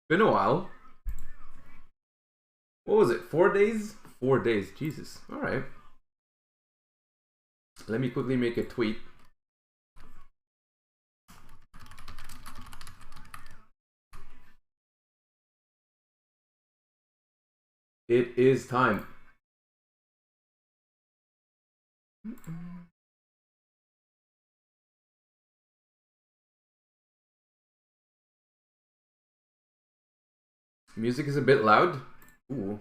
Been a while. What was it? 4 days? 4 days. Jesus. Alright. Let me quickly make a tweet. It is time. Music is a bit loud. Ooh.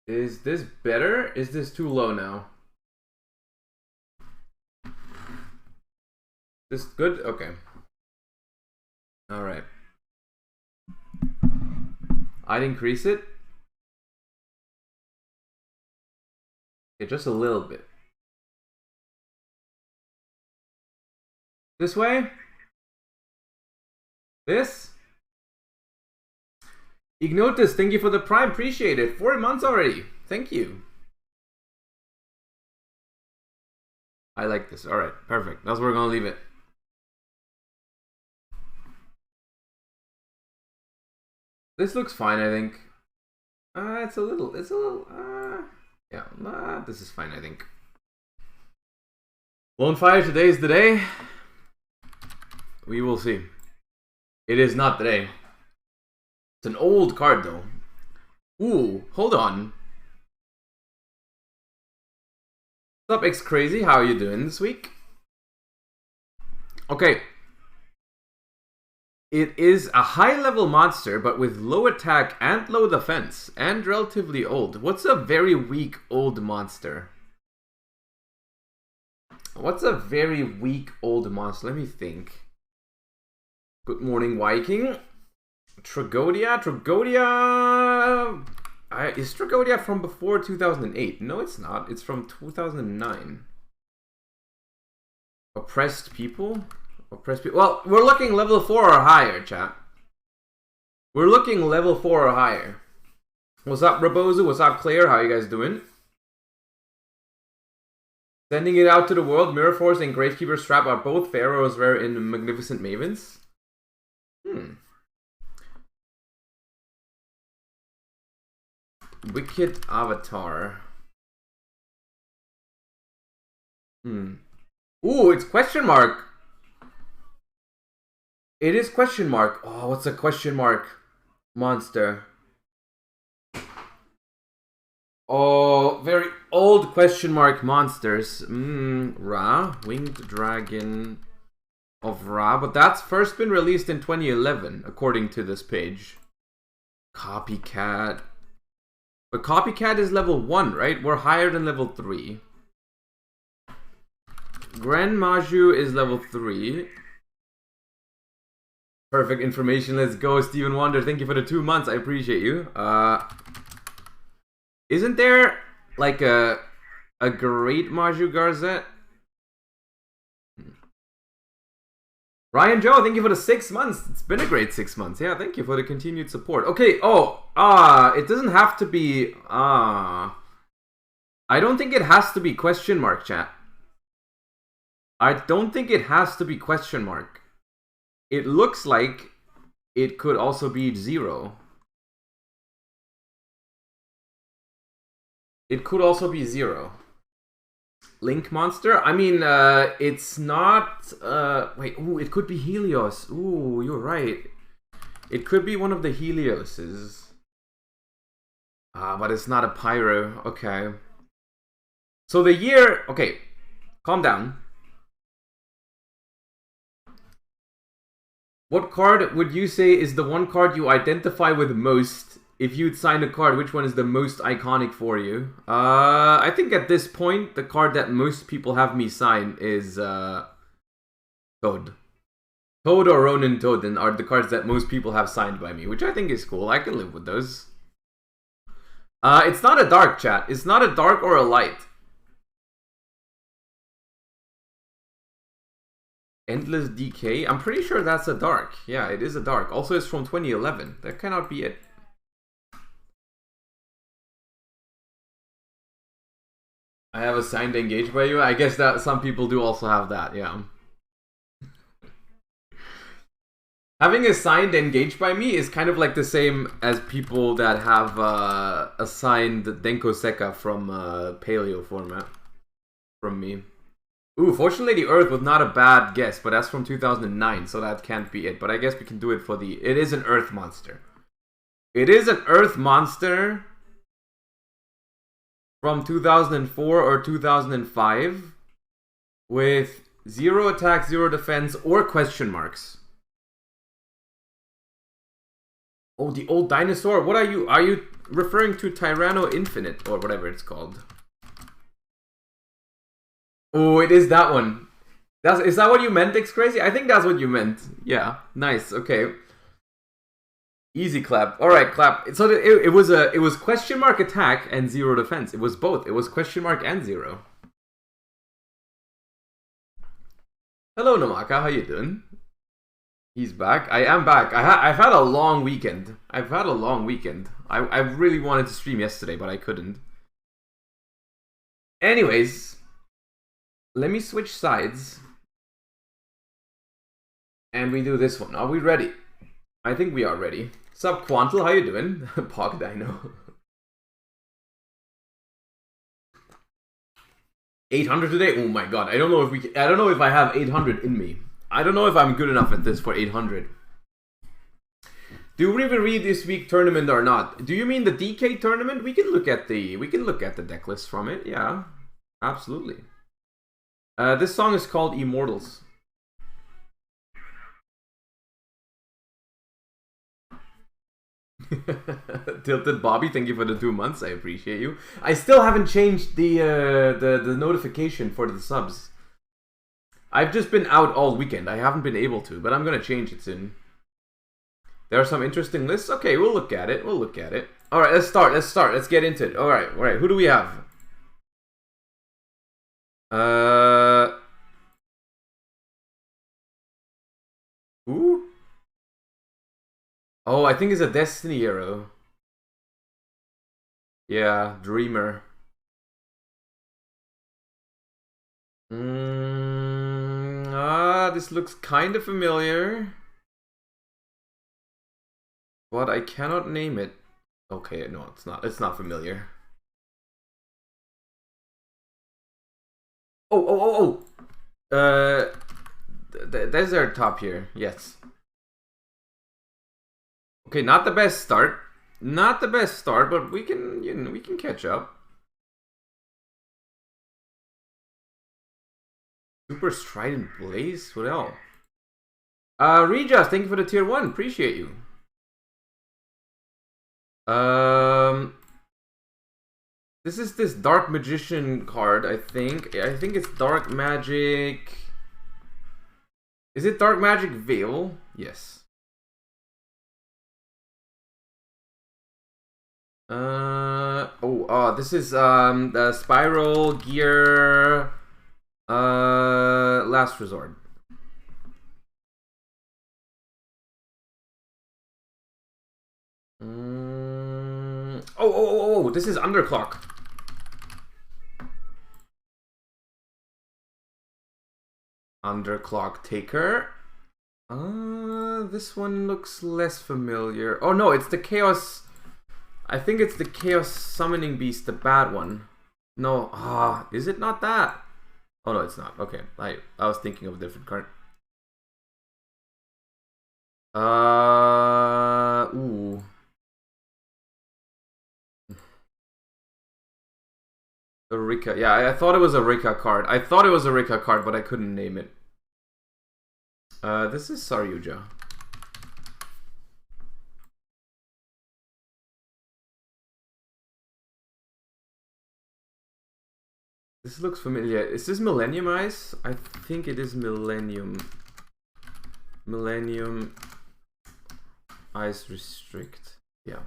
Is this better? Is this too low now? This good? Okay. Alright. I'd increase it. Okay, just a little bit. This way? This? Ignotus, thank you for the prime. Appreciate it. 4 months already. Thank you. I like this. Alright, perfect. That's where we're gonna leave it. This looks fine, I think. It's a little, yeah, this is fine, I think. Lone Fire, today is the day. We will see. It is not today. It's an old card, though. Ooh, hold on. What's up, X Crazy? How are you doing this week? Okay. It is a high-level monster, but with low attack and low defense, and relatively old. What's a very weak old monster? What's a very weak old monster? Let me think. Good morning, Viking. Tragodia? Is Tragodia from before 2008? No, it's not. It's from 2009. Oppressed people? Oppressed people. Well, we're looking level 4 or higher, chat. We're looking level 4 or higher. What's up, Rabozu? What's up, Claire? How you guys doing? Sending it out to the world. Mirror Force and Gravekeeper Strap are both pharaohs rare in Magnificent Mavens. Wicked Avatar. Ooh, it's question mark. It is question mark. Oh, what's a question mark monster? Oh, very old question mark monsters. Ra, Winged Dragon of Ra, but that's first been released in 2011, according to this page. Copycat. But Copycat is level 1, right? We're higher than level 3. Grand Maju is level 3. Perfect information. Let's go, Steven Wonder. Thank you for the 2 months. I appreciate you. Isn't there like a great Maju Garzette? Ryan Joe, thank you for the 6 months. It's been a great 6 months. Yeah, thank you for the continued support. Okay, it doesn't have to be, I don't think it has to be question mark, chat. I don't think it has to be question mark. It looks like it could also be 0. It could also be 0. Link monster? I mean, it's not... wait, ooh, it could be Helios. Ooh, you're right. It could be one of the Helioses. But it's not a Pyro. Okay. So the year... Okay, calm down. What card would you say is the one card you identify with most? If you'd sign a card, which one is the most iconic for you? I think at this point, the card that most people have me sign is Toad. Toad or Ronin Toadin are the cards that most people have signed by me, which I think is cool. I can live with those. It's not a dark, chat. It's not a dark or a light. Endless Decay? I'm pretty sure that's a dark. Yeah, it is a dark. Also, it's from 2011. That cannot be it. I have a signed engaged by you. I guess that some people do also have that, yeah. Having a signed engaged by me is kind of like the same as people that have a signed Denko Seka from Paleo format from me. Ooh, Fortunately the Earth was not a bad guess, but that's from 2009, so that can't be it. But I guess we can do it for the... It is an Earth monster. It is an Earth monster from 2004 or 2005 with 0 attack, 0 defense, or question marks. Oh, the old dinosaur? What are you? Are you referring to Tyranno Infinite or whatever it's called? Oh, it is that one. Is that what you meant, X Crazy? I think that's what you meant. Yeah, nice. Okay. Easy clap. All right, clap. So it was question mark attack and 0 defense. It was both. It was question mark and 0. Hello, Namaka. How you doing? He's back. I am back. I've had a long weekend. I really wanted to stream yesterday, but I couldn't. Anyways, let me switch sides. And we do this one. Are we ready? I think we are ready. Sup, Quantal? How you doing? Pog Dino. 800 today? Oh my god. I don't know if I have 800 in me. I don't know if I'm good enough at this for 800. Do we even read this week tournament or not? Do you mean the DK tournament? We can look at the deck list from it. Yeah, absolutely. This song is called Immortals. Tilted Bobby, thank you for the 2 months. I appreciate you. I still haven't changed the notification for the subs. I've just been out all weekend. I haven't been able to, but I'm gonna change it soon. There are some interesting lists. Okay, we'll look at it. All right, let's start. Let's get into it. All right. Who do we have? Who? Oh, I think it's a Destiny hero. Yeah, Dreamer. This looks kind of familiar. But I cannot name it. Okay, no, it's not. It's not familiar. Oh. There's their top here. Yes. Okay, not the best start. But we can, we can catch up. Super Strident Blaze? What else? Rejas, thank you for the tier 1. Appreciate you. This is this Dark Magician card, I think. I think it's Dark Magic. Is it Dark Magic Veil? Yes. This is the Spiral Gear Last Resort. This is Underclock. Underclock Taker. This one looks less familiar. Oh no, it's the Chaos. I think it's the Chaos Summoning Beast, the bad one. No, is it not that? Oh no, it's not. Okay, I was thinking of a different card. Ooh. The Rika. Yeah, I thought it was a Rika card. But I couldn't name it. This is Saryuja. This looks familiar. Is this Millennium Ice? I think it is Millennium. Millennium Ice Restrict. Yeah.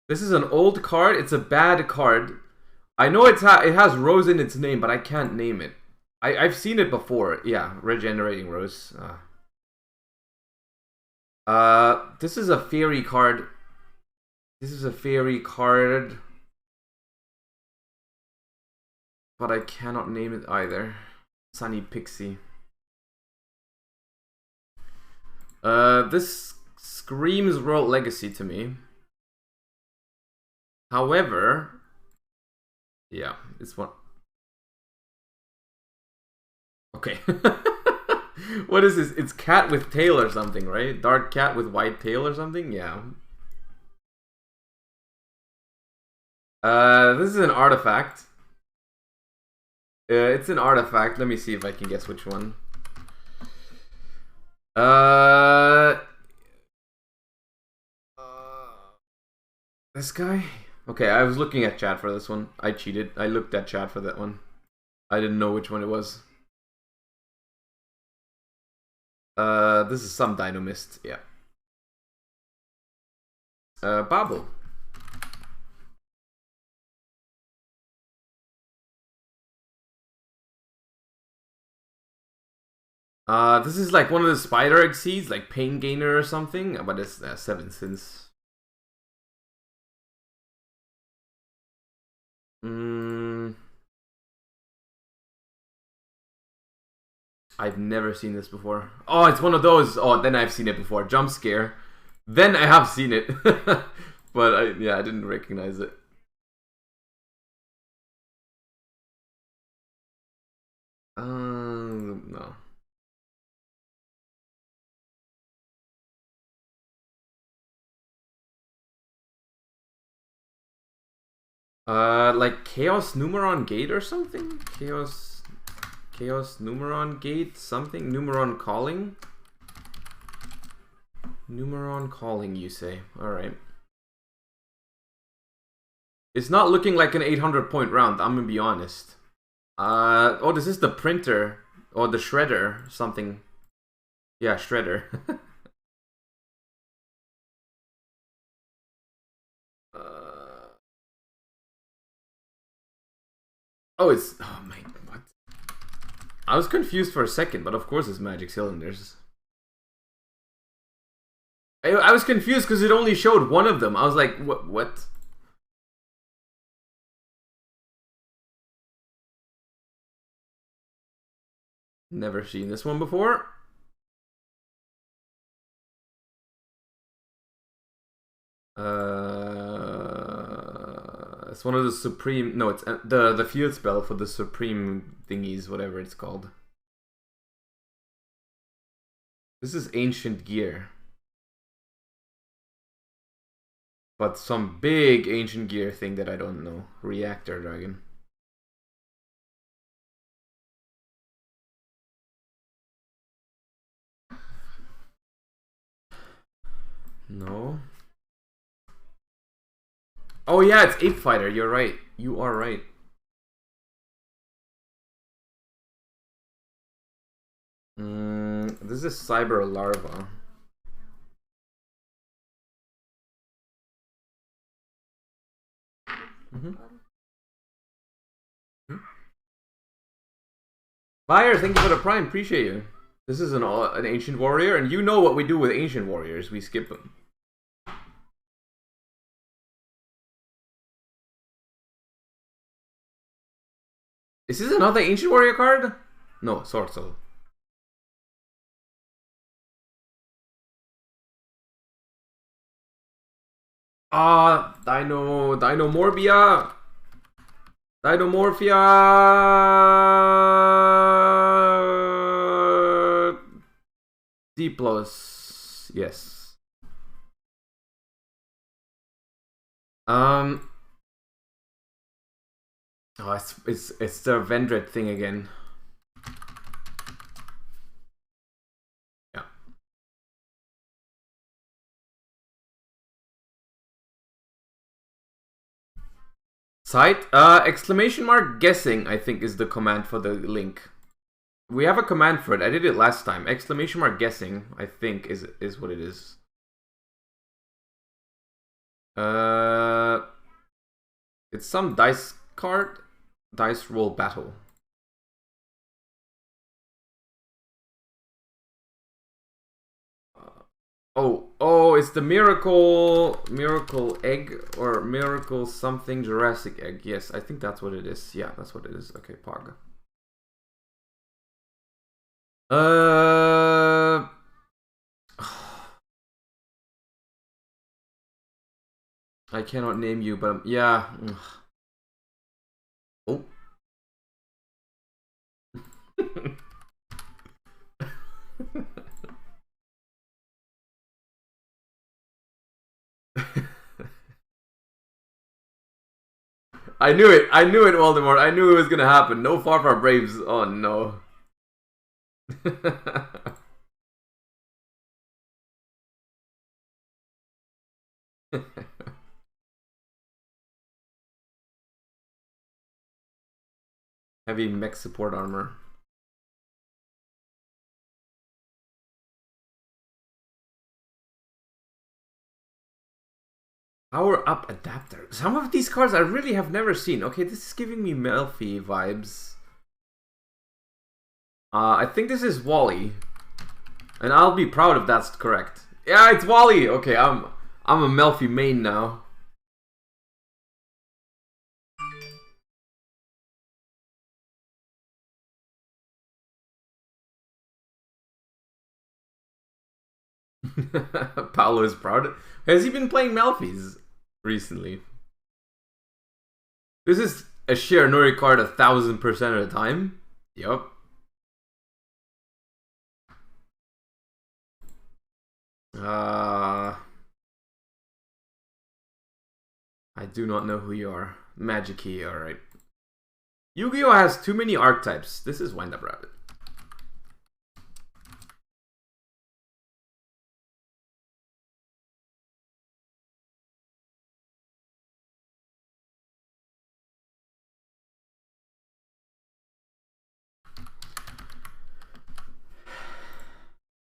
This is an old card. It's a bad card. I know it has Rose in its name, but I can't name it. I've seen it before. Yeah, Regenerating Rose. This is a fairy card. This is a fairy card. But I cannot name it either. Sunny Pixie. This screams World Legacy to me. However, yeah, it's one. Okay. What is this? It's cat with tail or something, right? Dark cat with white tail or something? Yeah. This is an artifact. It's an artifact. Let me see if I can guess which one. This guy? Okay, I was looking at chat for this one. I cheated. I looked at chat for that one. I didn't know which one it was. This is some Dynamist, yeah. Babel. This is like one of the spider egg seeds, like Pain Gainer or something, but it's 7 cents. I've never seen this before. Oh, it's one of those. Oh, then I've seen it before. Jump scare. Then I have seen it. But yeah, I didn't recognize it. No. Like Chaos Numeron Gate or something? Chaos Numeron Gate something? Numeron Calling? Numeron Calling, you say. Alright. It's not looking like an 800-point round, I'm gonna be honest. Oh, this is the printer. Or the shredder, something. Yeah, shredder. Oh, it's... Oh my... What? I was confused for a second, but of course it's Magic Cylinders. I was confused because it only showed one of them. I was like, what? Never seen this one before. It's one of the supreme. No, it's the field spell for the supreme thingies, whatever it's called. This is ancient gear, but some big ancient gear thing that I don't know. Reactor dragon. No. Oh yeah, it's Ape Fighter. You're right. You are right. This is Cyber Larva. Fire, thank you for the prime. Appreciate you. This is an ancient warrior, and you know what we do with ancient warriors. We skip them. Is this another ancient warrior card? No, Sword Soul. Dinomorphia. D+. Yes. Oh, it's the Vendred thing again. Yeah. Site? Exclamation mark guessing, I think, is the command for the link. We have a command for it. I did it last time. Exclamation mark guessing, I think, is what it is. It's some dice card. Dice roll battle. Oh, it's the miracle egg or miracle something Jurassic egg. Yes, I think that's what it is. Yeah, that's what it is. Okay, Pog. I cannot name you, but yeah. Oh. I knew it, Voldemort. I knew it was gonna happen. No Farfar Braves. Oh no. Heavy mech support armor. Power up adapter. Some of these cards I really have never seen. Okay, this is giving me Melfi vibes. I think this is Wally. And I'll be proud if that's correct. Yeah, it's Wally! Okay, I'm a Melfi main now. Paolo is proud. Has he been playing Melfis recently? This is a sheer Nori card 1000% of the time. Yup. I do not know who you are. Magic Key, alright. Yu-Gi-Oh! Has too many archetypes. This is Wind Up Rabbit.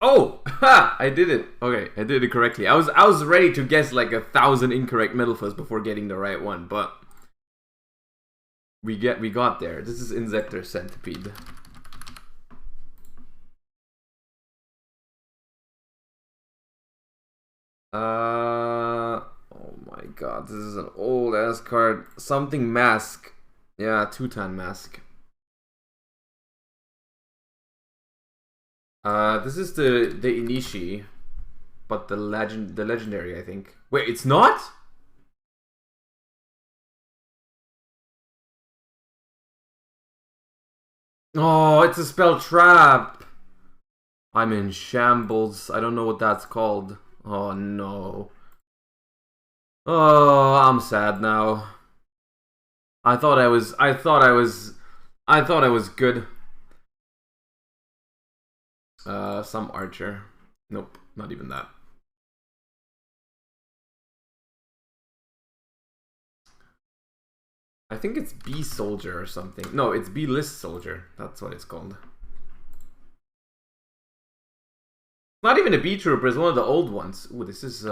Oh, ha! I did it. Okay, I did it correctly. I was ready to guess like 1,000 incorrect Metal Fuzz before getting the right one, but we got there. This is Insector Centipede. Oh my god, this is an old ass card. Something Mask. Yeah, Two-Tan Mask. This is the Inishi, but the legendary, I think. Wait, it's not? Oh, it's a spell trap. I'm in shambles. I don't know what that's called. Oh no. Oh, I'm sad now. I thought I was good. Some archer. Nope, not even that. I think it's B Soldier or something. No, it's B List Soldier. That's what it's called. Not even a B Trooper, it's one of the old ones. Ooh, this is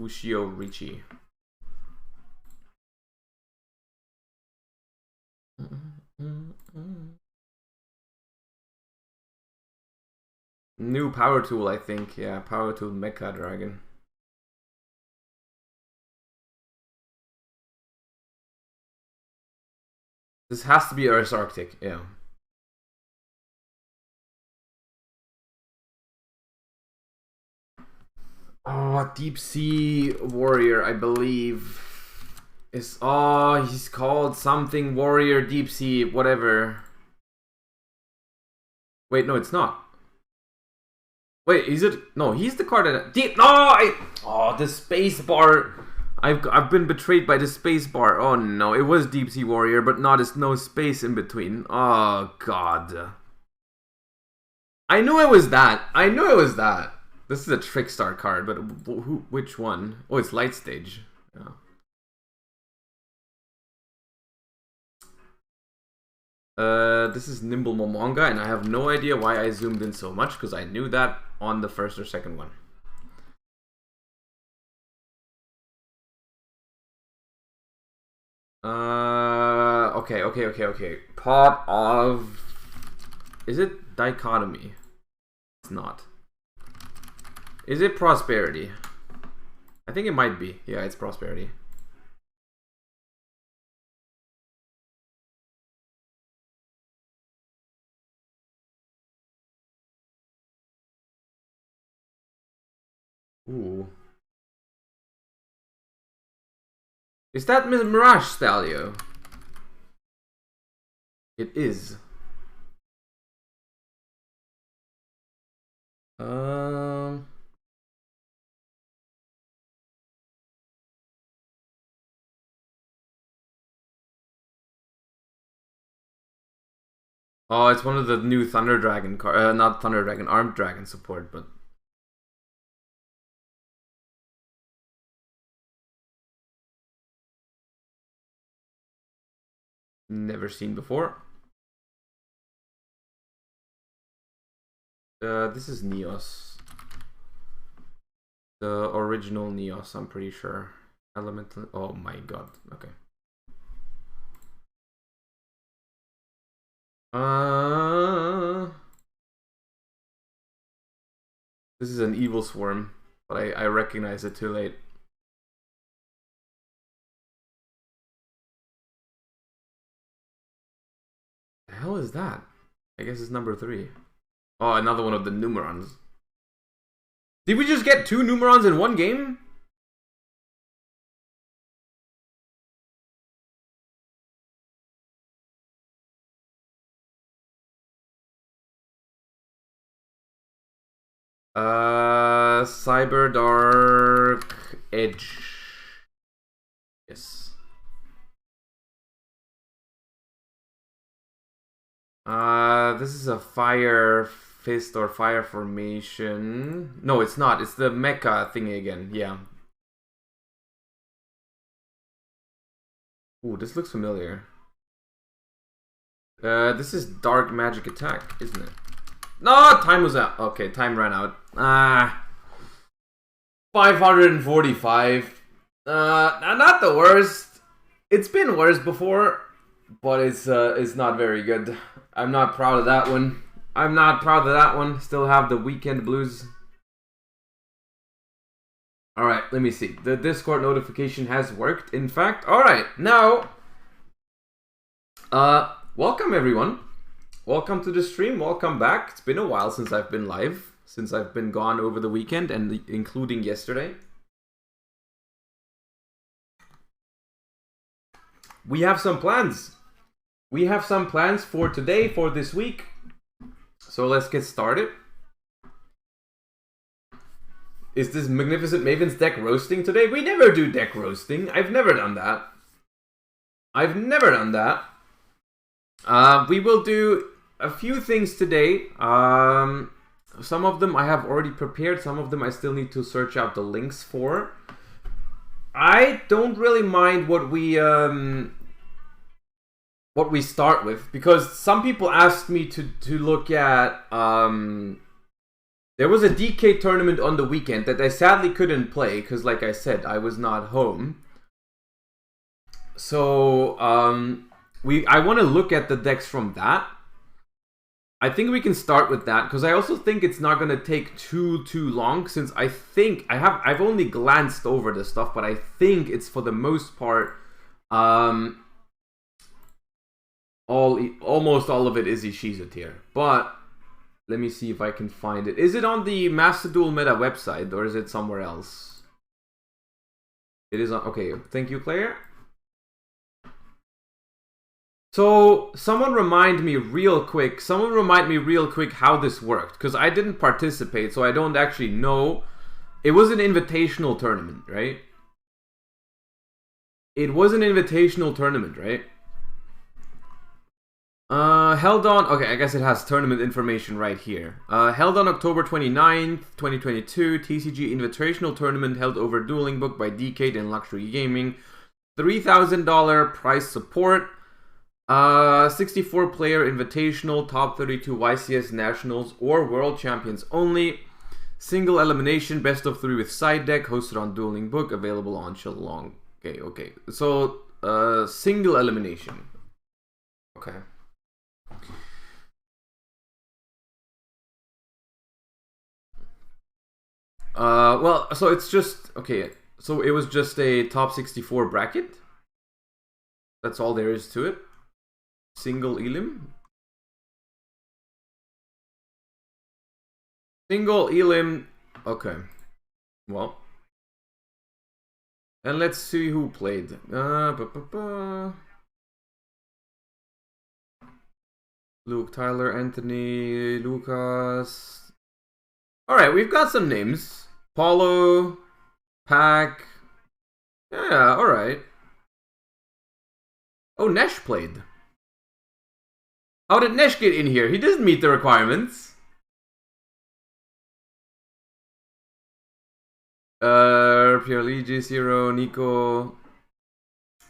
Ushio Richie. New power tool, I think. Yeah, power tool Mecha Dragon. This has to be Earth Arctic, yeah. Oh, Deep Sea Warrior, I believe. Is he's called something Warrior Deep Sea, whatever. Wait, no, it's not. Wait, is it? No, he's the card that the space bar. I've been betrayed by the space bar. Oh no, it was Deep Sea Warrior, but no space in between. Oh god. I knew it was that. This is a Trickstar card, but which one? Oh, it's Light Stage. Yeah. This is Nimble Momonga, and I have no idea why I zoomed in so much, because I knew that on the first or second one. Okay. Pot of... Is it Dichotomy? It's not. Is it Prosperity? I think it might be. Yeah, it's Prosperity. Ooh. Is that Mirage Stalio? It is. Oh, it's one of the new Thunder Dragon not Thunder Dragon, Armed Dragon support, but never seen before. This is Neos. The original Neos, I'm pretty sure. Elemental. Oh my god. Okay. This is an Evil Swarm, but I recognize it too late. The hell is that? I guess it's number 3. Oh, another one of the Numerons. Did we just get 2 Numerons in one game? Cyber Dark Edge. Yes. This is a Fire Fist or Fire Formation. No, it's not. It's the mecha thingy again. Yeah. Ooh, this looks familiar. This is Dark Magic Attack, isn't it? No, time was out. Okay, time ran out. 545. Not the worst. It's been worse before, but it's not very good. I'm not proud of that one. I'm not proud of that one. Still have the weekend blues. Alright, let me see. The Discord notification has worked, in fact. Alright, now... welcome everyone. Welcome to the stream. Welcome back. It's been a while since I've been live. Since I've been gone over the weekend, and including yesterday. We have some plans. We have some plans for today, for this week. So let's get started. Is this Magnificent Maven's deck roasting today? We never do deck roasting. I've never done that. I've never done that. We will do a few things today. Some of them I have already prepared. Some of them I still need to search out the links for. I don't really mind what we start with, because some people asked me to look at there was a DK tournament on the weekend that I sadly couldn't play because, like I said, I was not home. So I want to look at the decks from that. I think we can start with that because I also think it's not going to take too long, since I think I've only glanced over this stuff, but I think it's for the most part almost all of it is Ishizu tier. But let me see if I can find it. Is it on the Master Duel Meta website or is it somewhere else? It is on. Okay, thank you, Claire. So, someone remind me real quick how this worked, because I didn't participate, so I don't actually know. It was an invitational tournament, right? It was an invitational tournament, right? Held on... Okay, I guess it has tournament information right here. Held on October 29th, 2022, TCG Invitational Tournament held over Dueling Book by Dkayeds and Luxury Gaming. $3,000 prize support. 64 player invitational, top 32 YCS nationals or world champions only. Single elimination, best of 3 with side deck, hosted on Dueling Book, available on Shillong. Okay. So, single elimination. Okay. Well, so it's just okay. So it was just a top 64 bracket. That's all there is to it. Single Elim. Single Elim. Okay. Well. And let's see who played. Luke, Tyler, Anthony, Lucas. Alright, we've got some names. Paulo, Pack. Yeah, alright. Oh, Nesh played. How did Nesh get in here? He doesn't meet the requirements. Pierluigi, Zero, Nico,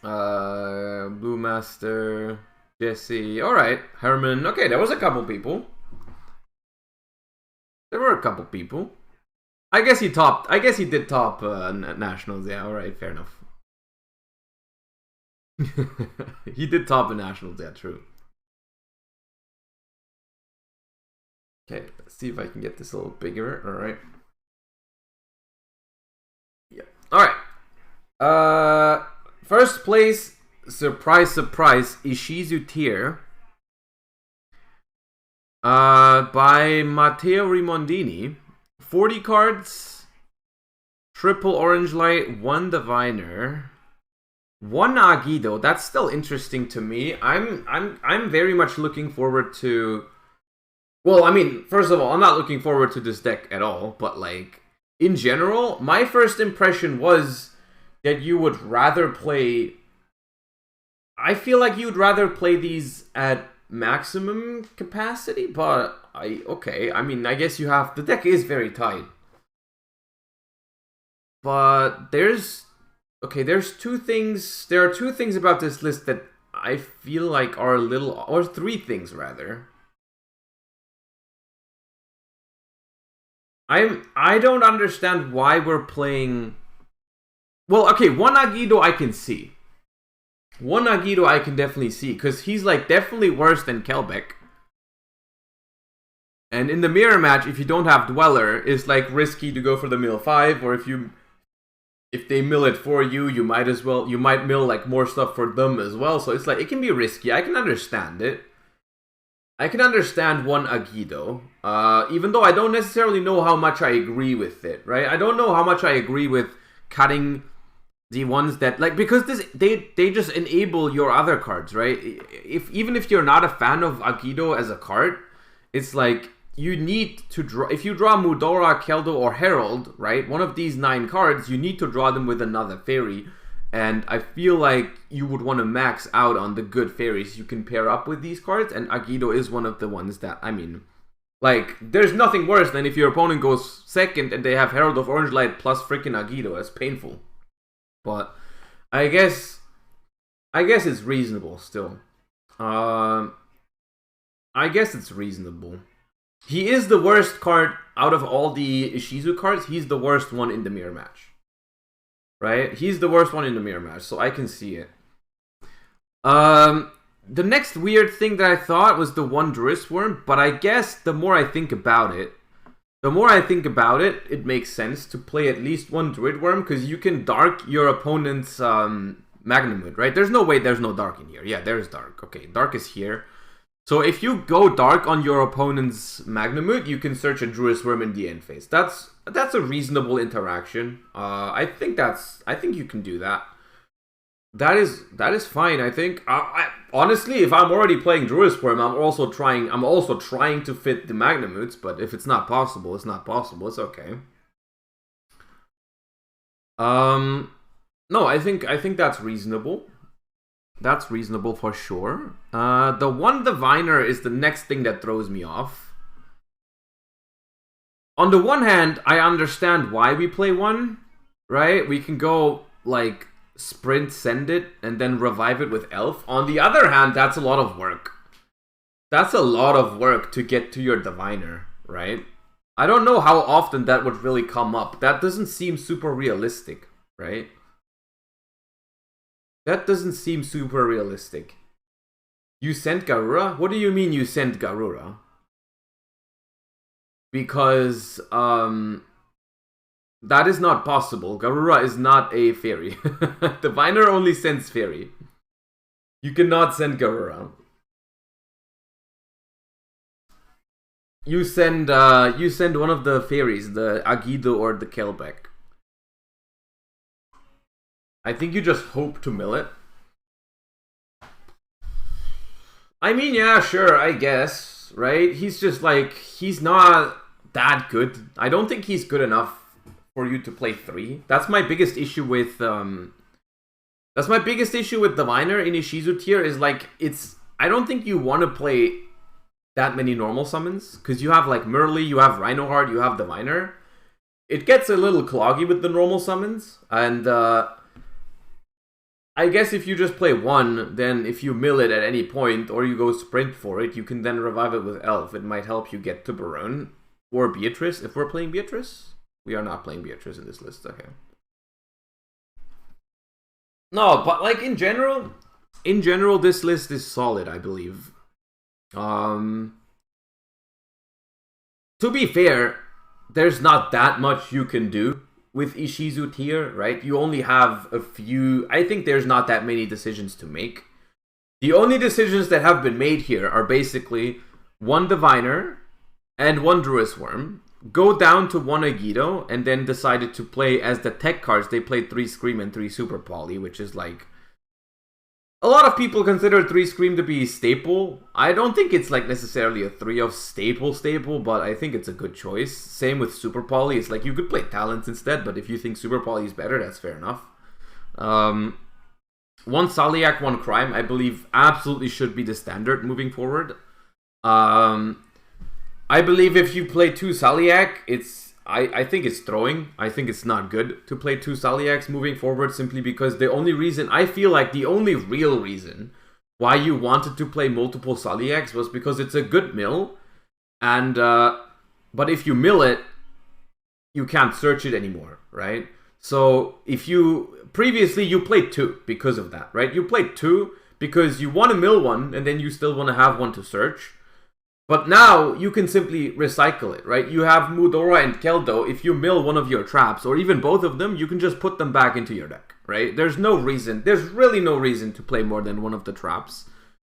Blue Master, Jesse. Alright, Herman. Okay, there was a couple people. There were a couple people. I guess he did top nationals. Yeah, alright, fair enough. He did top the nationals. Yeah, true. Okay, let's see if I can get this a little bigger. Alright. Yeah. Alright. First place, surprise, surprise, Ishizu tier. By Matteo Rimondini. 40 cards, triple orange light, 1 diviner, 1 Agido. That's still interesting to me. I'm very much looking forward to. Well, I mean, first of all, I'm not looking forward to this deck at all, but like in general, my first impression was that you would rather play. I feel like you'd rather play these at maximum capacity, but okay. I mean, I guess you have. The deck is very tight. But there's two things. There are two things about this list that I feel like are a little, or 3 things rather. I don't understand why we're playing. Well, okay, 1 Agido I can see. 1 Agido I can definitely see, because he's like definitely worse than Kelbeck. And in the mirror match, if you don't have Dweller, it's like risky to go for the mill 5, or if they mill it for you, you might mill like more stuff for them as well. So it's like, it can be risky. I can understand it. I can understand 1 Agido, even though I don't necessarily know how much I agree with it, right? I don't know how much I agree with cutting the ones that, like, because they just enable your other cards, right? Even if you're not a fan of Agido as a card, it's like, you need to draw, if you draw Mudora, Keldo, or Herald, right? One of these 9 cards, you need to draw them with another fairy. And I feel like you would want to max out on the good fairies you can pair up with these cards. And Agido is one of the ones that, I mean, like, there's nothing worse than if your opponent goes second and they have Herald of Orange Light plus freaking Agido. That's painful. But I guess it's reasonable still. I guess it's reasonable. He is the worst card out of all the Ishizu cards. He's the worst one in the mirror match. Right? He's the worst one in the mirror match, so I can see it. The next weird thing that I thought was the 1 Druid Worm, but I guess the more I think about it, it makes sense to play at least 1 Druid Worm, because you can dark your opponent's Magnamud, right? There's no way there's no dark in here. Yeah, there's dark. Okay, dark is here. So if you go dark on your opponent's Magnamud, you can search a Druid Worm in the end phase. That's a reasonable interaction. I think you can do that. That is fine. I think. Honestly, if I'm already playing Druid Worm, I'm also trying to fit the Magnamuds. But if it's not possible, it's not possible. It's okay. No, I think that's reasonable. That's reasonable for sure. The 1 Diviner is the next thing that throws me off. On the one hand, I understand why we play 1, right? We can go, like, sprint, send it, and then revive it with Elf. On the other hand, that's a lot of work. That's a lot of work to get to your Diviner, right? I don't know how often that would really come up. That doesn't seem super realistic, right? That doesn't seem super realistic. You sent Garura? What do you mean you sent Garura? Because, That is not possible. Garura is not a fairy. Diviner only sends fairy. You cannot send Garura. You send one of the fairies, the Agido or the Kelbeck. I think you just hope to mill it. I mean, yeah, sure, I guess, right? He's just like, he's not that good. I don't think he's good enough for you to play 3. That's my biggest issue with Diviner in Ishizu tier is like, I don't think you want to play that many normal summons, because you have like Merly, you have Rhinoheart, you have Diviner. It gets a little cloggy with the normal summons, and I guess if you just play 1, then if you mill it at any point, or you go sprint for it, you can then revive it with Elf. It might help you get to Barone, or Beatrice, if we're playing Beatrice. We are not playing Beatrice in this list, okay. No, but like in general, this list is solid, I believe. To be fair, there's not that much you can do with Ishizu tier, right? You only have a few. I think there's not that many decisions to make. The only decisions that have been made here are basically 1 Diviner and 1 Druid Worm. Go down to 1 Agido, and then decided to play as the tech cards. They played 3 Scream and 3 Super Poly, which is like, a lot of people consider 3 Scream to be staple. I don't think it's like necessarily a 3 of staple, but I think it's a good choice. Same with Super Poly. It's like you could play Talents instead, but if you think Super Poly is better, that's fair enough. 1 Saliak, 1 Crime, I believe absolutely should be the standard moving forward. I believe if you play 2 Saliak, I think it's throwing. I think it's not good to play 2 Saliaks moving forward, simply because I feel like the only real reason why you wanted to play multiple Saliaks was because it's a good mill, and but if you mill it, you can't search it anymore, right? So previously you played 2 because of that, right? You played 2 because you want to mill 1, and then you still want to have 1 to search. But now you can simply recycle it, right? You have Mudora and Keldo. If you mill one of your traps, or even both of them, you can just put them back into your deck, right? There's really no reason to play more than 1 of the traps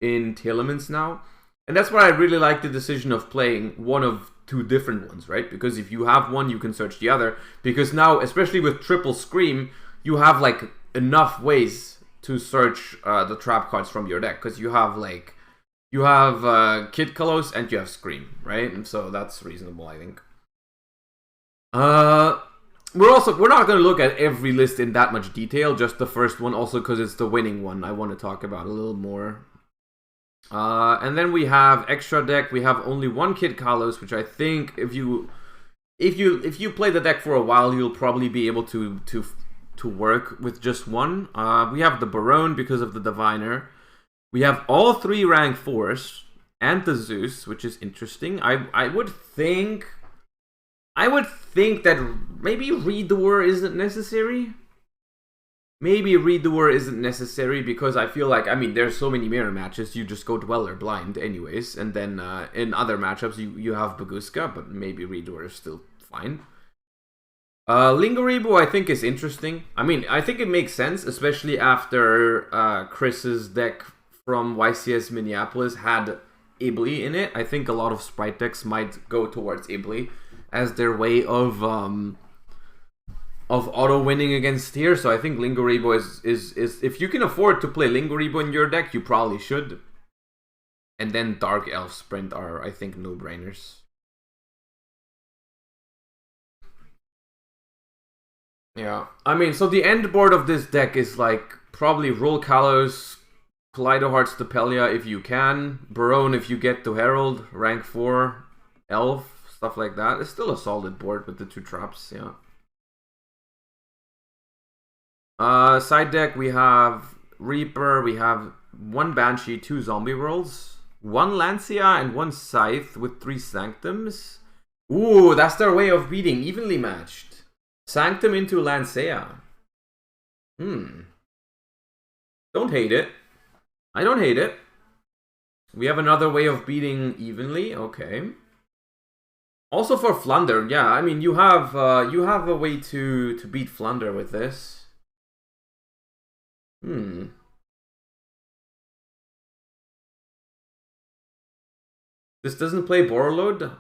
in Telements now. And that's why I really like the decision of playing 1 of 2 different ones, right? Because if you have 1, you can search the other. Because now, especially with Triple Scream, you have like enough ways to search the trap cards from your deck. Because you have Kid Kalos and you have Scream, right? And so that's reasonable, I think. We're not going to look at every list in that much detail, just the first one, also because it's the winning one I want to talk about a little more. And then we have extra deck. We have only 1 Kid Kalos, which I think if you play the deck for a while, you'll probably be able to work with just 1. We have the Barone because of the Diviner. We have all 3 rank 4s and the Zeus, which is interesting. I would think that maybe Redoer isn't necessary. Because I feel like, I mean, there's so many mirror matches, you just go Dweller blind anyways, and then in other matchups you have Baguska, but maybe Redoer is still fine. Lingeribu I think is interesting. I mean, I think it makes sense, especially after Chris's deck from YCS Minneapolis had Ibli in it. I think a lot of Sprite decks might go towards Ibli as their way of auto winning against tier. So I think Lingeribu is if you can afford to play Lingeribu in your deck, you probably should. And then Dark Elf Sprint are, I think, no-brainers. Yeah, I mean, so the end board of this deck is like probably Roll Kalos, Kaleido Heart Stapelia if you can, Barone if you get to Herald, rank 4, Elf, stuff like that. It's still a solid board with the 2 traps, yeah. Side deck, we have Reaper, we have 1 Banshee, 2 Zombie Worlds, 1 Lancia, and 1 Scythe with 3 Sanctums. Ooh, that's their way of beating, evenly matched. Sanctum into Lancia. Don't hate it. I don't hate it. We have another way of beating evenly. Okay. Also for Flunder, yeah. I mean, you have a way to beat Flunder with this. This doesn't play Borreload?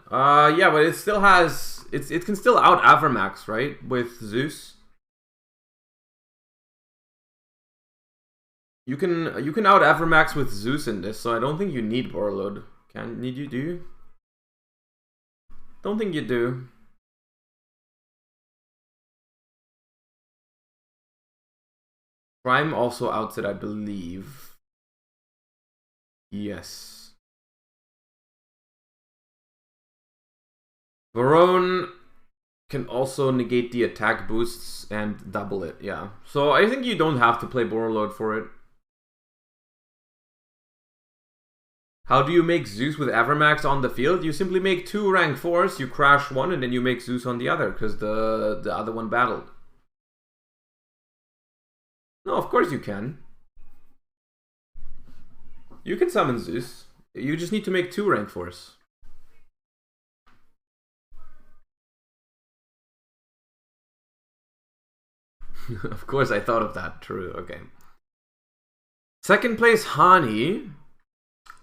Yeah, but it still has... It can still out Avermax, right? With Zeus. You can out Avermax with Zeus in this, so I don't think you need Borreload. Need you do? Don't think you do. Prime also outs it, I believe. Yes. Varone can also negate the attack boosts and double it, yeah. So I think you don't have to play Borreload for it. How do you make Zeus with Avermax on the field? You simply make 2 rank 4s, you crash one, and then you make Zeus on the other, because the other one battled. No, of course you can. You can summon Zeus. You just need to make 2 rank 4s. Of course I thought of that. True, okay. Second place, Hani.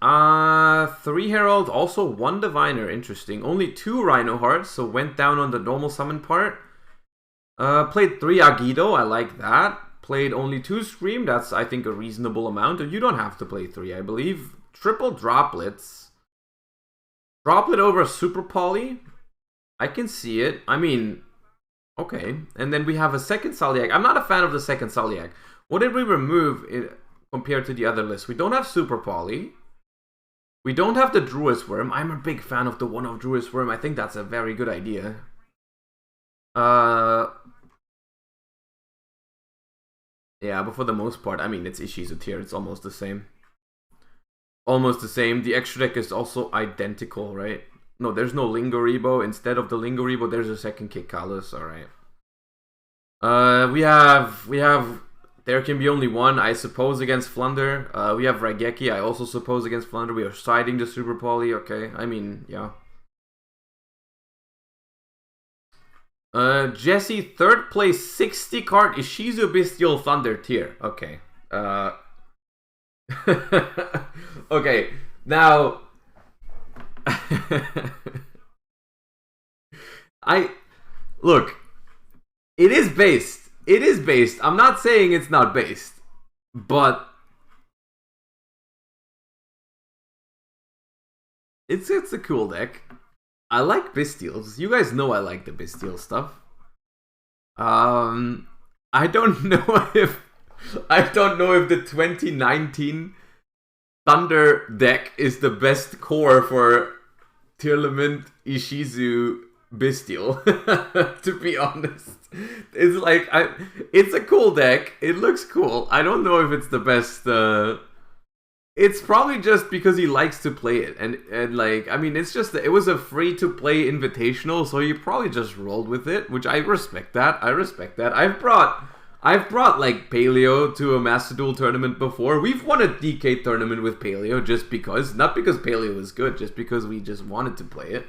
3 Herald, also 1 Diviner, interesting. Only 2 Rhino Hearts, so went down on the normal summon part. Played 3 Agido, I like that. Played only 2 Scream, that's I think a reasonable amount. You don't have to play 3, I believe. Triple Droplets. Droplet over Super Poly. I can see it. I mean, okay. And then we have a second Saliak. I'm not a fan of the second Saliak. What did we remove compared to the other list? We don't have Super Poly. We don't have the Druid's Worm. I'm a big fan of the one of Druid's Worm. I think that's a very good idea. Yeah, but for the most part, I mean, it's Ishizu tier. It's almost the same. Almost the same. The extra deck is also identical, right? No, there's no Lingoribo. Instead of the Lingoribo, there's a second Kikalas. Alright. We have... There can be only one, I suppose, against Flunder. We have Raigeki, I also suppose, against Flunder. We are siding the Super Poly, okay. I mean, yeah. Jesse, 3rd place, 60 card Ishizu Bestial Thunder tier. Okay. Okay, now... Look, it is based. It is based. I'm not saying it's not based. But... It's a cool deck. I like Bestials. You guys know I like the Bestial stuff. I don't know if the 2019 Thunder deck is the best core for Tournament Ishizu Bestial. To be honest, it's like it's a cool deck. It looks cool. I don't know if it's the best. It's probably just because he likes to play it, and like, I mean, it's just that it was a free to play invitational, so you probably just rolled with it, which I respect that. I respect that. I've brought like Paleo to a Master Duel tournament before. We've won a Decade tournament with Paleo just because, not because Paleo was good, just because we just wanted to play it.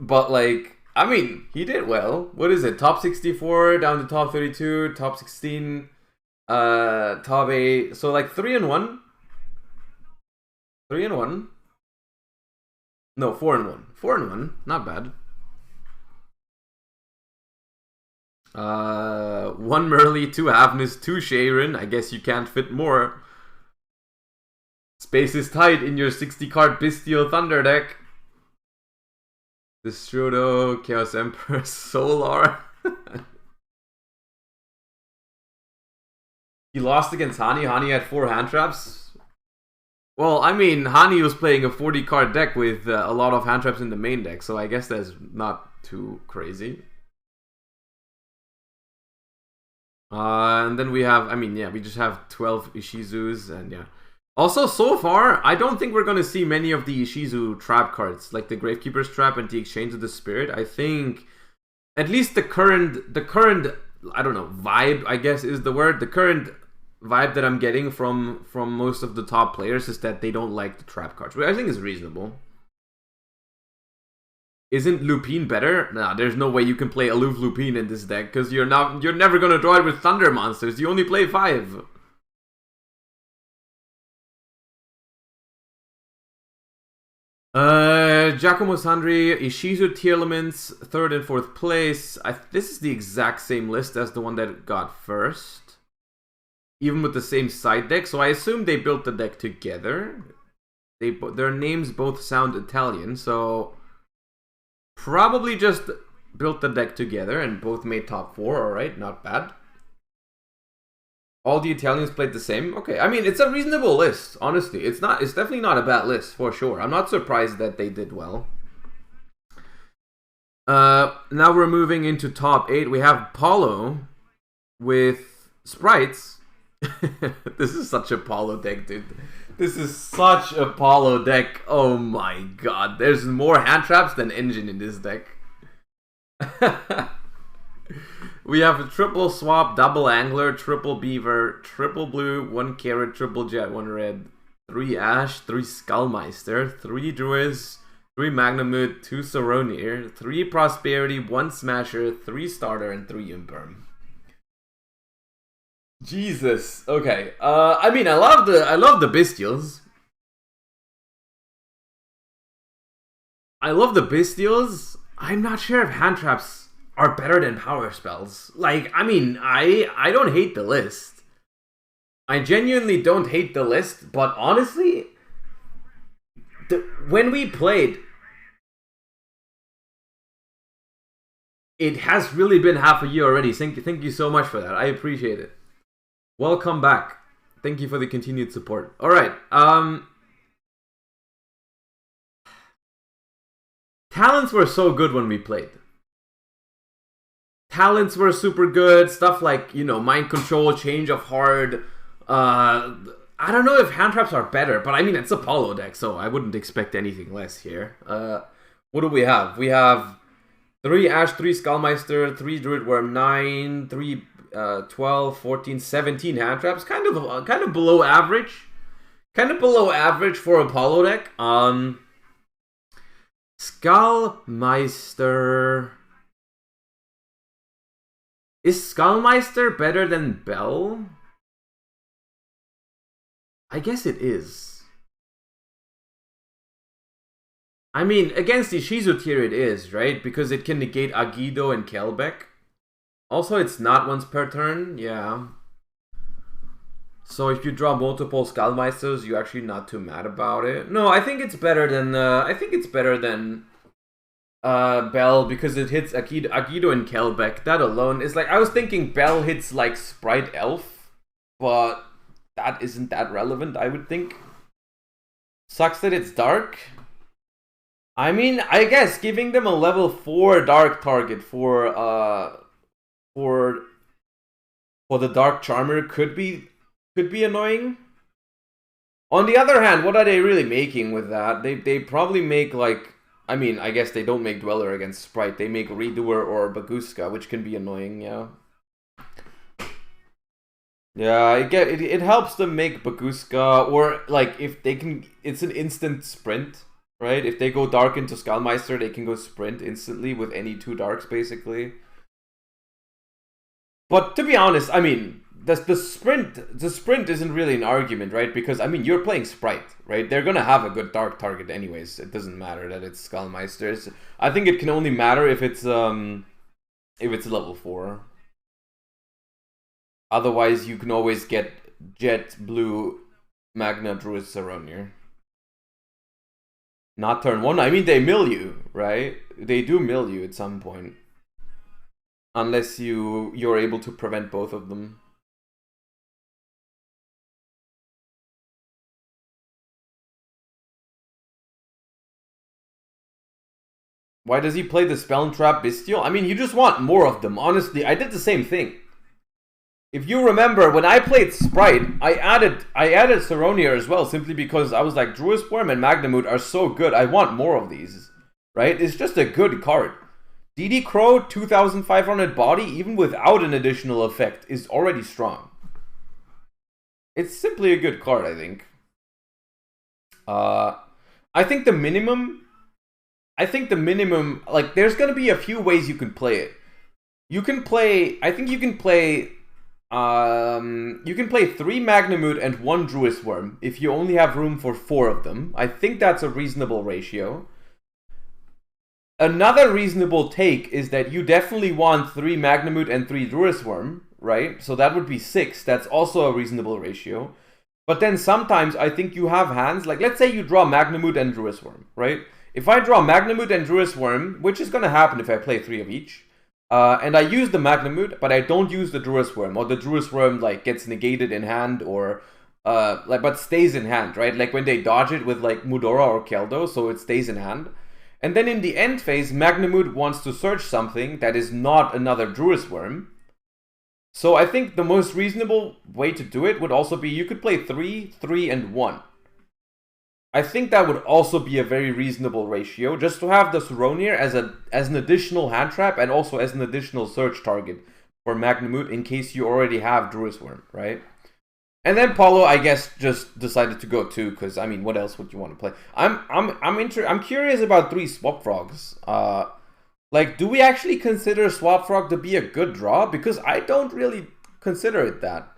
But like, I mean, he did well. What is it? Top 64 down to top 32, top 16. Top 8, so like 3-1. 3-1. No, 4-1. 4-1, not bad. 1 Merly, 2 Havness, 2 Sharon. I guess you can't fit more. Space is tight in your 60 card Bestial Thunder deck. Destrodo, Chaos Emperor, Solar. He lost against Hani. Hani had 4 hand traps. Well, I mean, Hani was playing a 40 card deck with a lot of hand traps in the main deck, so I guess that's not too crazy. And then we have, I mean, yeah, we just have 12 Ishizus, and yeah. Also, so far, I don't think we're going to see many of the Ishizu trap cards, like the Gravekeeper's Trap and the Exchange of the Spirit. I think, at least the current, I don't know, vibe, I guess is the word. The current vibe that I'm getting from most of the top players is that they don't like the trap cards, which I think is reasonable. Isn't Lupine better? Nah, there's no way you can play Aloof Lupine in this deck, because you're never gonna draw it with Thunder monsters. You only play 5. Giacomo Sandri, Ishizu Tearlaments, 3rd and 4th place. This is the exact same list as the one that got first. Even with the same side deck, so I assume they built the deck together. Their names both sound Italian, so probably just built the deck together and both made top 4. Alright, not bad. All the Italians played the same? Okay, I mean, it's a reasonable list, honestly. It's definitely not a bad list, for sure. I'm not surprised that they did well. Now we're moving into top 8. We have Paulo with sprites. This is such a Paulo deck, dude. This is such a Paulo deck. Oh my god. There's more hand traps than engine in this deck. We have a triple swap, double angler, triple beaver, triple blue, 1 carrot, triple jet, 1 red, 3 ash, 3 skullmeister, 3 druids, 3 magnamut, 2 Saronir, 3 prosperity, 1 smasher, 3 starter, and 3 imperm. Jesus. Okay. I mean, I love the bestials. I'm not sure if hand traps are better than power spells. Like, I mean, I don't hate the list. I genuinely don't hate the list, but honestly, when we played, it has really been half a year already. Thank you so much for that. I appreciate it. Welcome back. Thank you for the continued support. Alright, talents were so good when we played. Talents were super good. Stuff like, you know, mind control, change of heart. I don't know if hand traps are better, but I mean, it's a Paulo deck, so I wouldn't expect anything less here. What do we have? We have 3 Ash, 3 Skullmeister, 3 Druid Worm, 9, 3, 12, 14, 17 hand traps. Kind of below average. Kind of below average for a Paulo deck. Skullmeister. Is Skullmeister better than Bell? I guess it is. I mean, against Ishizu tier it is, right? Because it can negate Agido and Kelbeck. Also, it's not once per turn, yeah. So if you draw multiple Skullmeisters, you're actually not too mad about it. No, I think it's better than Bell, because it hits Agido and Kelbeck. That alone is like, I was thinking Bell hits like Sprite Elf, but that isn't that relevant, I would think. Sucks that it's dark. I mean, I guess giving them a level 4 dark target for the Dark Charmer could be annoying. On the other hand, what are they really making with that? They probably make like, I mean, I guess they don't make Dweller against Sprite. They make Redoer or Baguska, which can be annoying, yeah. Yeah, I get it. It helps them make Baguska, or like if they can, it's an instant sprint, right? If they go dark into Skullmeister, they can go sprint instantly with any 2 darks, basically. But to be honest, I mean, the sprint isn't really an argument, right? Because I mean, you're playing Sprite, right? They're gonna have a good dark target anyways. It doesn't matter that it's Skullmeisters. I think it can only matter if it's level 4. Otherwise, you can always get Jet, Blue, Magna, Druid, Saronir. Not turn 1. I mean, they mill you, right? They do mill you at some point. Unless you're able to prevent both of them. Why does he play the Spell and Trap Bestial? I mean, you just want more of them. Honestly, I did the same thing. If you remember, when I played Sprite, I added Saronir as well, simply because I was like, Druid Worm and Magnamut are so good, I want more of these. Right? It's just a good card. DD Crow, 2500 body, even without an additional effect, is already strong. It's simply a good card, I think. I think the minimum I think the minimum, like, there's gonna be a few ways you can play it. You can play, I think you can play 3 Magnamut and 1 Druis Worm if you only have room for 4 of them. I think that's a reasonable ratio. Another reasonable take is that you definitely want 3 Magnamut and 3 Druis Worm, right? So that would be 6. That's also a reasonable ratio. But then sometimes I think you have hands, like let's say you draw Magnamut and Druis Worm, right? If I draw Magnamut and Druis Worm, which is going to happen if I play 3 of each, and I use the Magnamut, but I don't use the Druis Worm, or the Druis Worm like gets negated in hand, or but stays in hand, right? Like when they dodge it with like Mudora or Keldo, so it stays in hand. And then in the end phase, Magnamut wants to search something that is not another Druis Worm. So I think the most reasonable way to do it would also be you could play 3, 3, and 1. I think that would also be a very reasonable ratio, just to have the Suronir as an additional hand trap and also as an additional search target for Magnamut in case you already have Druis Worm, right? And then Paulo, I guess, just decided to go 2 because I mean, what else would you want to play? I'm curious about 3 Swap Frogs. Like, do we actually consider Swap Frog to be a good draw? Because I don't really consider it that.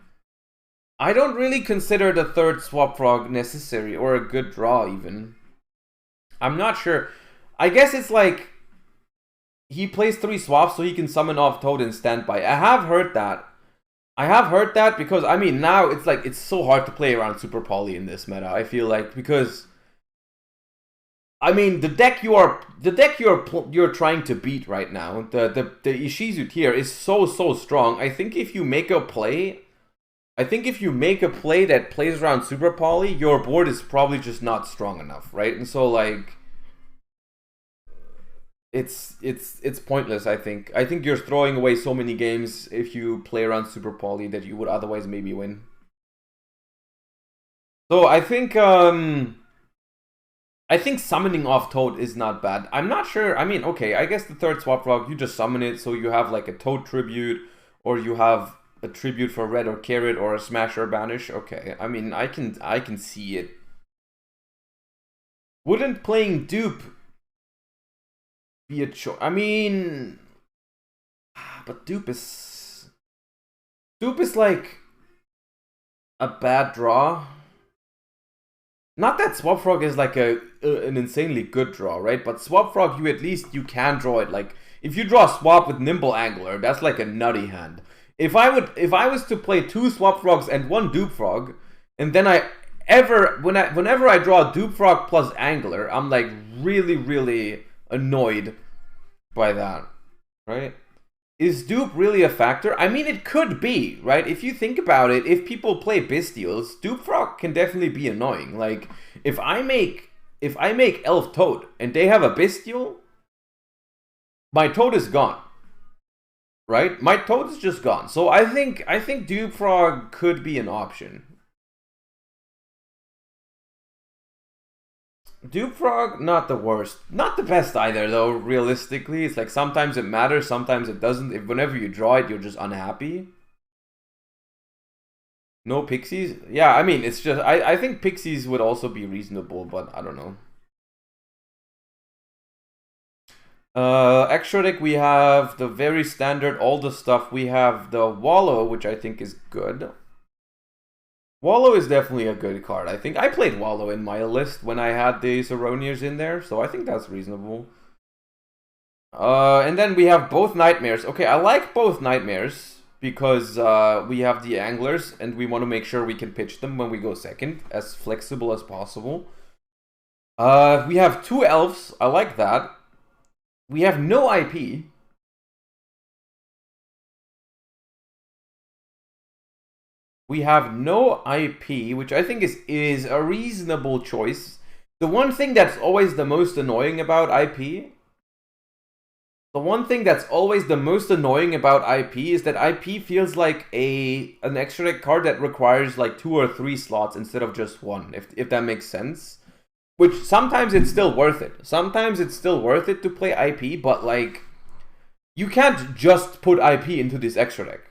I don't really consider the 3rd Swap Frog necessary or a good draw even. I'm not sure. I guess it's like he plays 3 swaps so he can summon off Toad and standby. I have heard that. Because I mean now it's like it's so hard to play around Super Poly in this meta. I feel like because I mean the deck you're trying to beat right now, the Ishizu tier is so strong. I think if you make a play that plays around Super Poly, your board is probably just not strong enough, right? And so like it's pointless, I think. I think you're throwing away so many games if you play around Super Poly that you would otherwise maybe win. So I think summoning off Toad is not bad. I'm not sure. I mean, okay, I guess the 3rd Swap Frog, you just summon it so you have like a Toad tribute, or you have a tribute for red or carrot, or a smash or banish. Okay, I mean, I can see it. Wouldn't playing dupe be a choice? I mean, but dupe is like a bad draw. Not that Swap Frog is like an insanely good draw, right? But Swap Frog, you can draw it. Like if you draw Swap with Nimble Angler, that's like a nutty hand. If I was to play 2 Swap Frogs and 1 Dupe Frog, and then whenever I draw Dupe Frog plus Angler, I'm like really annoyed by that, right? Is dupe really a factor? I mean, it could be, right? If you think about it, if people play Bystials, Dupe Frog can definitely be annoying. Like, if I make Elf Toad and they have a Bystial, my Toad is gone, right? My Toad is just gone. So I think Dupe Frog could be an option. Dupe Frog, not the worst. Not the best either, though, realistically. It's like sometimes it matters, sometimes it doesn't. Whenever you draw it, you're just unhappy. No Pixies? Yeah, I mean, it's just... I think Pixies would also be reasonable, but I don't know. Extra deck, we have the very standard, all the stuff. We have the Wallow, which I think is good. Wallow is definitely a good card. I think I played Wallow in my list when I had the Soroniers in there, so I think that's reasonable. And then we have both Nightmares. Okay, I like both Nightmares because we have the Anglers and we want to make sure we can pitch them when we go second, as flexible as possible. We have 2 Elves. I like that. We have no IP. We have no IP, which I think is a reasonable choice. The one thing that's always the most annoying about IP... is that IP feels like an extra deck card that requires like 2 or 3 slots instead of just 1, if that makes sense. Which sometimes it's still worth it. Sometimes it's still worth it to play IP, but like... you can't just put IP into this extra deck.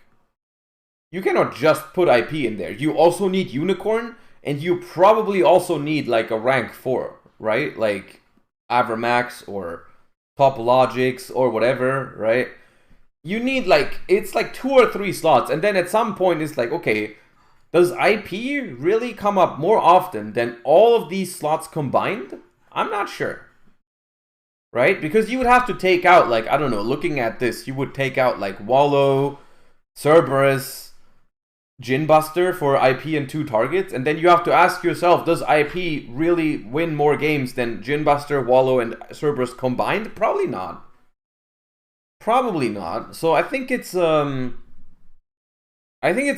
You cannot just put IP in there. You also need Unicorn, and you probably also need like a rank 4, right? Like, Avramax or Top Logics or whatever, right? You need like, it's like 2 or 3 slots, and then at some point it's like, okay, does IP really come up more often than all of these slots combined? I'm not sure. Right? Because you would have to take out, like, I don't know, looking at this, you would take out like Wallow, Cerberus, Ginbuster for IP and 2 targets, and then you have to ask yourself, does IP really win more games than Ginbuster, Wallow, and Cerberus combined? Probably not. Probably not. So I think it's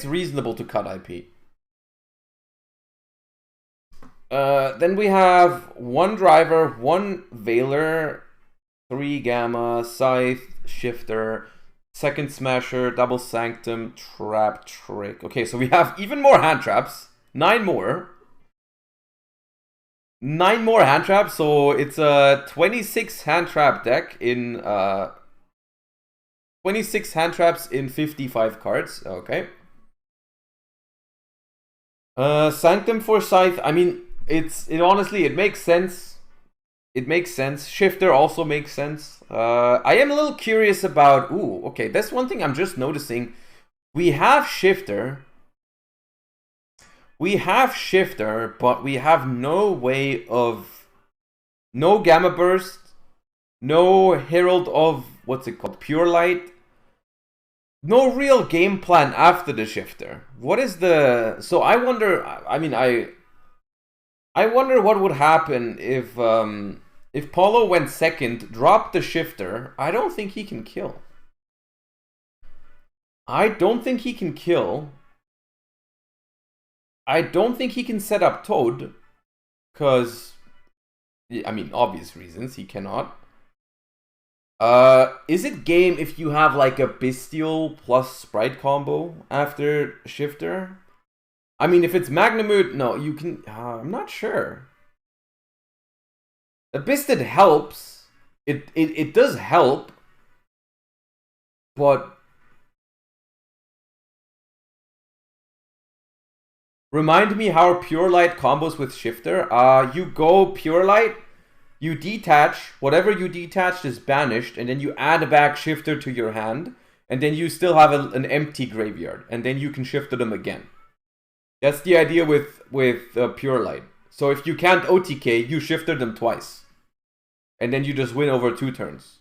reasonable to cut IP. Then we have 1 Driver, 1 Veiler, 3 Gamma, Scythe, Shifter, 2nd Smasher, Double Sanctum, Trap Trick. Okay, so we have even more hand traps. 9 more. 9 more hand traps, so it's a 26 hand trap deck in 26 hand traps in 55 cards. Okay. Sanctum for Scythe. I mean, it honestly, it makes sense. It makes sense. Shifter also makes sense. I am a little curious about... Ooh, okay, that's one thing I'm just noticing. We have Shifter. But we have no way of... No Gamma Burst. No Herald of... What's it called? Pure Light. No real game plan after the Shifter. What is the... So I wonder... I mean, I wonder what would happen if Paulo went second, dropped the Shifter. I don't think he can kill. I don't think he can set up Toad. Because, I mean, obvious reasons, he cannot. Is it game if you have like a Bestial plus Sprite combo after Shifter? I mean, if it's Magnamute, no, you can... I'm not sure. The Bisted helps. It does help. But... Remind me how Pure Light combos with Shifter. You go Pure Light, you detach, whatever you detached is banished, and then you add back Shifter to your hand, and then you still have an empty graveyard, and then you can Shifter them again. That's the idea with Pure Light. So if you can't OTK, you Shifter them twice. And then you just win over 2 turns.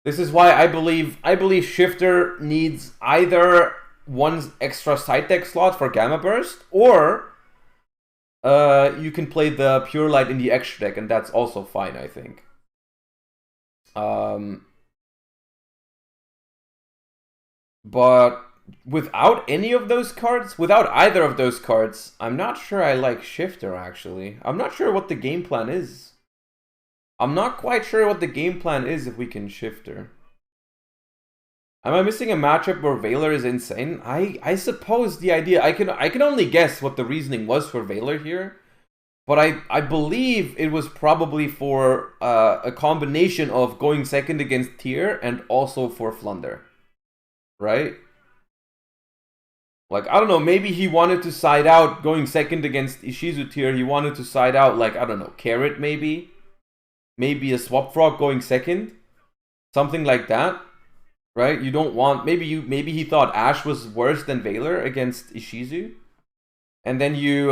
This is why I believe Shifter needs either 1 extra side deck slot for Gamma Burst, or you can play the Pure Light in the extra deck, and that's also fine, I think. But without any of those cards, without either of those cards, I'm not sure I like Shifter, actually. I'm not sure what the game plan is. I'm not quite sure what the game plan is if we can Shifter. Am I missing a matchup where Veiler is insane? I suppose the idea... I can only guess what the reasoning was for Veiler here. But I believe it was probably for a combination of going second against Tier and also for Flunder. Right? Like, I don't know, maybe he wanted to side out going second against Ishizu Tier. He wanted to side out, like, I don't know, Carrot maybe? Maybe a Swap Frog going second? Something like that. Right? You don't want... Maybe he thought Ash was worse than Veiler against Ishizu. And then you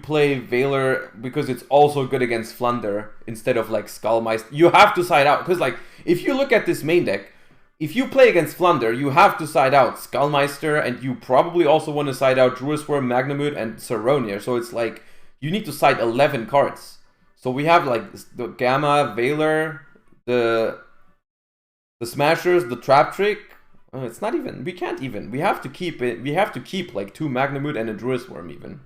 play Veiler because it's also good against Flunder instead of like Skullmeister. You have to side out. Because like, if you look at this main deck, if you play against Flunder, you have to side out Skullmeister, and you probably also want to side out Druisworm, Magnamute, and Saronia. So it's like, you need to side 11 cards. So we have like the Gamma, Veiler, the Smashers, the Trap Trick. It's not even... We can't even. We have to keep it... We have to keep like 2 Magnamute and a Druisworm even.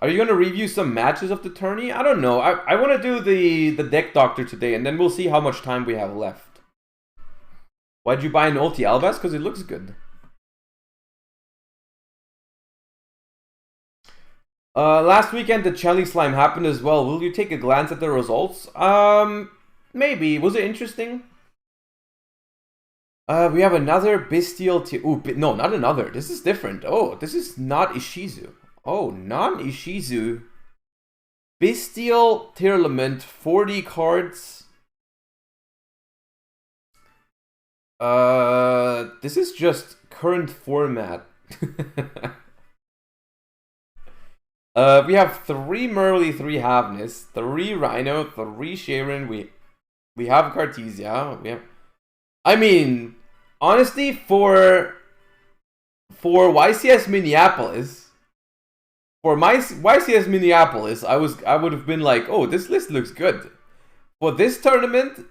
Are you going to review some matches of the tourney? I don't know. I want to do the Deck Doctor today, and then we'll see how much time we have left. Why'd you buy an ulti Albas? Because it looks good. Last weekend, the Chelly Slime happened as well. Will you take a glance at the results? Maybe. Was it interesting? We have another Bestial tier. Ooh, no, not another. This is different. Oh, this is not Ishizu. Oh, non-Ishizu. Bestial Tearlament, 40 cards. This is just current format. We have 3 Merly, 3 Havnis, 3 Rhino, 3 Sharon. We have Cartesia. We have. I mean, honestly, for YCS Minneapolis, YCS Minneapolis, I would have been like, oh, this list looks good. For this tournament,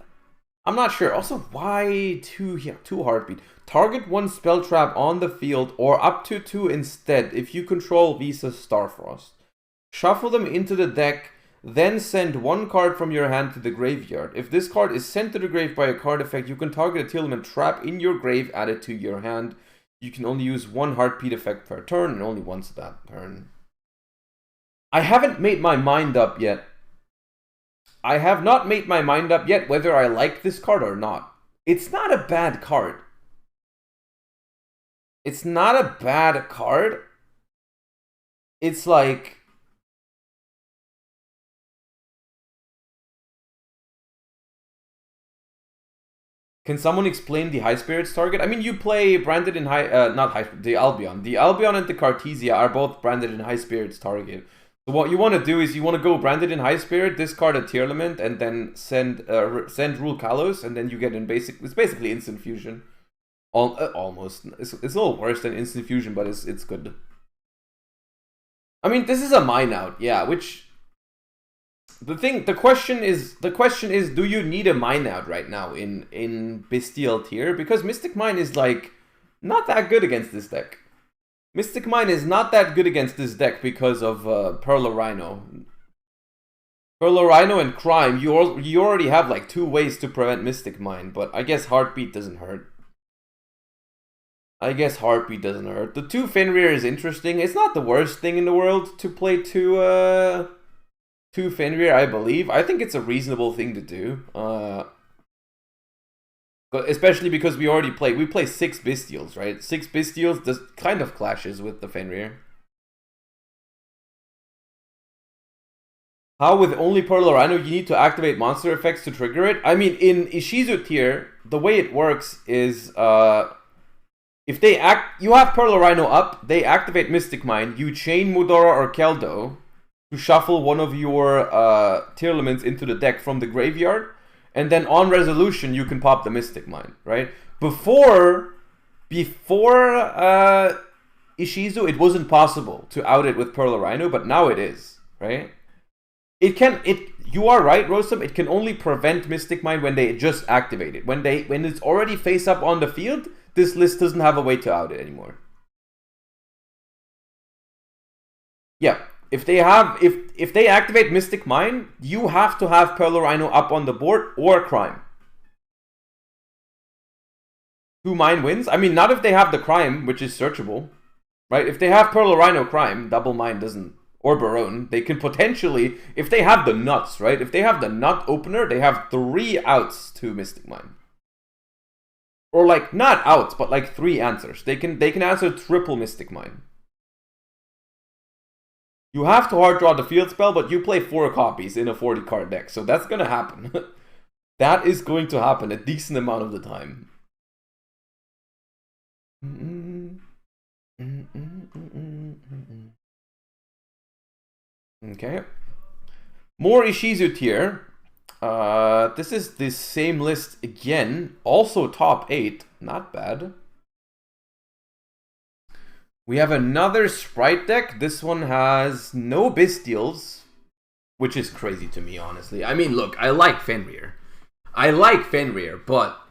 I'm not sure. Also, why 2 heartbeat? Target 1 spell trap on the field or up to 2 instead if you control Visa Starfrost. Shuffle them into the deck, then send 1 card from your hand to the graveyard. If this card is sent to the grave by a card effect, you can target a Tearlament trap in your grave added to your hand. You can only use 1 heartbeat effect per turn and only once that turn. I haven't made my mind up yet. I have not made my mind up yet whether I like this card or not. It's not a bad card. It's not a bad card. It's like... Can someone explain the High Spirits target? I mean, you play branded in the Albion. The Albion and the Cartesia are both branded in High Spirits target. So what you want to do is you want to go branded in High Spirit, discard a Tearlament, and then send Rule Kalos, and then you get it's basically instant fusion. Almost. It's a little worse than instant fusion, but it's good. I mean, this is a mine out, yeah. Which the question is, do you need a mine out right now in Bestial tier? Because Mystic Mine is like not that good against this deck. Mystic Mine is not that good against this deck because of Perla Rhino. Perla Rhino and Crime, you already have like 2 ways to prevent Mystic Mine, but I guess Heartbeat doesn't hurt. The 2 Fenrir is interesting. It's not the worst thing in the world to play 2 Fenrir, I believe. I think it's a reasonable thing to do. But especially because we play 6 Bestials, right? 6 Bestials, this kind of clashes with the Fenrir. How with only Perla Rhino you need to activate monster effects to trigger it? I mean, in Ishizu tier, the way it works is if you have Perla Rhino up, they activate Mystic Mine, you chain Mudora or Keldo to shuffle one of your Tearlaments into the deck from the graveyard. And then on resolution, you can pop the Mystic Mine, right? Before Ishizu, it wasn't possible to out it with Perla Rhino, but now it is, right? You are right, Rosam. It can only prevent Mystic Mine when they just activate it. When it's already face up on the field, this list doesn't have a way to out it anymore. Yeah. If they activate Mystic Mine, you have to have Perla Rhino up on the board or Crime. 2 Mine wins. I mean, not if they have the Crime, which is searchable, right? If they have Perla Rhino Crime, Double Mine doesn't, or Barone, they can potentially, if they have the nuts, right? If they have the nut opener, they have 3 outs to Mystic Mine. Or like, not outs, but like 3 answers. They can answer triple Mystic Mine. You have to hard draw the field spell, but you play 4 copies in a 40 card deck, so that's gonna happen. That is going to happen a decent amount of the time. Okay. More Ishizu tier. This is the same list again. Also top 8. Not bad. We have another Sprite deck. This one has no Bestials, which is crazy to me, honestly. I mean, look, I like Fenrir, but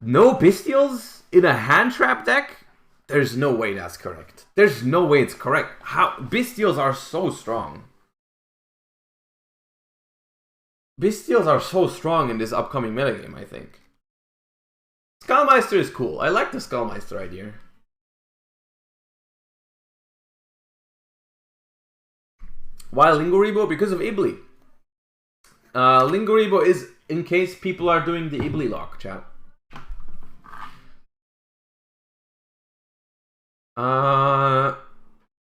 no Bestials in a hand trap deck? There's no way that's correct. There's no way it's correct. How Bestials are so strong. Bestials are so strong in this upcoming metagame, I think. Skullmeister is cool. I like the Skullmeister idea. Why Lingoribo? Because of Ibli. Lingoribo is in case people are doing the Ibli lock, chat.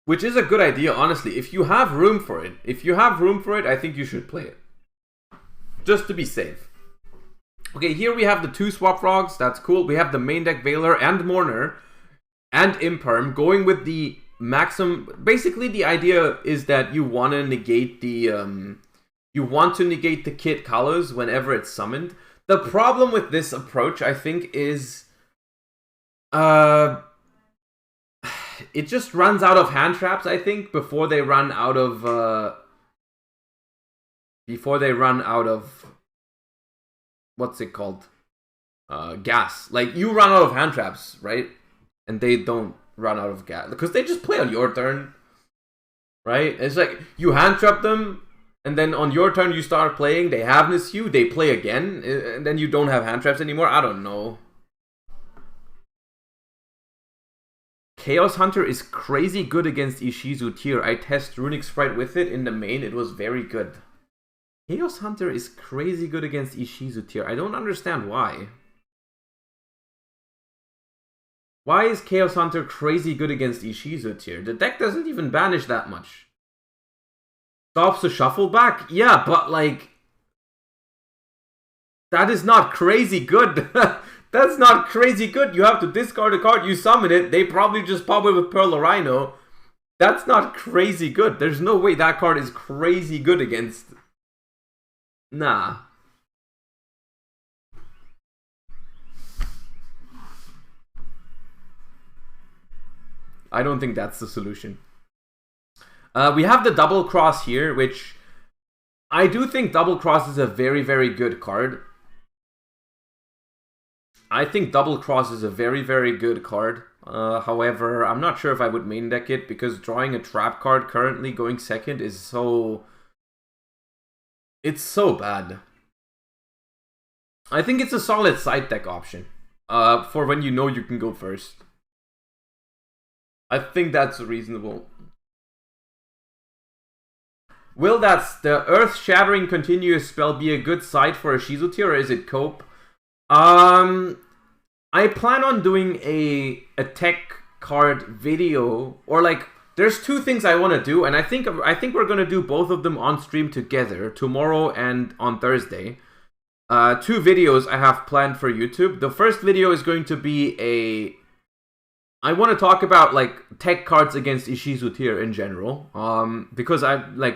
Which is a good idea, honestly. If you have room for it, I think you should play it. Just to be safe. Okay, here we have the 2 swap frogs. That's cool. We have the main deck Veiler and Mourner and Imperm going with the maximum. Basically, the idea is that you want to negate the kit colors whenever it's summoned. The problem with this approach, I think, is it just runs out of hand traps, I think, before they run out of what's it called? Gas. Like, you run out of hand traps, right? And they don't run out of gas. Because they just play on your turn. Right? It's like, you hand trap them, and then on your turn you start playing, they have this hue, they play again, and then you don't have hand traps anymore. I don't know. Chaos Hunter is crazy good against Ishizu tier. I test Runic Sprite with it in the main, it was very good. Chaos Hunter is crazy good against Ishizu tier. I don't understand why. Why is Chaos Hunter crazy good against Ishizu tier? The deck doesn't even banish that much. Stops the shuffle back? Yeah, but like... that is not crazy good. That's not crazy good. You have to discard a card, you summon it, they probably just pop it with Pearl or Rhino. That's not crazy good. There's no way that card is crazy good against... Nah. I don't think that's the solution. We have the Double Cross here, which... I do think Double Cross is a very, very good card. I think Double Cross is a very, very good card. However, I'm not sure if I would main deck it, because drawing a trap card currently going second is so... it's so bad. I think it's a solid side deck option. For when you know you can go first. I think that's reasonable. Will the Earth-Shattering Continuous spell be a good side for a Shizu tier, or is it cope? I plan on doing a tech card video, or like, there's 2 things I want to do, and I think we're gonna do both of them on stream together, tomorrow and on Thursday. 2 videos I have planned for YouTube. The first video is going to be I want to talk about like tech cards against Ishizu tier in general, because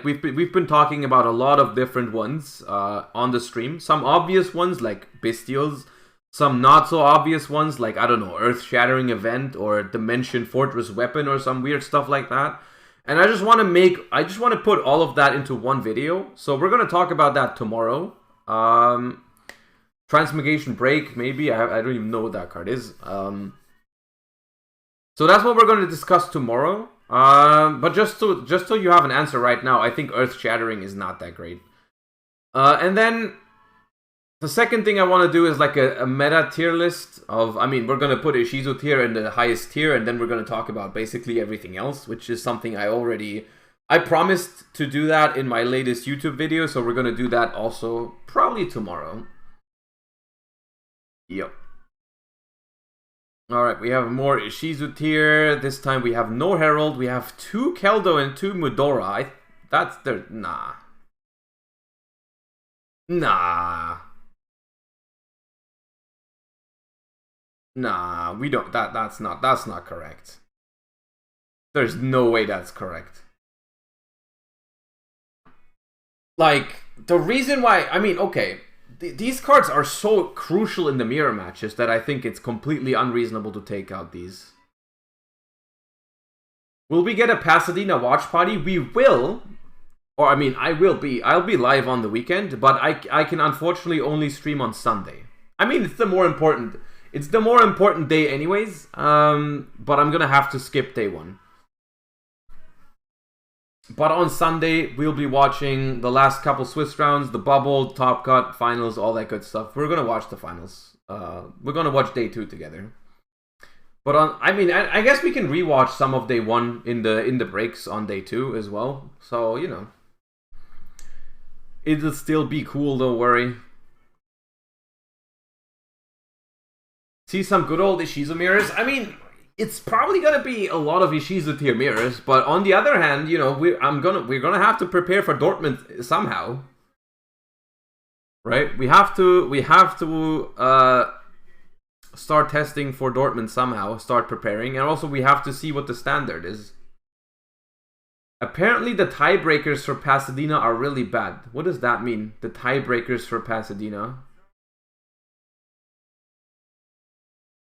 we've been talking about a lot of different ones on the stream. Some obvious ones like Bestials, some not so obvious ones like, I don't know, Earth Shattering Event or Dimension Fortress Weapon or some weird stuff like that. And I just want to put all of that into one video. So we're gonna talk about that tomorrow. Transmigration Break, maybe. I don't even know what that card is. So that's what we're going to discuss tomorrow. But just so you have an answer right now, I think Earth Shattering is not that great. And then the second thing I want to do is like a meta tier list of... I mean, we're going to put Ishizu tier in the highest tier, and then we're going to talk about basically everything else, which is something I promised to do that in my latest YouTube video, so we're going to do that also probably tomorrow. Yep. Alright, we have more Ishizu tier. This time we have no Herald. We have 2 Keldo and 2 Mudora. Nah. Nah, we don't... That's not correct. There's no way that's correct. Like, the reason why... I mean, okay... These cards are so crucial in the mirror matches that I think it's completely unreasonable to take out these. Will we get a Pasadena watch party? We will. Or, I mean, I'll be live on the weekend, but I can unfortunately only stream on Sunday. I mean, it's the more important day anyways, but I'm gonna have to skip day 1. But on Sunday, we'll be watching the last couple Swiss rounds, the bubble, top cut, finals, all that good stuff. We're gonna watch the finals. We're gonna watch day 2 together. But I guess we can rewatch some of day 1 in the breaks on day 2 as well. So, you know, it'll still be cool. Don't worry. See some good old Ishizu mirrors. I mean, it's probably gonna be a lot of Ishizu tier mirrors, but on the other hand, you know, we're gonna have to prepare for Dortmund somehow, right? We have to start testing for Dortmund somehow, start preparing, and also we have to see what the standard is. Apparently, the tiebreakers for Pasadena are really bad. What does that mean? The tiebreakers for Pasadena.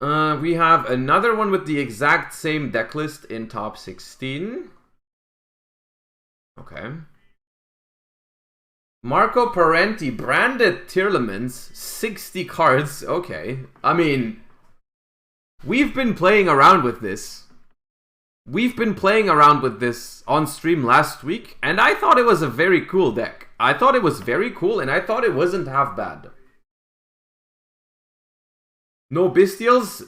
We have another one with the exact same deck list in top 16. Okay. Marco Parenti, branded Tearlaments, 60 cards. Okay. I mean, we've been playing around with this. We've been playing around with this on stream last week, and I thought it was a very cool deck. I thought it was very cool, and I thought it wasn't half bad. No Bestials?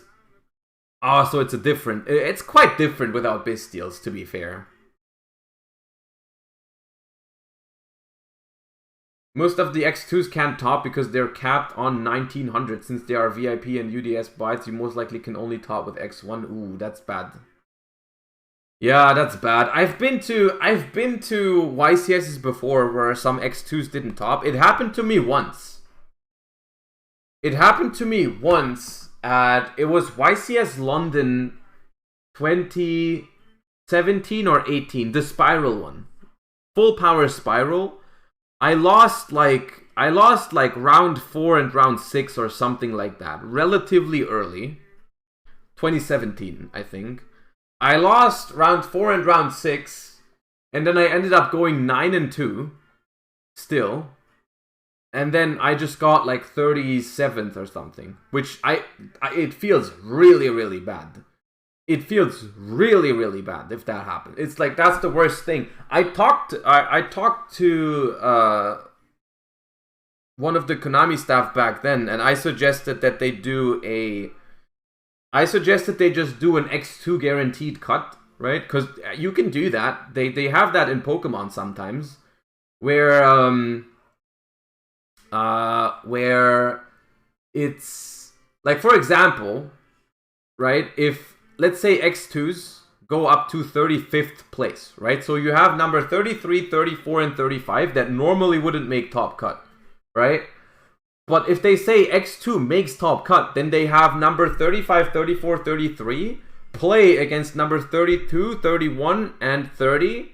Ah, so it's a different... It's quite different without Bestials, to be fair. Most of the X2s can't top because they're capped on 1900. Since they are VIP and UDS bites, you most likely can only top with X1. Ooh, that's bad. Yeah, that's bad. I've been to YCSs before where some X2s didn't top. It happened to me once. It happened to me once at... It was YCS London 2017 or 18. The Spiral one. Full power Spiral. I lost like round 4 and round 6 or something like that. Relatively early. 2017, I think. I lost round 4 and round 6. And then I ended up going 9 and 2. Still. And then I just got like 37th or something. Which it feels really, really bad. It feels really, really bad if that happens. It's like, that's the worst thing. I talked to one of the Konami staff back then, and I suggested that they do I suggested they just do an X2 guaranteed cut, right? Because you can do that. They have that in Pokemon sometimes, where it's like, for example, right? If let's say X2s go up to 35th place, right? So you have number 33, 34, and 35 that normally wouldn't make top cut, right? But if they say X2 makes top cut, then they have number 35, 34, 33 play against number 32, 31, and 30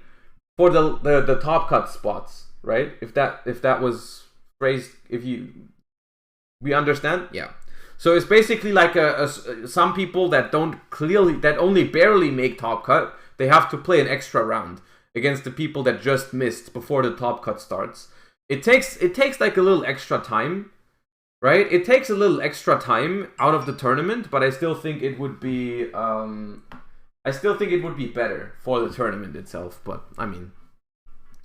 for the top cut spots, right? If that was phrased, we understand? Yeah. So it's basically like some people that only barely make top cut, they have to play an extra round against the people that just missed before the top cut starts. It takes like a little extra time, right? It takes a little extra time out of the tournament, but I still think it would be better for the tournament itself. But I mean,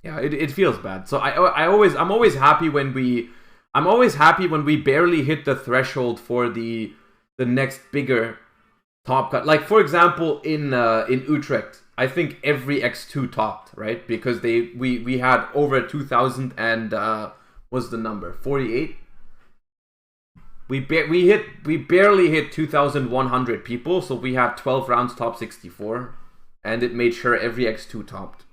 yeah, it feels bad. So I'm always happy when we barely hit the threshold for the next bigger top cut. Like, for example, in Utrecht, I think every X2 topped, right? Because we had over 2,000 and what's the number? 48. We barely hit 2,100 people, so we had 12 rounds top 64, and it made sure every X2 topped.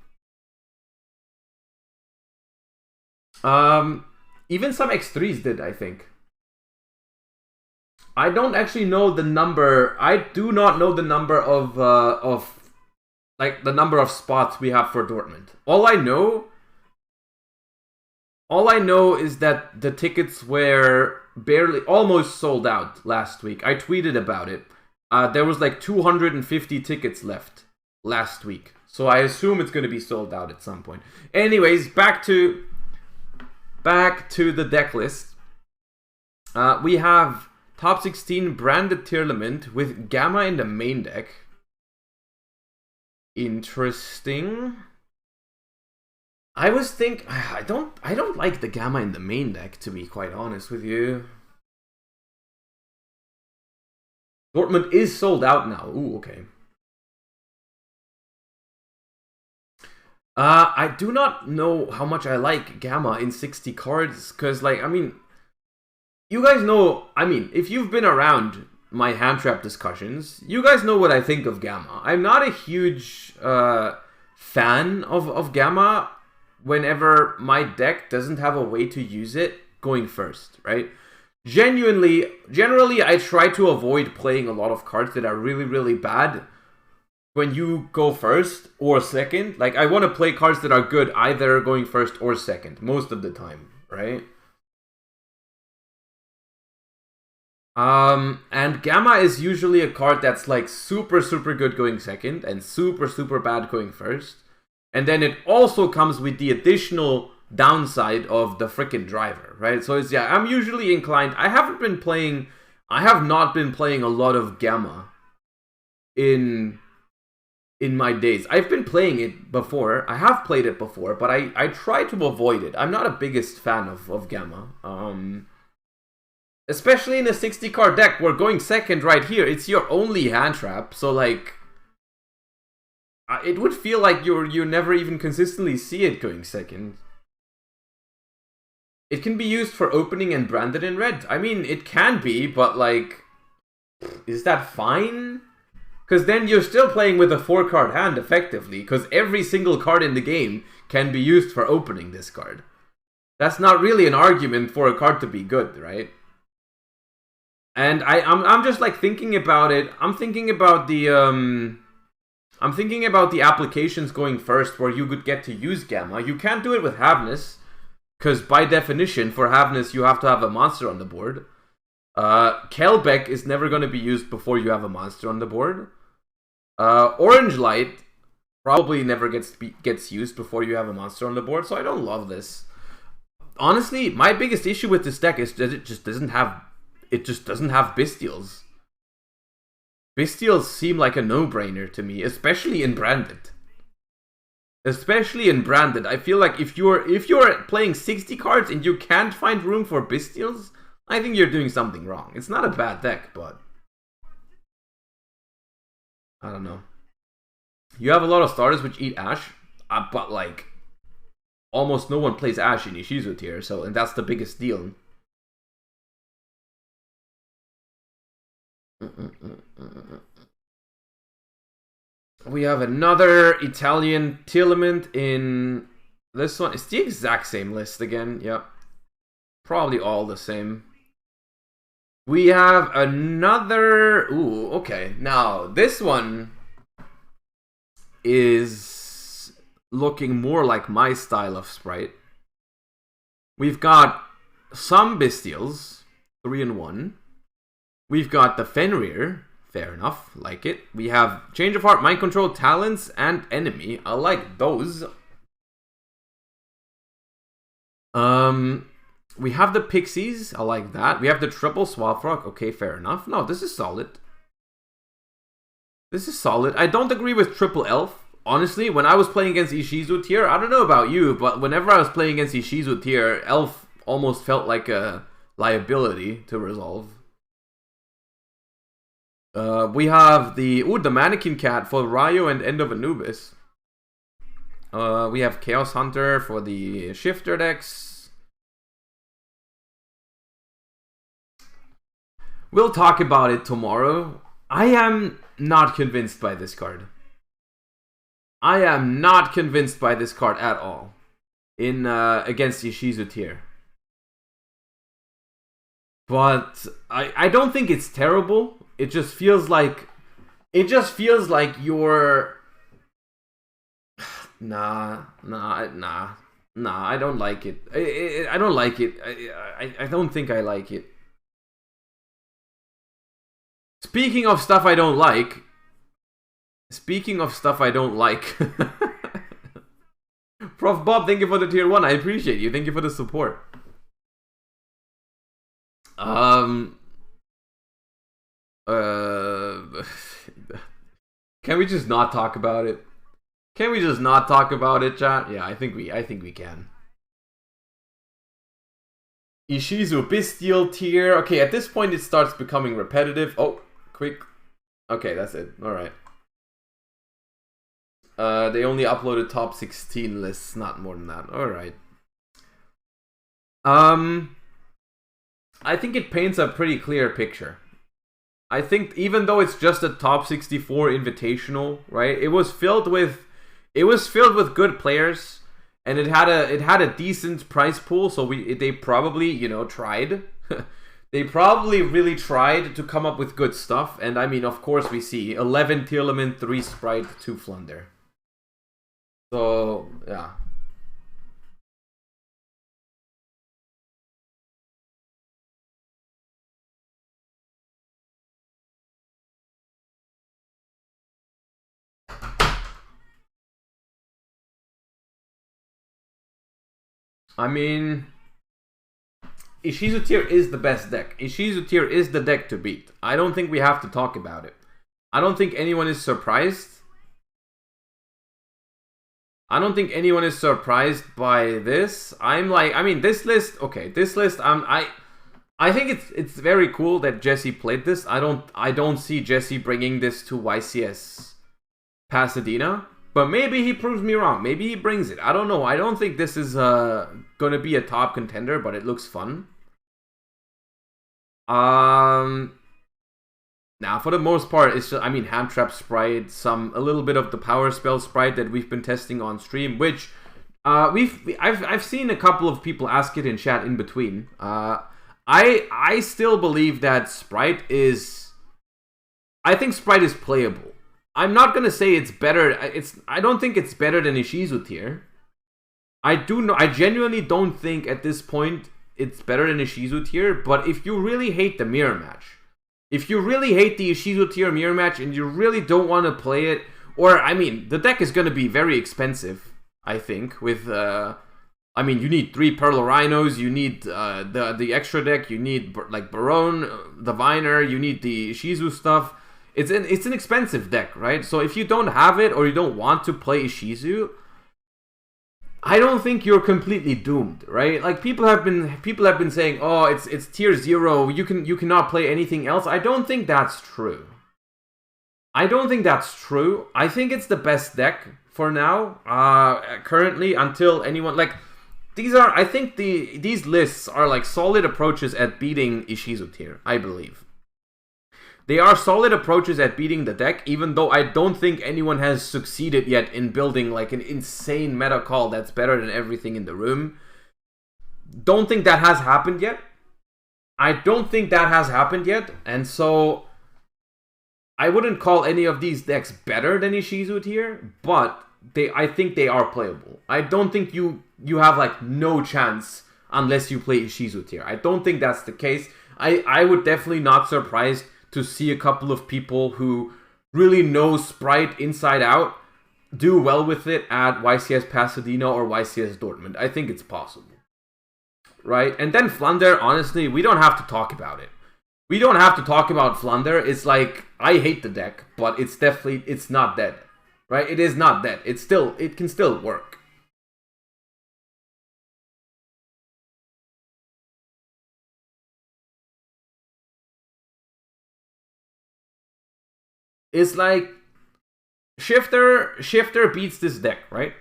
Even some X3s did, I think. I don't actually know the number. I do not know the number of the number of spots we have for Dortmund. All I know is that the tickets were almost sold out last week. I tweeted about it. There was like 250 tickets left last week. So I assume it's going to be sold out at some point. Anyways, back to the deck list. We have top 16 branded Tearlament with Gamma in the main deck. Interesting. I don't like the Gamma in the main deck, to be quite honest with you. Dortmund is sold out now. Ooh, okay. I do not know how much I like Gamma in 60 cards, because, like, I mean, you guys know, I mean, if you've been around my hand trap discussions, you guys know what I think of Gamma. I'm not a huge fan of Gamma whenever my deck doesn't have a way to use it going first, right? Generally, I try to avoid playing a lot of cards that are really, really bad when you go first or second. Like, I want to play cards that are good either going first or second most of the time, right? And Gamma is usually a card that's like super, super good going second and super, super bad going first. And then it also comes with the additional downside of the freaking driver, right? So it's, yeah, I'm usually inclined. I have not been playing a lot of Gamma in my days. I've been playing it before. I have played it before, but I try to avoid it. I'm not a biggest fan of Gamma. Especially in a 60 card deck where going second right here, it's your only hand trap. So like, it would feel like you never even consistently see it going second. It can be used for opening and branded in red. I mean, it can be, but like, is that fine? Because then you're still playing with a 4-card hand effectively, because every single card in the game can be used for opening this card. That's not really an argument for a card to be good, right? And I'm just like thinking about it. I'm thinking about the applications going first where you could get to use Gamma. You can't do it with Havness, because by definition, for Havness, you have to have a monster on the board. Kelbeck is never going to be used before you have a monster on the board. Orange Light probably never gets used before you have a monster on the board, so I don't love this. Honestly, my biggest issue with this deck is that it just doesn't have Bestials. Bestials seem like a no-brainer to me, especially in Branded. I feel like if you're playing 60 cards and you can't find room for Bestials, I think you're doing something wrong. It's not a bad deck, but I don't know. You have a lot of starters which eat Ash, but like almost no one plays Ash in Ishizu tier, and that's the biggest deal. We have another Italian Telement in this one. It's the exact same list again. Yep. Probably all the same. We have another... Ooh, okay. Now, this one is looking more like my style of sprite. We've got some Bestials, 3 and 1. We've got the Fenrir, fair enough, like it. We have Change of Heart, Mind Control, Talents, and Enemy. I like those. We have the Pixies, I like that. We have the Triple Swamp-Rock, okay, fair enough. No, this is solid. I don't agree with Triple Elf. Honestly, when I was playing against Ishizu tier, I don't know about you, but whenever I was playing against Ishizu tier, Elf almost felt like a liability to resolve. We have the Mannequin Cat for Ryo and End of Anubis. We have Chaos Hunter for the Shifter decks. We'll talk about it tomorrow. I am not convinced by this card. I am not convinced by this card at all in against Ishizu tier. But I don't think it's terrible. It just feels like you're nah, I don't like it. I don't like it. I don't think I like it. Speaking of stuff I don't like. Prof Bob, thank you for the tier 1. I appreciate you. Thank you for the support. Can we just not talk about it? Can we just not talk about it, chat? Yeah, I think we can. Ishizu Bestial tier. Okay, at this point it starts becoming repetitive. Oh, quick. Okay, that's it. Alright. They only uploaded top 16 lists, not more than that. Alright. I think it paints a pretty clear picture. I think even though it's just a top 64 invitational, right? It was filled with good players, and it had a decent prize pool, so they probably, tried. They probably really tried to come up with good stuff, and I mean, of course, we see 11 Tearlament, 3 Sprite, 2 Flunder. So, yeah. I mean, Ishizu tier is the best deck. Ishizu tier is the deck to beat. I don't think we have to talk about it. I don't think anyone is surprised. I don't think anyone is surprised by this. This list, okay, this list, I think it's very cool that Jesse played this. I don't see Jesse bringing this to YCS Pasadena. But maybe he proves me wrong. Maybe he brings it. I don't know. I don't think this is going to be a top contender, but it looks fun. Now, for the most part, it's just, Hand Trap Sprite, a little bit of the Power Spell Sprite that we've been testing on stream, which I've seen a couple of people ask it in chat in between. I still believe that Sprite is... I think Sprite is playable. I'm not gonna say it's better. I don't think it's better than Ishizu tier. I genuinely don't think at this point it's better than Ishizu tier. But if you really hate the mirror match, if you really hate the Ishizu tier mirror match and you really don't want to play it, or the deck is gonna be very expensive. I think with you need 3 Pearl Rhinos, you need the extra deck, you need like Barone, Diviner, you need the Ishizu stuff. It's an expensive deck, right? So if you don't have it or you don't want to play Ishizu, I don't think you're completely doomed, right? Like people have been saying, "Oh, it's tier 0. You cannot play anything else." I don't think that's true. I think it's the best deck for now, currently, until anyone these lists are like solid approaches at beating Ishizu tier, I believe. They are solid approaches at beating the deck, even though I don't think anyone has succeeded yet in building like an insane meta call that's better than everything in the room. Don't think that has happened yet. And so I wouldn't call any of these decks better than Ishizu tier, but I think they are playable. I don't think you have like no chance unless you play Ishizu tier. I don't think that's the case. I would definitely not surprised to see a couple of people who really know Sprite inside out do well with it at YCS Pasadena or YCS Dortmund. I think it's possible. Right? And then Flunder, honestly, we don't have to talk about it. We don't have to talk about Flunder. It's like, I hate the deck, but it's not dead. Right? It is not dead. It can still work. It's like Shifter beats this deck, right?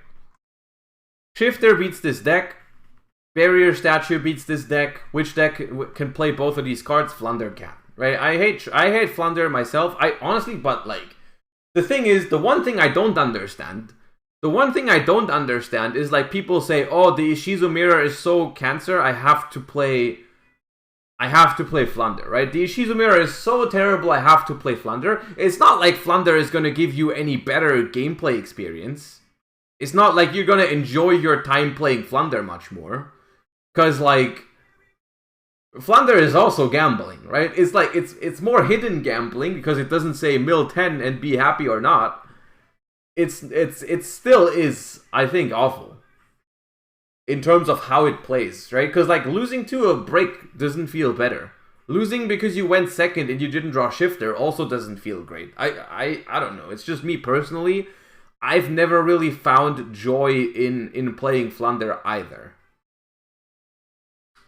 Shifter beats this deck. Barrier Statue beats this deck. Which deck can play both of these cards? Flunder can, right? I hate Flunder myself. But like, the thing is, the one thing I don't understand is like people say, "Oh, the Ishizu mirror is so cancer. I have to play Flunder," right? The Ishizu mirror is so terrible, I have to play Flunder. It's not like Flunder is going to give you any better gameplay experience. It's not like you're going to enjoy your time playing Flunder much more. Because, like, Flunder is also gambling, right? It's like, it's more hidden gambling because it doesn't say mill 10 and be happy or not. It still is, I think, awful. In terms of how it plays, right? Because like losing to a break doesn't feel better. Losing because you went second and you didn't draw Shifter also doesn't feel great. I don't know. It's just me personally. I've never really found joy in playing Flunder either.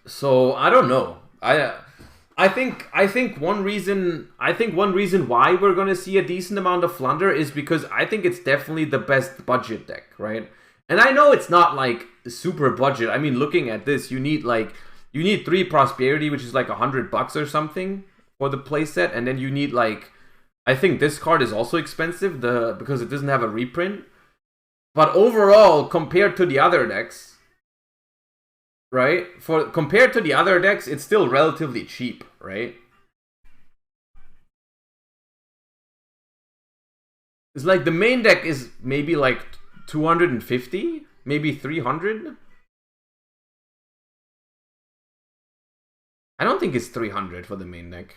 So I don't know. I think one reason why we're gonna see a decent amount of Flunder is because I think it's definitely the best budget deck, right? And I know it's not like super budget. Looking at this, you need 3 Prosperity, which is like $100 or something for the playset, and then you need like, I think this card is also expensive because it doesn't have a reprint. But overall, compared to the other decks, right? Compared to the other decks, it's still relatively cheap, right? It's like the main deck is maybe like 250, maybe 300. I don't think it's 300 for the main deck.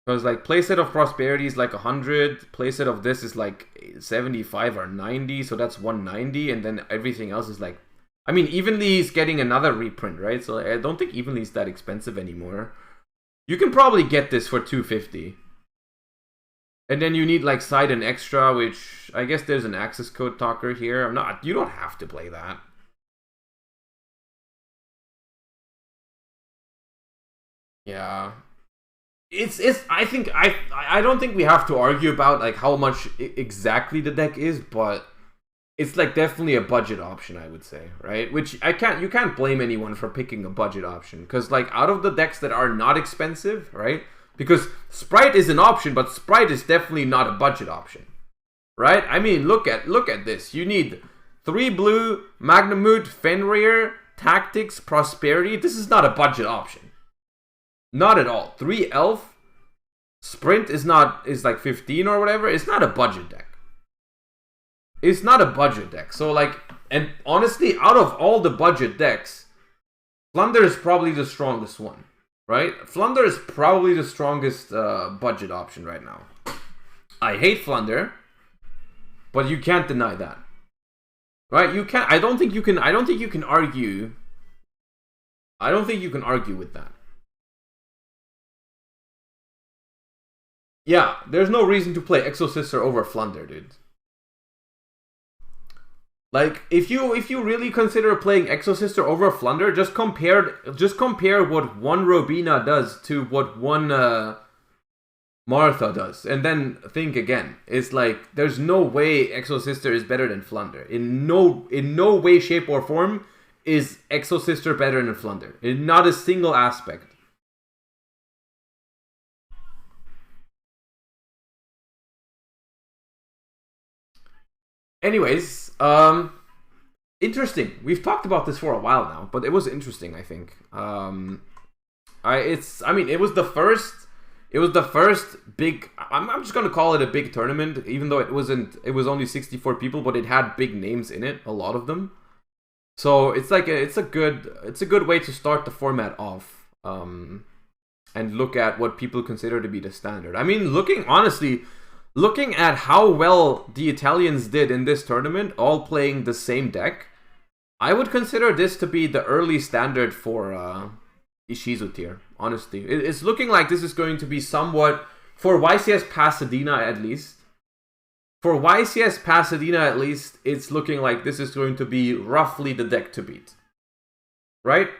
Because like playset of Prosperity is like 100, playset of this is like 75 or 90, so that's 190, and then everything else is like, I mean, Evenly is getting another reprint, right? So I don't think Evenly is that expensive anymore. You can probably get this for 250. And then you need like Side and Extra, which I guess there's an access code talker here. You don't have to play that. Yeah. I don't think we have to argue about like how much exactly the deck is, but it's like definitely a budget option, I would say, right? Which you can't blame anyone for picking a budget option, because like out of the decks that are not expensive, right? Because Sprite is an option, but Sprite is definitely not a budget option, right? I mean, look at this. You need 3 blue, Magnamut, Fenrir, Tactics, Prosperity. This is not a budget option. Not at all. 3 elf. Sprint is like 15 or whatever. It's not a budget deck. It's not a budget deck. So like, and honestly, out of all the budget decks, Flunder is probably the strongest one, right? Flunder is probably the strongest budget option right now. I hate Flunder, but you can't deny that, right? You can't. I don't think you can argue. I don't think you can argue with that. Yeah, there's no reason to play Exosister over Flunder, dude. Like, if you really consider playing Exosister over Flunder, just compare what one Robina does to what one Martha does, and then think again. It's like there's no way Exosister is better than Flunder. In no way, shape, or form is Exosister better than Flunder. In not a single aspect. Anyways, interesting. We've talked about this for a while now, but it was interesting, I think. It was the first big, I'm just gonna call it a big tournament, even though it was only 64 people, but it had big names in it, a lot of them. So it's like it's a good way to start the format off, and look at what people consider to be the standard. I mean, looking at how well the Italians did in this tournament, all playing the same deck, I would consider this to be the early standard for Ishizu tier, honestly. It's looking like this is going to be somewhat, for YCS Pasadena at least, it's looking like this is going to be roughly the deck to beat. Right?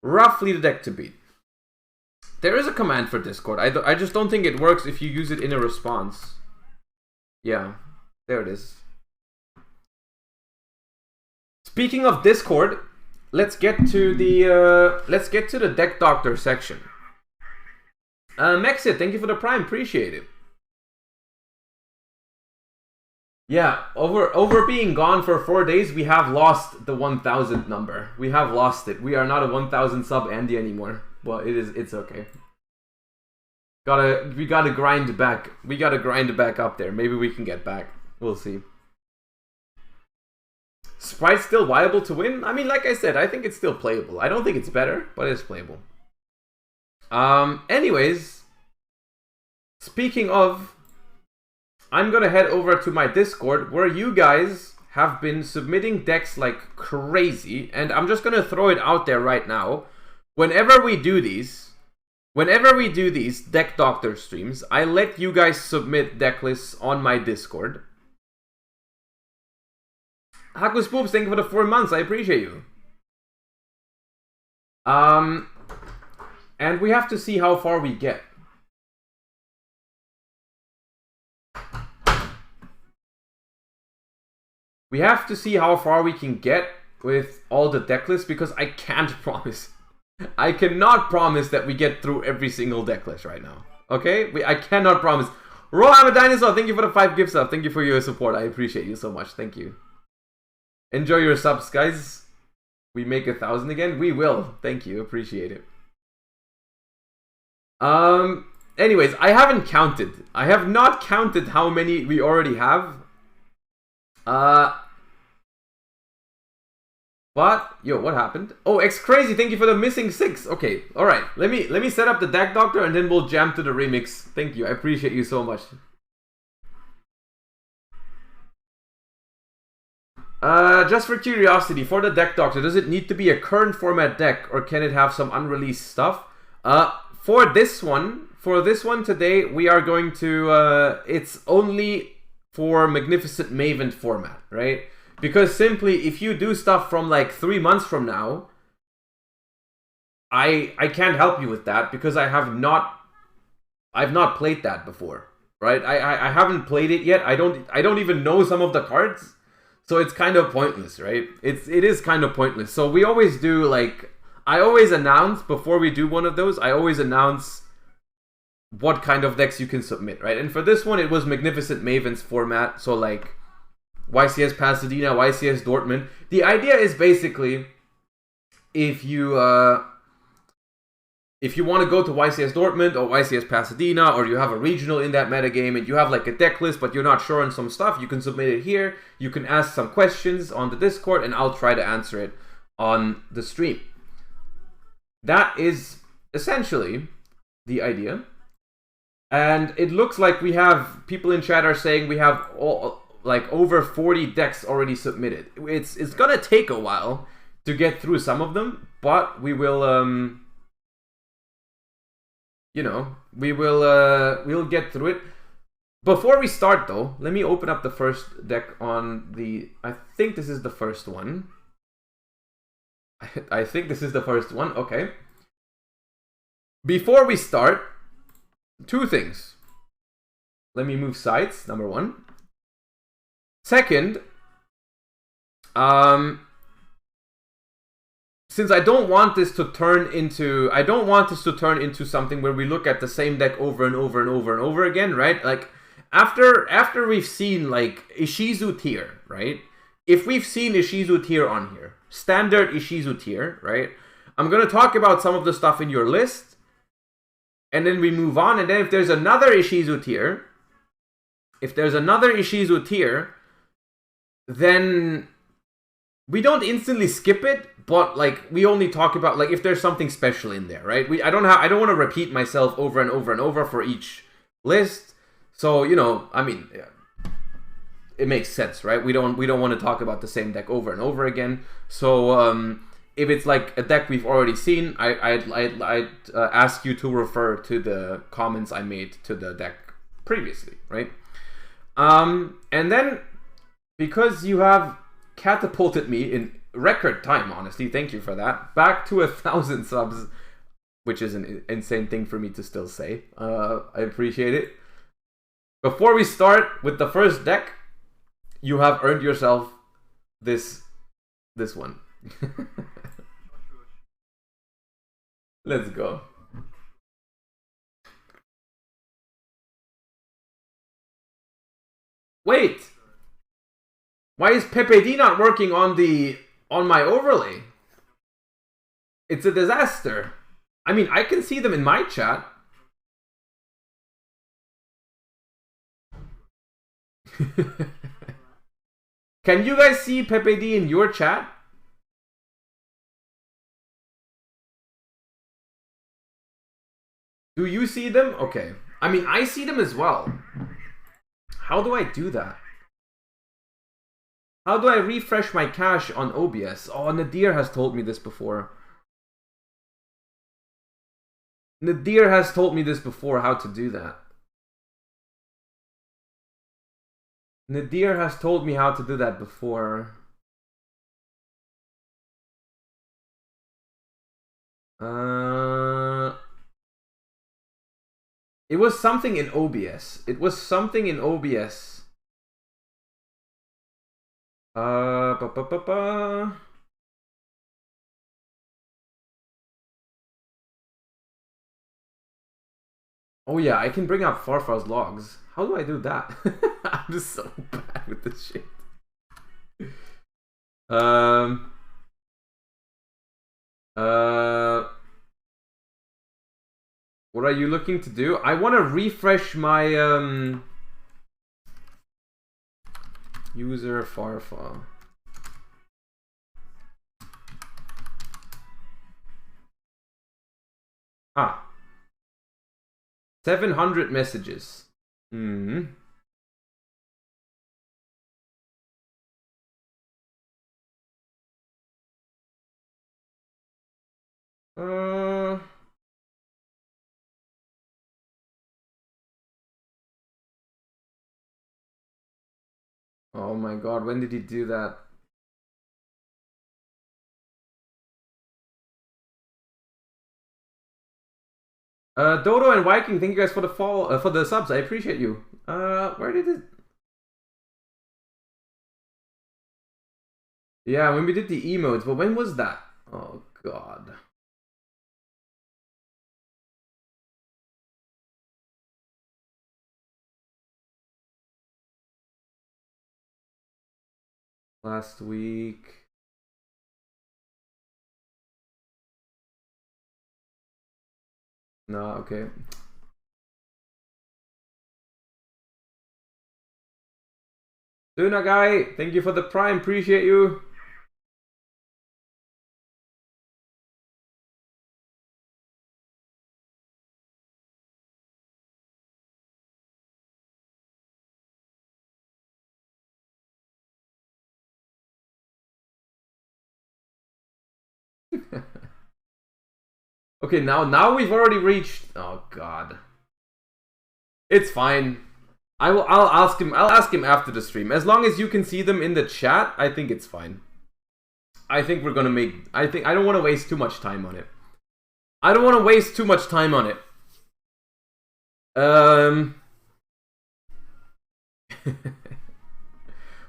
Roughly the deck to beat. There is a command for Discord. I just don't think it works if you use it in a response. Yeah, there it is. Speaking of Discord, let's get to the Deck Doctor section. Mexit, thank you for the Prime, appreciate it. Yeah, over being gone for 4 days, we have lost the 1,000 number. We have lost it. We are not a 1,000 sub Andy anymore. Well, it's okay. We gotta grind back. We gotta grind back up there. Maybe we can get back. We'll see. Sprite's still viable to win? I mean, like I said, I think it's still playable. I don't think it's better, but it's playable. Anyways, speaking of, I'm gonna head over to my Discord where you guys have been submitting decks like crazy, and I'm just gonna throw it out there right now. Whenever we do these Deck Doctor streams, I let you guys submit deck lists on my Discord. Hakus Poops, thank you for the 4 months. I appreciate you. And we have to see how far we get. We have to see how far we can get with all the deck lists, because I can't promise. I cannot promise that we get through every single deck list right now. Okay? I cannot promise. Roll, I'm a dinosaur. Thank you for the 5 gifts up. Thank you for your support. I appreciate you so much. Thank you. Enjoy your subs, guys. We make 1,000 again? We will. Thank you. Appreciate it. Anyways, I haven't counted. I have not counted how many we already have. But yo, what happened? Oh, X Crazy, thank you for the missing 6. Okay, all right. Let me set up the deck doctor and then we'll jam to the remix. Thank you. I appreciate you so much. Just for curiosity, for the deck doctor, does it need to be a current format deck or can it have some unreleased stuff? For this one today, we are going to it's only for Magnificent Maven format, right? Because simply, if you do stuff from like 3 months from now, I can't help you with that because I've not played that before, right? I haven't played it yet. I don't even know some of the cards, so it's kind of pointless, right? It is kind of pointless. So we always do like I always announce before we do one of those. I always announce what kind of decks you can submit, right? And for this one, it was Magnificent Maven's format, so like YCS Pasadena, YCS Dortmund. The idea is basically if you want to go to YCS Dortmund or YCS Pasadena, or you have a regional in that metagame and you have like a deck list but you're not sure on some stuff, you can submit it here. You can ask some questions on the Discord and I'll try to answer it on the stream. That is essentially the idea. And it looks like we have people in chat are saying we have like over 40 decks already submitted. It's gonna take a while to get through some of them, but we will we'll get through it. Before we start though, let me open up the first deck on the I think this is the first one. I think this is the first one. Okay. Before we start, 2 things. Let me move sides, number 1. Second, since I don't want this to turn into something where we look at the same deck over and over and over and over again, right? Like after we've seen like Ishizu tier, right? If we've seen Ishizu tier on here, standard Ishizu tier, right? I'm gonna talk about some of the stuff in your list, and then we move on. And then if there's another Ishizu tier, then we don't instantly skip it, but like we only talk about like if there's something special in there, right? I don't want to repeat myself over and over and over for each list. So, I mean, yeah, it makes sense, right? We don't want to talk about the same deck over and over again. So if it's like a deck we've already seen, I'd ask you to refer to the comments I made to the deck previously, right? And then because you have catapulted me in record time, honestly, thank you for that, back to 1,000 subs, which is an insane thing for me to still say. I appreciate it. Before we start with the first deck, you have earned yourself this one. Let's go. Wait, why is Pepe D not working on my overlay? It's a disaster. I mean, I can see them in my chat. Can you guys see Pepe D in your chat? Do you see them? Okay. I mean, I see them as well. How do I do that? How do I refresh my cache on OBS? Oh, Nadir has told me this before. Nadir has told me this before, how to do that. Nadir has told me how to do that before. It was something in OBS. It was something in OBS. Oh yeah, I can bring up Farfar's logs. How do I do that? I'm just so bad with this shit. What are you looking to do? I want to refresh my user Farfa. Ah. 700 messages. Hmm. Oh my god, when did he do that? Dodo and Viking, thank you guys for the for the subs. I appreciate you. Where did it? Yeah, when we did the emotes, but when was that? Oh god. Last week. No, okay. Tuna guy, thank you for the prime, appreciate you. Okay, now we've already reached. Oh god, it's fine. I'll ask him. I'll ask him after the stream. As long as you can see them in the chat, I think it's fine. I think we're gonna make. I don't want to waste too much time on it. I don't want to waste too much time on it.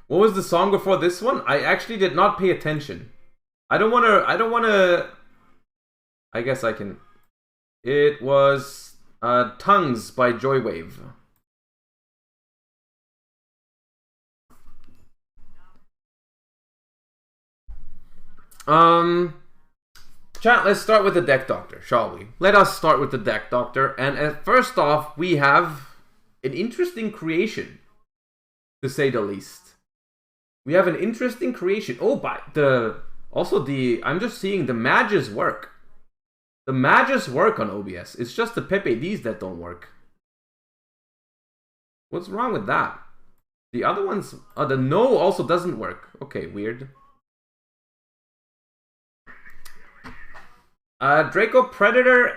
What was the song before this one? I actually did not pay attention. I don't want to. I guess I can. It was Tongues by Joywave. Chat, let's start with the Deck Doctor, shall we? Let us start with the Deck Doctor. And first off, we have an interesting creation, to say the least. We have an interesting creation. Oh, I'm just seeing the Mages work. The Mages work on OBS. It's just the PPDs that don't work. What's wrong with that? The other ones, the no also doesn't work. Okay, weird. Draco Predator,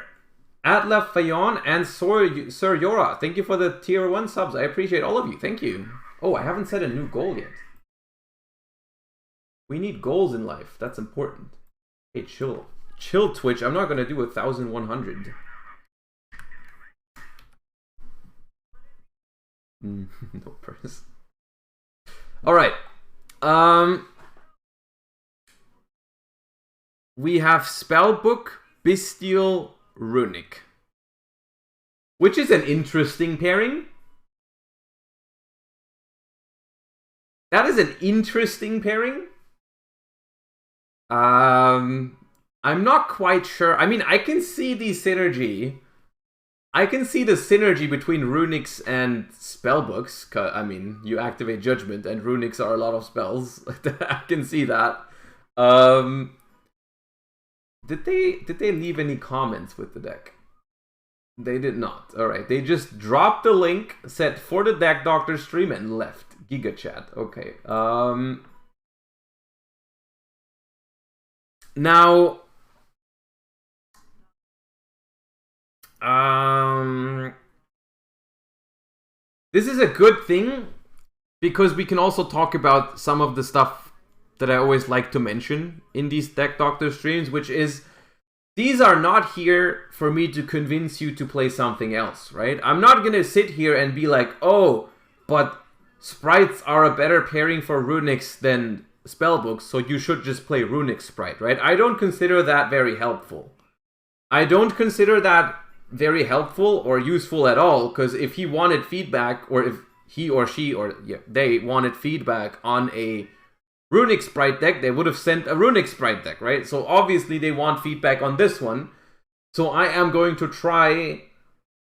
Atla Fayon, and Sir Yora. Thank you for the tier 1 subs. I appreciate all of you. Thank you. Oh, I haven't set a new goal yet. We need goals in life. That's important. Hey, chill. Chill, Twitch. I'm not going to do 1,100. No purse. Alright. We have Spellbook, Bestial, Runic. Which is an interesting pairing. That is an interesting pairing. I'm not quite sure. I mean, I can see the synergy. I can see the synergy between Runics and Spellbooks. I mean, you activate Judgment, and Runics are a lot of spells. I can see that. Did they leave any comments with the deck? They did not. Alright, they just dropped the link, said for the Deck Doctor stream, and left. Giga chat. Okay. Now, this is a good thing because we can also talk about some of the stuff that I always like to mention in these Deck Doctor streams, which is these are not here for me to convince you to play something else, right? I'm not going to sit here and be like, oh, but sprites are a better pairing for Runics than Spellbooks, so you should just play Runic Sprite, right? I don't consider that very helpful. I don't consider that very helpful or useful at all, because if he wanted feedback, or if he or she or they wanted feedback on a Runic Sprite deck, they would have sent a Runic Sprite deck, right? So obviously they want feedback on this one. So I am going to try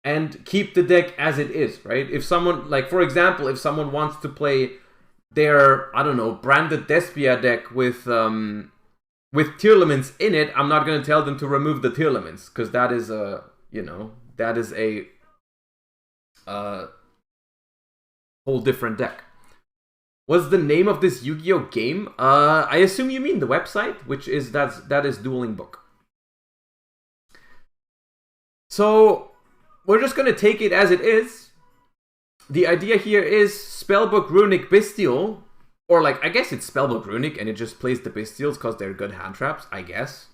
and keep the deck as it is, right? If someone, like for example, if someone wants to play their, I don't know, branded Despia deck with Tearlaments in it, I'm not going to tell them to remove the Tearlaments, because that is a, you know, that is a whole different deck. What's the name of this Yu-Gi-Oh game? I assume you mean the website, which is that is Dueling Book. So we're just gonna take it as it is. The idea here is Spellbook Runic Bestial, or like I guess it's Spellbook Runic and it just plays the Bestials because they're good hand traps, I guess.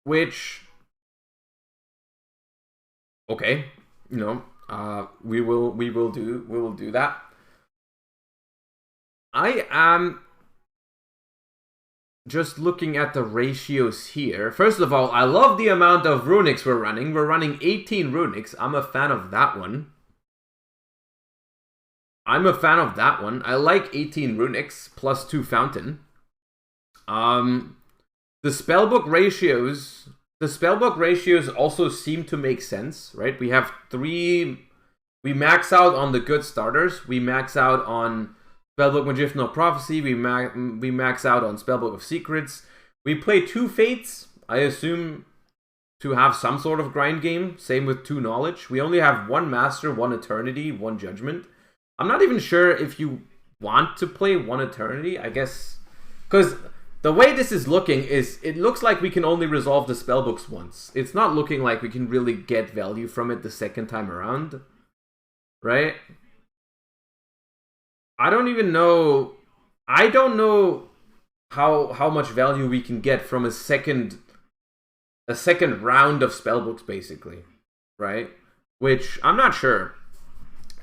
Which, okay, you know, we will do that. I am just looking at the ratios here. First of all, I love the amount of Runics we're running. We're running 18 Runics. I'm a fan of that one. I like 18 Runics plus 2 Fountain. The spellbook ratios also seem to make sense, right? We have 3. We max out on the good starters. We max out on Spellbook Magicianal Prophecy, we max out on Spellbook of Secrets. We play 2 Fates, I assume, to have some sort of grind game. Same with 2 Knowledge. We only have 1 Master, 1 Eternity, 1 Judgment. I'm not even sure if you want to play 1 Eternity, I guess. Because the way this is looking is, it looks like we can only resolve the Spellbooks once. It's not looking like we can really get value from it the second time around. Right? I don't know how much value we can get from a second round of spellbooks, basically, right? Which I'm not sure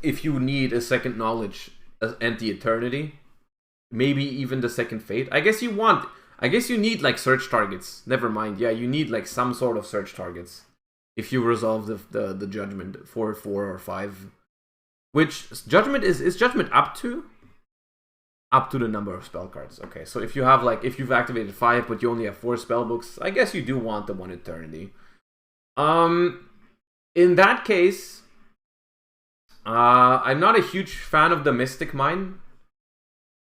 if you need a second Knowledge and the Eternity, maybe even the second Fate. I guess you need like search targets. Never mind. Yeah, you need like some sort of search targets if you resolve the Judgment for 4 or 5. Which Judgment is Judgment up to the number of spell cards. Okay, so if you've activated 5 but you only have 4 spell books, I guess you do want the 1 Eternity. In that case, I'm not a huge fan of the Mystic Mine.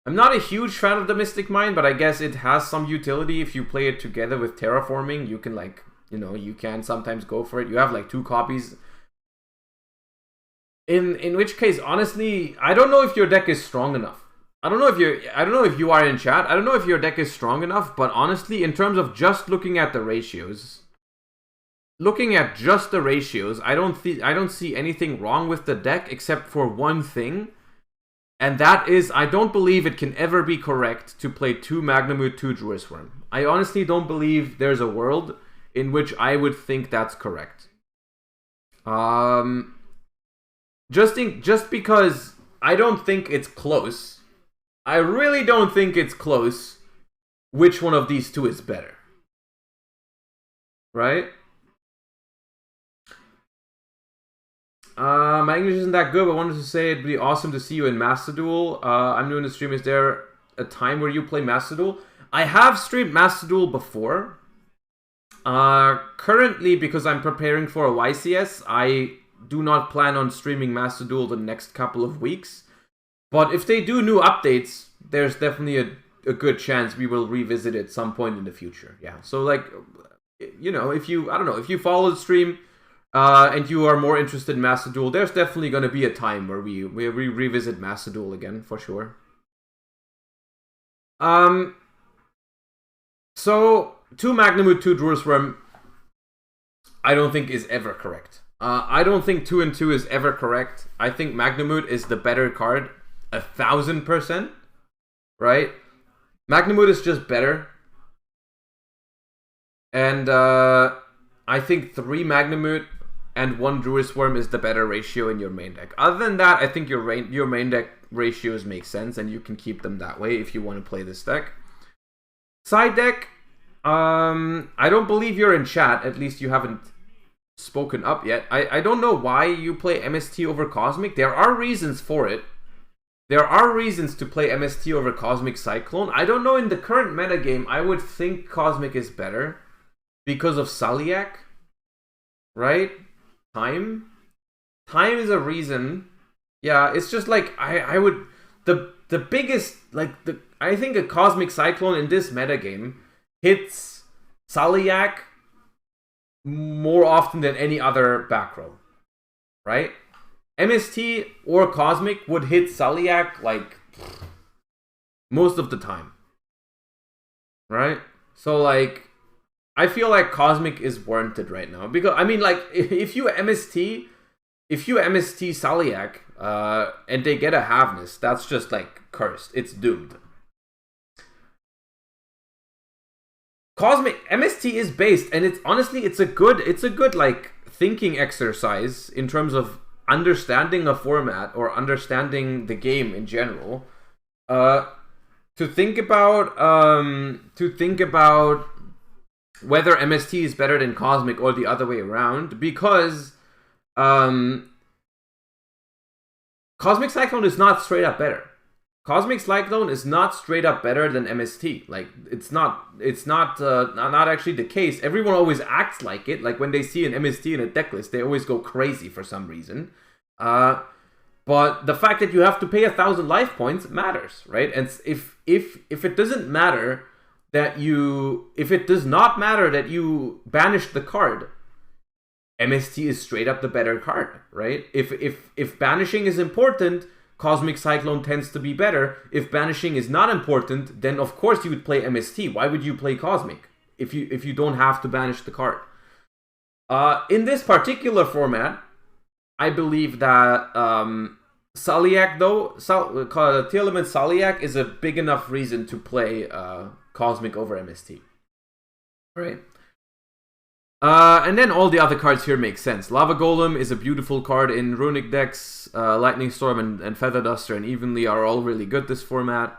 But I guess it has some utility if you play it together with Terraforming. You can you can sometimes go for it. You have like 2 copies. In which case, honestly, I don't know if your deck is strong enough. I don't know if you are in chat. I don't know if your deck is strong enough, but honestly, in terms of just looking at the ratios, I don't see anything wrong with the deck except for one thing, and that is I don't believe it can ever be correct to play 2 Magnamut, 2 Druid Worm. I honestly don't believe there's a world in which I would think that's correct. Just because I don't think it's close. I really don't think it's close which one of these 2 is better. Right? My English isn't that good, but I wanted to say it'd be awesome to see you in Master Duel. I'm doing the stream. Is there a time where you play Master Duel? I have streamed Master Duel before. Currently, because I'm preparing for a YCS, I do not plan on streaming Master Duel the next couple of weeks. But if they do new updates, there's definitely a good chance we will revisit it some point in the future. Yeah. So like, you know, if you follow the stream and you are more interested in Master Duel, there's definitely going to be a time where we revisit Master Duel again, for sure. So 2 Magnamut, 2 Druid Worm, I don't think is ever correct. I don't think 2 and 2 is ever correct. I think Magnamut is the better card, 1000%. Right? Magnamut is just better. And I think 3 Magnamut and 1 Druid Worm is the better ratio in your main deck. Other than that, I think your main deck ratios make sense, and you can keep them that way if you want to play this deck. Side deck, I don't believe you're in chat. At least you haven't spoken up yet. I don't know why you play MST over Cosmic. There are reasons for it. There are reasons to play MST over Cosmic Cyclone. I don't know, in the current metagame, I would think Cosmic is better because of Saliak, right? Time is a reason. Yeah, it's just like I would the biggest, like, I think a Cosmic Cyclone in this metagame hits Saliak more often than any other back row, right? MST or Cosmic would hit Saliak like most of the time, right? So like, I feel like Cosmic is warranted right now because I mean, like, if you MST Saliak and they get a halveness, that's just like cursed. It's doomed. Cosmic MST is based, and it's honestly it's a good like thinking exercise in terms of understanding a format or understanding the game in general. To think about whether MST is better than Cosmic or the other way around, because Cosmic Cyclone is not straight up better. Cosmic Cyclone is not straight up better than MST. Like, it's not actually the case. Everyone always acts like it. Like, when they see an MST in a deck list, they always go crazy for some reason. But the fact that you have to pay 1,000 life points matters, right? And if it doesn't matter that if it does not matter that you banish the card, MST is straight up the better card, right? If banishing is important, Cosmic Cyclone tends to be better. If banishing is not important, then of course you would play MST. Why would you play Cosmic if you don't have to banish the card? In this particular format, I believe that Saliak, though, Tearlament Saliak is a big enough reason to play Cosmic over MST, right? And then all the other cards here make sense. Lava Golem is a beautiful card in Runic decks. Lightning Storm and Feather Duster and Evenly are all really good this format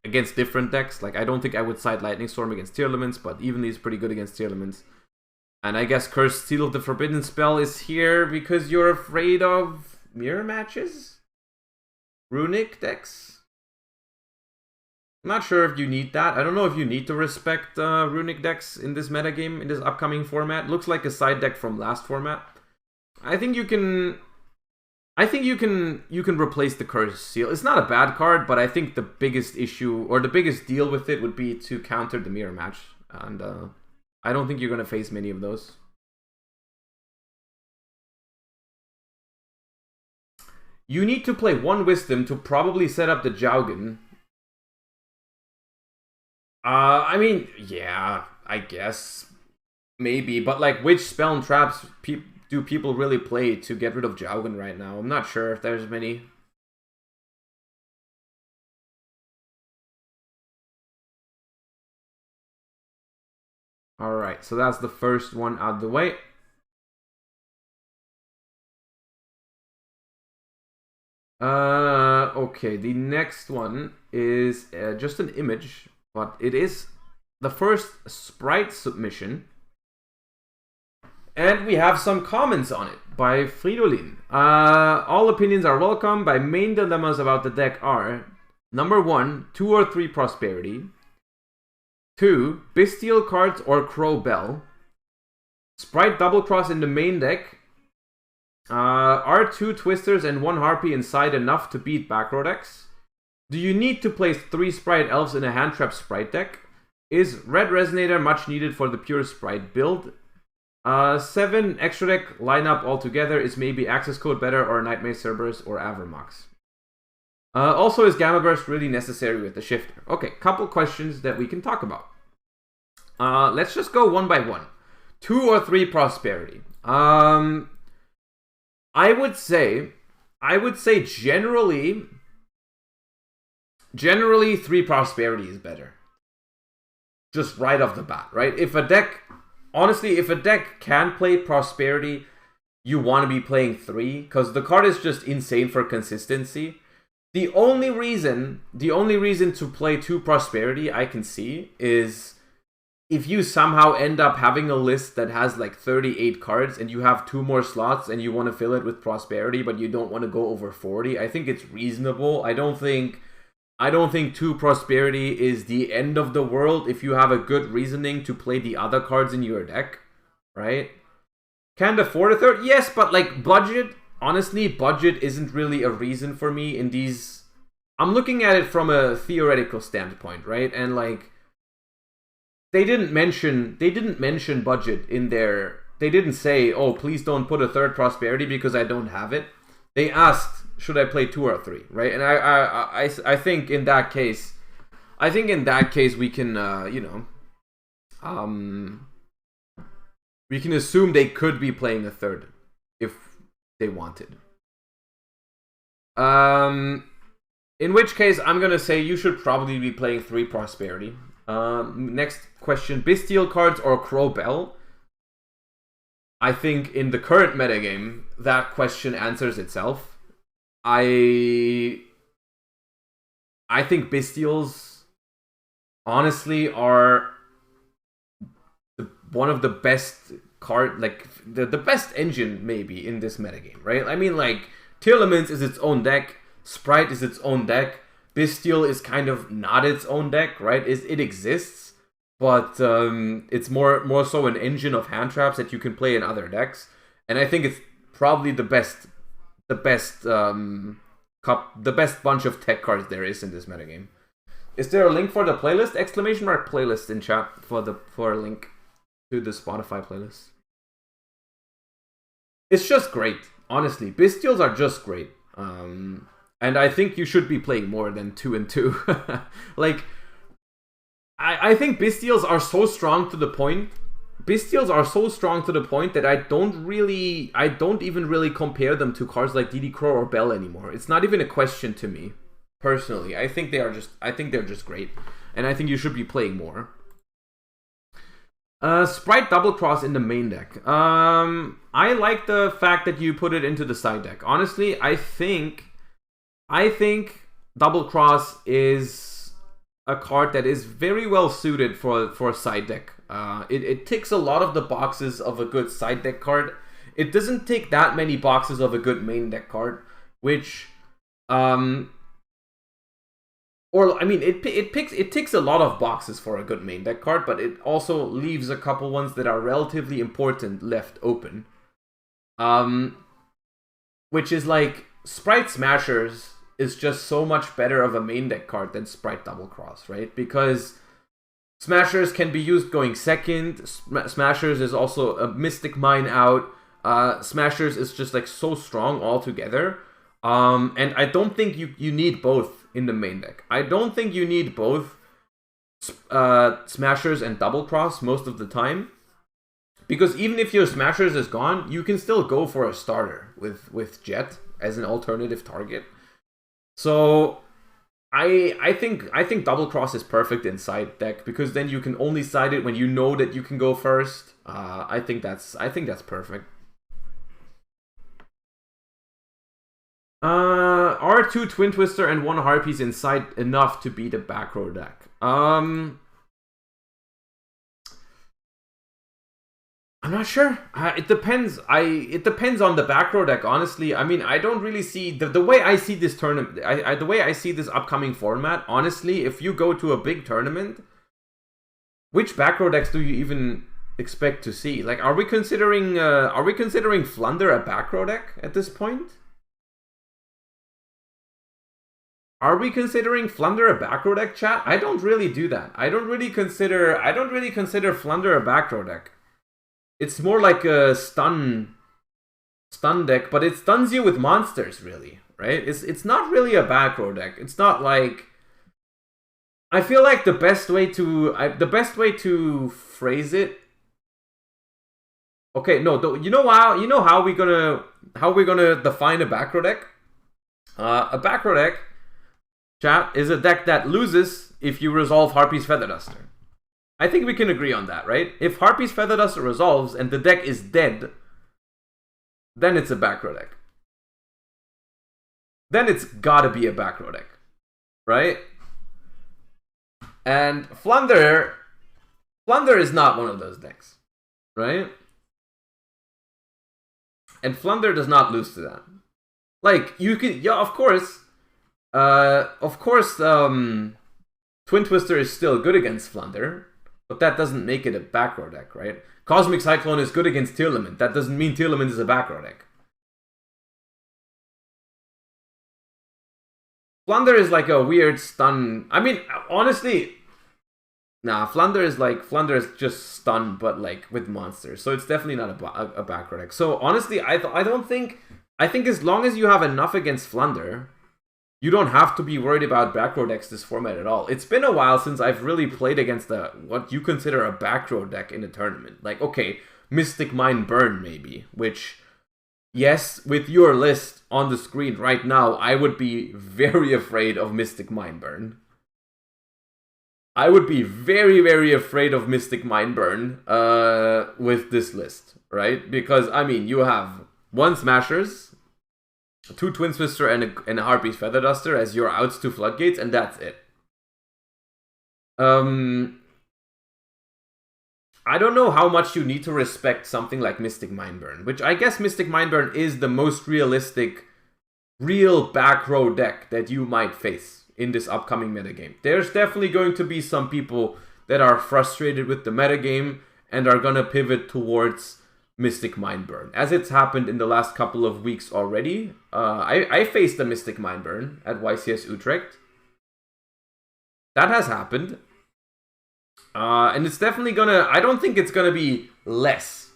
against different decks. Like, I don't think I would side Lightning Storm against Tearlaments, but Evenly is pretty good against Tearlaments. And I guess Cursed Seal of the Forbidden Spell is here because you're afraid of mirror matches? Runic decks? I'm not sure if you need that. I don't know if you need to respect Runic decks in this metagame, in this upcoming format. Looks like a side deck from last format. I think you can replace the Cursed Seal. It's not a bad card, but I think the biggest issue or the biggest deal with it would be to counter the mirror match, and I don't think you're gonna face many of those. You need to play one Wisdom to probably set up the Jaugen. I mean, yeah, I guess maybe, but like, which spell and traps do people really play to get rid of Jaugen right now? I'm not sure if there's many. Alright, so that's the first one out of the way. Okay, the next one is just an image, but it is the first sprite submission. And we have some comments on it by Fridolin. All opinions are welcome. My main dilemmas about the deck are: number 1, 2 or 3 prosperity. 2, Bestial cards or Crow Bell. Sprite double cross in the main deck. Are 2 Twisters and 1 Harpy inside enough to beat back row decks? Do you need to place 3 Sprite Elves in a hand trap Sprite deck? Is Red Resonator much needed for the pure Sprite build? 7 extra deck lineup altogether. Is maybe Access Code better, or Nightmare Cerberus or Avermox? Also, is Gamma Burst really necessary with the shifter? Okay, couple questions that we can talk about. Let's just go one by one. 2 or 3 prosperity. I would say generally 3 prosperity is better. Just right off the bat, right? If a deck can play prosperity, you want to be playing 3, because the card is just insane for consistency. The only reason to play 2 prosperity I can see is if you somehow end up having a list that has like 38 cards and you have 2 more slots and you want to fill it with prosperity, but you don't want to go over 40, I think it's reasonable. I don't think 2 prosperity is the end of the world if you have a good reasoning to play the other cards in your deck, right? Can't afford a third? Yes, but like budget, honestly, budget isn't really a reason for me in these. I'm looking at it from a theoretical standpoint, right? And like they didn't mention budget in there. They didn't say, "Oh, please don't put a third prosperity because I don't have it." They asked, "Should I play 2 or 3?" Right? And I think in that case, we can we can assume they could be playing a third if they wanted. In which case, I'm gonna say you should probably be playing 3 prosperity. Next question: Bestial cards or Crow Bell? I think in the current metagame, that question answers itself. I think Bestials, honestly, are one of the best like the best engine maybe in this metagame, right? I mean, like Telements is its own deck, Sprite is its own deck, Bestial is kind of not its own deck, right? It exists, but it's more so an engine of hand traps that you can play in other decks, and I think it's probably the best bunch of tech cards there is in this metagame. Is there a link for the playlist? Exclamation mark playlist in chat for a link to the Spotify playlist. It's just great, honestly. Bestials are just great. And I think you should be playing more than 2 and 2. Like, I think Bestials are so strong to the point. Bestials are so strong to the point that I don't even really compare them to cards like DD Crow or Bell anymore. It's not even a question to me, personally. I think they're just great, and I think you should be playing more. Sprite Double Cross in the main deck. I like the fact that you put it into the side deck. Honestly, I think Double Cross is a card that is very well suited for a side deck. It ticks a lot of the boxes of a good side deck card. It doesn't tick that many boxes of a good main deck card, which it ticks a lot of boxes for a good main deck card, but it also leaves a couple ones that are relatively important left open. Which is like Sprite Smashers is just so much better of a main deck card than Sprite Double Cross, right? Because Smashers can be used going second. Smashers is also a Mystic Mine out. Smashers is just like so strong altogether. And I don't think you need both in the main deck. I don't think you need both Smashers and Double Cross most of the time. Because even if your Smashers is gone, you can still go for a starter with Jet as an alternative target. So I think Double Cross is perfect in side deck, because then you can only side it when you know that you can go first. I think that's perfect. Are 2 Twin Twister and 1 Harpies inside enough to beat a back row deck? I'm not sure. It depends. It depends on the back row deck, honestly. I mean, I don't really see the way I see this tournament. The way I see this upcoming format. Honestly, if you go to a big tournament, which back row decks do you even expect to see? Like, are we considering Flunder a back row deck at this point? Are we considering Flunder a back row deck, chat? I don't really do that. I don't really consider Flunder a back row deck. It's more like a stun deck, but it stuns you with monsters, really, right? It's not really a back row deck. It's not like, I feel like the best way to phrase it. Okay, no, you know how we're gonna define a back row deck? A back row deck, chat, is a deck that loses if you resolve Harpy's Feather Duster. I think we can agree on that, right? If Harpy's Feather Duster resolves and the deck is dead, then it's a back row deck. Then it's gotta be a back row deck, right? And Flunder Flunder is not one of those decks, right? And Flunder does not lose to that. Like, you can, yeah, of course, Twin Twister is still good against Flunder, but that doesn't make it a back row deck, right? Cosmic Cyclone is good against Tearlament. That doesn't mean Tearlament is a back row deck. Flunder is like a weird stun. I mean, honestly, nah, Flunder is just stun, but like with monsters. So it's definitely not a back row deck. So honestly, I think as long as you have enough against Flunder, you don't have to be worried about back row decks this format at all. It's been a while since I've really played against what you consider a back row deck in a tournament. Like, okay, Mystic Mind Burn maybe, which, yes, with your list on the screen right now, I would be very afraid of Mystic Mind Burn. I would be very, very afraid of Mystic Mind Burn with this list, right? Because, I mean, you have 1 Smashers, 2 Twin Twister, and a Harpy's Feather Duster as your outs to Floodgates, and that's it. I don't know how much you need to respect something like Mystic Mindburn, which I guess Mystic Mindburn is the most realistic, real back row deck that you might face in this upcoming metagame. There's definitely going to be some people that are frustrated with the metagame and are going to pivot towards Mystic Mindburn, as it's happened in the last couple of weeks already. I faced the Mystic Mindburn at YCS Utrecht. That has happened. And it's definitely gonna, I don't think it's gonna be less.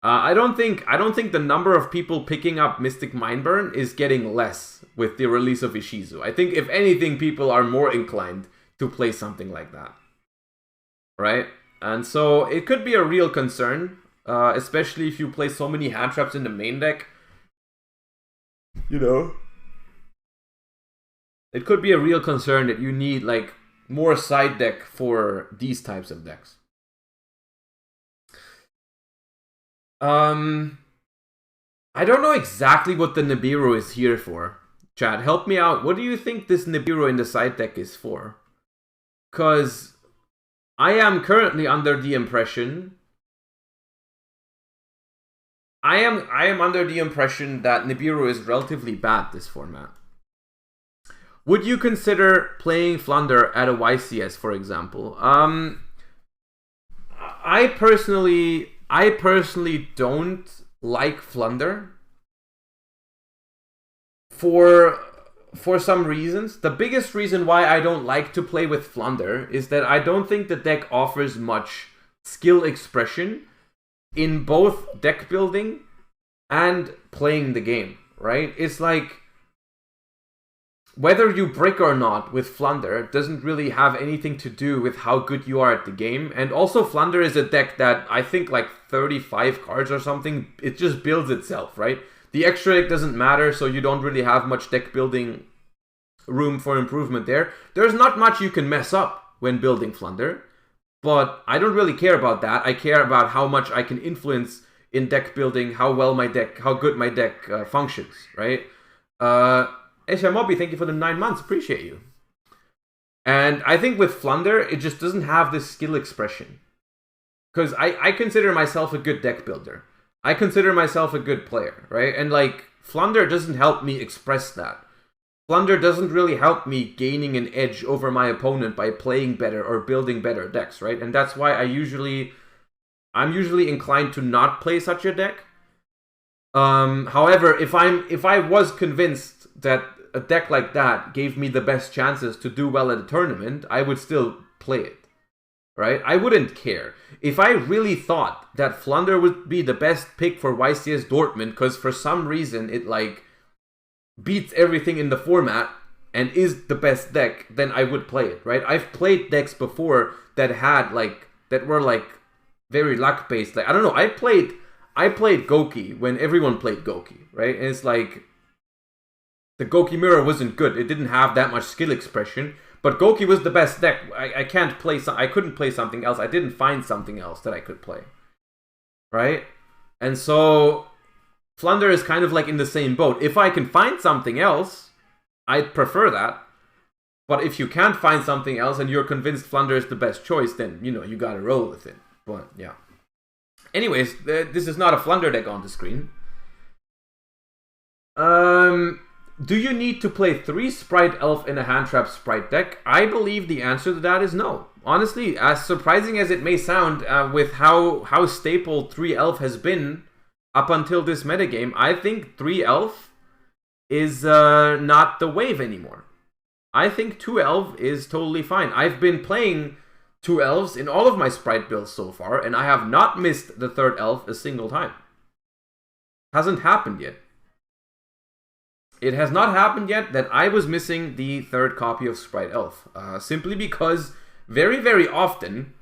I don't think the number of people picking up Mystic Mindburn is getting less with the release of Ishizu. I think if anything, people are more inclined to play something like that. Right? And so it could be a real concern, especially if you play so many hand traps in the main deck. You know, it could be a real concern that you need like more side deck for these types of decks. I don't know exactly what the Nibiru is here for. Chad, help me out. What do you think this Nibiru in the side deck is for? Because I am currently under the impression... I am under the impression that Nibiru is relatively bad this format. Would you consider playing Flunder at a YCS, for example? I personally don't like Flunder for some reasons. The biggest reason why I don't like to play with Flunder is that I don't think the deck offers much skill expression in both deck building and playing the game, right? It's like, whether you brick or not with Flunder doesn't really have anything to do with how good you are at the game. And also Flunder is a deck that I think like 35 cards or something, it just builds itself, right? The extra deck doesn't matter, so you don't really have much deck building room for improvement there. There's not much you can mess up when building Flunder, but I don't really care about that. I care about how much I can influence in deck building, how good my deck functions, right? Eshamobi, thank you for the 9 months. Appreciate you. And I think with Flunder, it just doesn't have this skill expression. Because I consider myself a good deck builder. I consider myself a good player, right? And like, Flunder doesn't help me express that. Flunder doesn't really help me gaining an edge over my opponent by playing better or building better decks, right? And that's why I'm usually inclined to not play such a deck. However, if I was convinced that a deck like that gave me the best chances to do well at a tournament, I would still play it, right? I wouldn't care. If I really thought that Flunder would be the best pick for YCS Dortmund, because for some reason it like beats everything in the format and is the best deck, then I would play it, right? I've played decks before that were very luck based. Like, I don't know, I played Goki when everyone played Goki, right? And it's like, the Goki mirror wasn't good. It didn't have that much skill expression, but Goki was the best deck. I couldn't play something else. I didn't find something else that I could play, right? And so Flunder is kind of like in the same boat. If I can find something else, I'd prefer that. But if you can't find something else and you're convinced Flunder is the best choice, then, you know, you gotta roll with it. But, yeah. Anyways, this is not a Flunder deck on the screen. Do you need to play 3 Sprite Elf in a hand trap Sprite deck? I believe the answer to that is no. Honestly, as surprising as it may sound, with how staple 3 Elf has been up until this metagame, I think 3 Elf is not the wave anymore. I think 2 Elf is totally fine. I've been playing 2 Elves in all of my Sprite builds so far, and I have not missed the 3rd Elf a single time. Hasn't happened yet. It has not happened yet that I was missing the 3rd copy of Sprite Elf. Simply because very, very often,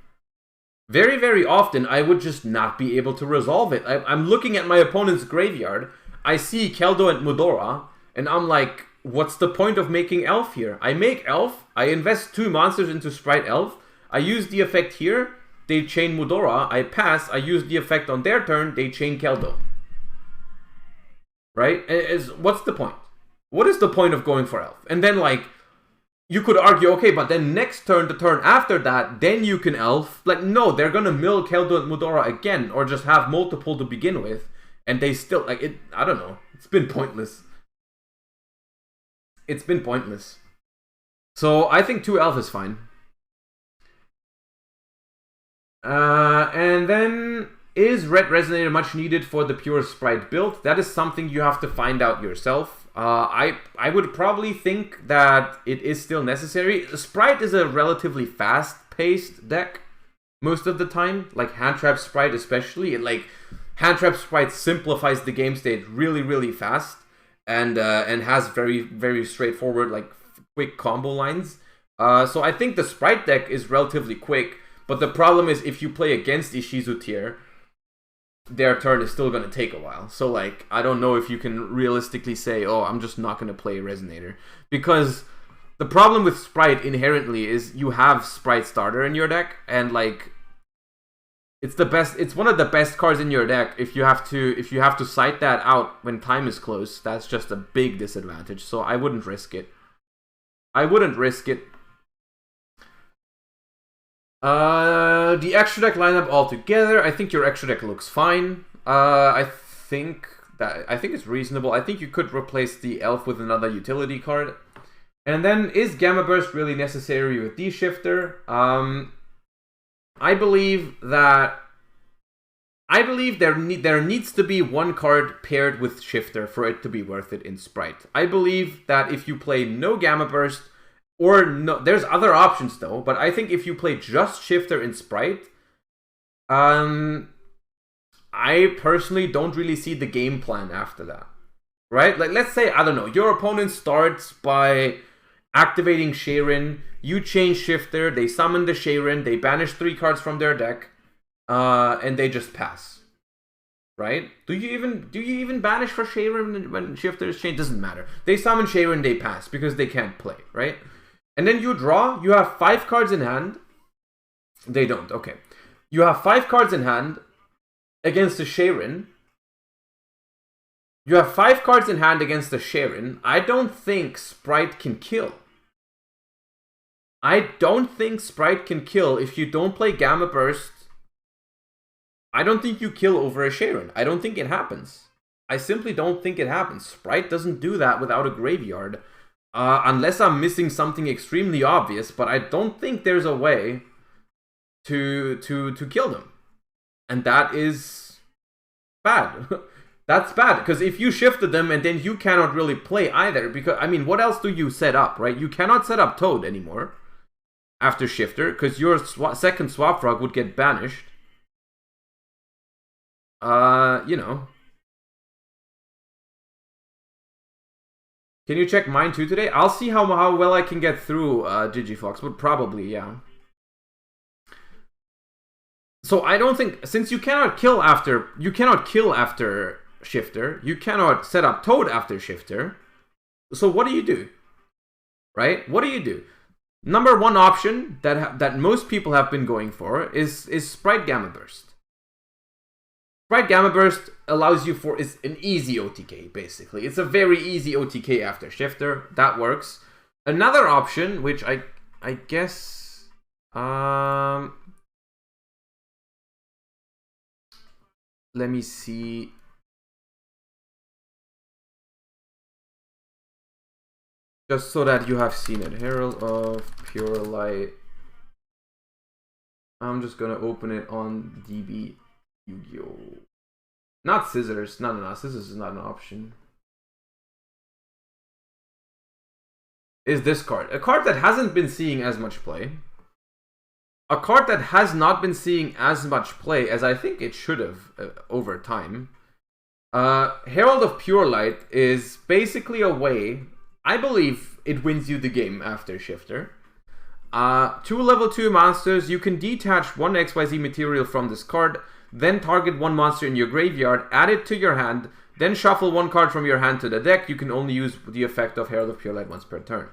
I would just not be able to resolve it. I'm looking at my opponent's graveyard. I see Keldo and Mudora, and I'm like, what's the point of making Elf here? I make Elf, I invest 2 monsters into Sprite Elf, I use the effect here, they chain Mudora, I pass, I use the effect on their turn, they chain Keldo. Right? What's the point? What is the point of going for Elf? And then, like, you could argue, okay, but then next turn, the turn after that, then you can Elf. Like, no, they're gonna mill Keldo and Mudora again, or just have multiple to begin with, and they still, like, I don't know. It's been pointless. It's been pointless. So, I think 2 Elf is fine. And then, is Red Resonator much needed for the pure Sprite build? That is something you have to find out yourself. I would probably think that it is still necessary. Sprite is a relatively fast-paced deck most of the time, like Hand Trap Sprite especially. Hand Trap Sprite simplifies the game state really, really fast, and has very, very straightforward, like, quick combo lines. So I think the Sprite deck is relatively quick, but the problem is if you play against Ishizu tier, their turn is still going to take a while. So, like, I don't know if you can realistically say, oh, I'm just not going to play Resonator. Because the problem with Sprite inherently is you have Sprite Starter in your deck, and, like, it's one of the best cards in your deck. If you have to cite that out when time is close, that's just a big disadvantage. So I wouldn't risk it. The extra deck lineup altogether, I think your extra deck looks fine. I think it's reasonable. I think you could replace the Elf with another utility card. And then, is Gamma Burst really necessary with D-Shifter? I believe there needs to be 1 card paired with Shifter for it to be worth it in Sprite. I believe that if you play no Gamma Burst, or no, there's other options though, but I think if you play just Shifter in Sprite, I personally don't really see the game plan after that. Right? Like, let's say, I don't know, your opponent starts by activating Sharon, you change Shifter, they summon the Sharon, they banish 3 cards from their deck, and they just pass. Right? Do you even banish for Sharon when Shifter is changed? Doesn't matter. They summon Sharon, they pass, because they can't play, right? And then you draw, you have 5 cards in hand. They don't, okay. You have 5 cards in hand against the Sharon. You have 5 cards in hand against the Sharon. I don't think Sprite can kill. I don't think Sprite can kill if you don't play Gamma Burst. I don't think you kill over a Sharon. I don't think it happens. I simply don't think it happens. Sprite doesn't do that without a graveyard. Unless I'm missing something extremely obvious, but I don't think there's a way to kill them. And that is bad. That's bad, because if you shifted them and then you cannot really play either, because, I mean, what else do you set up, right? You cannot set up Toad anymore after Shifter, because your second Swap Frog would get banished. You know. Can you check mine too today? I'll see how well I can get through Digifox, but probably, yeah. So I don't think, since you cannot kill after Shifter, you cannot set up Toad after Shifter. So what do you do? Right? What do you do? Number 1 option that most people have been going for is Sprite Gamma Burst. Sprite Gamma Burst allows you is an easy OTK, basically. It's a very easy OTK after Shifter. That works. Another option, which I guess, let me see. Just so that you have seen it. Herald of Pure Light. I'm just gonna open it on DB Yu-Gi-Oh! Not scissors. No. Scissors is not an option. Is this card. A card that hasn't been seeing as much play. A card that has not been seeing as much play as I think it should have over time. Herald of Pure Light is basically a way, I believe it wins you the game after Shifter. 2 level 2 monsters, you can detach one XYZ material from this card, then target one monster in your graveyard, add it to your hand, then shuffle one card from your hand to the deck. You can only use the effect of Herald of Pure Light once per turn.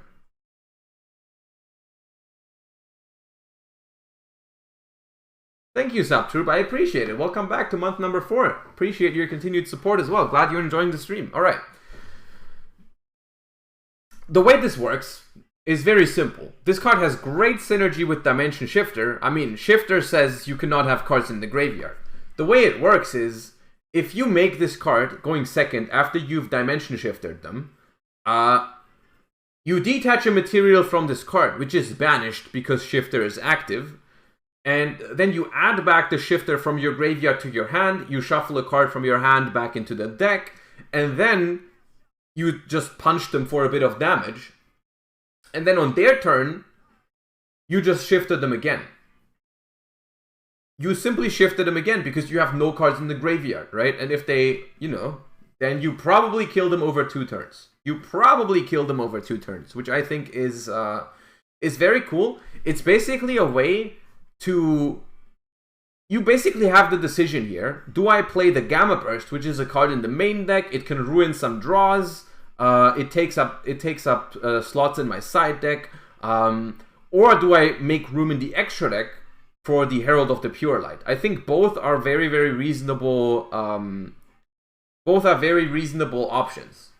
Thank you, Subtroop. I appreciate it. Welcome back to month number 4. Appreciate your continued support as well. Glad you're enjoying the stream. All right. The way this works is very simple. This card has great synergy with Dimension Shifter. I mean, Shifter says you cannot have cards in the graveyard. The way it works is, if you make this card going second after you've Dimension Shifted them, you detach a material from this card, which is banished because Shifter is active. And then you add back the Shifter from your graveyard to your hand, you shuffle a card from your hand back into the deck, and then you just punch them for a bit of damage. And then on their turn, you just shifted them again. You simply shifted them again because you have no cards in the graveyard, right? And if they, then you probably kill them over 2 turns. Which I think is very cool. It's basically a way to... You basically have the decision here. Do I play the Gamma Burst, which is a card in the main deck? It can ruin some draws. It takes up slots in my side deck. Or do I make room in the extra deck for the Herald of the Pure Light? I think both are very, very reasonable. Both are very reasonable options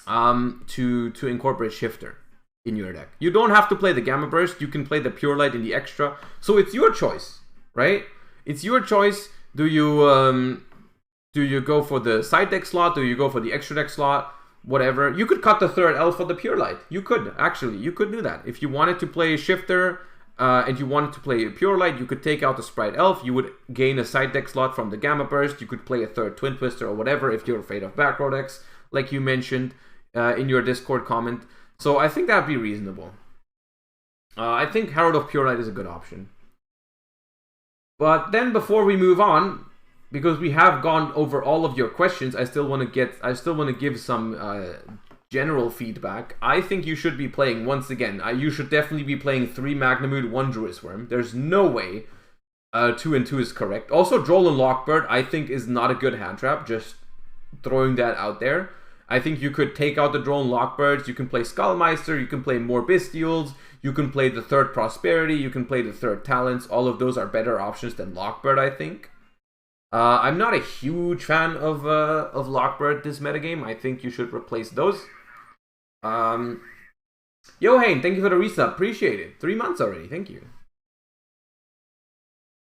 to incorporate Shifter in your deck. You don't have to play the Gamma Burst. You can play the Pure Light in the extra. So it's your choice, right? It's your choice. Do you go for the side deck slot? Do you go for the extra deck slot? Whatever. You could cut the third elf for the Pure Light. You could do that. If you wanted to play Shifter and you wanted to play Pure Light, you could take out the Sprite Elf. You would gain a side deck slot from the Gamma Burst. You could play a third Twin Twister or whatever if you're afraid of back row decks, like you mentioned in your Discord comment. So I think that'd be reasonable. I think Herald of Pure Light is a good option. But then before we move on, because we have gone over all of your questions, I still want to give some general feedback. I think you should be playing, once again, you should definitely be playing 3 Magnamood, 1 Druid's Worm. There's no way 2 and 2 is correct. Also, Droll and Lockbird, I think, is not a good hand trap. Just throwing that out there. I think you could take out the Droll and Lockbirds. You can play Skullmeister. You can play more Bestials. You can play the 3rd Prosperity. You can play the 3rd Talents. All of those are better options than Lockbird, I think. I'm not a huge fan of Lockbird this metagame. I think you should replace those. Yo, Hayne, thank you for the resub. Appreciate it. 3 months already. Thank you.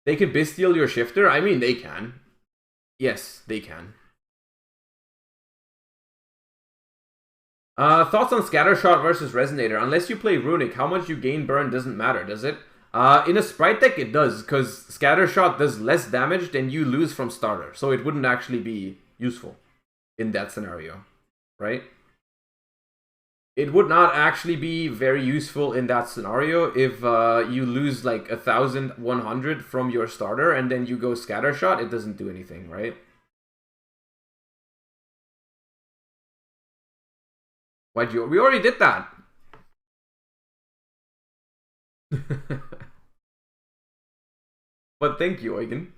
They can Bestial your Shifter? I mean, they can. Yes, they can. Thoughts on Scattershot versus Resonator? Unless you play Runic, how much you gain burn doesn't matter, does it? In a Sprite deck, it does, because Scattershot does less damage than you lose from starter. So it wouldn't actually be useful in that scenario, right? It would not actually be very useful in that scenario if you lose like 1,100 from your starter and then you go Scattershot. It doesn't do anything, right? Why'd you? We already did that. But thank you, Eugen.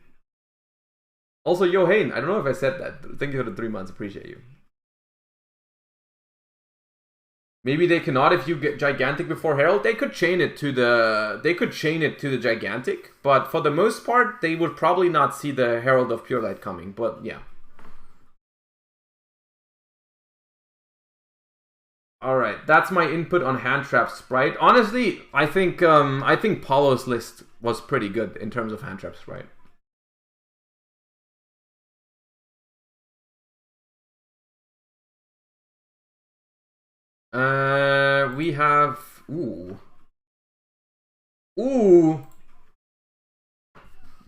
Also, yo, Hayne, I don't know if I said that. Thank you for the 3 months. Appreciate you. Maybe they cannot if you get Gigantic before Herald. They could chain it to the Gigantic, but for the most part, they would probably not see the Herald of Pure Light coming. But yeah. All right, that's my input on hand trap sprite. Honestly, I think Paulo's list was pretty good in terms of hand trap sprite. We have ooh.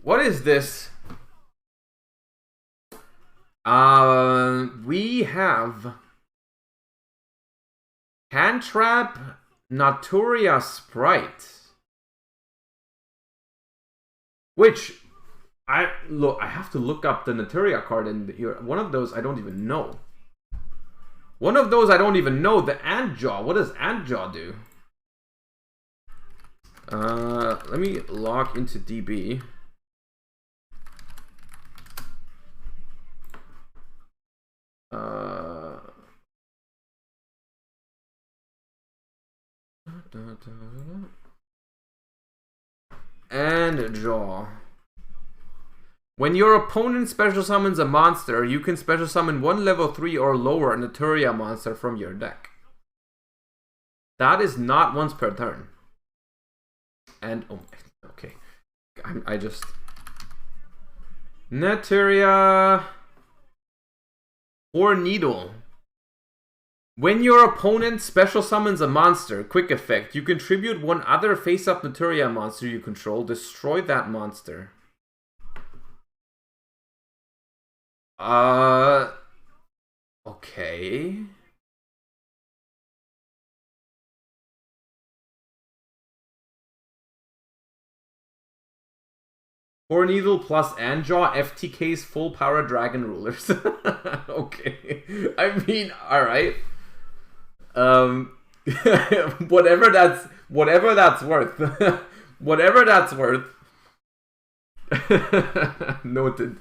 What is this? We have hand trap Naturia sprite, which I have to look up the Naturia card in here. One of those I don't even know. One of those I don't even know. The Antjaw. What does Antjaw do? Let me log into DB. Antjaw. When your opponent special summons a monster, you can special summon one level 3 or lower Naturia monster from your deck. That is not once per turn. And oh, okay, I just Naturia or Needle. When your opponent special summons a monster, quick effect, you contribute one other face-up Naturia monster you control, destroy that monster. Okay. Core Needle plus Anjaw, FTK's full power dragon rulers. Okay. I mean, alright. Whatever that's worth. Whatever that's worth. Noted.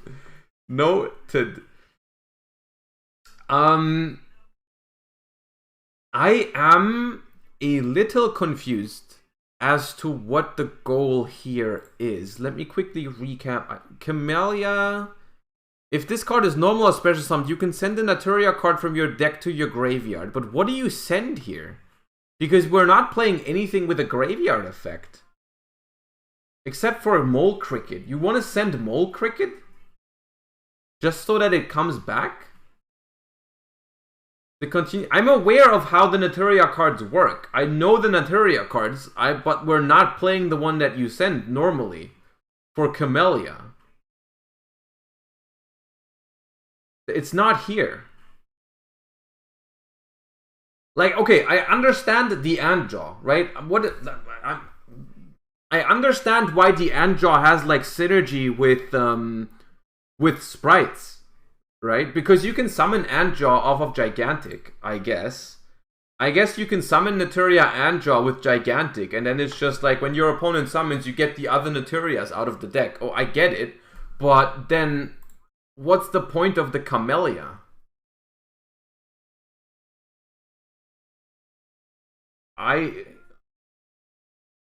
I am a little confused as to what the goal here is. Let me quickly recap. Camellia. If this card is normal or special summoned, you can send a Naturia card from your deck to your graveyard. But what do you send here? Because we're not playing anything with a graveyard effect. Except for Mole Cricket. You want to send Mole Cricket? Just so that it comes back? I'm aware of how the Naturia cards work. I know the Naturia cards, but we're not playing the one that you send normally for Camellia. It's not here. Like, okay, I understand the Antjaw, right? I understand why the Antjaw has like synergy with sprites, right? Because you can summon Antjaw off of Gigantic, I guess. I guess you can summon Naturia Antjaw with Gigantic, and then it's just like when your opponent summons, you get the other Naturias out of the deck. Oh, I get it, but then what's the point of the Camellia?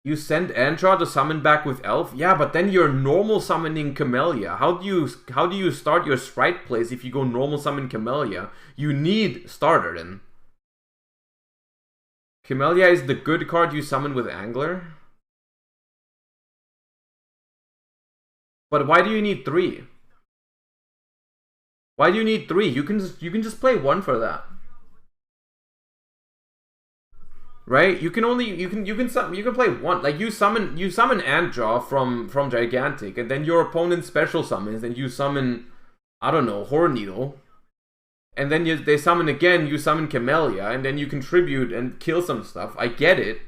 You send Antjaw to summon back with Elf? Yeah, but then you're normal summoning Camellia. How do you start your sprite plays if you go normal summon Camellia? You need starter then. Camellia is the good card you summon with Angler? But why do you need 3? Why do you need 3? You can just play 1 for that. Right? You can play 1. Like you summon Antjaw from Gigantic, and then your opponent special summons, and you summon, I don't know, Horn Needle. And then they summon again, you summon Camellia, and then you contribute and kill some stuff. I get it.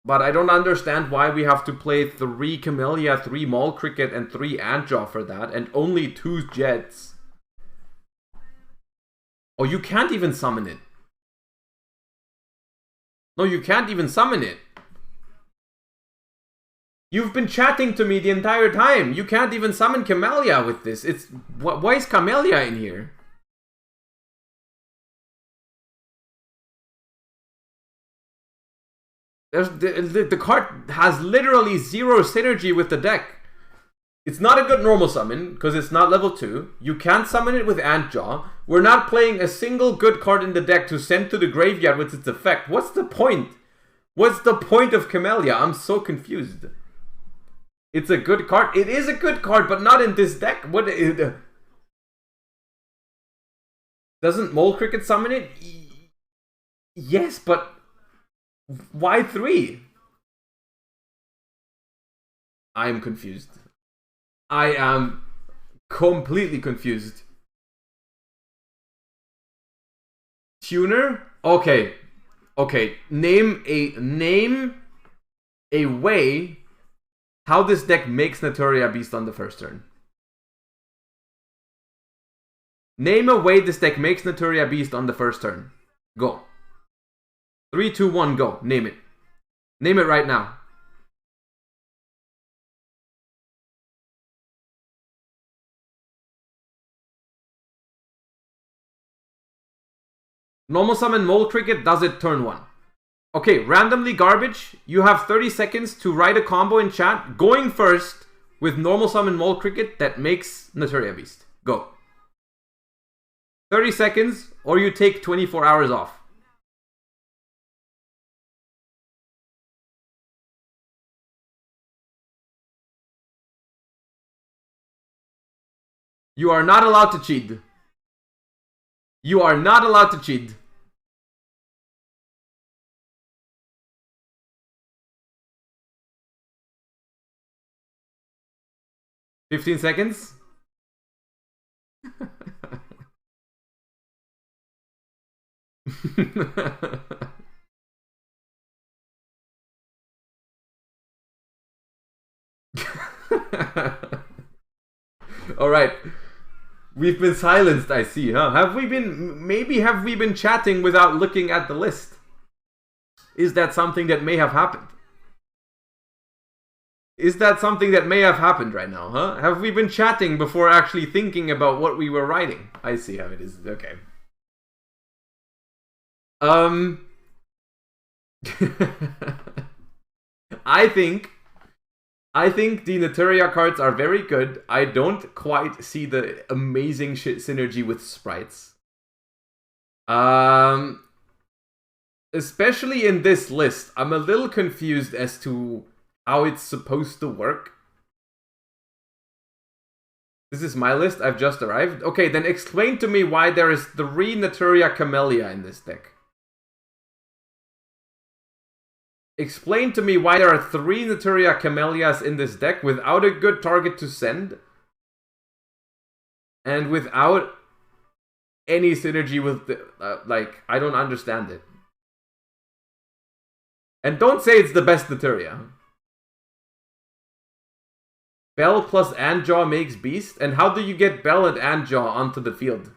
But I don't understand why we have to play 3 Camellia, 3 Mole Cricket, and 3 Antjaw for that, and only 2 Jets. Oh, you can't even summon it. No, you can't even summon it. You've been chatting to me the entire time. You can't even summon Camellia with this. Why is Camellia in here? The card has literally 0 synergy with the deck. It's not a good normal summon, because it's not level 2. You can't summon it with Antjaw. We're not playing a single good card in the deck to send to the graveyard with its effect. What's the point? What's the point of Camellia? I'm so confused. It's a good card. It is a good card, but not in this deck. What? Doesn't Mole Cricket summon it? Yes, but why 3? I am confused. I am completely confused. Tuner? Okay. Okay. Name a way how this deck makes Naturia Beast on the first turn. Name a way this deck makes Naturia Beast on the first turn. Go. 3, 2, 1, go. Name it. Name it right now. Normal summon Mole Cricket does it turn 1. Okay, randomly garbage. You have 30 seconds to write a combo in chat. Going first with normal summon Mole Cricket that makes Naturia Beast. Go. 30 seconds or you take 24 hours off. You are not allowed to cheat. You are not allowed to cheat. $15 seconds. All right. We've been silenced, I see, huh? Maybe have we been chatting without looking at the list? Is that something that may have happened? Is that something that may have happened right now, huh? Have we been chatting before actually thinking about what we were writing? I see how it is. Okay. I think the Naturia cards are very good. I don't quite see the amazing synergy with sprites. Especially in this list, I'm a little confused as to how it's supposed to work. This is my list. I've just arrived. Okay, then explain to me why there is 3 Naturia Camellia in this deck. Explain to me why there are 3 Naturia Camellias in this deck without a good target to send. And without any synergy with the... I don't understand it. And don't say it's the best Naturia. Bell plus Antjaw makes Beast? And how do you get Bell and Antjaw onto the field?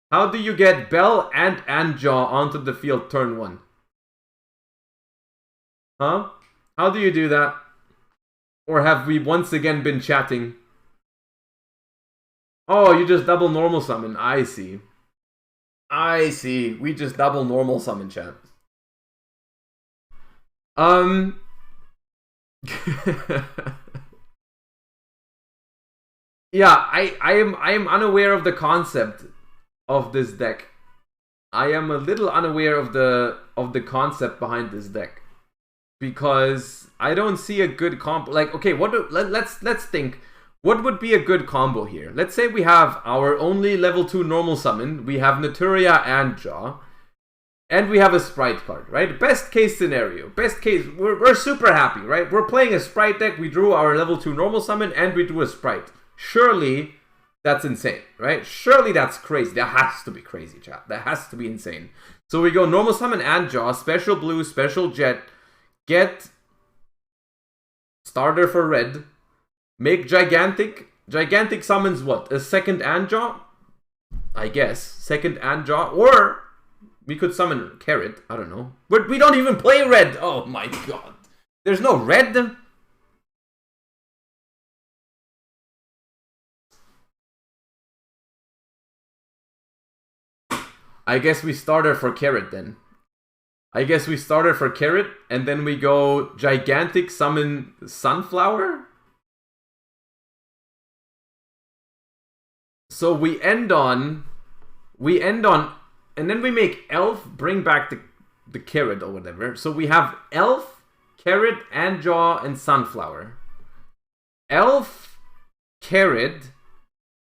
How do you get Bell and Antjaw onto the field turn 1? Huh? How do you do that? Or have we once again been chatting? Oh, you just double normal summon. I see. I see. We just double normal summon, chat. Yeah, I am unaware of the concept of this deck. I am a little unaware of the concept behind this deck. Because I don't see a good combo. Like, okay, let's think. What would be a good combo here? Let's say we have our only level 2 normal summon. We have Naturia and Jaw. And we have a sprite card, right? Best case scenario. Best case, we're super happy, right? We're playing a sprite deck. We drew our level 2 normal summon and we drew a sprite. Surely that's insane, right? Surely that's crazy. That has to be crazy, chat. That has to be insane. So we go normal summon and Jaw, special blue, special jet. Get starter for red. Make gigantic. Gigantic summons what? A second Antjaw? I guess. Second Antjaw. Or we could summon Carrot. I don't know. But we don't even play red. Oh my god. There's no red? I guess we starter for Carrot then. I guess we started for Carrot, and then we go Gigantic Summon Sunflower? So we end on, and then we make elf bring back the carrot or whatever. So we have elf, carrot, and jaw, and sunflower. Elf, carrot,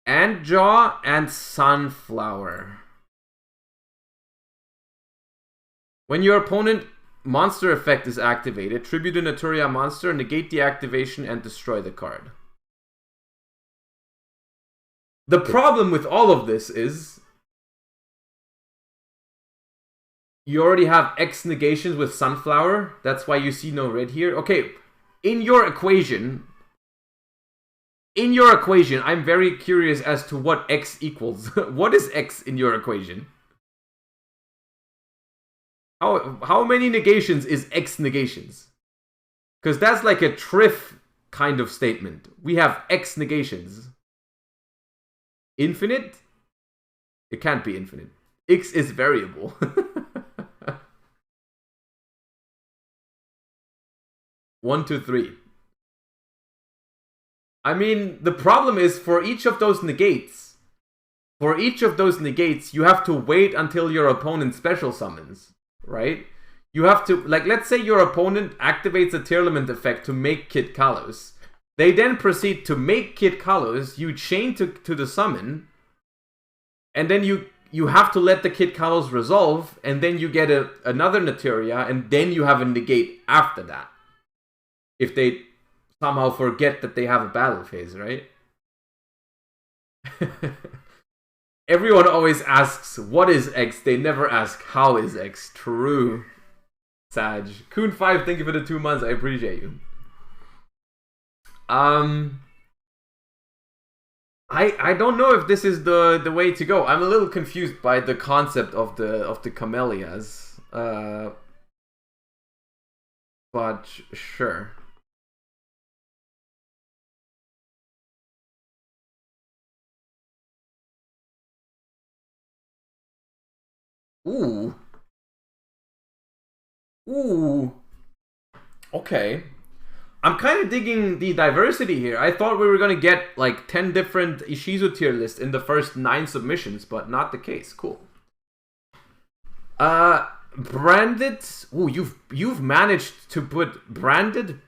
and jaw, and sunflower. When your opponent monster effect is activated, tribute a Naturia monster, negate the activation, and destroy the card. The problem with all of this is you already have X negations with sunflower. That's why you see no red here. Okay, in your equation, I'm very curious as to what X equals. What is X in your equation? How many negations is X negations? Because that's like a Triff kind of statement. We have X negations. Infinite? It can't be infinite. X is variable. 1, 2, 3. I mean, the problem is for each of those negates, you have to wait until your opponent special summons, right? You have to, like, let's say your opponent activates a Tearlament effect to make Kid Kalos. They then proceed to make Kid Kalos, you chain to the summon, and then you have to let the Kid Kalos resolve, and then you get another Naturia, and then you have a negate after that. If they somehow forget that they have a battle phase, right? Everyone always asks, what is X? They never ask, how is X? True. Sag. Coon5, thank you for the 2 months. I appreciate you. I don't know if this is the way to go. I'm a little confused by the concept of the camellias. But sure. Ooh. Okay. I'm kind of digging the diversity here. I thought we were going to get like 10 different Ishizu tier lists in the first 9 submissions, but not the case. Cool. Branded. Ooh, you've managed to put branded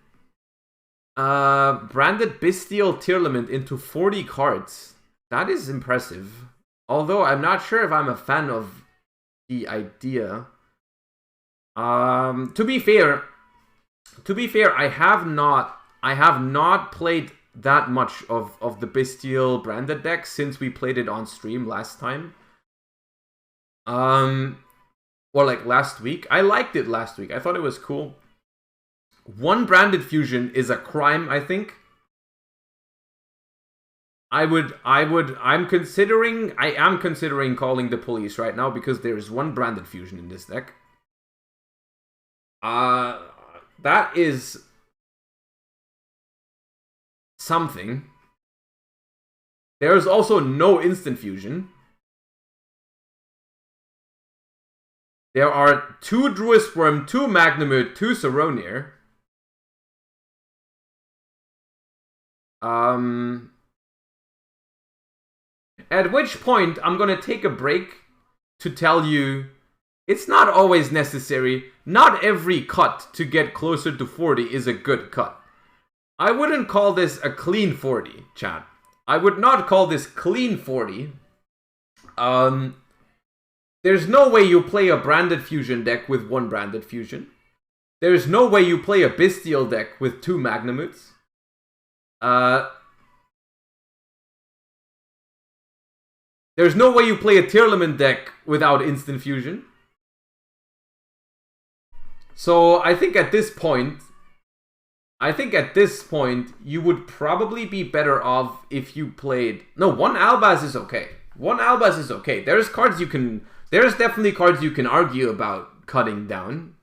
Bestial Tearlament into 40 cards. That is impressive. Although I'm not sure if I'm a fan of the idea. To be fair, I have not played that much of the Bestial branded deck since we played it on stream last time. Or like last week. I liked it last week. I thought it was cool. 1 branded fusion is a crime, I think. I am considering calling the police right now because there is 1 branded fusion in this deck. That is something. There is also no instant fusion. There are 2 Druid Worm, 2 Magnamut, 2 Saronir. At which point, I'm going to take a break to tell you it's not always necessary. Not every cut to get closer to 40 is a good cut. I wouldn't call this a clean 40, chat. I would not call this clean 40. There's no way you play a branded fusion deck with 1 branded fusion. There's no way you play a Bestial deck with 2 Magnamuts. There's no way you play a Tearlament deck without instant fusion. So I think at this point, you would probably be better off if you played... No, 1 Albaz is okay. 1 Albaz is okay. There's definitely cards you can argue about cutting down,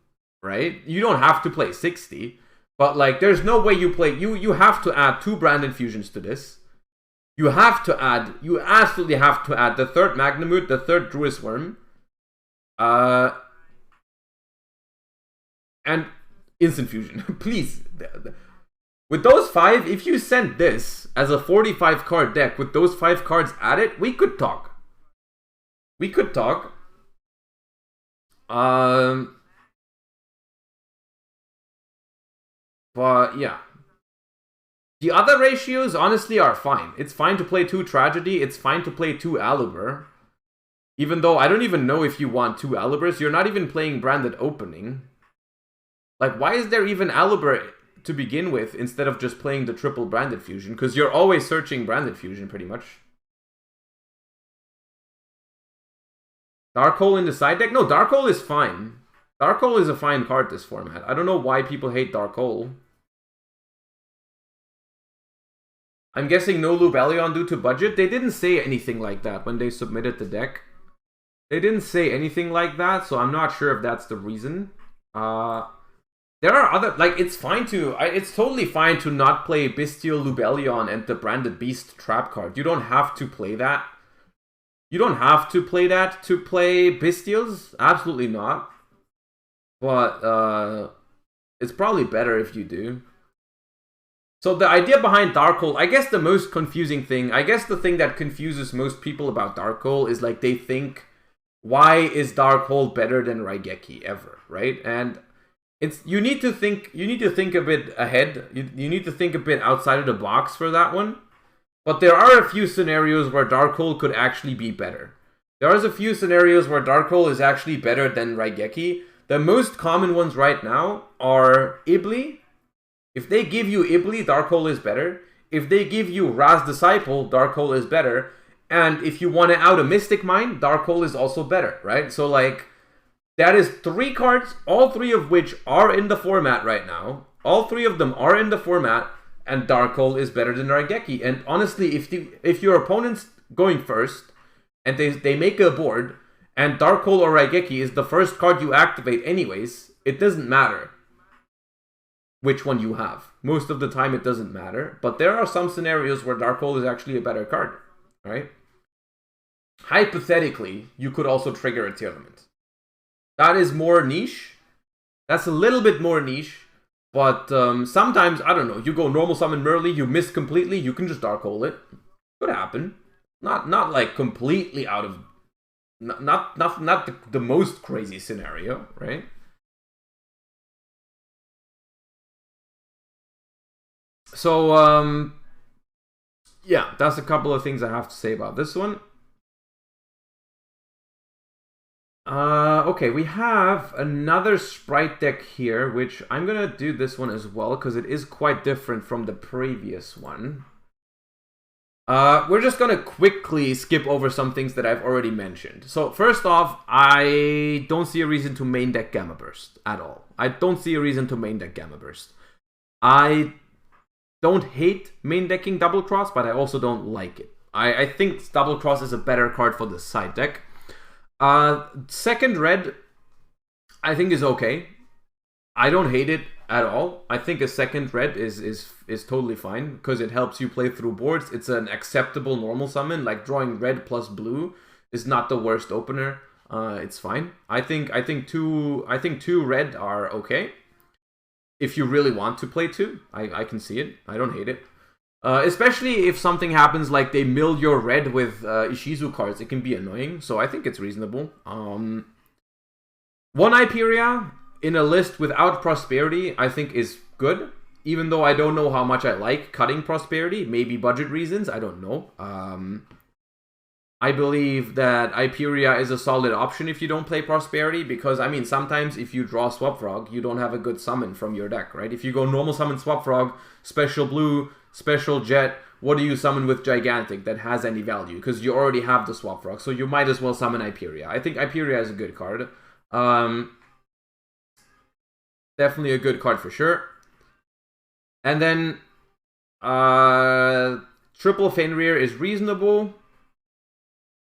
right? You don't have to play 60, but like there's no way you play... You have to add 2 branded fusions to this. You absolutely have to add the 3rd Magnamut, the 3rd Druid Worm, and instant fusion. Please. With those 5, if you sent this as a 45 card deck with those 5 cards added, we could talk. We could talk. But yeah. The other ratios, honestly, are fine. It's fine to play 2 Tragedy. It's fine to play 2 Aluber. Even though I don't even know if you want 2 Alubers. You're not even playing Branded Opening. Like, why is there even Aluber to begin with instead of just playing the triple Branded Fusion? Because you're always searching Branded Fusion, pretty much. Dark Hole in the side deck? No, Dark Hole is fine. Dark Hole is a fine card this format. I don't know why people hate Dark Hole. I'm guessing no Lubellion due to budget. They didn't say anything like that when they submitted the deck. They didn't say anything like that, so I'm not sure if that's the reason. There are other, like, it's fine to, it's totally fine to not play Bestial Lubellion and the Branded Beast trap card. You don't have to play that. You don't have to play that to play Bestials. Absolutely not. But, it's probably better if you do. So the idea behind Dark Hole, I guess the most confusing thing, I guess the thing that confuses most people about Dark Hole is like they think, why is Dark Hole better than Raigeki ever, right? And it's you need to think a bit ahead. You need to think a bit outside of the box for that one. But there are a few scenarios where Dark Hole could actually be better. There are a few scenarios where Dark Hole is actually better than Raigeki. The most common ones right now are Ibli. If they give you Ibli, Dark Hole is better. If they give you Raz Disciple, Dark Hole is better. And if you want to out a Mystic Mine, Dark Hole is also better, right? So, like, that is 3 cards, all 3 of which are in the format right now. All 3 of them are in the format, and Dark Hole is better than Raigeki. And honestly, if your opponent's going first, and they make a board, and Dark Hole or Raigeki is the first card you activate anyways, it doesn't matter which one you have. Most of the time it doesn't matter, but there are some scenarios where Dark Hole is actually a better card, right? Hypothetically, you could also trigger a Tearlament. That is more niche. That's a little bit more niche, but sometimes, I don't know, you go normal summon Merly, you miss completely, you can just Dark Hole it. Could happen. Not like completely out of, not the most crazy scenario, right? So, yeah, that's a couple of things I have to say about this one. Okay, we have another Sprite deck here, which I'm gonna do this one as well, because it is quite different from the previous one. We're just gonna quickly skip over some things that I've already mentioned. So, first off, I don't see a reason to main deck Gamma Burst at all. I don't see a reason to main deck Gamma Burst. I don't hate main decking Double Cross, but I also don't like it. I think Double Cross is a better card for the side deck. Second red, I think is okay. I don't hate it at all. I think a second red is totally fine because it helps you play through boards. It's an acceptable normal summon. Like drawing red plus blue is not the worst opener. It's fine. I think two red are okay. If you really want to play 2, I can see it. I don't hate it. Especially if something happens like they mill your red with Ishizu cards, it can be annoying. So I think it's reasonable. 1 Hyperia in a list without Prosperity, I think is good. Even though I don't know how much I like cutting Prosperity. Maybe budget reasons, I don't know. I believe that Hyperia is a solid option if you don't play Prosperity, because, I mean, sometimes if you draw Swap Frog, you don't have a good summon from your deck, right? If you go normal summon Swap Frog, special blue, special jet, what do you summon with Gigantic that has any value? Because you already have the Swap Frog, so you might as well summon Hyperia. I think Hyperia is a good card. Definitely a good card for sure. And then, Triple Fenrir is reasonable.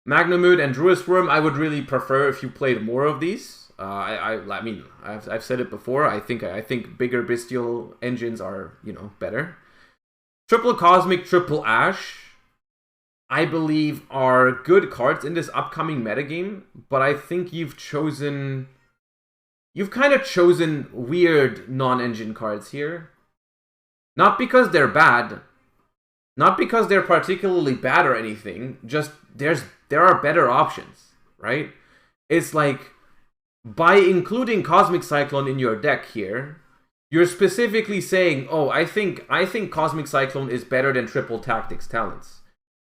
Magnamud and Druid's Worm, I would really prefer if you played more of these. I mean, I've said it before. I think bigger Bestial engines are, you know, better. Triple Cosmic, Triple Ash, I believe are good cards in this upcoming metagame, but I think you've kind of chosen weird non-engine cards here. Not because they're bad, not because they're particularly bad or anything, just there are better options, right? It's like, by including Cosmic Cyclone in your deck here, you're specifically saying, oh, I think Cosmic Cyclone is better than Triple Tactics Talents.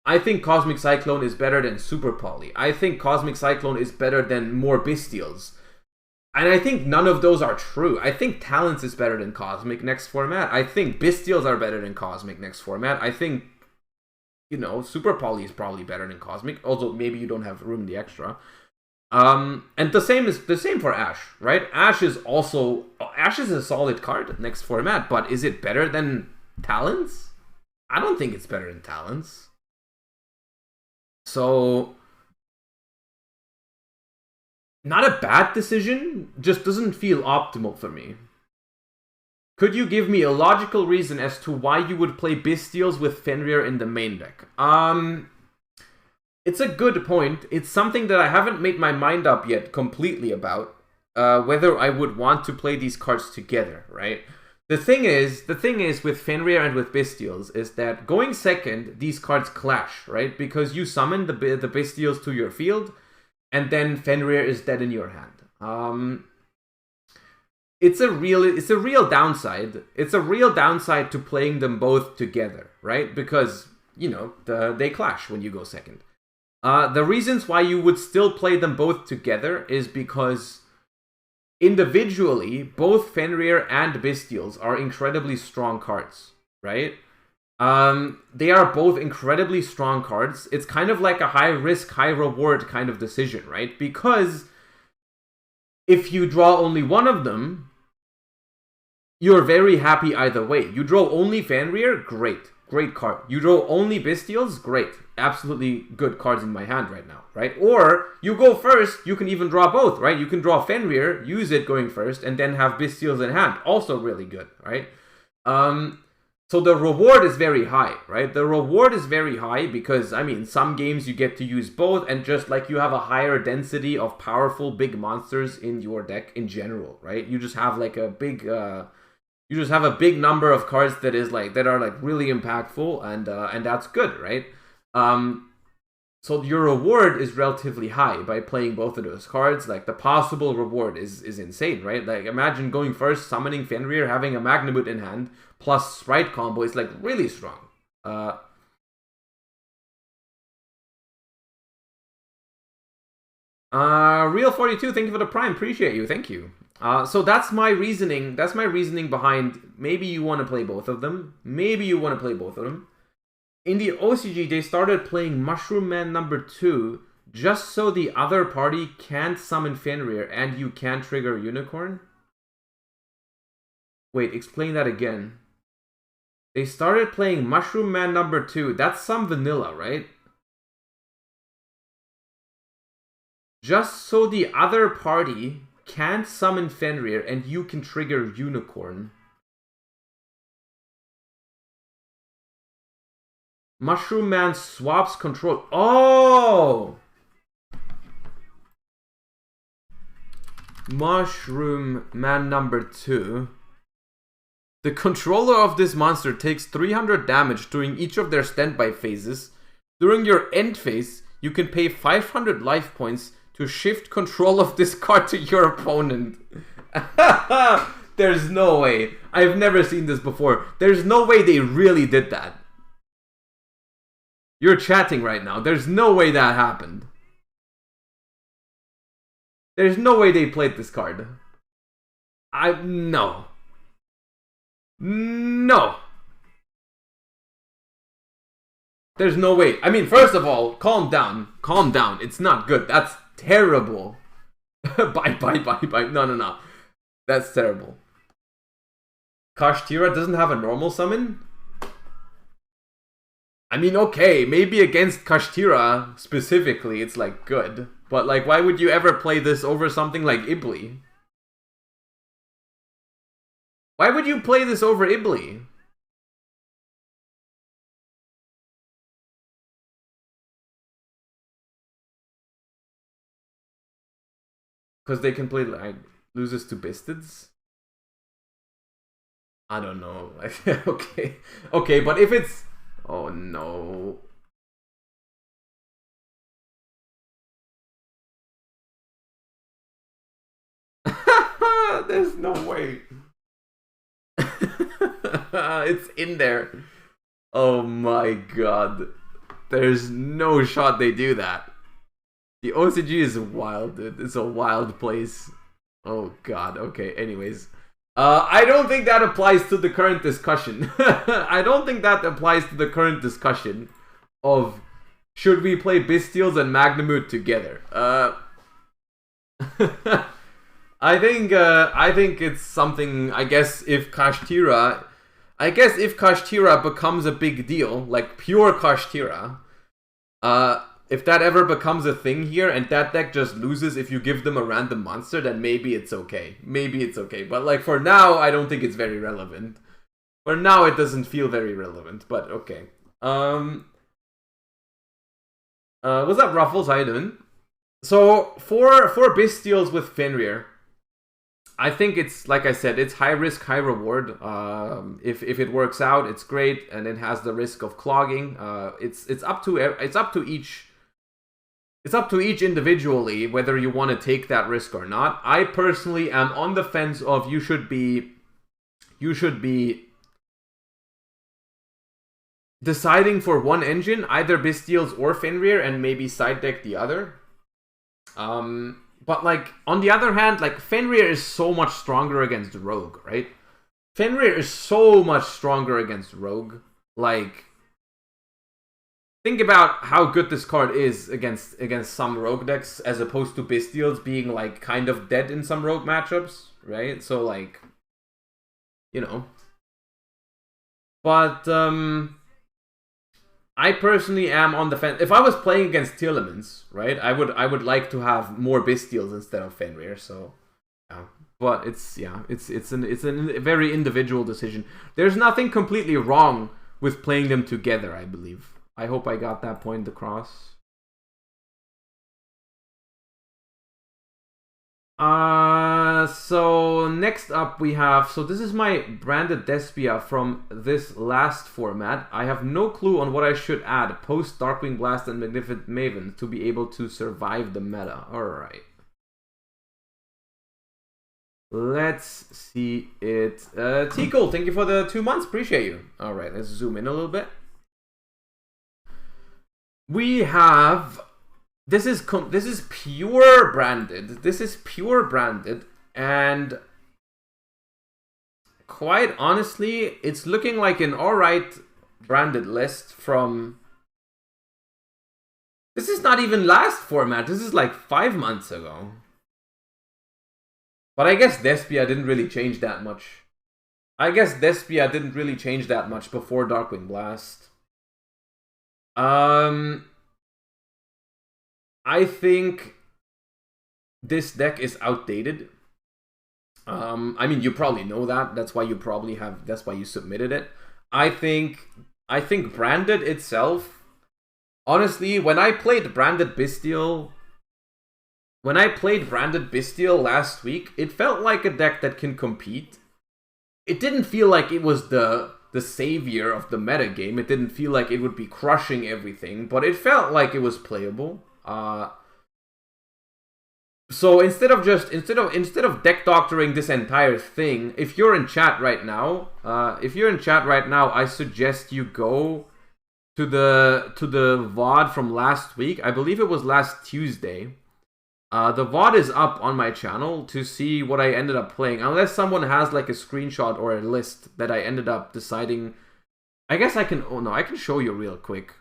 I think Cosmic Cyclone is better than Super Poly. I think Cosmic Cyclone is better than more Bestials. And I think none of those are true. I think Talents is better than Cosmic next format. I think Bestials are better than Cosmic next format. I think, you know, Super Poly is probably better than Cosmic. Although maybe you don't have room in the extra. And the same for Ash, right? Ash is a solid card next format, but is it better than Talents? I don't think it's better than Talents. So, not a bad decision, just doesn't feel optimal for me. Could you give me a logical reason as to why you would play Bestials with Fenrir in the main deck? It's a good point. It's something that I haven't made my mind up yet completely about, whether I would want to play these cards together, right? The thing is with Fenrir and with Bestials is that going second, these cards clash, right? Because you summon the Bestials to your field, and then Fenrir is dead in your hand. It's a real downside. It's a real downside to playing them both together, right? Because, you know, they clash when you go second. The reasons why you would still play them both together is because individually, both Fenrir and Bestials are incredibly strong cards, right? They are both incredibly strong cards. It's kind of like a high risk, high reward kind of decision, right? Because if you draw only one of them, you're very happy either way. You draw only Fenrir, great card. You draw only Bestials, great. Absolutely good cards in my hand right now, right? Or you go first, you can even draw both, right? You can draw Fenrir, use it going first, and then have Bestials in hand. Also really good, right? So the reward is very high, right? The reward is very high because, I mean, some games you get to use both, and just like you have a higher density of powerful big monsters in your deck in general, right? You just have like a big, you just have a big number of cards that are like really impactful, and that's good, right? So your reward is relatively high by playing both of those cards. Like, the possible reward is insane, right? Like, imagine going first, summoning Fenrir, having a Magnamut in hand, plus Sprite combo is like really strong. Real 42, thank you for the prime. Appreciate you. Thank you. So that's my reasoning. That's my reasoning behind maybe you want to play both of them. Maybe you want to play both of them. In the OCG, they started playing Mushroom Man number 2 just so the other party can't summon Fenrir and you can't trigger Unicorn. Wait, explain that again. They started playing Mushroom Man number 2. That's some vanilla, right? Just so the other party can't summon Fenrir and you can trigger Unicorn. Mushroom Man swaps control. Oh! Mushroom Man number 2. The controller of this monster takes 300 damage during each of their standby phases. During your end phase, you can pay 500 life points to shift control of this card to your opponent. There's no way. I've never seen this before. There's no way they really did that. You're chatting right now. There's no way that happened. There's no way they played this card. No. No. There's no way. I mean, first of all, calm down. Calm down. It's not good. That's terrible. Bye. No. That's terrible. Kashtira doesn't have a normal summon? I mean, okay, maybe against Kashtira specifically, it's like good. But like, why would you ever play this over something like Ibli? Why would you play this over Ibli? Because they can play like loses to Bistids? I don't know. Okay. Okay, but if it's... Oh, no. There's no way. It's in there. Oh my god. There's no shot they do that. The OCG is wild, dude. It's a wild place. Oh god, okay, anyways. I don't think that applies to the current discussion. I don't think that applies to the current discussion of should we play Bestials and Magnamut together. I think it's something, I guess if Kashtira becomes a big deal, like pure Kashtira, if that ever becomes a thing here and that deck just loses if you give them a random monster, then maybe it's okay. Maybe it's okay. But like for now, I don't think it's very relevant. For now, it doesn't feel very relevant, but okay. What's up, Ruffles? How you doing? So for Bestials with Fenrir, I think it's, like I said, it's high risk, high reward. If it works out, it's great, and it has the risk of clogging. It's up to each individually whether you want to take that risk or not. I personally am on the fence of you should be deciding for one engine, either Bestials or Fenrir, and maybe side deck the other. But like on the other hand, like Fenrir is so much stronger against Rogue, right? Fenrir is so much stronger against Rogue. Like, think about how good this card is against some Rogue decks, as opposed to Bestials being like kind of dead in some Rogue matchups, right? So like, you know. But I personally am on the fence. If I was playing against Telemans, right, I would like to have more Bestials instead of Fenrir. So, yeah. But it's a very individual decision. There's nothing completely wrong with playing them together, I believe. I hope I got that point across. So next up we have, so this is my branded Despia from this last format. I have no clue on what I should add post Darkwing Blast and Magnificent Maven to be able to survive the meta. Alright. Let's see it. Tico, thank you for the 2 months. Appreciate you. Alright, let's zoom in a little bit. We have... This is pure branded. This is pure branded, and quite honestly, it's looking like an alright branded list from... This is not even last format. This is like 5 months ago. But I guess Despia didn't really change that much. I guess Despia didn't really change that much before Darkwing Blast. I think this deck is outdated. I mean, you probably know that. That's why you probably have. That's why you submitted it. I think branded itself. Honestly, when I played branded Bestial last week, it felt like a deck that can compete. It didn't feel like it was the savior of the meta game. It didn't feel like it would be crushing everything, but it felt like it was playable. So instead of deck doctoring this entire thing, if you're in chat right now, I suggest you go to the VOD from last week. I believe it was last Tuesday. The VOD is up on my channel to see what I ended up playing, unless someone has like a screenshot or a list that I ended up deciding. I guess I can. Oh no, I can show you real quick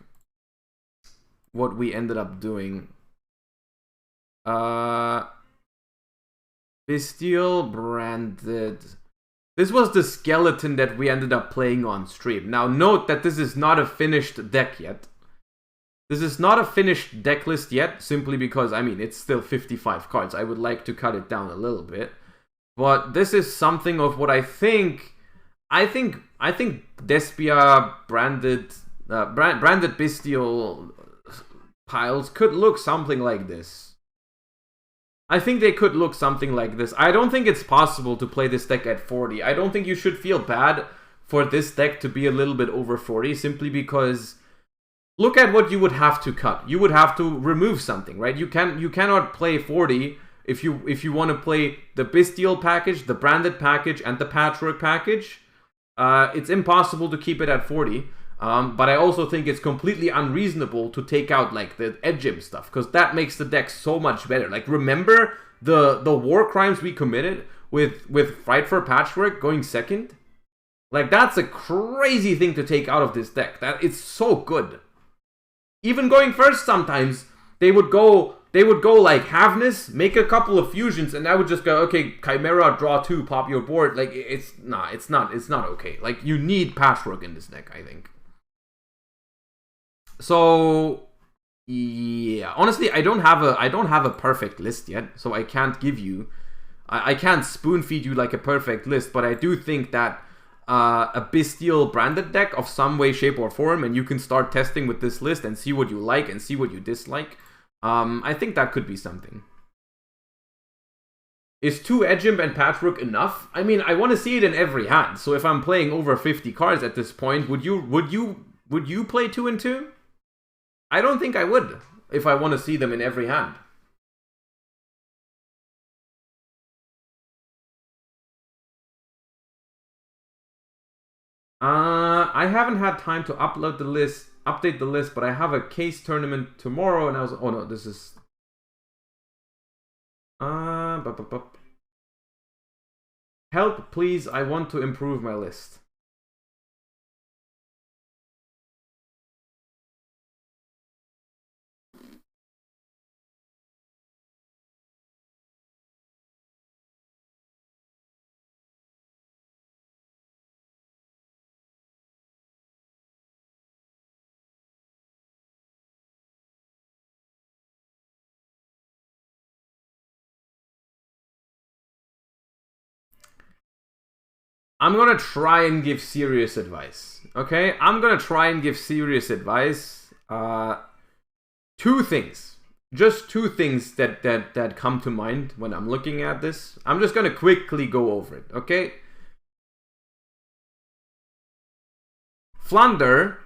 what we ended up doing. Bestial branded. This was the skeleton that we ended up playing on stream. Now note that this is not a finished deck yet. This is not a finished deck list yet, simply because, I mean, it's still 55 cards. I would like to cut it down a little bit. But this is something of what I think Despia branded Bestial piles could look something like this. I think they could look something like this. I don't think it's possible to play this deck at 40. I don't think you should feel bad for this deck to be a little bit over 40, simply because look at what you would have to cut. You would have to remove something, right? You cannot play 40 if you want to play the Bestial package, the Branded package, and the Patchwork package. It's impossible to keep it at 40. But I also think it's completely unreasonable to take out like the Edgim stuff, because that makes the deck so much better. Like, remember the war crimes we committed with Fight for Patchwork going second? Like, that's a crazy thing to take out of this deck. That it's so good. Even going first, sometimes they would go like Havness, make a couple of fusions, and I would just go, okay, Chimera, draw 2, pop your board. Like, it's not okay. Like, you need Patchwork in this deck, I think. So yeah, honestly, I don't have a perfect list yet, so I can't give you, I can't spoon feed you like a perfect list. But I do think that a Bestial Branded deck of some way, shape, or form, and you can start testing with this list and see what you like and see what you dislike. I think that could be something. Is 2 Edgimp and Patchwork enough? I mean, I want to see it in every hand. So if I'm playing over 50 cards at this point, would you play 2 and 2? I don't think I would, if I want to see them in every hand. I haven't had time to update the list, but I have a case tournament tomorrow, and I was, oh no, this is, help, please, I want to improve my list. I'm gonna try and give serious advice. Okay? I'm gonna try and give serious advice. 2 things. Just 2 things that come to mind when I'm looking at this. I'm just gonna quickly go over it, okay? Flunder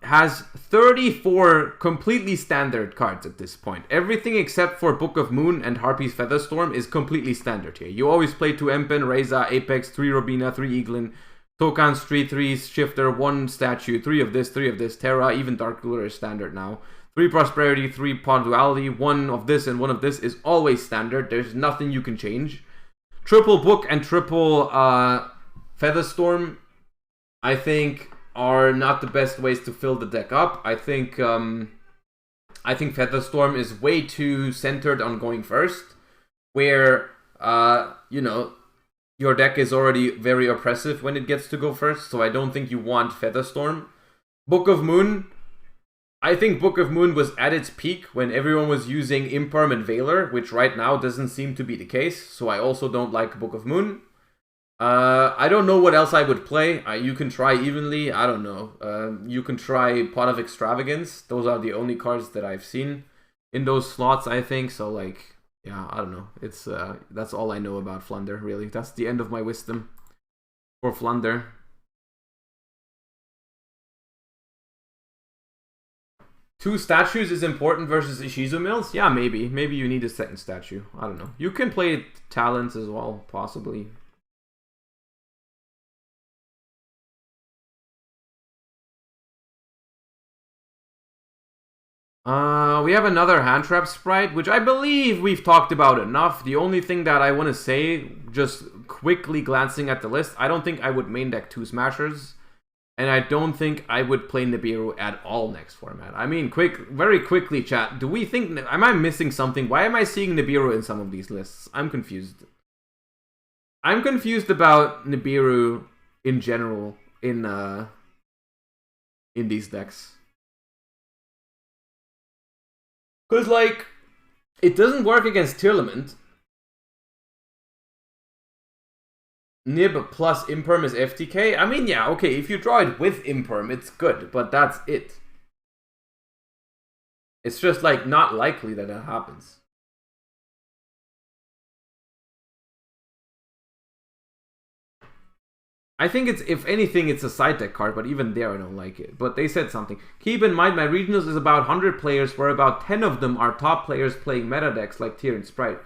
has 34 completely standard cards at this point. Everything except for Book of Moon and Harpy's Featherstorm is completely standard here. You always play 2 Empen, Reza, Apex, 3 Robina, 3 Eaglin, Tokan, 3 Shifter, 1 Statue, 3 of this, Terra, even Dark Ruler is standard now. 3 Prosperity, 3 Pod Duality, 1 of this and 1 of this is always standard. There's nothing you can change. Triple Book and triple Featherstorm, I think, are not the best ways to fill the deck up. I think Featherstorm is way too centered on going first, where you know, your deck is already very oppressive when it gets to go first, so I don't think you want Featherstorm. Book of Moon, I think Book of Moon was at its peak when everyone was using Imperm and Veiler, which right now doesn't seem to be the case, so I also don't like Book of Moon. I don't know what else I would play. You can try Evenly. I don't know. You can try Pot of Extravagance. Those are the only cards that I've seen in those slots, I think. So, like, yeah, I don't know. It's that's all I know about Flunder, really. That's the end of my wisdom for Flunder. Two statues is important versus Ishizu Mills? Yeah, maybe. Maybe you need a second statue. I don't know. You can play Talents as well, possibly. We have another hand trap sprite, which I believe we've talked about enough. The only thing that I want to say, just quickly glancing at the list, I don't think I would main deck 2 Smashers, and I don't think I would play Nibiru at all next format. I mean, very quickly, chat, do we think, am I missing something? Why am I seeing Nibiru in some of these lists? I'm confused. I'm confused about Nibiru in general in these decks. Because, like, it doesn't work against Tearlament. Nib plus Imperm is FTK. I mean, yeah, okay, if you draw it with Imperm, it's good, but that's it. It's just, like, not likely that it happens. I think it's, if anything, it's a side deck card, but even there I don't like it. But they said something. Keep in mind, my regionals is about 100 players, where about 10 of them are top players playing meta decks like Tier and Sprite.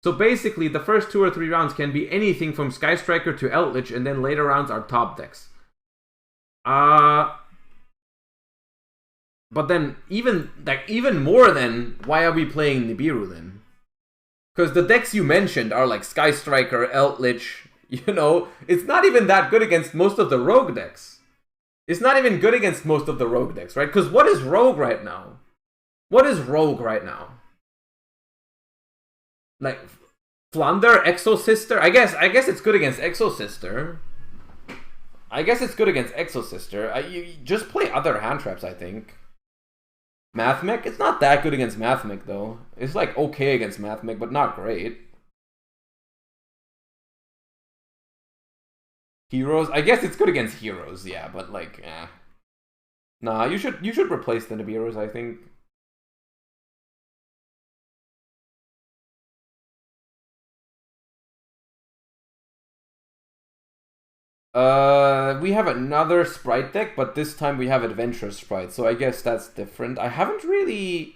So basically, the first 2 or 3 rounds can be anything from Sky Striker to Eldritch, and then later rounds are top decks. But then, even more than, why are we playing Nibiru then? Because the decks you mentioned are like Sky Striker, Eldritch. You know, it's not even that good against most of the rogue decks. It's not even good against most of the rogue decks, right? Because what is rogue right now? What is rogue right now? Like, Flounder, Exo Sister? I guess it's good against Exo Sister. You just play other hand traps, I think. Mathmech? It's not that good against Mathmech, though. It's like okay against Mathmech, but not great. Heroes? I guess it's good against heroes, yeah, but like, eh. Nah, you should replace the Nibiros, I think. We have another Sprite deck, but this time we have Adventure Sprite, so I guess that's different. I haven't really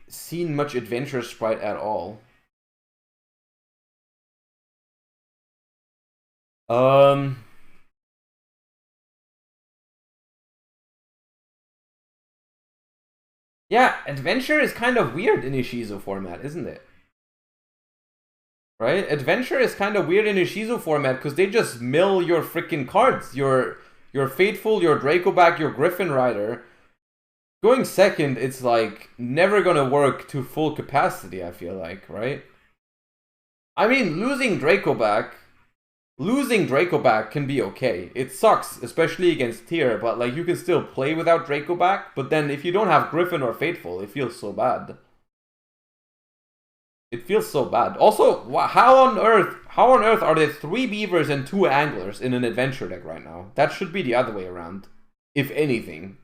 seen much Adventure Sprite at all. Yeah, Adventure is kind of weird in Ishizu format, isn't it? Right? Adventure is kind of weird in Ishizu format because they just mill your freaking cards. Your Fateful, your Dracoback, your Griffin Rider. Going second, it's like never gonna work to full capacity, I feel like, right? I mean, losing Dracoback can be okay. It sucks, especially against tier, but like you can still play without Dracoback, but then if you don't have Griffin or Fateful, it feels so bad. It feels so bad. Also, how on earth are there 3 beavers and 2 anglers in an adventure deck right now? That should be the other way around, if anything.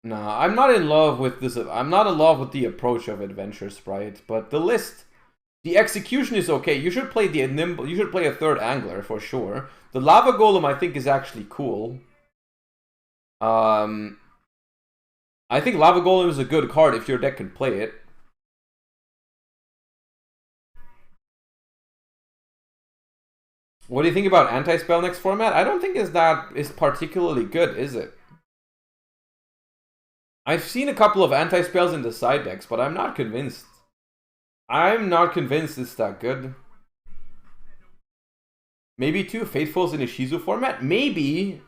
Nah, I'm not in love with this. I'm not in love with the approach of Adventure Sprite, but the execution is okay. You should play the nimble. You should play a 3rd angler for sure. The Lava Golem I think is actually cool. I think Lava Golem is a good card if your deck can play it. What do you think about anti-spell next format? I don't think that is particularly good, is it? I've seen a couple of anti-spells in the side decks, but I'm not convinced. I'm not convinced it's that good. Maybe 2 Faithfuls in a Shizu format? Maybe.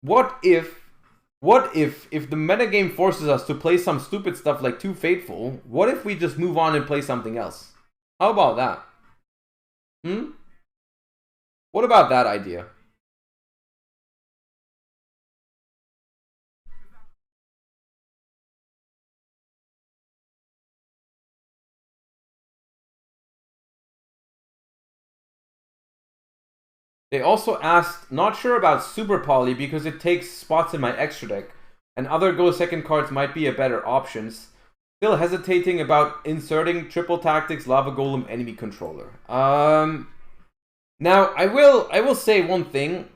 What if the metagame forces us to play some stupid stuff like 2 Fateful, what if we just move on and play something else? How about that? What about that idea? They also asked, not sure about Super Poly because it takes spots in my extra deck, and other go second cards might be a better options. Still hesitating about inserting Triple Tactics Lava Golem enemy controller. Now I will say one thing.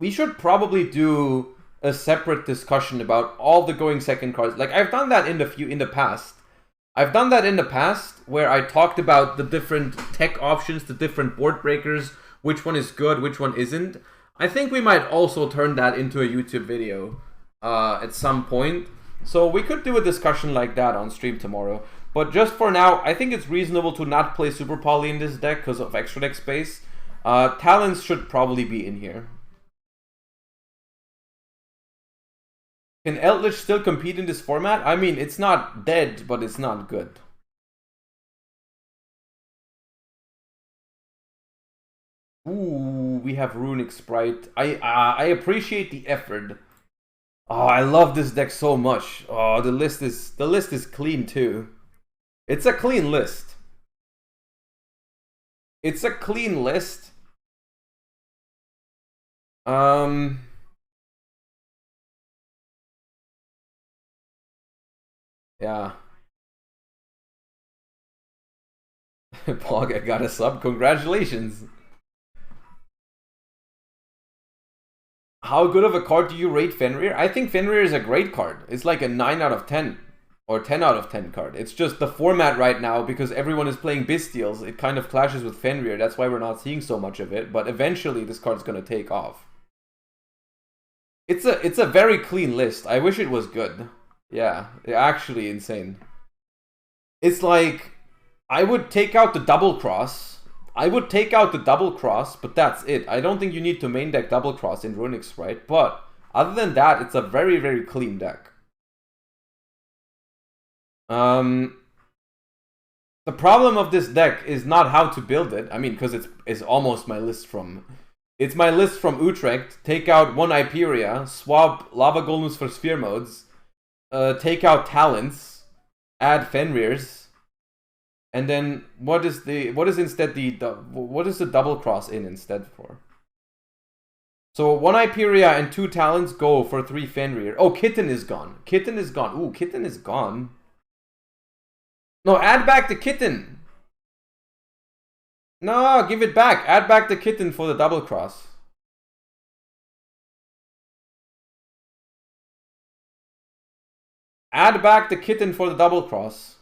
We should probably do a separate discussion about all the going second cards. Like I've done that in the past. I've done that in the past where I talked about the different tech options, the different board breakers, which one is good, which one isn't. I think we might also turn that into a YouTube video at some point. So we could do a discussion like that on stream tomorrow. But just for now, I think it's reasonable to not play Super Poly in this deck because of extra deck space. Talons should probably be in here. Can Eldritch still compete in this format? I mean, it's not dead, but it's not good. Ooh, we have Runic Sprite. I appreciate the effort. Oh, I love this deck so much. Oh, the list is clean too. It's a clean list. It's a clean list. Yeah. Pog, I got a sub. Congratulations. How good of a card do you rate Fenrir? I think Fenrir is a great card. It's like a 9 out of 10. Or 10 out of 10 card. It's just the format right now, because everyone is playing Bestials, it kind of clashes with Fenrir. That's why we're not seeing so much of it. But eventually this card's going to take off. It's a very clean list. I wish it was good. Yeah, actually insane. It's like, I would take out the double cross. But that's it. I don't think you need to main deck double cross in Runics, right? But other than that, it's a very, very clean deck. The problem of this deck is not how to build it. I mean, because it's almost my list from... It's my list from Utrecht. Take out 1 Hyperia, swap Lava Golems for Sphere Modes, take out Talents, add Fenrirs, and then what is the double cross in instead for? So 1 Hyperia and 2 Talents go for 3 Fenrir. Oh, Kitten is gone. Ooh, Kitten is gone. No, add back the Kitten. No, give it back. Add back the Kitten for the double cross. Add back the Kitten for the double cross.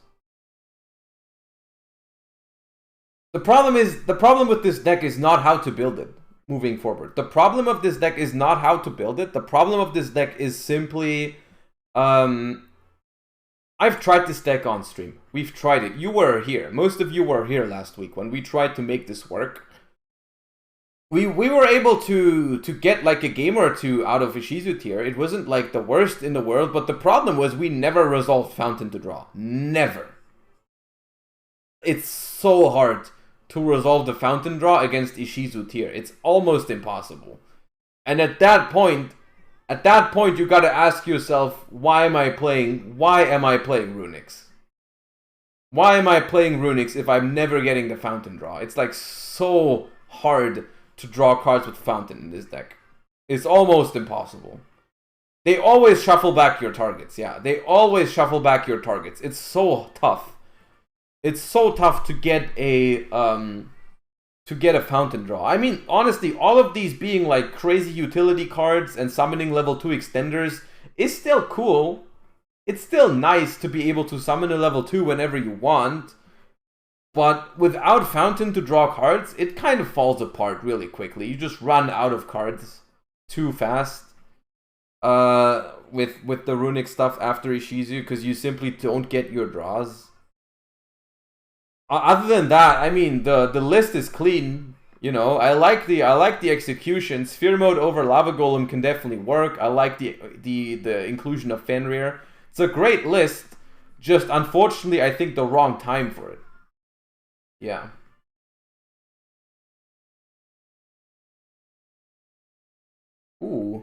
The problem with this deck is not how to build it moving forward. The problem of this deck is not how to build it. The problem of this deck is simply I've tried this deck on stream. We've tried it. You were here. Most of you were here last week when we tried to make this work. We were able to get like a game or two out of Ishizu tier. It wasn't like the worst in the world, but the problem was we never resolved Fountain to draw. Never. It's so hard to resolve the Fountain draw against Ishizu tier. It's almost impossible. And at that point, you gotta ask yourself, why am I playing Runics? Why am I playing Runics if I'm never getting the Fountain draw? It's like so hard to draw cards with Fountain in this deck. It's almost impossible. They always shuffle back your targets, yeah. They always shuffle back your targets. It's so tough. It's so tough to get a Fountain draw. I mean, honestly, all of these being like crazy utility cards and summoning level 2 extenders is still cool. It's still nice to be able to summon a level 2 whenever you want. But without Fountain to draw cards, it kind of falls apart really quickly. You just run out of cards too fast with the runic stuff after Ishizu, because you simply don't get your draws. Other than that, I mean, the list is clean. You know, I like the execution. Sphere mode over Lava Golem can definitely work. I like the inclusion of Fenrir. It's a great list. Just unfortunately, I think the wrong time for it. Yeah. Ooh.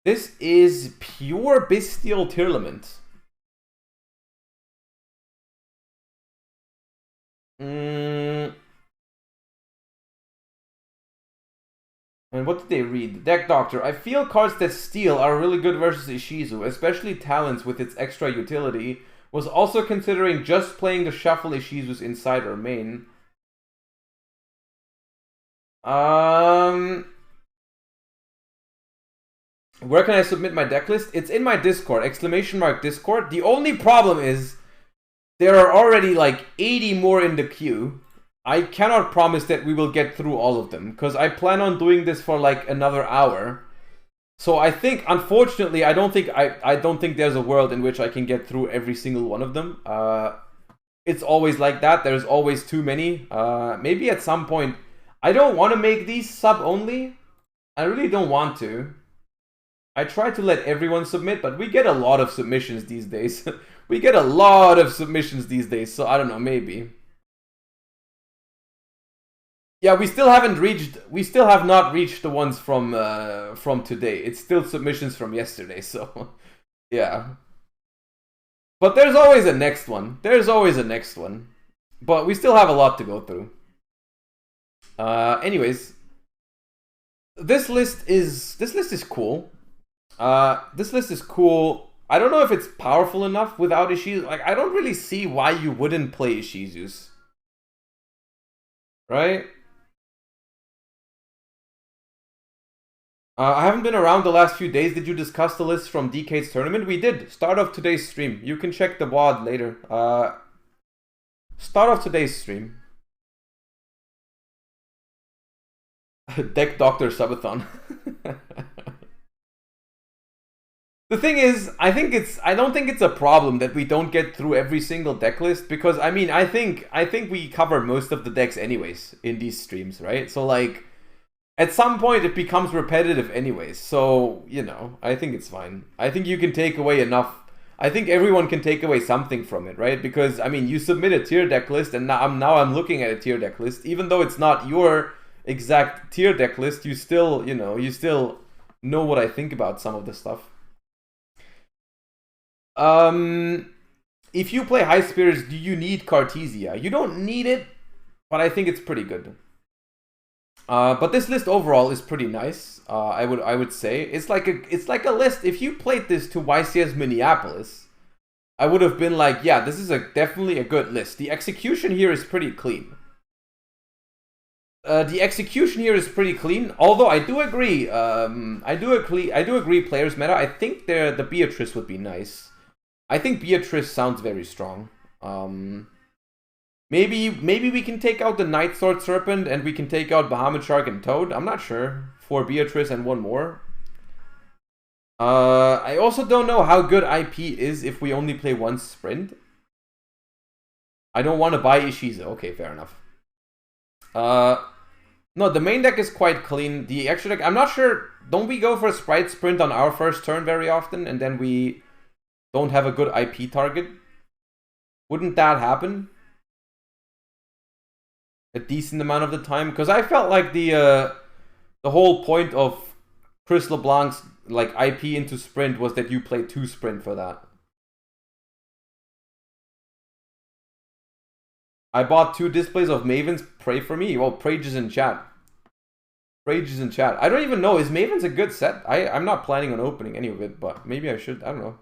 This is pure Bestial Tearlament. And what did they read? Deck Doctor. I feel cards that steal are really good versus Ishizu, especially Talents with its extra utility. Was also considering just playing the shuffle Ishizu's inside or main. Where can I submit my deck list? It's in my Discord, ! Discord. The only problem is there are already like 80 more in the queue. I cannot promise that we will get through all of them, because I plan on doing this for like another hour. So I think, unfortunately, I don't think there's a world in which I can get through every single one of them. It's always like that. There's always too many. Maybe at some point, I don't want to make these sub-only. I really don't want to. I try to let everyone submit, but we get a lot of submissions these days. So I don't know, maybe. Yeah, we still have not reached the ones from today. It's still submissions from yesterday, so yeah. But there's always a next one. But we still have a lot to go through. Anyways, this list is cool. I don't know if it's powerful enough without Ishizu. Like, I don't really see why you wouldn't play Ishizus. Right? I haven't been around the last few days. Did you discuss the list from Dkayeds tournament? We did. Start of today's stream. You can check the WOD later. Start of today's stream. Deck Doctor Subathon. The thing is, I don't think it's a problem that we don't get through every single deck list, because I mean, I think we cover most of the decks anyways in these streams, right? So like, at some point it becomes repetitive anyways. So, you know, I think it's fine. I think you can take away enough. I think everyone can take away something from it, right? Because I mean, you submit a tier deck list, and now I'm looking at a tier deck list, even though it's not your exact tier deck list. You still, you know what I think about some of the stuff. If you play High Spirits, do you need Cartesia? You don't need it, but I think it's pretty good. But this list overall is pretty nice. I would say it's like a list. If you played this to YCS Minneapolis, I would have been like, yeah, this is definitely a good list. The execution here is pretty clean. Although I do agree. I do agree. Players meta. I think the Beatrice would be nice. I think Beatrice sounds very strong. Maybe we can take out the Night Sword Serpent, and we can take out Bahamut Shark and Toad. I'm not sure. For Beatrice and one more. I also don't know how good IP is if we only play one sprint. I don't want to buy Ishizu. Okay, fair enough. No, the main deck is quite clean. The extra deck, I'm not sure. Don't we go for a Sprite Sprint on our first turn very often, and then we don't have a good IP target? Wouldn't that happen a decent amount of the time? Because I felt like the whole point of Chris LeBlanc's like IP into Sprint was that you play 2 Sprint for that. I bought 2 displays of Mavens. Pray for me. Well, Prage is in chat. Prage is in chat. I don't even know. Is Mavens a good set? I'm not planning on opening any of it, but maybe I should. I don't know.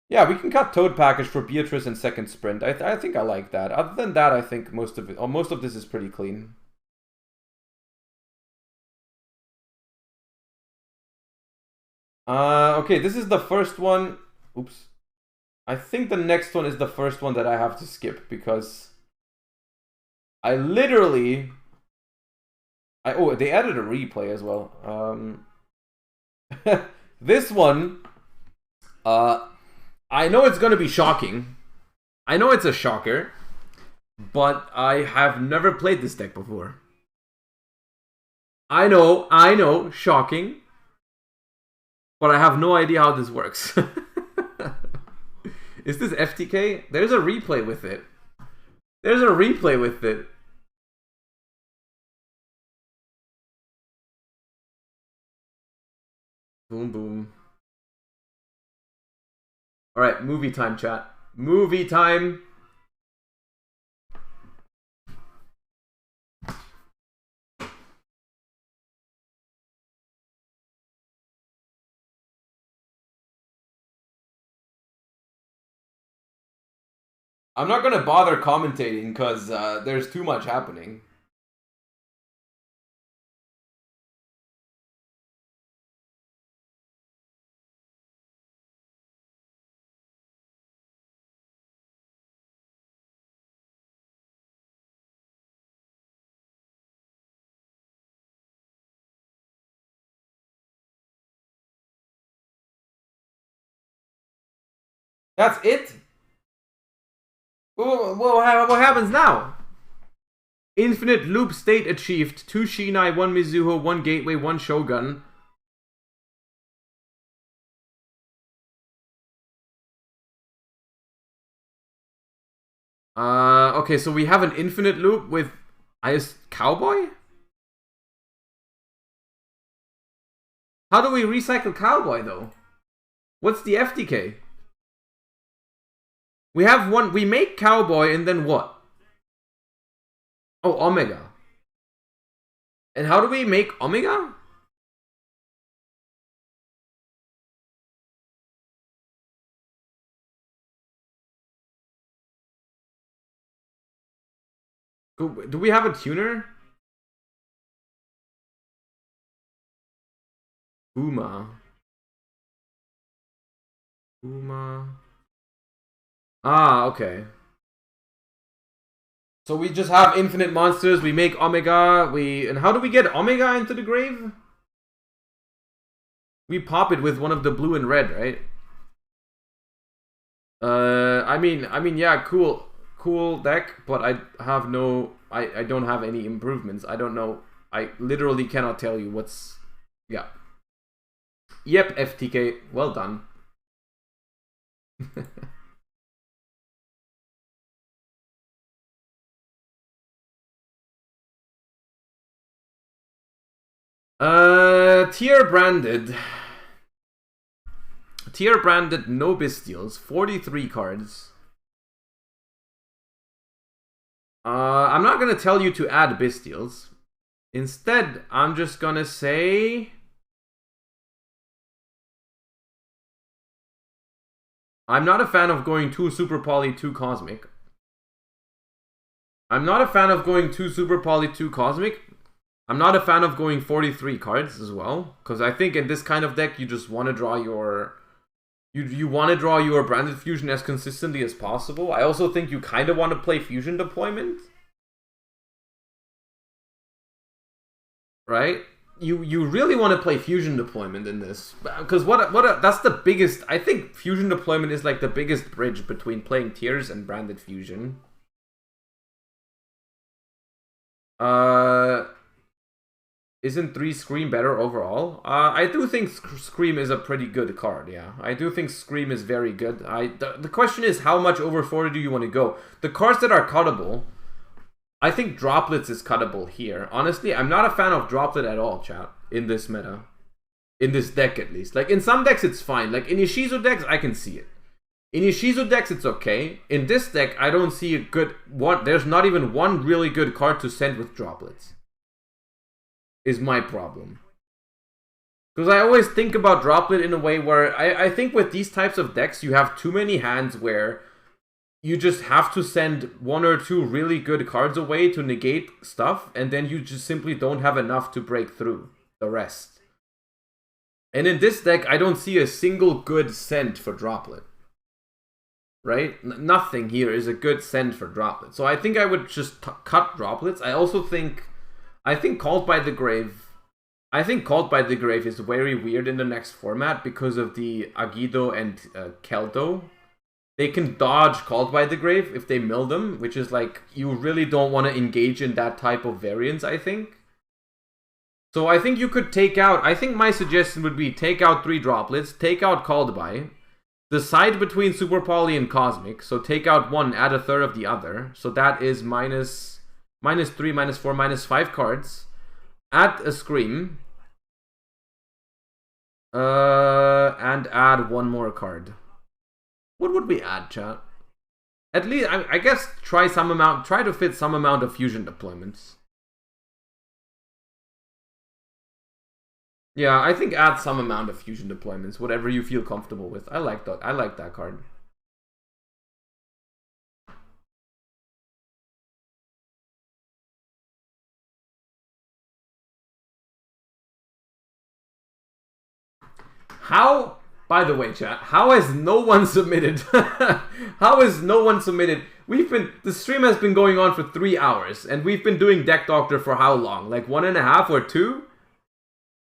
Yeah, we can cut Toad package for Beatrice and second Sprint. I think I like that. Other than that, I think most of this is pretty clean. Okay, this is the first one. Oops. I think the next one is the first one that I have to skip, because I literally... oh, they added a replay as well. This one... I know it's going to be shocking. I know it's a shocker. But I have never played this deck before. I know, shocking. But I have no idea how this works. Is this FTK? There's a replay with it. There's a replay with it. Boom, boom. Alright, movie time, chat. Movie time. I'm not going to bother commentating because there's too much happening. That's it? Well, what happens now? Infinite loop state achieved. 2 Shinai, 1 Mizuho, 1 Gateway, 1 Shogun. Okay, so we have an infinite loop with Cowboy? How do we recycle Cowboy, though? What's the FTK? We have one, we make Cowboy, and then what? Oh, Omega. And how do we make Omega? Do we have a tuner? Uma. Ah, okay. So we just have infinite monsters, we make Omega, and how do we get Omega into the grave? We pop it with one of the blue and red, right? I mean, yeah, cool deck, but I have no, I don't have any improvements. I don't know. I literally cannot tell you what's, yeah. Yep, FTK, well done. Tier branded. Tier branded, no bestials, 43 cards. I'm not gonna tell you to add bestials. Instead, I'm just gonna say I'm not a fan of going 2 Super Poly, 2 Cosmic. I'm not a fan of going 2 Super Poly, 2 Cosmic. I'm not a fan of going 43 cards as well, because I think in this kind of deck you just want to draw your you want to draw your branded fusion as consistently as possible. I also think you kind of want to play fusion deployment, right? You really want to play fusion deployment in this, because that's the biggest. I think fusion deployment is like the biggest bridge between playing tiers and branded fusion. Isn't 3 Scream better overall? I do think Scream is a pretty good card, yeah. I do think Scream is very good. The question is, how much over 40 do you want to go? The cards that are cuttable, I think Droplets is cuttable here. Honestly, I'm not a fan of Droplet at all, chat, in this meta. In this deck, at least. Like, in some decks, it's fine. Like, in Ishizu decks, I can see it. In Ishizu decks, it's okay. In this deck, I don't see a good one. There's not even one really good card to send with Droplets. Is my problem. Because I always think about Droplet in a way where I think with these types of decks, you have too many hands where you just have to send 1 or 2 really good cards away to negate stuff, and then you just simply don't have enough to break through the rest. And in this deck, I don't see a single good send for Droplet. Right? Nothing here is a good send for Droplet. So I think I would just cut Droplets. I think Called by the Grave. I think Called by the Grave is very weird in the next format because of the Agido and Keldo. They can dodge Called by the Grave if they mill them, which is like, you really don't want to engage in that type of variance, I think. So I think you could take out, I think my suggestion would be take out 3 Droplets, take out Called by, decide between Super Poly and Cosmic, so take out one, add a third of the other, so that is -3, -4, -5 cards. Add a Scream. And add one more card. What would we add, chat? At least, I guess, try to fit some amount of fusion deployments. Yeah, I think add some amount of fusion deployments, whatever you feel comfortable with. I like that card. How, by the way, chat, how has no one submitted? How has no one submitted? The stream has been going on for 3 hours, and we've been doing Deck Doctor for how long? Like 1.5 or 2?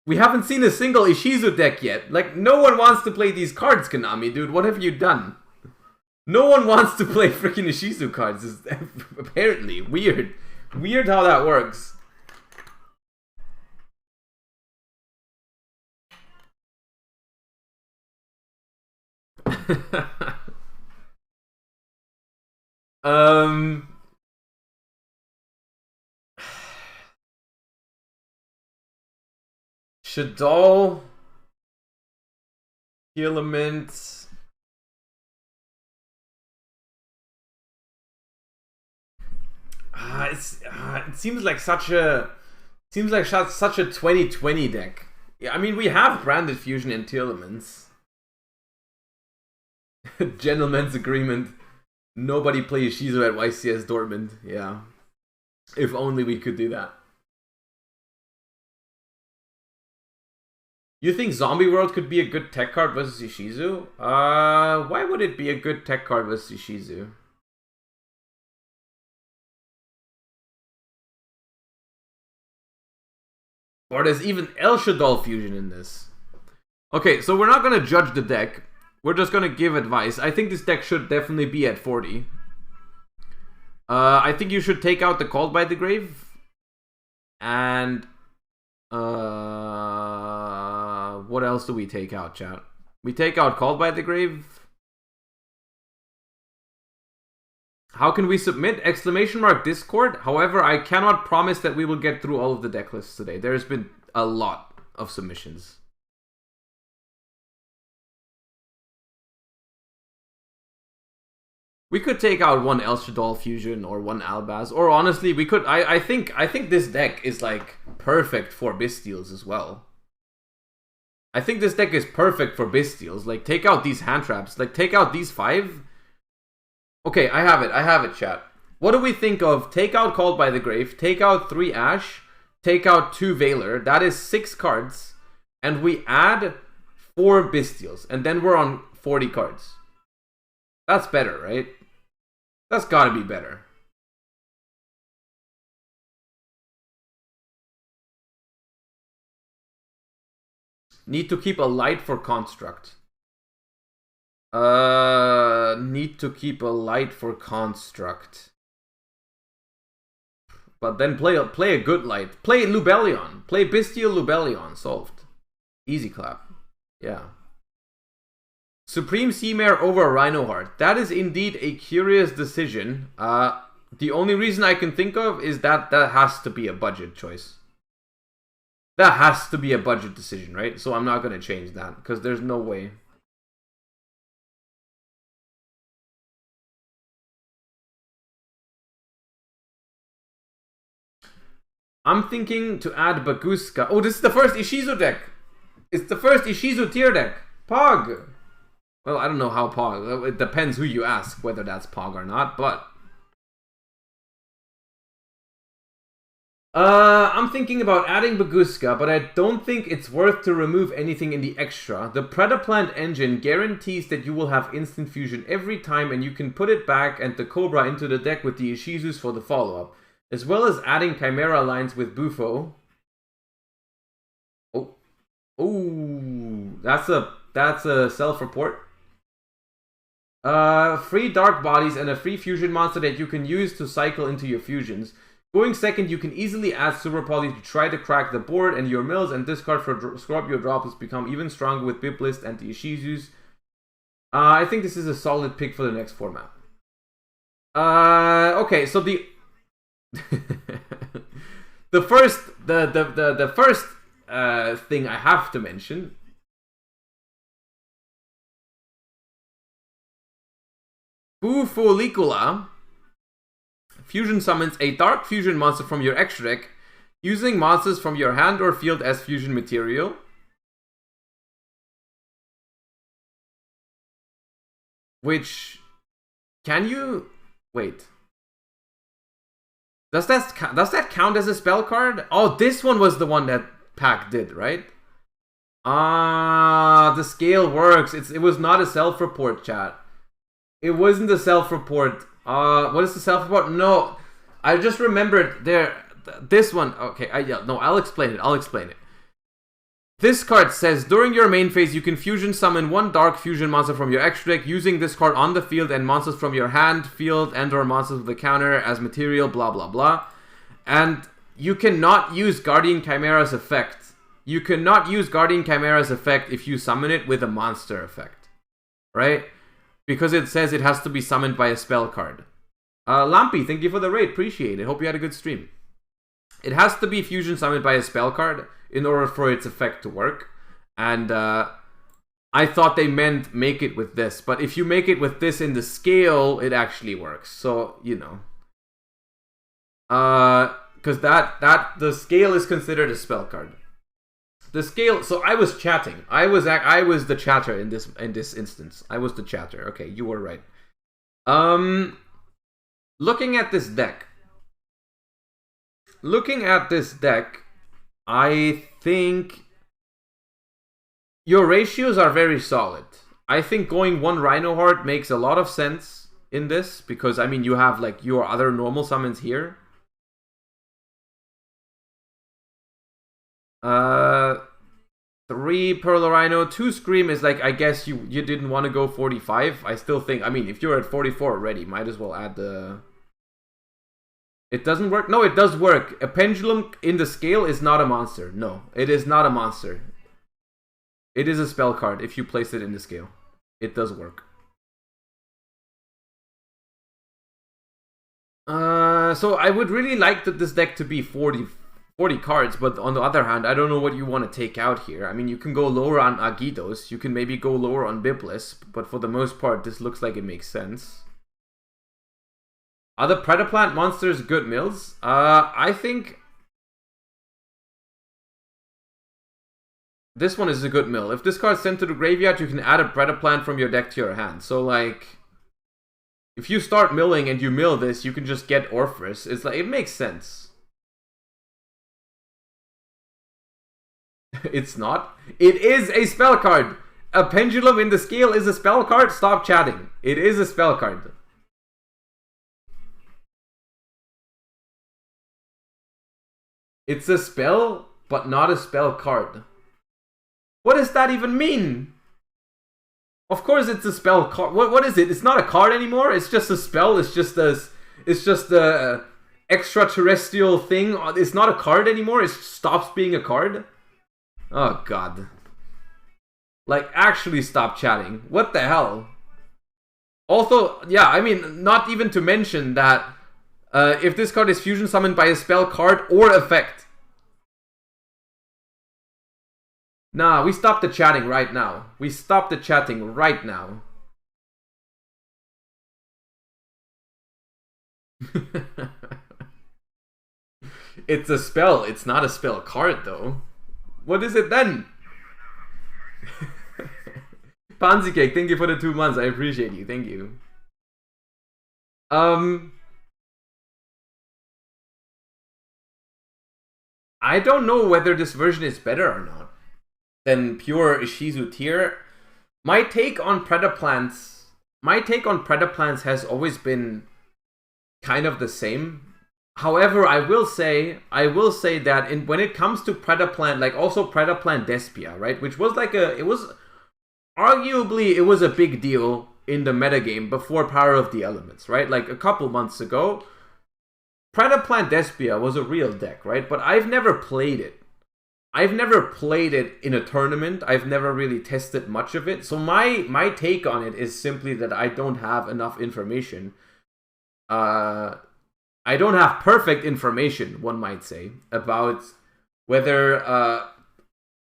We haven't seen a single Ishizu deck yet. Like, no one wants to play these cards, Konami, dude. What have you done? No one wants to play freaking Ishizu cards. It's apparently weird. Weird how that works. Shadol, Element. It seems like such a 2020 deck. Yeah, I mean, we have branded fusion and elements. Gentleman's agreement. Nobody plays Shizu at YCS Dortmund. Yeah. If only we could do that. You think Zombie World could be a good tech card versus Ishizu? Why would it be a good tech card versus Ishizu? Or there's even El Shaddoll Fusion in this. Okay, so we're not going to judge the deck. We're just going to give advice. I think this deck should definitely be at 40. I think you should take out the Called by the Grave. And... what else do we take out, chat? We take out Called by the Grave. How can we submit? Exclamation mark Discord. However, I cannot promise that we will get through all of the deck lists today. There's been a lot of submissions. We could take out one El Shaddoll Fusion or one Albaz. Or honestly, we could... I think this deck is like perfect for Bystials as well. I think this deck is perfect for Bystials. Like, take out these hand traps. Like, take out these 5. Okay, I have it, chat. What do we think of take out Called by the Grave, take out 3 Ash, take out 2 Valor. That is 6 cards. And we add 4 Bystials. And then we're on 40 cards. That's better, right? That's gotta be better. Need to keep a light for Construct. Need to keep a light for Construct. But then play a good light. Play Lubellion. Play Bystial Lubellion. Solved. Easy clap. Yeah. Supreme Seamare over Rhinoheart. That is indeed a curious decision. The only reason I can think of is that has to be a budget choice. That has to be a budget decision, right? So I'm not going to change that, because there's no way. I'm thinking to add Baguska. Oh, this is the first Ishizu deck. It's the first Ishizu tier deck. Pog. Well, I don't know how Pog. It depends who you ask, whether that's Pog or not, but... I'm thinking about adding Baguska, but I don't think it's worth to remove anything in the extra. The Predaplant engine guarantees that you will have instant fusion every time, and you can put it back and the Cobra into the deck with the Ishizus for the follow-up, as well as adding Chimera lines with Bufo. Oh, that's a self-report. Free Dark Bodies and a free fusion monster that you can use to cycle into your fusions. Going second, you can easily add Super Poly to try to crack the board and your mills, and discard for Scorpio Droplets become even stronger with Biblist and the Ishizus. I think this is a solid pick for the next format. Okay, so the the first thing I have to mention. Bufolicula fusion summons a dark fusion monster from your extra deck using monsters from your hand or field as fusion material. Which, can you wait? Does that count as a spell card? Oh, this one was the one that Pack did, right? The scale works. It was not a self-report, chat. It wasn't a self-report. What is the self-report? No, I just remembered there. This one. Okay, I'll explain it. This card says, during your main phase, you can fusion summon one dark fusion monster from your extra deck using this card on the field and monsters from your hand, field, and or monsters with the counter as material, blah, blah, blah. And you cannot use Guardian Chimera's effect. You cannot use Guardian Chimera's effect if you summon it with a monster effect. Right? Because it says it has to be summoned by a spell card. Lampy, thank you for the raid. Appreciate it. Hope you had a good stream. It has to be fusion summoned by a spell card in order for its effect to work. And I thought they meant make it with this. But if you make it with this in the scale, it actually works. So, you know. Because the scale is considered a spell card. The scale. So I was chatting. I was the chatter in this instance. I was the chatter. Okay, you were right. Looking at this deck, looking at this deck, I think your ratios are very solid. I think going one Rhino Heart makes a lot of sense in this, because, I mean, you have, like, your other normal summons here. 3 Pearl Rhino, 2 Scream is like, I guess you didn't want to go 45. I still think, I mean, if you're at 44 already, might as well add the... It doesn't work? No, it does work. A Pendulum in the scale is not a monster. No, it is not a monster. It is a spell card if you place it in the scale. It does work. So I would really like this deck to be 40 cards, but on the other hand, I don't know what you want to take out here. I mean, you can go lower on Agidos, you can maybe go lower on Biblis, but for the most part, this looks like it makes sense. Other Predaplant monsters, good mills. I think this one is a good mill. If this card's sent to the graveyard, you can add a Predaplant from your deck to your hand. So, like, if you start milling and you mill this, you can just get Orpheus. It's like, it makes sense. It's not. It is a spell card. A Pendulum in the scale is a spell card. Stop chatting. It is a spell card. It's a spell, but not a spell card. What does that even mean? Of course it's a spell card. What is it? It's not a card anymore. It's just a spell. It's just a extraterrestrial thing. It's not a card anymore. It stops being a card. Oh god. Like, actually stop chatting. What the hell? Also, yeah, I mean, not even to mention that if this card is fusion summoned by a spell card or effect. Nah, we stop the chatting right now. We stop the chatting right now. It's a spell. It's not a spell card, though. What is it then? Pansy Cake, thank you for the 2 months. I appreciate you. Thank you. I don't know whether this version is better or not than pure Ishizu tier. My take on Predaplants has always been kind of the same. However, I will say that when it comes to Predaplant, like also Predaplant Despia, right, which was like it was a big deal in the metagame before Power of the Elements, right? Like a couple months ago, Predaplant Despia was a real deck, right? But I've never played it. I've never played it in a tournament. I've never really tested much of it. So my take on it is simply that I don't have enough information. I don't have perfect information, one might say, about whether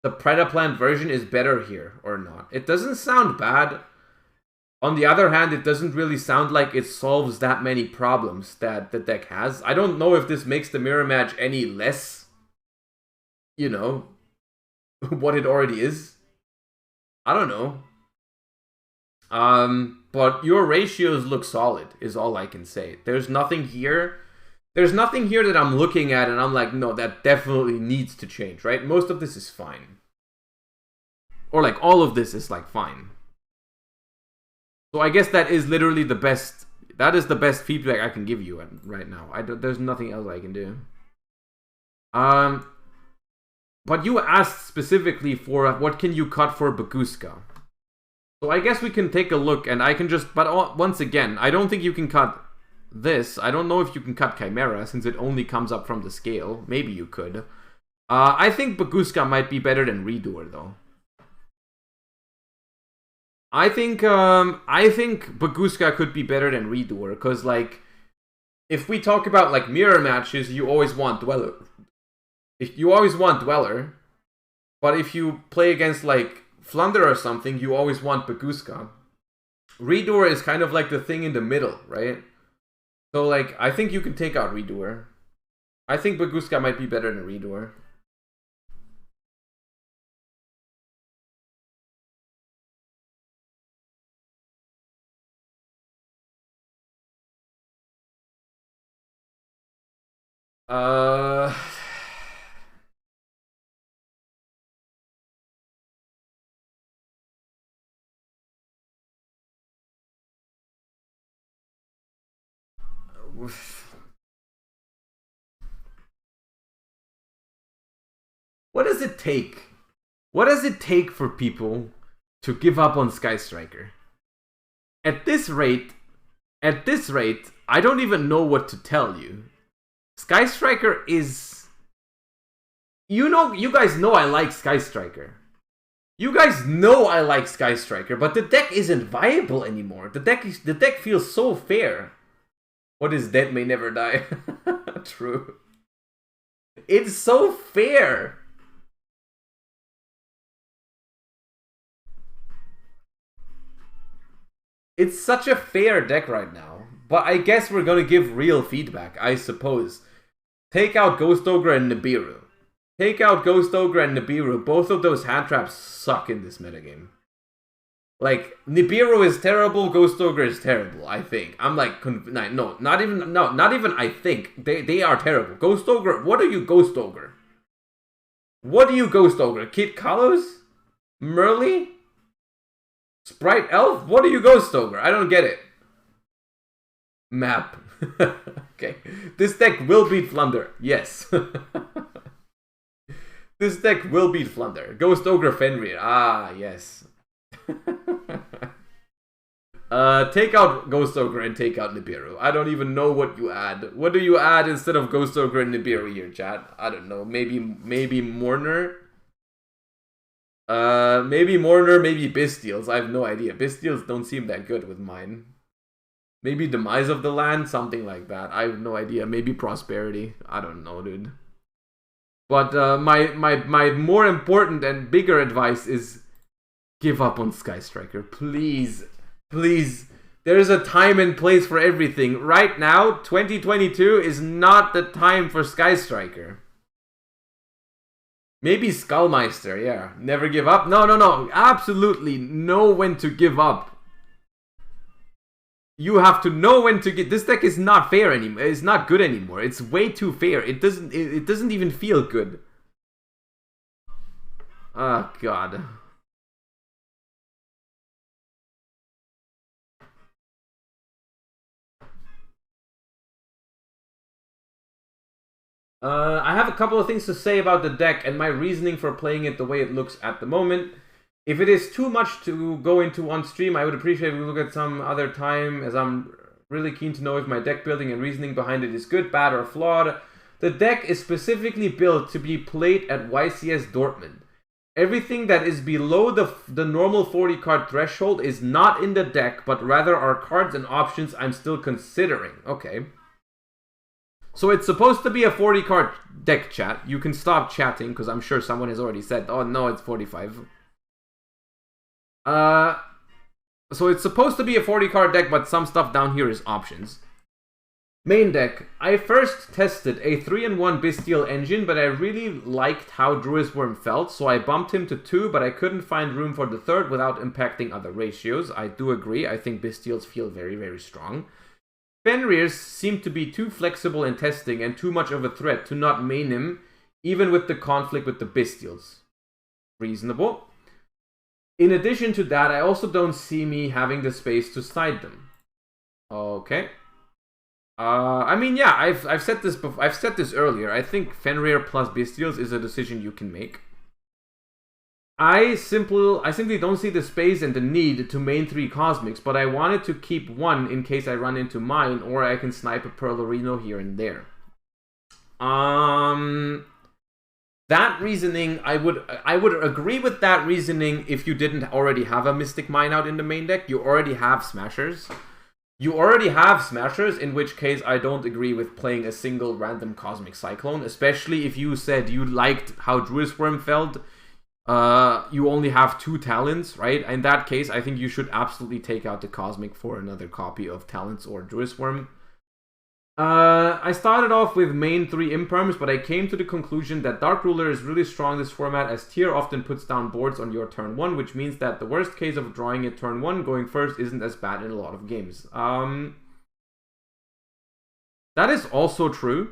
the Predaplant version is better here or not. It doesn't sound bad. On the other hand, it doesn't really sound like it solves that many problems that the deck has. I don't know if this makes the mirror match any less, you know, what it already is. I don't know. But your ratios look solid, is all I can say. There's nothing here that I'm looking at and I'm like, no, that definitely needs to change, right? Most of this is fine. Or like all of this is like fine. So I guess that is literally the best. That is the best feedback I can give you right now. There's nothing else I can do. But you asked specifically for what can you cut for Baguska. So I guess we can take a look and I can just, but once again, I don't think you can cut this. I don't know if you can cut Chimera since it only comes up from the scale. Maybe you could. I think Baguska might be better than Redoer though. I think Baguska could be better than Redoer because like if we talk about like mirror matches, you always want Dweller. You always want Dweller, but if you play against like Flunder or something, you always want Baguska. Redoer is kind of like the thing in the middle, right? So, like, I think you can take out Redoer. I think Baguska might be better than Redoer. What does it take? What does it take for people to give up on Sky Striker? At this rate, I don't even know what to tell you. Sky Striker is... You guys know I like Sky Striker. You guys know I like Sky Striker, but the deck isn't viable anymore. The deck feels so fair. What is dead may never die. True. It's so fair. It's such a fair deck right now. But I guess we're gonna give real feedback, I suppose. Take out Ghost Ogre and Nibiru. Take out Ghost Ogre and Nibiru. Both of those hand traps suck in this metagame. Like, Nibiru is terrible, Ghost Ogre is terrible, I think. I'm like, not even I think. They are terrible. Ghost Ogre, what are you Ghost Ogre? What are you Ghost Ogre? Kid Kalos? Merly? Sprite Elf? What are you Ghost Ogre? I don't get it. Map. Okay. This deck will beat Flunder. Yes. This deck will beat Flunder. Ghost Ogre Fenrir. Ah, yes. Take out Ghost Ogre and take out Nibiru. I don't even know what you add. What do you add instead of Ghost Ogre and Nibiru here, chat? I don't know. Maybe Mourner? Maybe Mourner, maybe Bystials. I have no idea. Bystials don't seem that good with mine. Maybe Demise of the Land, something like that. I have no idea. Maybe Prosperity. I don't know, dude. But my more important and bigger advice is give up on Sky Striker. Please. Please. There is a time and place for everything. Right now, 2022 is not the time for Sky Striker. Maybe Skullmeister, yeah. Never give up. No. Absolutely know when to give up. You have to know when to get... This deck is not fair anymore. It's not good anymore. It's way too fair. It doesn't even feel good. Oh, God. I have a couple of things to say about the deck and my reasoning for playing it the way it looks at the moment. If it is too much to go into on stream, I would appreciate if we look at some other time, as I'm really keen to know if my deck building and reasoning behind it is good, bad, or flawed. The deck is specifically built to be played at YCS Dortmund. Everything that is below the normal 40 card threshold is not in the deck, but rather are cards and options I'm still considering. Okay. So it's supposed to be a 40 card deck, chat. You can stop chatting, because I'm sure someone has already said, oh no, it's 45. So it's supposed to be a 40 card deck, but some stuff down here is options. Main deck. I first tested a 3-in-1 Bystial engine, but I really liked how Druisworm felt, so I bumped him to 2, but I couldn't find room for the 3rd without impacting other ratios. I do agree. I think Bystials feel very, very strong. Fenrirs seem to be too flexible in testing and too much of a threat to not main him, even with the conflict with the Bystials. Reasonable. In addition to that, I also don't see me having the space to side them. Okay. I mean, yeah, I've said this before. I've said this earlier. I think Fenrir plus Bystials is a decision you can make. I simply don't see the space and the need to main 3 Cosmics, but I wanted to keep 1 in case I run into mine, or I can snipe a Perlorino here and there. That reasoning, I would agree with that reasoning if you didn't already have a Mystic Mine out in the main deck. You already have Smashers. In which case I don't agree with playing a single random Cosmic Cyclone, especially if you said you liked how Druisworm felt. You only have 2 talents, right? In that case, I think you should absolutely take out the Cosmic for another copy of Talents or Druisworm. I started off with main 3 Imperms, but I came to the conclusion that Dark Ruler is really strong this format, as Tier often puts down boards on your turn 1, which means that the worst case of drawing it turn 1 going first isn't as bad in a lot of games. That is also true.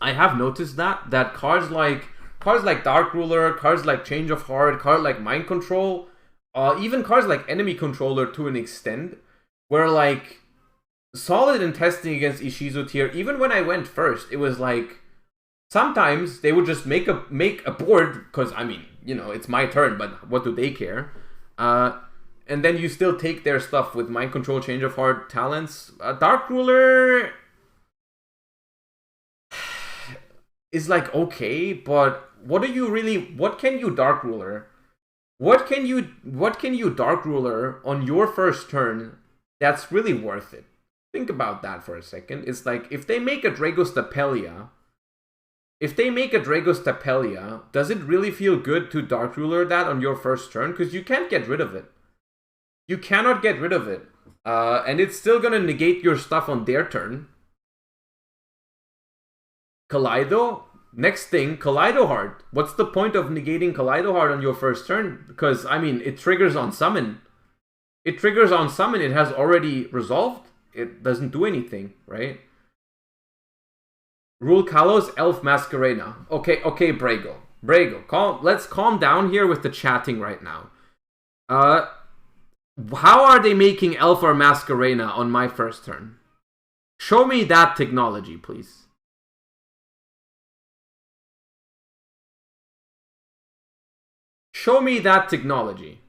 I have noticed that cards like Dark Ruler, cards like Change of Heart, cards like Mind Control, even cards like Enemy Controller to an extent, where like solid in testing against Ishizu tier. Even when I went first, it was like sometimes they would just make a board because I mean, you know, it's my turn, but what do they care? And then you still take their stuff with mind control, change of heart, talents. Dark Ruler is like okay, but what can you Dark Ruler? What can you Dark Ruler on your first turn that's really worth it? Think about that for a second. It's like if they make a Dragostapelia, does it really feel good to Dark Ruler that on your first turn? Because you can't get rid of it. You cannot get rid of it. And it's still gonna negate your stuff on their turn. Kaleido? Next thing, Kaleido Heart. What's the point of negating Kaleido Heart on your first turn? Because, I mean, it triggers on summon. It has already resolved. It doesn't do anything, right? Rule Kalos, Elf Masquerena. Okay, Brago. Let's calm down here with the chatting right now. How are they making Elf or Masquerena on my first turn? Show me that technology, please. Show me that technology.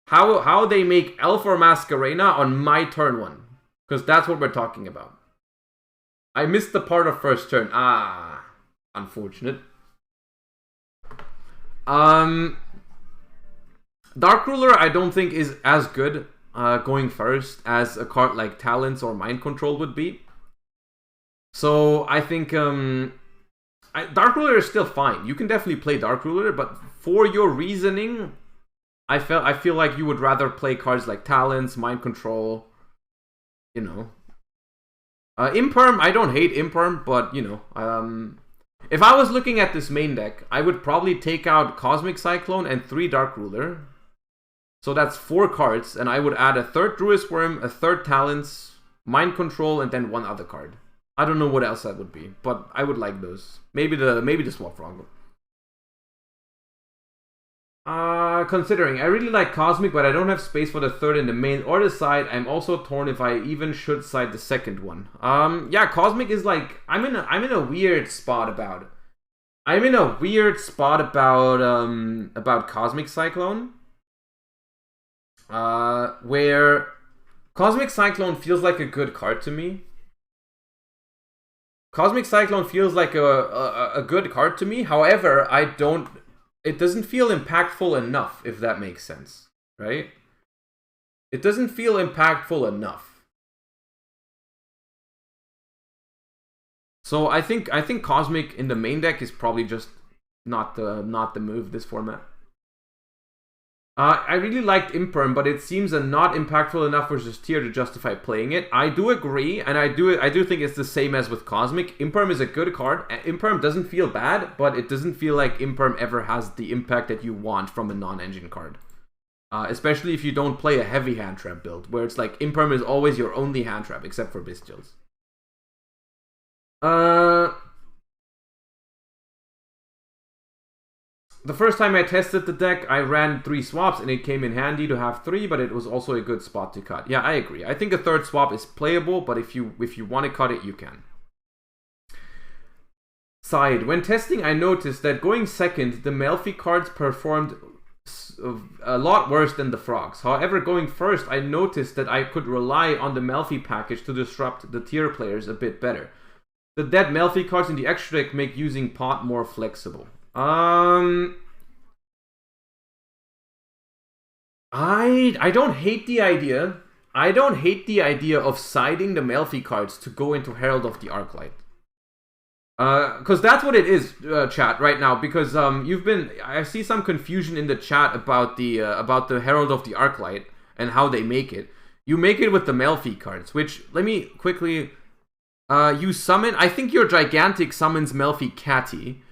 How they make Elf or Masquerena on my turn 1. Because that's what we're talking about. I missed the part of first turn. Unfortunate. Dark Ruler I don't think is as good going first as a card like Talents or Mind Control would be. So I think Dark Ruler is still fine. You can definitely play Dark Ruler, but for your reasoning, I feel like you would rather play cards like Talents, Mind Control, you know. Imperm, I don't hate Imperm, but you know, if I was looking at this main deck, I would probably take out Cosmic Cyclone and 3 Dark Ruler. So that's 4 cards, and I would add a 3rd Druid's Worm, a 3rd Talents, Mind Control, and then 1 other card. I don't know what else that would be, but I would like those. Maybe the Swap Frog. Considering, I really like Cosmic, but I don't have space for the 3rd in the main or the side. I'm also torn if I even should side the 2nd one. Yeah, Cosmic is like I'm in a weird spot about it. I'm in a weird spot about Cosmic Cyclone. Where Cosmic Cyclone feels like a good card to me. Cosmic Cyclone feels like a good card to me. However, it doesn't feel impactful enough, if that makes sense, right? It doesn't feel impactful enough. So I think Cosmic in the main deck is probably just not the move this format. I really liked Imperm, but it seems not impactful enough versus tier to justify playing it. I do agree, and I do think it's the same as with Cosmic. Imperm is a good card. Imperm doesn't feel bad, but it doesn't feel like Imperm ever has the impact that you want from a non-engine card. Especially if you don't play a heavy hand trap build, where it's like Imperm is always your only hand trap, except for Bestials. The first time I tested the deck, I ran 3 swaps and it came in handy to have 3, but it was also a good spot to cut. Yeah, I agree. I think a 3rd swap is playable, but if you want to cut it, you can. Side. When testing, I noticed that going second, the Melfi cards performed a lot worse than the Frogs. However, going first, I noticed that I could rely on the Melfi package to disrupt the tier players a bit better. The dead Melfi cards in the extra deck make using pot more flexible. I don't hate the idea. I don't hate the idea of siding the Melfi cards to go into Herald of the Arclight. Because that's what it is, chat, right now. Because I see some confusion in the chat about the Herald of the Arclight and how they make it. You make it with the Melfi cards, which, let me quickly, you summon, I think your Gigantic summons Melfi Catty.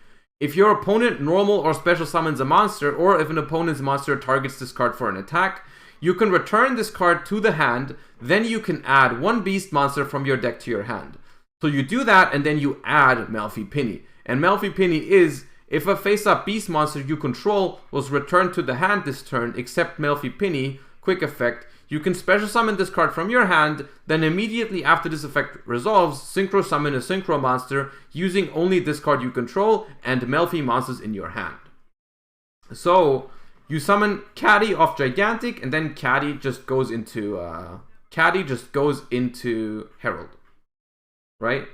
If your opponent normal or special summons a monster, or if an opponent's monster targets this card for an attack, you can return this card to the hand, then you can add 1 beast monster from your deck to your hand. So you do that, and then you add Melfi Penny. And Melfi Penny is, if a face-up beast monster you control was returned to the hand this turn, except Melfi Penny, quick effect, You can special summon this card from your hand, then immediately after this effect resolves, synchro summon a synchro monster using only this card you control and Melfi monsters in your hand. So you summon Caddy off Gigantic, and then Caddy just goes into Herald, right?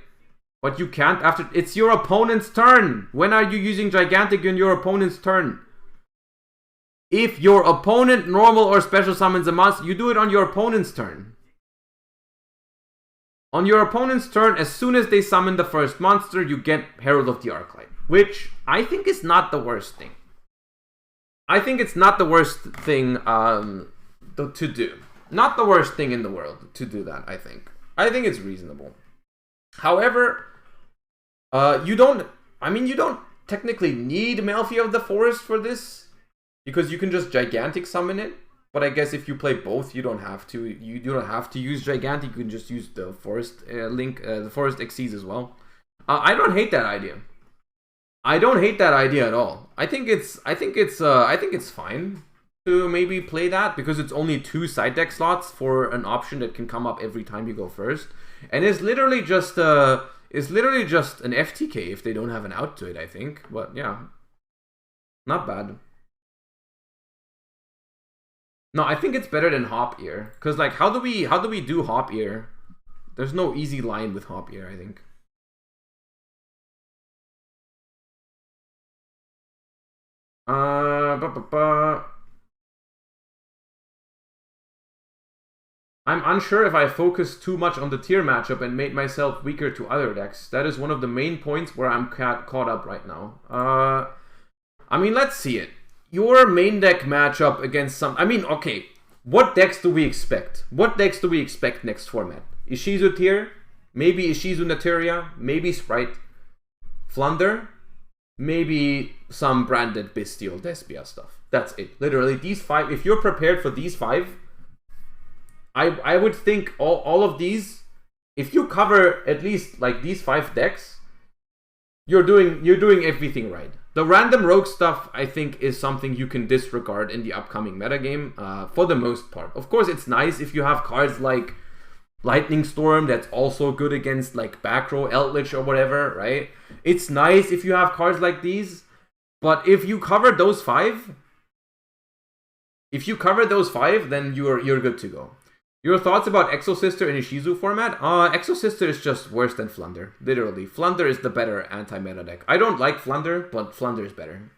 But you can't after it's your opponent's turn. When are you using Gigantic in your opponent's turn? If your opponent normal or special summons a monster, you do it on your opponent's turn. On your opponent's turn, as soon as they summon the first monster, you get Herald of the Arclight, which I think is not the worst thing. I think it's not the worst thing to do. Not the worst thing in the world to do that, I think. I think it's reasonable. However, you don't technically need Melfi of the Forest for this, because you can just Gigantic summon it. But I guess if you play both, you don't have to. You don't have to use Gigantic. You can just use the Forest the Forest Xyz as well. I don't hate that idea. I don't hate that idea at all. I think it's fine to maybe play that, because it's only 2 side deck slots for an option that can come up every time you go first, and it's literally just an FTK if they don't have an out to it, I think. But yeah, not bad. No, I think it's better than Hop Ear, because like how do we do Hop Ear? There's no easy line with Hop Ear, I think. I'm unsure if I focused too much on the tier matchup and made myself weaker to other decks. That is one of the main points where I'm caught up right now. I mean, let's see it. Your main deck matchup against some... I mean, okay. What decks do we expect? What decks do we expect next format? Ishizu tier? Maybe Ishizu Naturia? Maybe Sprite? Flunder? Maybe some branded Bestial Despia stuff. That's it. Literally, these 5... If you're prepared for these 5... I would think all of these, if you cover at least like these 5 decks, you're doing everything right. The random rogue stuff, I think, is something you can disregard in the upcoming metagame for the most part. Of course, it's nice if you have cards like Lightning Storm that's also good against like back row Eldritch or whatever, right? It's nice if you have cards like these, but if you cover those 5, then you're good to go. Your thoughts about Exo-Sister in Ishizu format? Exo-Sister is just worse than Flunder. Literally. Flunder is the better anti-meta deck. I don't like Flunder, but Flunder is better.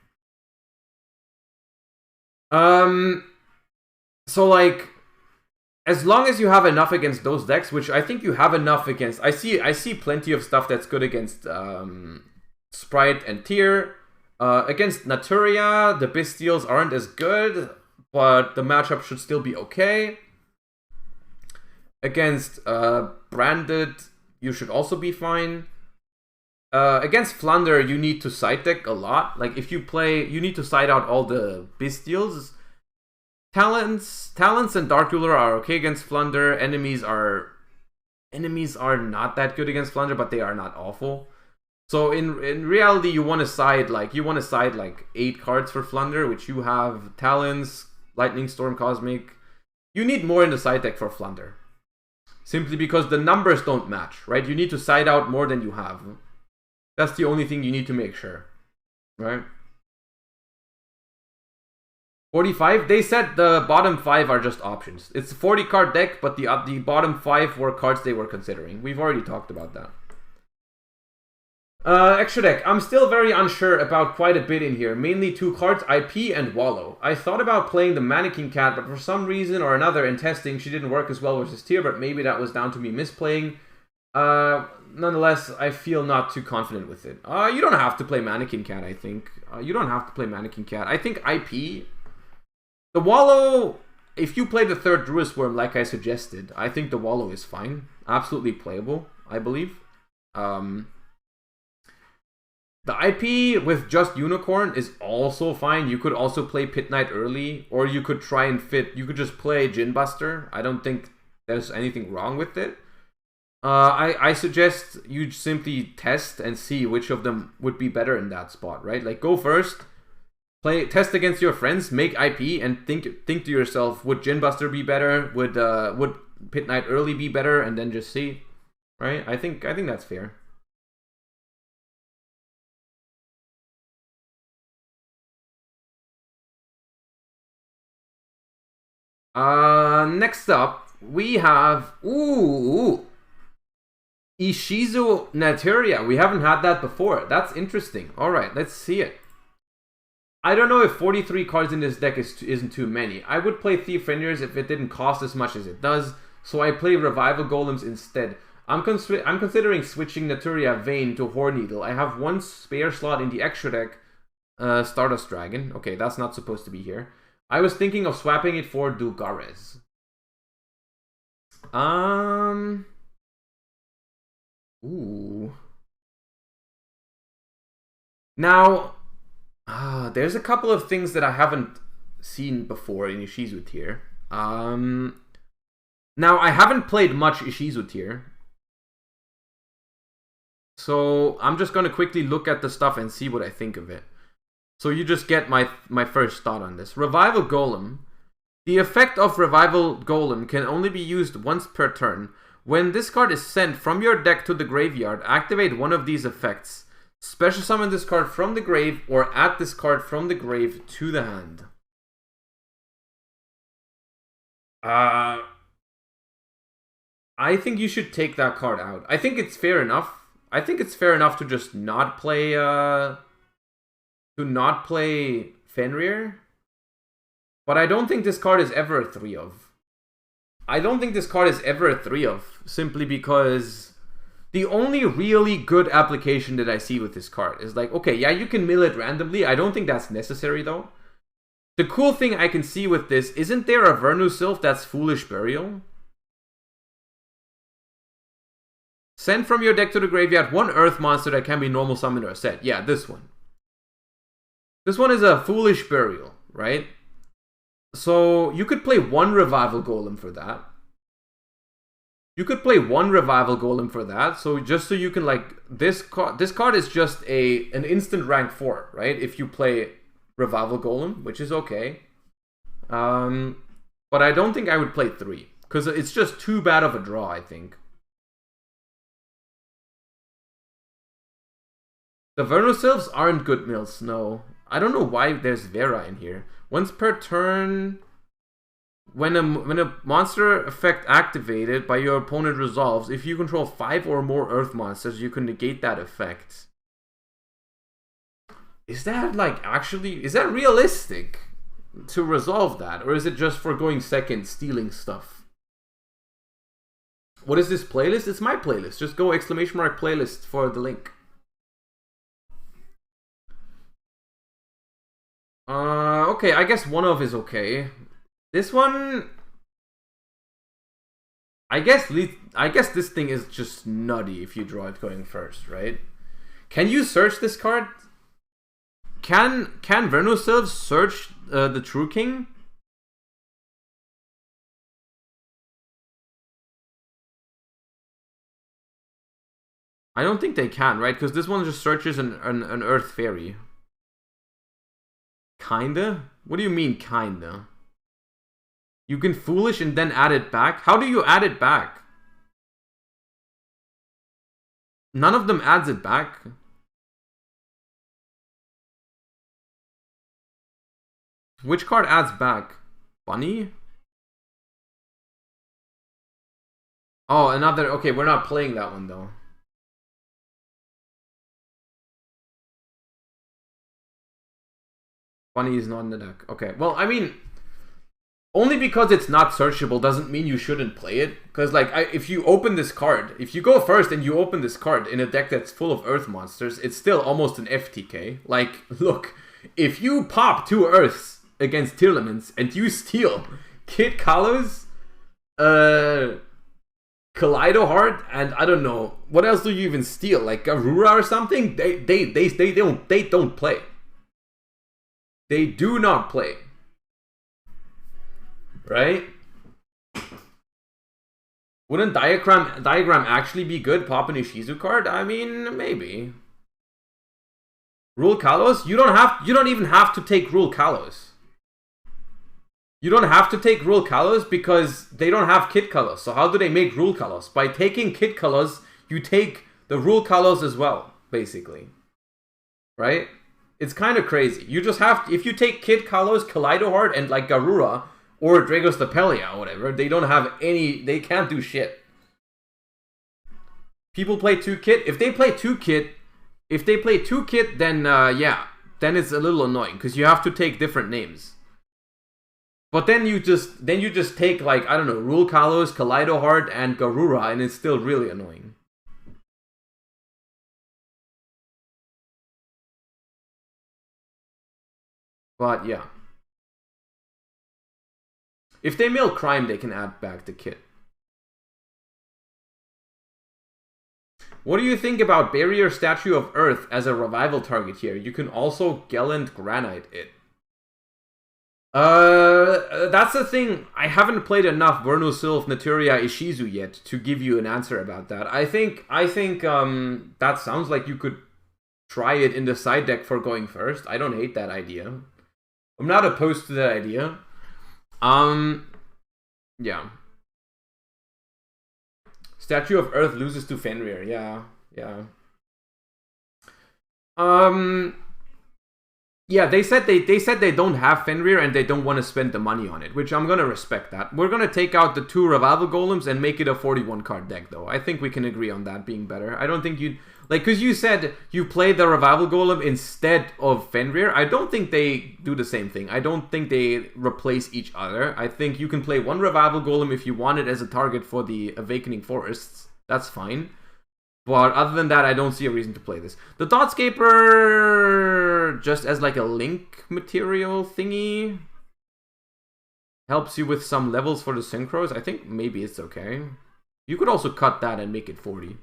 So like, as long as you have enough against those decks, which I think you have enough against... I see plenty of stuff that's good against Sprite and Tier. Against Naturia, the Bestials aren't as good, but the matchup should still be okay. Against Branded, you should also be fine. Against Flunder, you need to side deck a lot. Like, if you play, you need to side out all the Bestials. Talents and Dark Ruler are okay against Flunder. Enemies are not that good against Flunder, but they are not awful. So in reality, you want to side like 8 cards for Flunder, which you have Talons, Lightning Storm, Cosmic. You need more in the side deck for Flunder. Simply because the numbers don't match, right? You need to side out more than you have. That's the only thing you need to make sure, right? 45, they said the bottom 5 are just options. It's a 40 card deck, but the bottom 5 were cards they were considering. We've already talked about that. Extra deck. I'm still very unsure about quite a bit in here. Mainly 2 cards, IP and Wallow. I thought about playing the Mannequin Cat, but for some reason or another in testing, she didn't work as well versus Tier, but maybe that was down to me misplaying. Nonetheless, I feel not too confident with it. You don't have to play Mannequin Cat, I think. You don't have to play Mannequin Cat. I think IP... The Wallow... If you play the 3rd Druid Worm like I suggested, I think the Wallow is fine. Absolutely playable, I believe. The IP with just Unicorn is also fine. You could also play Pit Knight early, or you could try and you could just play Djinn Buster. I don't think there's anything wrong with it. I suggest you simply test and see which of them would be better in that spot, right? Like, go first, test against your friends, make IP, and think to yourself, would Ginbuster be better? Would Pit Knight early be better? And then just see, right? I think that's fair. Next up we have Ishizu Naturia. We haven't had that before. That's interesting. All right, let's see it. I don't know if 43 cards in this deck isn't too many. I would play Thief Fenrir's if it didn't cost as much as it does, so I play Revival Golems instead. I'm considering switching Naturia Vayne to Horneedle. I have one spare slot in the extra deck, Stardust Dragon. Okay, that's not supposed to be here. I was thinking of swapping it for Dulgares. Ooh. Now, there's a couple of things that I haven't seen before in Ishizu tier. Now, I haven't played much Ishizu tier. So, I'm just going to quickly look at the stuff and see what I think of it. So you just get my first thought on this. Revival Golem. The effect of Revival Golem can only be used once per turn. When this card is sent from your deck to the graveyard, activate one of these effects. Special summon this card from the grave or add this card from the grave to the hand. I think you should take that card out. I think it's fair enough. I think it's fair enough to just not play Fenrir. But I don't think this card is ever a 3 of. I don't think this card is ever a 3 of, simply because the only really good application that I see with this card is like, okay, yeah, you can mill it randomly. I don't think that's necessary though. The cool thing I can see with this, isn't there a Vernusylph that's Foolish Burial? Send from your deck to the graveyard one earth monster that can be normal summoned or set. Yeah, this one. This one is a Foolish Burial, right? So you could play one Revival Golem for that. So just so you can like this card is just an instant rank 4, right? If you play Revival Golem, which is okay. But I don't think I would play 3 because it's just too bad of a draw, I think. The Vernusylphs aren't good mills, no. I don't know why there's Vera in here. Once per turn, when a monster effect activated by your opponent resolves, if you control 5 or more earth monsters, you can negate that effect. Is that is that realistic to resolve that? Or is it just for going second, stealing stuff? What is this playlist? It's my playlist. Just go ! Playlist for the link. Okay, I guess one of is okay. This one, I guess this thing is just nutty if you draw it going first, right? Can you search this card? Can Vernusylphs search the True King? I don't think they can, right? Because this one just searches an Earth Fairy. Kinda? What do you mean, kinda? You can Foolish and then add it back? How do you add it back? None of them adds it back. Which card adds back? Bunny? Oh, another... Okay, we're not playing that one, though. Bunny is not in the deck. Okay, well, I mean... Only because it's not searchable doesn't mean you shouldn't play it. Because, like, if you open this card... If you go first and you open this card in a deck that's full of Earth monsters, it's still almost an FTK. Like, look, if you pop 2 Earths against Tearlaments and you steal Kid Kalos, Kaleido Heart, and I don't know, what else do you even steal? Like Garura or something? They don't play. They do not play. Right? Wouldn't Diagram actually be good? Pop an Ishizu card? I mean, maybe. Rule Kalos? You don't even have to take Rule Kalos. You don't have to take Rule Kalos because they don't have Kit Kalos. So how do they make Rule Kalos? By taking Kit Kalos, you take the Rule Kalos as well, basically. Right? It's kind of crazy. You just have to, if you take Kit Kalos, Kaleidohard, and like Garura, or Dragostapelia, or whatever, they don't have any, they can't do shit. People play 2 Kit. If they play 2 Kit, then yeah, then it's a little annoying because you have to take different names. But then you just take like, I don't know, Rule Kalos, Kaleidohard, and Garura, and it's still really annoying. But yeah. If they mill Crime, they can add back the Kit. What do you think about Barrier Statue of Earth as a revival target here? You can also Gelland Granite it. That's the thing. I haven't played enough Vernusylph Naturia Ishizu yet to give you an answer about that. I think that sounds like you could try it in the side deck for going first. I don't hate that idea. I'm not opposed to that idea. Yeah. Statue of Earth loses to Fenrir. Yeah. Yeah, they said they don't have Fenrir and they don't want to spend the money on it, which I'm gonna respect that. We're gonna take out the 2 Revival Golems and make it a 41 card deck, though. I think we can agree on that being better. I don't think you'd like, because you said you play the Revival Golem instead of Fenrir. I don't think they do the same thing. I don't think they replace each other. I think you can play 1 Revival Golem if you want it as a target for the Awakening Forests. That's fine. But other than that, I don't see a reason to play this. The Thoughtscaper, just as like a link material thingy, helps you with some levels for the Synchros. I think maybe it's okay. You could also cut that and make it 40.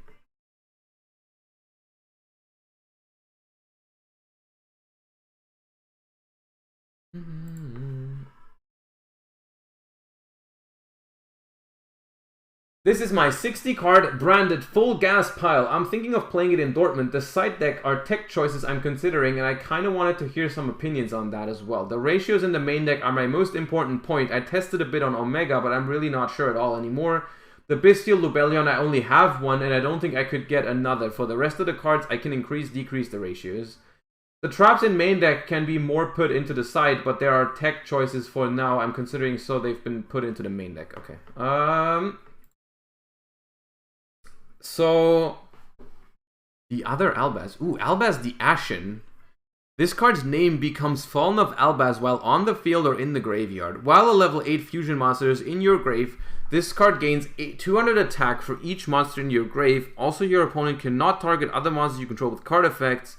This is my 60 card branded full gas pile. I'm thinking of playing it in Dortmund. The side deck are tech choices I'm considering, and I kind of wanted to hear some opinions on that as well. The ratios in the main deck are my most important point. I tested a bit on Omega, but I'm really not sure at all anymore. The Bestial Lubellion, I only have 1, and I don't think I could get another. For the rest of the cards, I can decrease the ratios. The traps in main deck can be more put into the side, but there are tech choices for now I'm considering, so they've been put into the main deck. Okay. So, the other Albaz. Ooh, Albaz the Ashen. This card's name becomes Fallen of Albaz while on the field or in the graveyard. While a level 8 fusion monster is in your grave, this card gains 200 attack for each monster in your grave. Also, your opponent cannot target other monsters you control with card effects.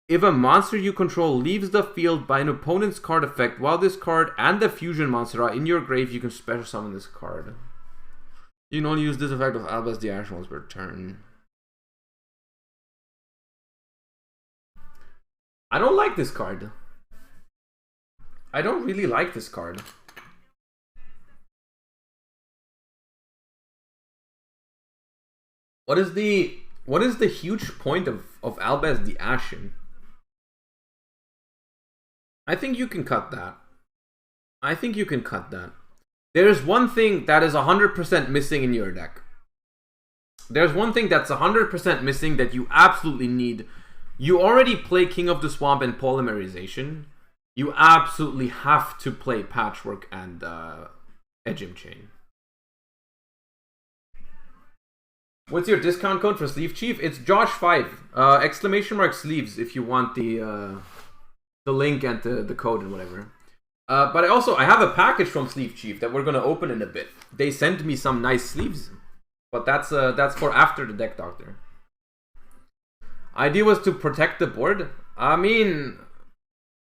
If a monster you control leaves the field by an opponent's card effect while this card and the fusion monster are in your grave, you can special summon this card. You can only use this effect of Albaz the Ashen once per turn. I don't like this card. I don't really like this card. What is the huge point of Albaz the Ashen? I think you can cut that. There's one thing that is 100% missing in your deck. There's one thing that's 100% missing that you absolutely need. You already play King of the Swamp and Polymerization. You absolutely have to play Patchwork and Edgem Chain. What's your discount code for Sleeve Chief? It's Josh5! Exclamation mark sleeves if you want the link and the code and whatever. But I have a package from Sleeve Chief that we're gonna open in a bit. They sent me some nice sleeves, but that's for after the Deck Doctor. Idea was to protect the board. I mean,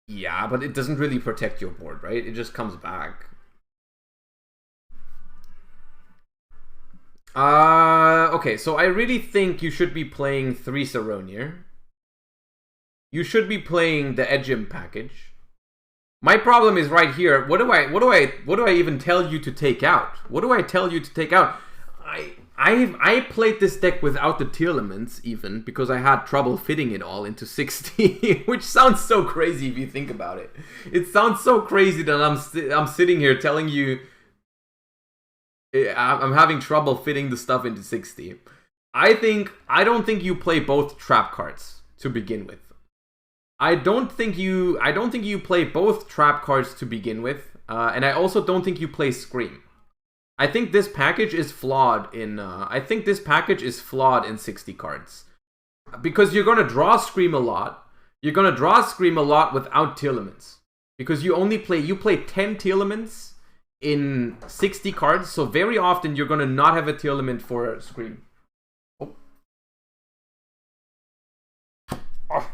yeah, but it doesn't really protect your board, right? It just comes back. Okay, so I really think you should be playing 3 Saronir. You should be playing the Edgem package. My problem is right here. What do I even tell you to take out? What do I tell you to take out? I played this deck without the tier limits even because I had trouble fitting it all into 60, which sounds so crazy if you think about it. It sounds so crazy that I'm sitting here telling you I'm having trouble fitting the stuff into 60. I don't think you play both trap cards to begin with. I don't think you play both trap cards to begin with, and I also don't think you play Scream. I think this package is flawed in 60 cards. Because you're gonna draw Scream a lot. You're gonna draw Scream a lot without tier limits. Because you play 10 tier limits in 60 cards, so very often you're gonna not have a tier limit for Scream. Oh.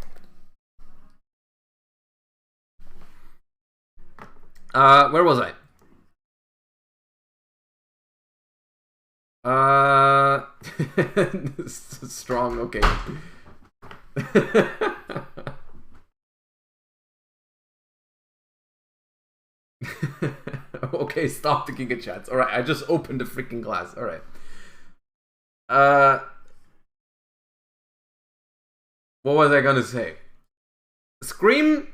Where was I? Strong, okay. Okay, stop the Giga Chats. Alright, I just opened the freaking glass. Alright. What was I gonna say? Scream,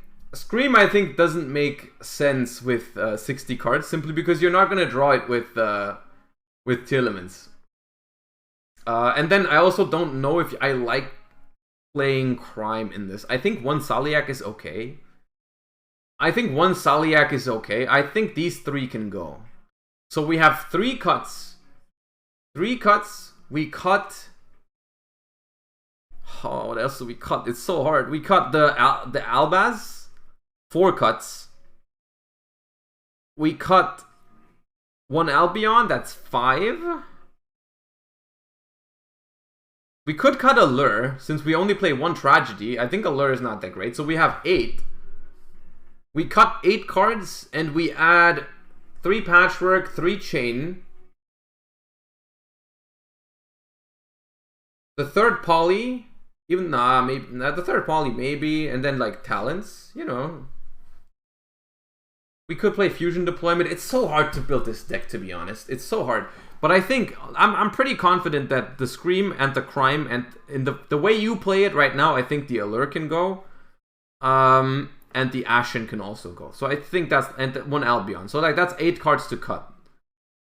I think, doesn't make sense with 60 cards, simply because you're not gonna draw it with tier limits. And then I also don't know if I like playing Crime in this. I think one Saliak is okay. I think these three can go. So we have 3 cuts. 3 cuts. We cut... Oh, what else do we cut? It's so hard. We cut the Albaz. 4 cuts. We cut 1 Albion. That's 5. We could cut Allure, since we only play 1 Tragedy. I think Allure is not that great. So we have 8. We cut 8 cards, and we add 3 Patchwork, 3 Chain. The third Poly, the third Poly maybe, and then like Talents, you know. We could play Fusion Deployment. It's so hard to build this deck, to be honest. It's so hard. But I think I'm pretty confident that the Scream and the Crime and in the way you play it right now, I think the Allure can go. And the Ashen can also go. So I think that's, and 1 Albion. So like that's 8 cards to cut.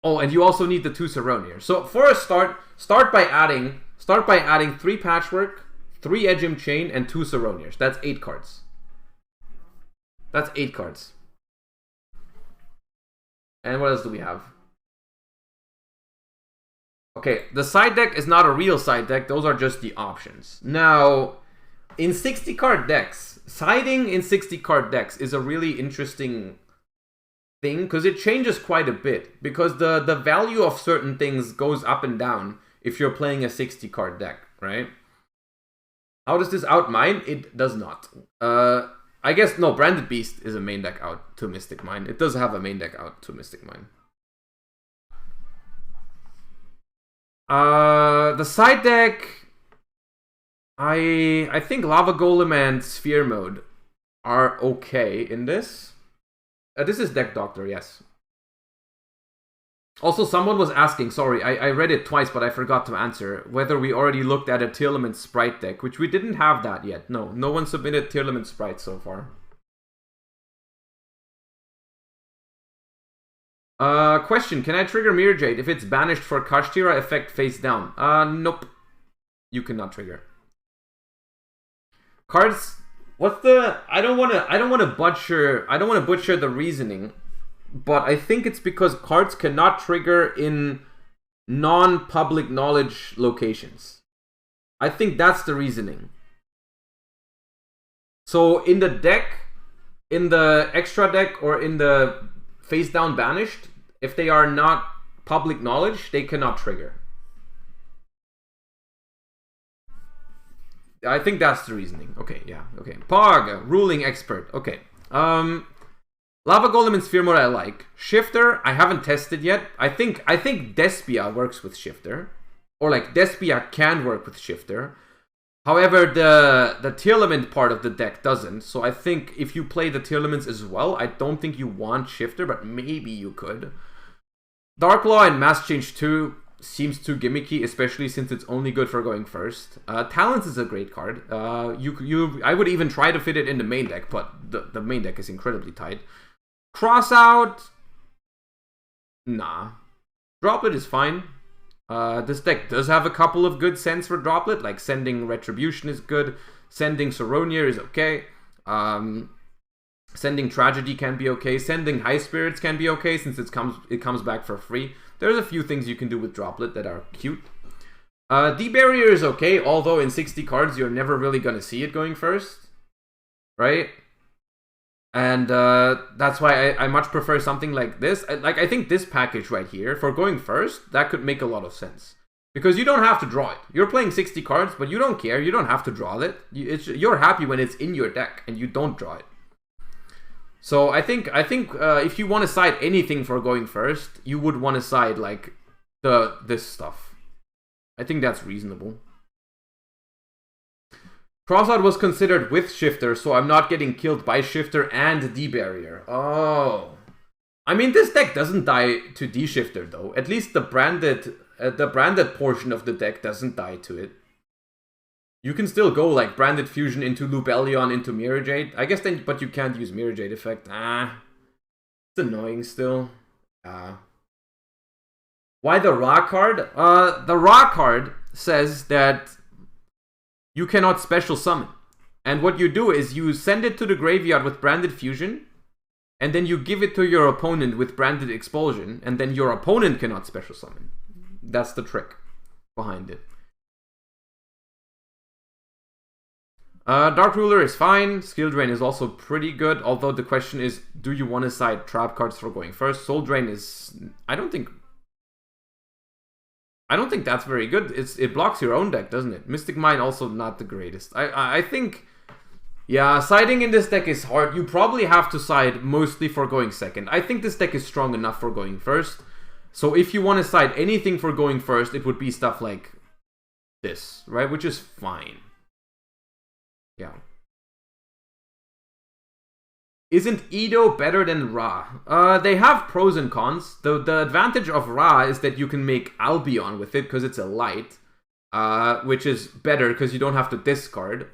Oh, and you also need the 2 Saronier. So for a start by adding 3 Patchwork, 3 Edgem Chain, and 2 Saroniers. That's 8 cards. That's 8 cards. And what else do we have? Okay, the side deck is not a real side deck. Those are just the options. Now, in 60 card decks, siding in 60 card decks is a really interesting thing because it changes quite a bit. Because the value of certain things goes up and down if you're playing a 60 card deck, right? How does this out mine? It does not. I guess, no, Branded Beast is a main deck out to Mystic Mine. It does have a main deck out to Mystic Mine. The side deck, I think Lava Golem and Sphere Mode are okay in this. This is Deck Doctor, yes. Also, someone was asking, sorry, I read it twice, but I forgot to answer, whether we already looked at a Tearlament Sprite deck, which we didn't have that yet. No one submitted Tearlament Sprite so far. Question, can I trigger Mirror Jade if it's banished for Kashtira effect face down? Nope. You cannot trigger. Cards, what's the, I don't want to butcher the reasoning, but I think it's because cards cannot trigger in non-public knowledge locations. I think that's the reasoning. So in the deck, in the extra deck, or in the face down banished, if they are not public knowledge, they cannot trigger. I think that's the reasoning. Okay, yeah, okay. Pog, ruling expert. Okay. Lava Golem and Sphere Mode I like. Shifter, I haven't tested yet. I think Despia works with Shifter. Or like Despia can work with Shifter. However, the Tearlament part of the deck doesn't. So I think if you play the Tearlaments as well, I don't think you want Shifter, but maybe you could. Dark Law and Mass Change 2. seems too gimmicky, especially since it's only good for going first. Talents is a great card. I would even try to fit it in the main deck, but the main deck is incredibly tight. Crossout, nah. Droplet is fine. This deck does have a couple of good sends for Droplet, like sending Retribution is good, sending Saronir is okay, sending Tragedy can be okay, sending High Spirits can be okay since it comes back for free. There's a few things you can do with Droplet that are cute. D-Barrier is okay, although in 60 cards you're never really going to see it going first, right? And that's why I much prefer something like this. I think this package right here, for going first, that could make a lot of sense. Because you don't have to draw it. You're playing 60 cards, but you don't care. You don't have to draw it. You're happy when it's in your deck and you don't draw it. So I think if you want to side anything for going first, you would want to side like this stuff. I think that's reasonable. Crossout was considered with Shifter, so I'm not getting killed by Shifter and D-Barrier. Oh. I mean, this deck doesn't die to D-Shifter, though. At least the branded portion of the deck doesn't die to it. You can still go, like, Branded Fusion into Lubellion into Mirror Jade. I guess then, but you can't use Mirror Jade effect. It's annoying still. Why the Ra card? The Ra card says that you cannot special summon. And what you do is you send it to the graveyard with Branded Fusion, and then you give it to your opponent with Branded Expulsion, and then your opponent cannot special summon. That's the trick behind it. Dark Ruler is fine. Skill Drain is also pretty good, although the question is, do you want to side trap cards for going first? Soul Drain is... I don't think that's very good. It blocks your own deck, doesn't it? Mystic Mine also not the greatest. I think, yeah, siding in this deck is hard. You probably have to side mostly for going second. I think this deck is strong enough for going first. So if you want to side anything for going first, it would be stuff like this, right? Which is fine. Yeah. Isn't Edo better than Ra? They have pros and cons. The advantage of Ra is that you can make Albion with it because it's a light, which is better because you don't have to discard.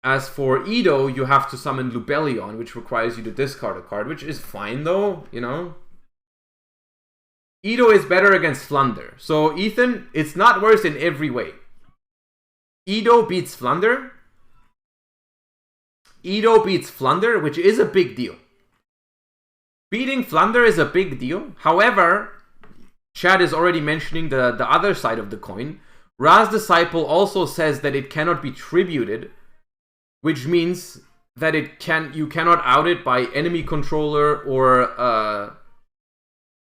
As for Edo, you have to summon Lubellion, which requires you to discard a card, which is fine though, you know? Edo is better against Flunder. So Ethan, it's not worse in every way. Edo beats Flunder. Edo beats Flunder, which is a big deal. Beating Flunder is a big deal. However, Chad is already mentioning the other side of the coin. Ra's Disciple also says that it cannot be tributed, which means that you cannot out it by enemy controller or...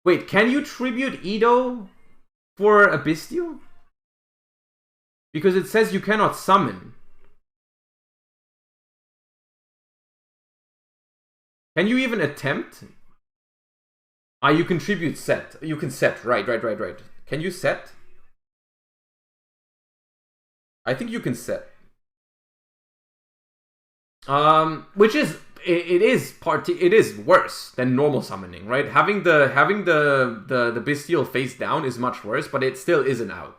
Wait, can you tribute Edo for a Bestial? Because it says you cannot summon. Can you even attempt? You can tribute set. You can set. Right. Can you set? I think you can set. Which is it is worse than normal summoning, right? Having the Bestial face down is much worse, but it still isn't out.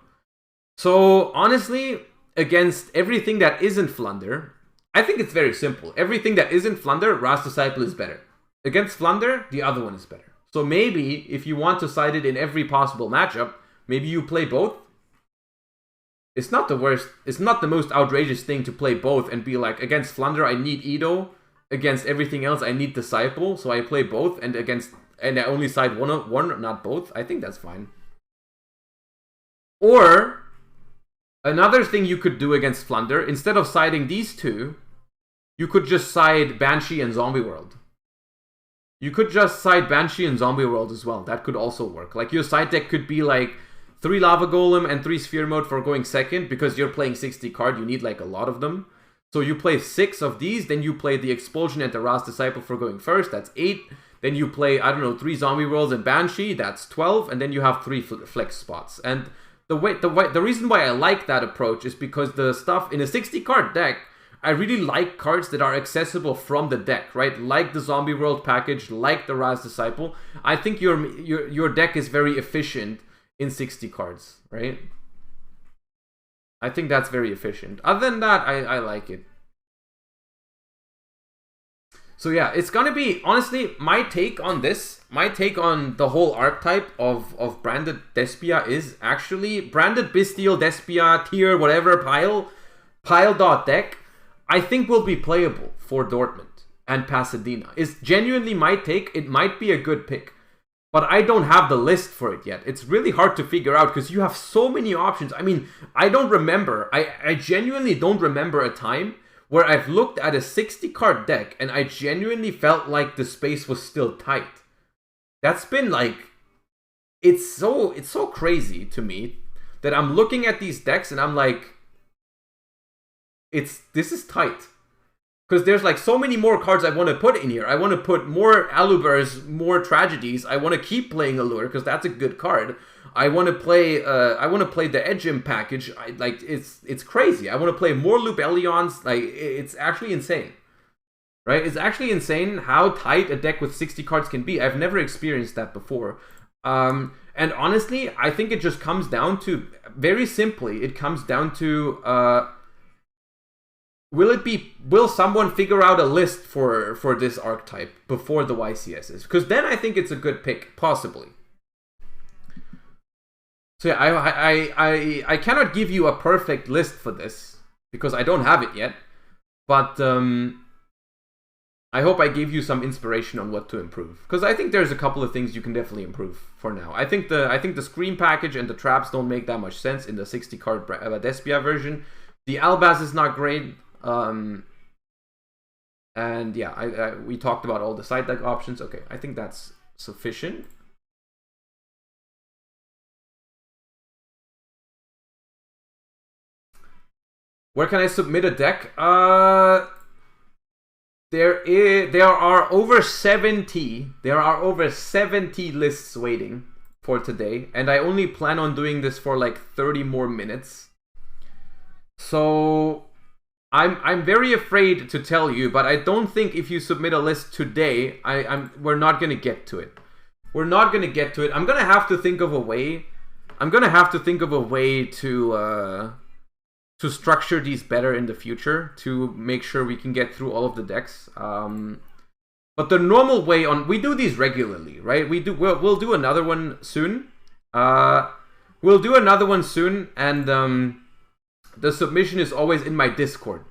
So honestly, against everything that isn't Flunder, I think it's very simple. Everything that isn't Flunder, Ra's Disciple is better. Against Flunder, the other one is better. So maybe, if you want to side it in every possible matchup, maybe you play both. It's not the worst, it's not the most outrageous thing to play both and be like, against Flunder, I need Edo. Against everything else, I need Disciple. So I play both, and I only side one, not both. I think that's fine. Or... another thing you could do against Flunder, instead of siding these two, you could just side Banshee and Zombie World. You could just side Banshee and Zombie World as well. That could also work. Like, your side deck could be like 3 Lava Golem and 3 Sphere Mode for going second, because you're playing 60 card, you need like a lot of them. So you play 6 of these, then you play the Expulsion and the Ra's Disciple for going first, that's 8. Then you play, I don't know, 3 Zombie Worlds and Banshee, that's 12. And then you have 3 flex spots. And the reason why I like that approach is because the stuff in a 60 card deck, I really like cards that are accessible from the deck, right? Like the Zombie World package, like the Ra's Disciple. I think your deck is very efficient in 60 cards, right? I think that's very efficient. Other than that, I like it. So yeah, it's gonna be, honestly, my take on this, my take on the whole archetype of branded Despia is actually branded Bestial, Despia, tier, whatever, pile dot deck, I think will be playable for Dortmund and Pasadena. Is genuinely my take. It might be a good pick. But I don't have the list for it yet. It's really hard to figure out because you have so many options. I mean, I don't remember. I genuinely don't remember a time where I've looked at a 60 card deck and I genuinely felt like the space was still tight. That's been like, it's so crazy to me that I'm looking at these decks and I'm like, this is tight. Because there's like so many more cards I want to put in here. I want to put more Alubers, more Tragedies. I want to keep playing Allure because that's a good card. I want to play the Edgem package. It's crazy. I want to play more Lubellions. Like, it's actually insane. Right? It's actually insane how tight a deck with 60 cards can be. I've never experienced that before. And honestly, I think it just comes down to, very simply, it comes down to will someone figure out a list for this archetype before the YCSs? Because then I think it's a good pick, possibly. So yeah, I cannot give you a perfect list for this because I don't have it yet. But I hope I gave you some inspiration on what to improve. Because I think there's a couple of things you can definitely improve for now. I think the Scream package and the traps don't make that much sense in the 60 card Despia version. The Albaz is not great. And yeah, we talked about all the side deck options. Okay, I think that's sufficient. Where can I submit a deck? There are over 70 lists waiting for today, and I only plan on doing this for like 30 more minutes. So I'm very afraid to tell you, but I don't think if you submit a list today, we're not gonna get to it. We're not gonna get to it. I'm gonna have to think of a way. To structure these better in the future to make sure we can get through all of the decks. But the normal way we do these regularly, right? We'll do another one soon. We'll do another one soon, and the submission is always in my Discord.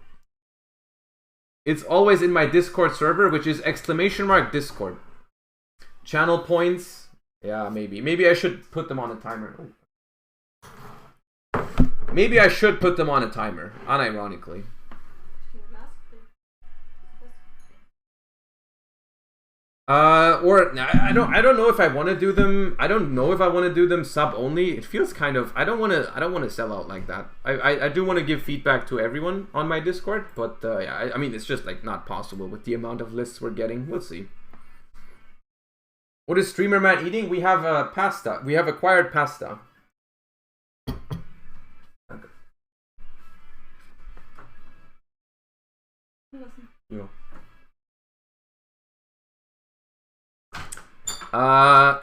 It's always in my Discord server, which is !Discord. Channel points. Yeah, maybe I should put them on a timer. Maybe I should put them on a timer, unironically. Or I don't know if I want to do them. I don't know if I want to do them sub only. It feels kind of, I don't want to sell out like that. I do want to give feedback to everyone on my Discord, but yeah, I mean, it's just like not possible with the amount of lists we're getting. We'll see. What is Streamer Man eating? We have pasta. We have acquired pasta.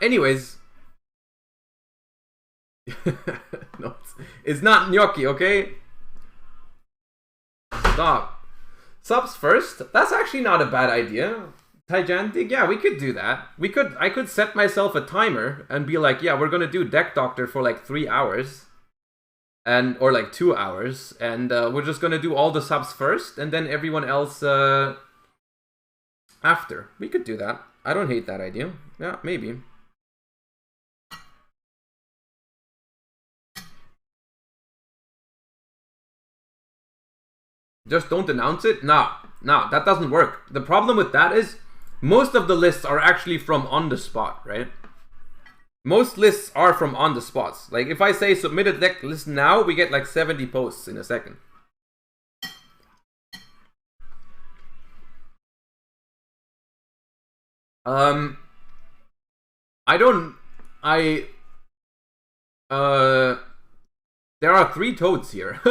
Anyways. No, it's not gnocchi, okay? Stop. Subs first? That's actually not a bad idea. Gigantic? Yeah, we could do that. I could set myself a timer and be like, yeah, we're gonna do Deck Doctor for like 3 hours. Or like 2 hours. And we're just gonna do all the subs first and then everyone else after. We could do that. I don't hate that idea. Yeah, maybe. Just don't announce it? No, that doesn't work. The problem with that is most of the lists are actually from on the spot, right? Most lists are from on the spots. Like if I say submit a deck list now, we get like 70 posts in a second. There are 3 toads here.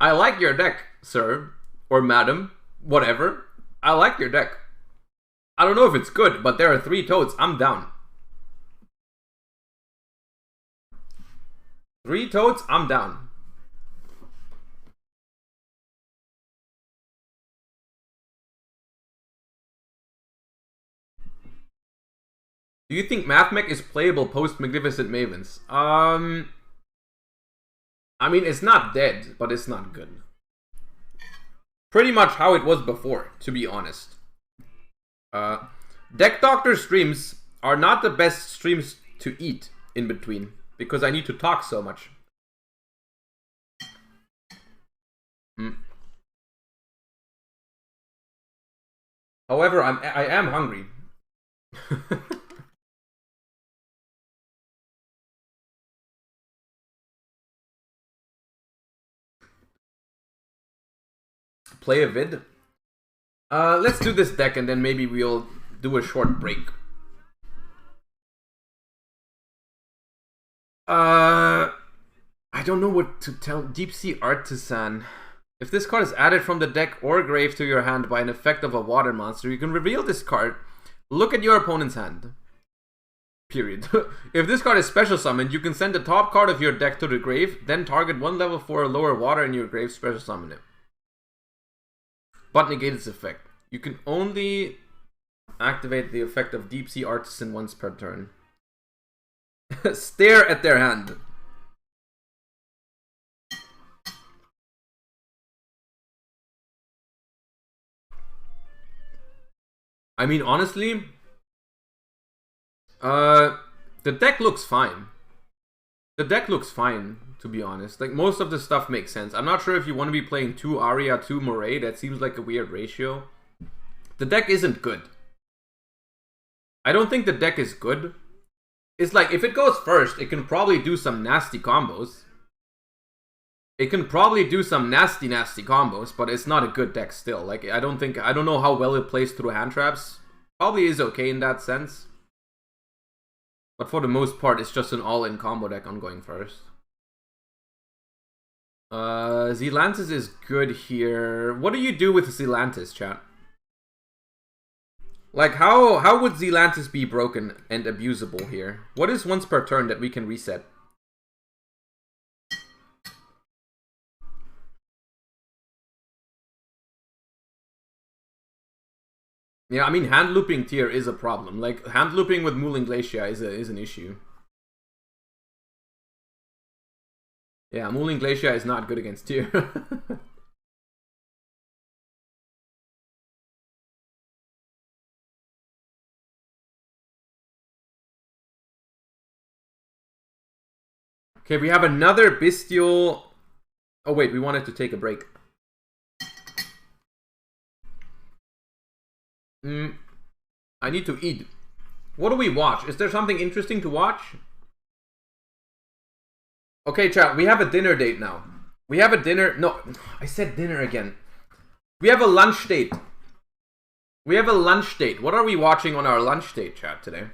I like your deck, sir, or madam, whatever. I like your deck. I don't know if it's good, but there are 3 toads. I'm down. 3 toads, I'm down. Do you think MathMech is playable post Magnificent Mavens? I mean, it's not dead, but it's not good. Pretty much how it was before, to be honest. Deck Doctor streams are not the best streams to eat in between, because I need to talk so much. However, I am hungry. Play a vid? Let's do this deck and then maybe we'll do a short break. I don't know what to tell. Deep Sea Artisan. If this card is added from the deck or grave to your hand by an effect of a water monster, you can reveal this card. Look at your opponent's hand. Period. If this card is special summoned, you can send the top card of your deck to the grave, then target 1 level 4 or lower water in your grave, special summon it. But negate its effect. You can only activate the effect of Deep Sea Artisan once per turn. Stare at their hand. I mean, honestly, the deck looks fine. The deck looks fine, to be honest. Like, most of the stuff makes sense. I'm not sure if you want to be playing 2 Aria, 2 Moray. That seems like a weird ratio. The deck isn't good. I don't think the deck is good. It's like, if it goes first, it can probably do some nasty combos. It can probably do some nasty combos, but it's not a good deck still. Like, I don't know how well it plays through hand traps. Probably is okay in that sense. But for the most part, it's just an all-in combo deck on going first. Zealantis is good here. What do you do with Zealantis, chat? Like, how would Zealantis be broken and abusable here? What is once per turn that we can reset? Yeah, I mean, hand looping tier is a problem. Like, hand looping with Mooling Glacia is an issue. Yeah, Mooling Glacia is not good against tier. Okay, we have another bestial. Oh wait, we wanted to take a break. I need to eat. What do we watch? Is there something interesting to watch? Okay, chat, we have a dinner date now. We have a dinner. No, I said dinner again. We have a lunch date. We have a lunch date. What are we watching on our lunch date, chat, today?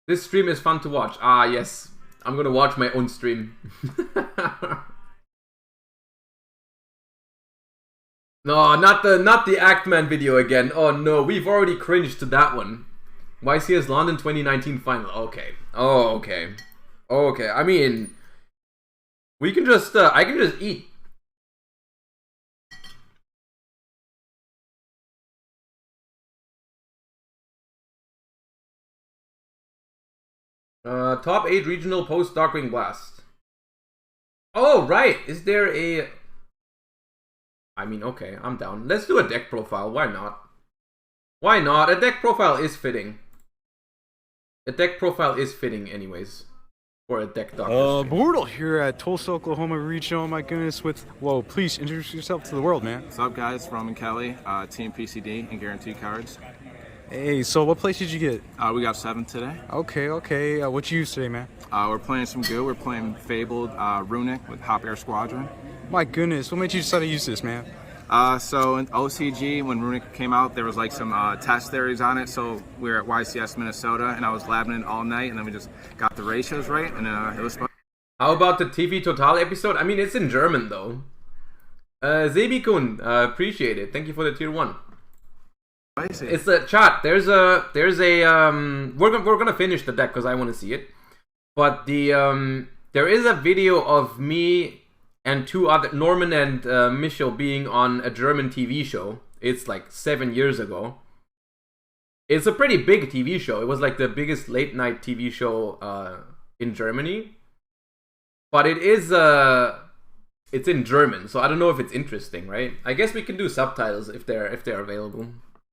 This stream is fun to watch. Ah, yes. I'm gonna watch my own stream. No, not the Actman video again. Oh no, we've already cringed to that one. YCS London 2019 final. Okay. Oh, okay. Okay. I mean, we can just I can just eat. Top 8 regional post Darkwing Blast. Oh, right. Is there a... I mean, okay, I'm down. Let's do a deck profile. Why not? Why not? A deck profile is fitting. A deck profile is fitting anyways. For a deck doctor. Bortle here at Tulsa, Oklahoma Regional. My goodness, with... Whoa, please introduce yourself to the world, man. What's up, guys? Roman Kelly, Team PCD and Guaranteed Cards. Hey, so what place did you get? We got 7 today. Okay. What you use today, man? We're playing some good. We're playing Fabled Runic with Hop Air Squadron. My goodness, what made you decide to use this, man? So in OCG, when Runic came out, there was like some test theories on it. So we were at YCS Minnesota, and I was labbing it all night, and then we just got the ratios right, and it was fun. How about the TV Total episode? I mean, it's in German, though. Zebi-kun, appreciate it. Thank you for the tier 1. Spicy. It's a chat. There's a we're gonna finish the deck because I want to see it. But there is a video of me and 2 other, Norman and Michel, being on a German TV show. It's like 7 years ago. It's a pretty big TV show. It was like the biggest late night TV show in Germany. But it is it's in German, so I don't know if it's interesting, right? I guess we can do subtitles if they're available.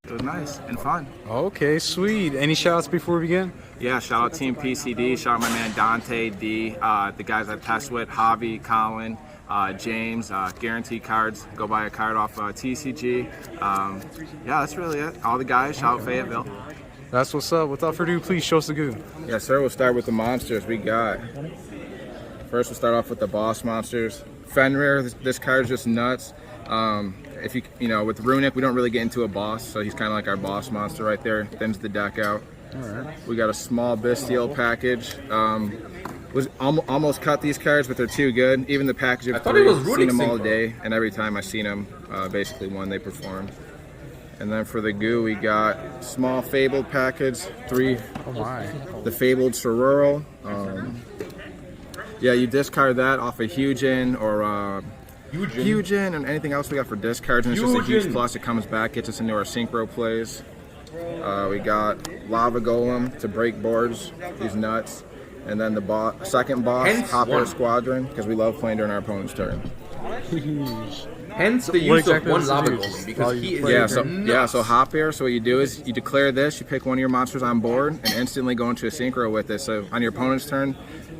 It was nice and fun. Okay, sweet. Any shout-outs before we begin? Yeah, shout out Team PCD, shout out my man Dante, D, the guys I test with, Javi, Colin, James, guaranteed cards, go buy a card off TCG. Yeah, that's really it. All the guys, shout out Fayetteville. That's what's up. Without further ado, please show us the goo. Yes, sir. We'll start with the monsters we got. First, we'll start off with the boss monsters. Fenrir, this card's just nuts. If you know, with Runic, we don't really get into a boss, so he's kind of like our boss monster right there. Thins the deck out. All right. We got a small Bestial package. Was almost cut these cards, but they're too good. Even the package of I thought 3, it was seen Runic them all Synchro. day, and every time I seen them, basically won, they performed. And then for the goo, we got small Fabled package, 3. Oh my. The Fabled Sororo. Yeah, you discard that off a Hugin or Hugin and anything else we got for discards, and it's just a huge Hugin. plus. It comes back, gets us into our synchro plays. We got Lava Golem to break boards. He's nuts. And then the second boss, Hence Hopper one. Squadron, because we love playing during our opponent's turn. Hence the What use exactly of one does it lava do? golem, because While he you is play Yeah, so hop here. So what you do is you declare this, you pick one of your monsters on board, and instantly go into a synchro with it. So on your opponent's turn,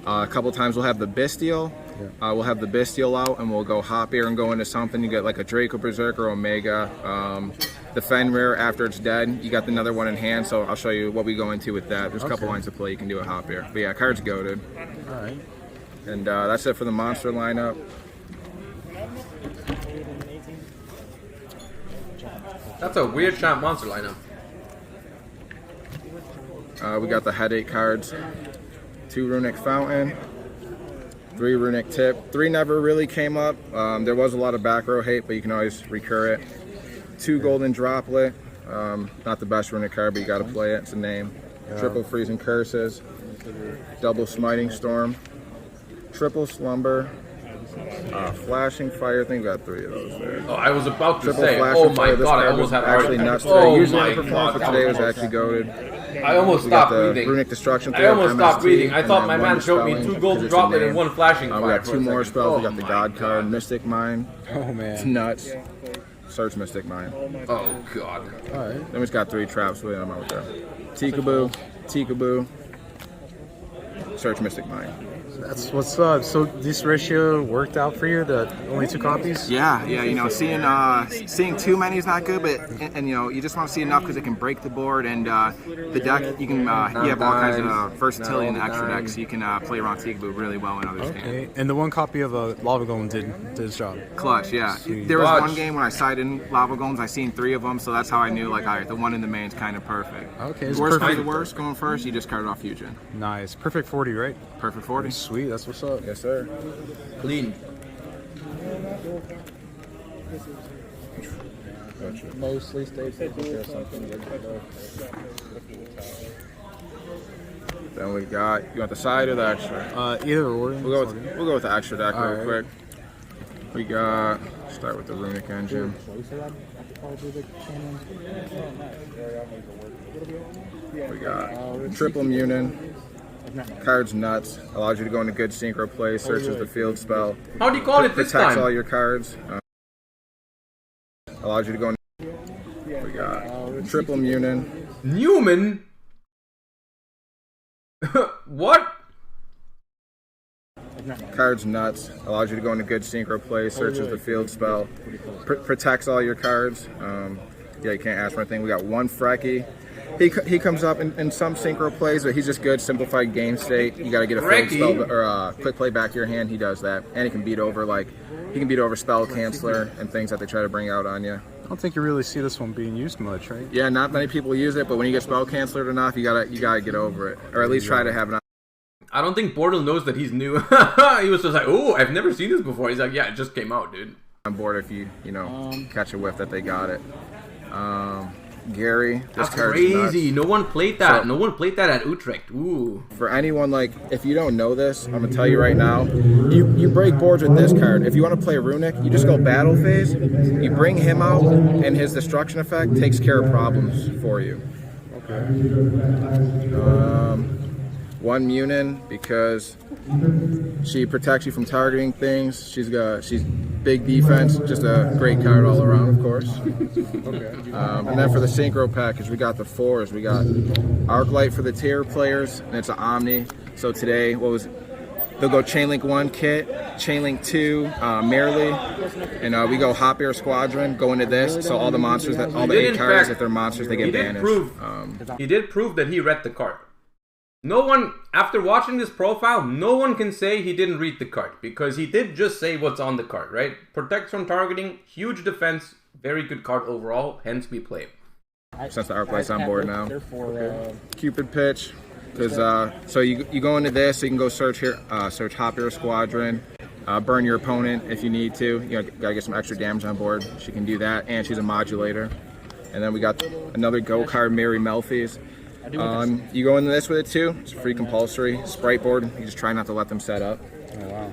a couple times we'll have the Bestial. We'll have the Bestial out, and we'll go hop here and go into something. You get like a Draco Berserker, Omega. The Fenrir, after it's dead, you got another one in hand. So I'll show you what we go into with that. There's a couple lines of play you can do a hop here. But yeah, card's goated. All right. And that's it for the monster lineup. That's a weird champ monster lineup. We got the Headache cards. 2 Runic Fountain. 3 Runic Tip. 3 never really came up. There was a lot of back row hate, but you can always recur it. 2 Golden Droplet. Not the best Runic card, but you got to play it. It's a name. Triple Freezing Curses. Double Smiting Storm. Triple Slumber. Flashing Fire. I think we got 3 of those there. Oh, I was about to Triple say, Flash oh and my Fire. This god, I card almost was had actually heart nuts attack. today. Oh Usually my the performance god, for today was that actually goated. I almost We got stopped the reading. Runic Destruction. I almost stopped MST, reading. I and thought then my one man showed me Dispelling, 2 golden because it's a droplet name. and 1 flashing We fire. got for 2 a more second. spells. We Oh got the my God card, God. Mystic Mine. Oh It's man. nuts. Search Mystic Mine. Oh god. All right. Then we've got 3 traps. Wait, I'm out there. Tikaboo. Search Mystic Mine. That's what's up. So this ratio worked out for you? The only 2 copies? Yeah. You know, seeing too many is not good, but and you know, you just want to see enough because it can break the board and the deck. You can you have all kinds of versatility in the extra deck, so you can play around Tikaboo really well in others' hands. Okay. And the 1 copy of Lava Golem did his job. Clutch, yeah. Sweet. There was Clutch. one game when I sided in Lava Golems. I seen 3 of them, so that's how I knew like, all right, the one in the main is kind of perfect. Okay, it's Worst comes to perfect. worst, going first, you just carded off Fusion. Nice. Perfect 40, right? Perfect 40. Sweet. That's what's up. Yes, sir. Clean. Mostly stays there something. Then we got, you want the side or the extra? Either or. We'll go with the extra deck real Alright. quick. We got, start with the Runic Engine. We got Triple Munin. Cards nuts. Allows you to go into good synchro play. Searches the field spell. How do you call it this Protects all time? your cards. Allows you to go. We got Triple Munin. Newman? What? Cards nuts. Allows you to go into good synchro play. Searches the field spell. Protects all your cards. Yeah, you can't ask for anything. We got 1 Frecky. He comes up in some synchro plays, but he's just good. Simplified game state. You got to get a field spell or a quick play back to your hand. He does that, and he can beat over spell canceller and things that they try to bring out on you. I don't think you really see this one being used much, right? Yeah, not many people use it, but when you get spell canceller enough, you gotta get over it, or at least try to have it. I don't think Bortle knows that he's new. He was just like, oh, I've never seen this before. He's like, yeah, it just came out, dude. on board if you catch a whiff that they got it. Gary, this That's card's crazy. nuts. No one played that. So- No one played that at Utrecht. Ooh. For anyone, like, if you don't know this, I'm gonna tell you right now, you break boards with this card. If you want to play Runic, you just go battle phase, you bring him out, and his destruction effect takes care of problems for you. Okay. One Munin because she protects you from targeting things. She's big defense, just a great card all around, of course. Okay. And then for the synchro package, we got the 4s. We got Arclight for the tier players, and it's an Omni. So today, they'll go Chainlink 1 kit, Chainlink 2 Merely, and we go Hop Air Squadron, go into this. So all the monsters, all the 8 cards, if they're monsters, they get banished. He did prove that he read the card. No one, after watching this profile, no one can say he didn't read the card, because he did just say what's on the card, right? Protects from targeting, huge defense, very good card overall, hence we play. Since the Arclight's on board now. Cupid Pitch, because so you go into this, so you can go search here, search Hop Air Squadron, burn your opponent if you need to. You gotta get some extra damage on board. She can do that, and she's a modulator. And then we got another go card, Mary Melfi's. You go into this with it too. It's free compulsory. Sprite board. You just try not to let them set up. Oh,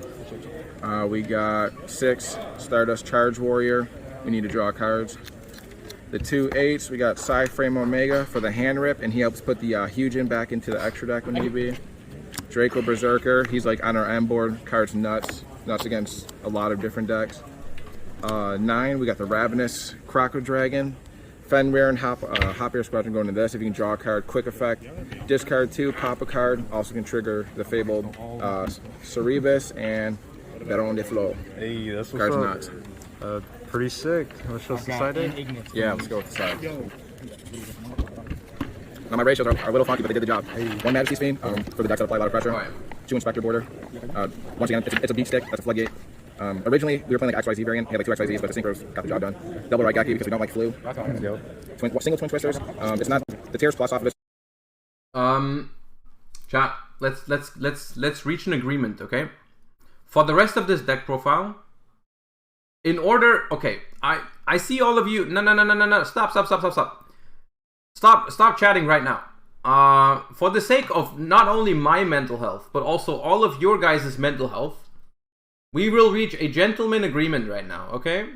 wow. We got 6 Stardust Charge Warrior. We need to draw cards. The 2 8s. We got Psy-Frame Omega for the hand rip, and he helps put the Hugin back into the extra deck when need be. Draco Berserker. He's like on our M board. Cards nuts against a lot of different decks. 9. We got the Ravenous Croco Dragon. Fenrir and Hop Air Squadron going into this. If you can draw a card, quick effect. Discard 2, pop a card. Also can trigger the fabled Cerebus and Baron de Flo. Hey, that's what's Card's up. nuts. Pretty sick. Let's show us the side deck. Yeah, let's go with the side. Now my ratios are a little funky, but they did the job. 1 Majesty's Fiend for the decks that apply a lot of pressure. Right. 2 Inspector Border. Once again, it's a beat stick. That's a floodgate. Originally, we were playing like XYZ variant. We had like 2 XYZs, but the synchros got the job done. Double Raigeki because we don't like flu. Single twin twisters. It's not the tiers plus off of this. Chat. Let's reach an agreement, okay? For the rest of this deck profile, in order. Okay, I see all of you. No. Stop chatting right now. For the sake of not only my mental health, but also all of your guys' mental health, we will reach a gentleman agreement right now, okay?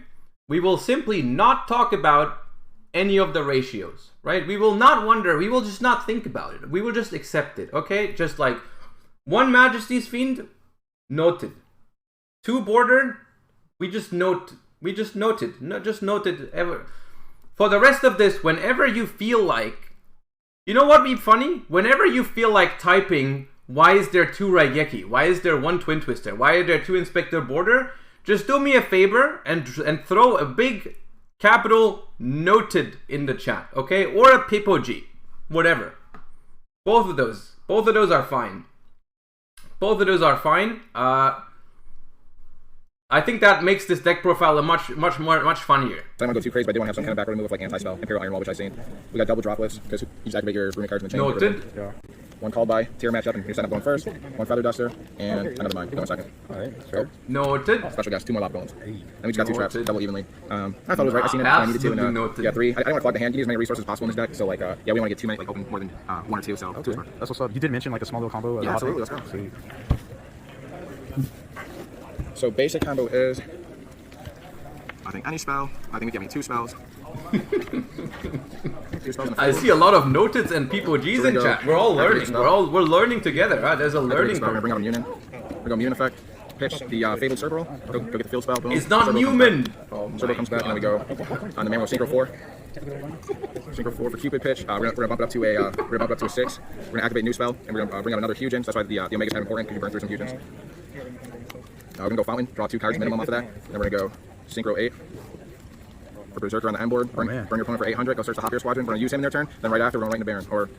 We will simply not talk about any of the ratios, right? We will not wonder, we will just not think about it. We will just accept it, okay? Just like 1 Majesty's Fiend, noted. 2 Border, we just noted. Ever. For the rest of this, whenever you feel like, you know what would be funny? Whenever you feel like typing, why is there 2 Raigeki? Why is there 1 Twin Twister? Why are there 2 Inspector Border? Just do me a favor and throw a big capital noted in the chat, okay? Or a Pipoji, whatever. Both of those are fine. I think that makes this deck profile a much funnier. I don't want to go too crazy, but I do want to have some kind of background remove of like anti-spell, Imperial Iron Wall, which I've seen. We got double droplets because you just activate your runic cards in the chain. Noted. Yeah. 1 call by tier matchup, and you set up going first. 1 Feather Duster, and another mine going second. Alright, sure. Noted. Special guys, 2 more lava golems. And we just got 2 traps, Noted. double evenly. I thought it was right. I seen it. I needed to. Absolutely And, noted. yeah, 3. I don't want to clog the hand. You need as many resources as possible in this deck. So like, yeah, we want to get too many, like open more than 1 or 2. So Okay, that's what's up. You did mention like a small little combo. Yeah, absolutely. Let's go. Sweet. So basic combo is, I think any spell. I think we get 2 spells. 2 spells and a I fool. see a lot of noteds and people G's Here we in go. chat. We're all Activate learning. spell. We're learning together. Right? There's a Activate learning spell. We're curve. gonna bring out a Munin. We're going Munin effect. Pitch the Fabled Cerberus. Go get the field spell. Boom. It's not Cerberus comes Newman. back. Cerberus comes back, and then we go on the Mammo Synchro 4. Synchro 4 for Cupid Pitch. We're gonna bump it up to a 6. We're gonna activate new spell, and we're gonna bring out another Hugin. So that's why the Omega's kind of important because you burn through some Hugins. We're gonna go Fountain, draw 2 cards minimum off of that. Then we're gonna go Synchro 8 for Berserker on the M board. Burn your opponent for 800. Go search the Hop Air Squadron. We're gonna use him in their turn. Then right after, we're gonna right into Baron. Or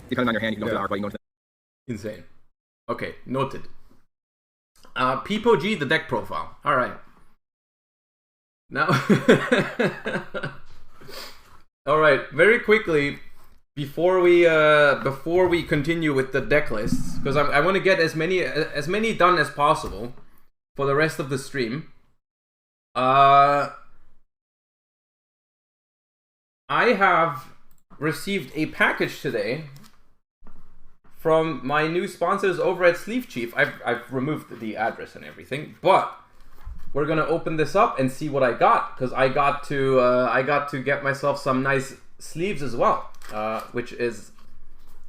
depending on your hand, you can go to the Arc, you can go to Insane. Okay, noted. Peepo G, the deck profile. All right. Now, all right. Very quickly, before we continue with the deck lists, because I want to get as many done as possible for the rest of the stream. I have received a package today from my new sponsors over at Sleeve Chief. I've removed the address and everything, but we're gonna open this up and see what I got, because I got to get myself some nice sleeves as well, which is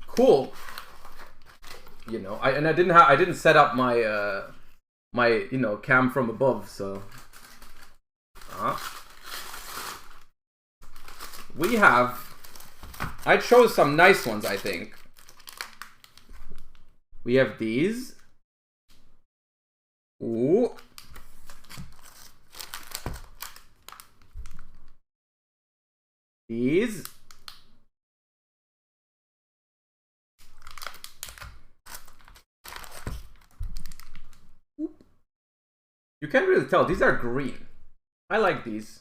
cool. You know, I didn't set up my my cam from above, so we have. I chose some nice ones, I think. We have these. Ooh. These. You can't really tell. These are green. I like these.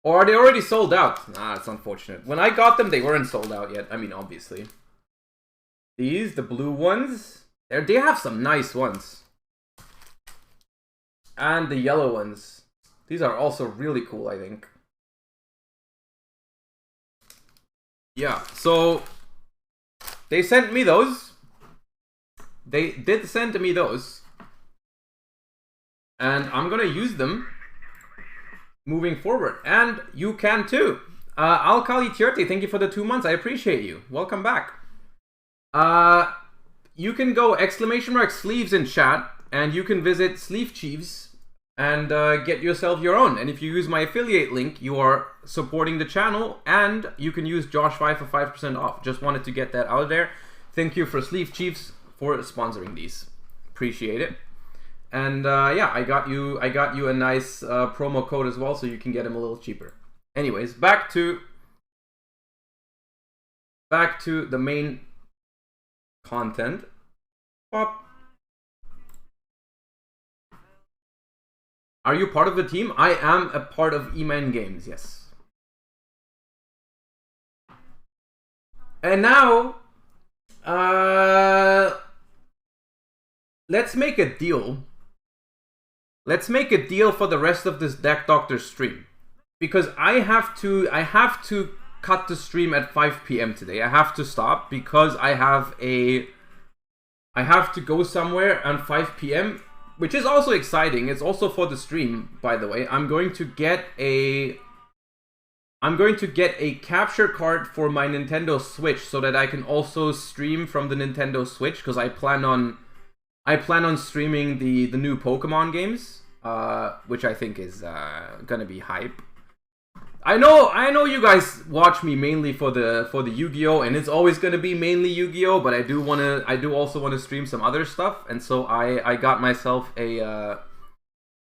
Or are they already sold out? Nah, it's unfortunate. When I got them, they weren't sold out yet. I mean, obviously. These, the blue ones. They have some nice ones. And the yellow ones. These are also really cool, I think. Yeah, so they sent me those. They did send me those. And I'm gonna use them moving forward. And you can too. Alkali Tierte, thank you for the 2 months. I appreciate you. Welcome back. You can go !sleeves in chat, and you can visit Sleeve Chiefs and get yourself your own. And if you use my affiliate link, you are supporting the channel, and you can use Josh5 for 5% off. Just wanted to get that out there. Thank you for Sleeve Chiefs for sponsoring these. Appreciate it. And yeah, I got you a nice promo code as well, so you can get them a little cheaper. Anyways, back to the main content. Pop. Are you part of the team? I am a part of E-Man Games, yes. And now, let's make a deal. Let's make a deal for the rest of this Deck Doctor stream, because I have to cut the stream at 5 p.m. today. I have to stop because I have to go somewhere on 5 p.m., which is also exciting. It's also for the stream, by the way. I'm going to get a capture card for my Nintendo Switch so that I can also stream from the Nintendo Switch, because I plan on streaming the new Pokemon games, which I think is gonna be hype. I know you guys watch me mainly for the Yu-Gi-Oh, and it's always gonna be mainly Yu-Gi-Oh, but I do also want to stream some other stuff, and so I got myself a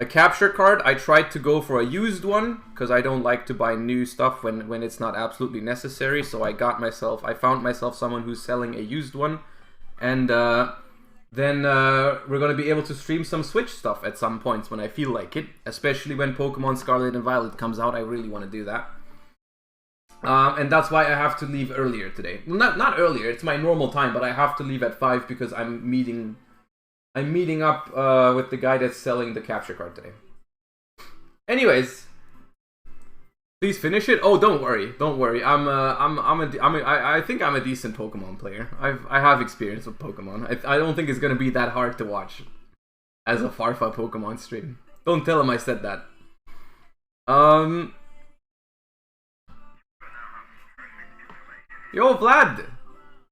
capture card. I tried to go for a used one because I don't like to buy new stuff when it's not absolutely necessary. So I found myself someone who's selling a used one, and then we're gonna be able to stream some Switch stuff at some points when I feel like it, especially when Pokemon Scarlet and Violet comes out. I really want to do that, and that's why I have to leave earlier today. Well, not earlier, it's my normal time, but I have to leave at 5 because I'm meeting up with the guy that's selling the capture card today. Anyways, please finish it. Oh, don't worry. I think I'm a decent Pokemon player. I have experience with Pokemon. I don't think it's gonna be that hard to watch as a Farfa Pokemon stream. Don't tell him I said that. Yo, Vlad,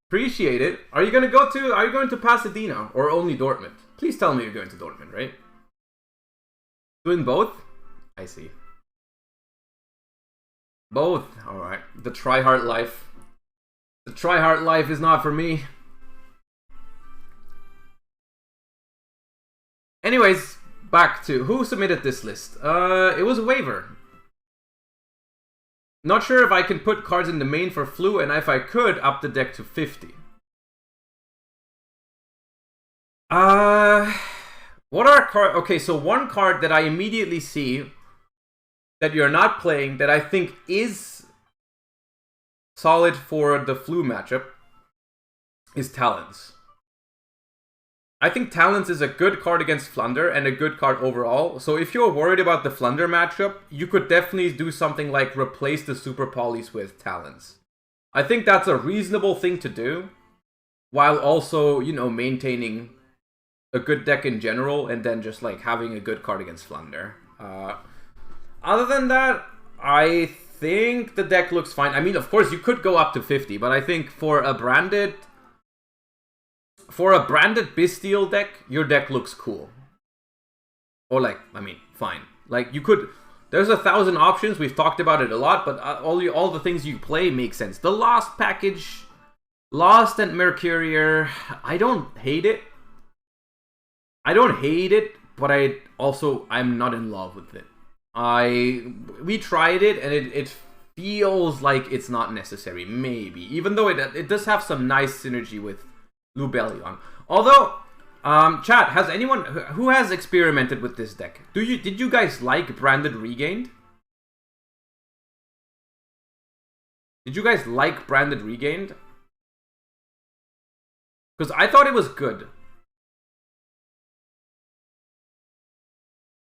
appreciate it. Are you going to Pasadena or only Dortmund? Please tell me you're going to Dortmund, right? Doing both? I see. Both. Alright. The tryhard life. The tryhard life is not for me. Anyways, back to who submitted this list. It was a waiver. Not sure if I can put cards in the main for Flu, and if I could, up the deck to 50. What are cards? Okay, so one card that I immediately see that you're not playing that I think is solid for the Flu matchup is Talons. I think Talents is a good card against Flunder and a good card overall. So if you're worried about the Flunder matchup, you could definitely do something like replace the Super Polys with Talents. I think that's a reasonable thing to do, while also, you know, maintaining a good deck in general, and then just like having a good card against Flunder. Other than that, I think the deck looks fine. I mean, of course, you could go up to 50, but I think for a branded Bestial deck, your deck looks cool. Or like, I mean, fine. Like, you could... There's 1,000 options. We've talked about it a lot, but all the things you play make sense. The Lost package, Lost and Mercurier, I don't hate it. But I'm not in love with it. We tried it, and it feels like it's not necessary, maybe. Even though it does have some nice synergy with Lubellion. Although, chat, has anyone who has experimented with this deck? Did you guys like Branded Regained? Did you guys like Branded Regained? Because I thought it was good.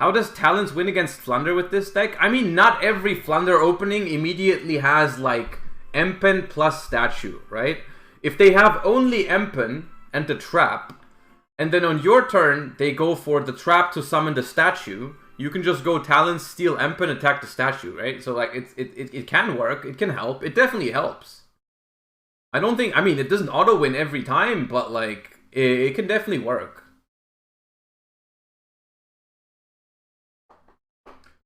How does Talents win against Flunder with this deck? I mean, not every Flunder opening immediately has, like, Empen plus Statue, right? If they have only Empen and the Trap, and then on your turn, they go for the Trap to summon the Statue, you can just go Talents, steal Empen, attack the Statue, right? So, like, it can work. It can help. It definitely helps. I mean, it doesn't auto-win every time, but, like, it can definitely work.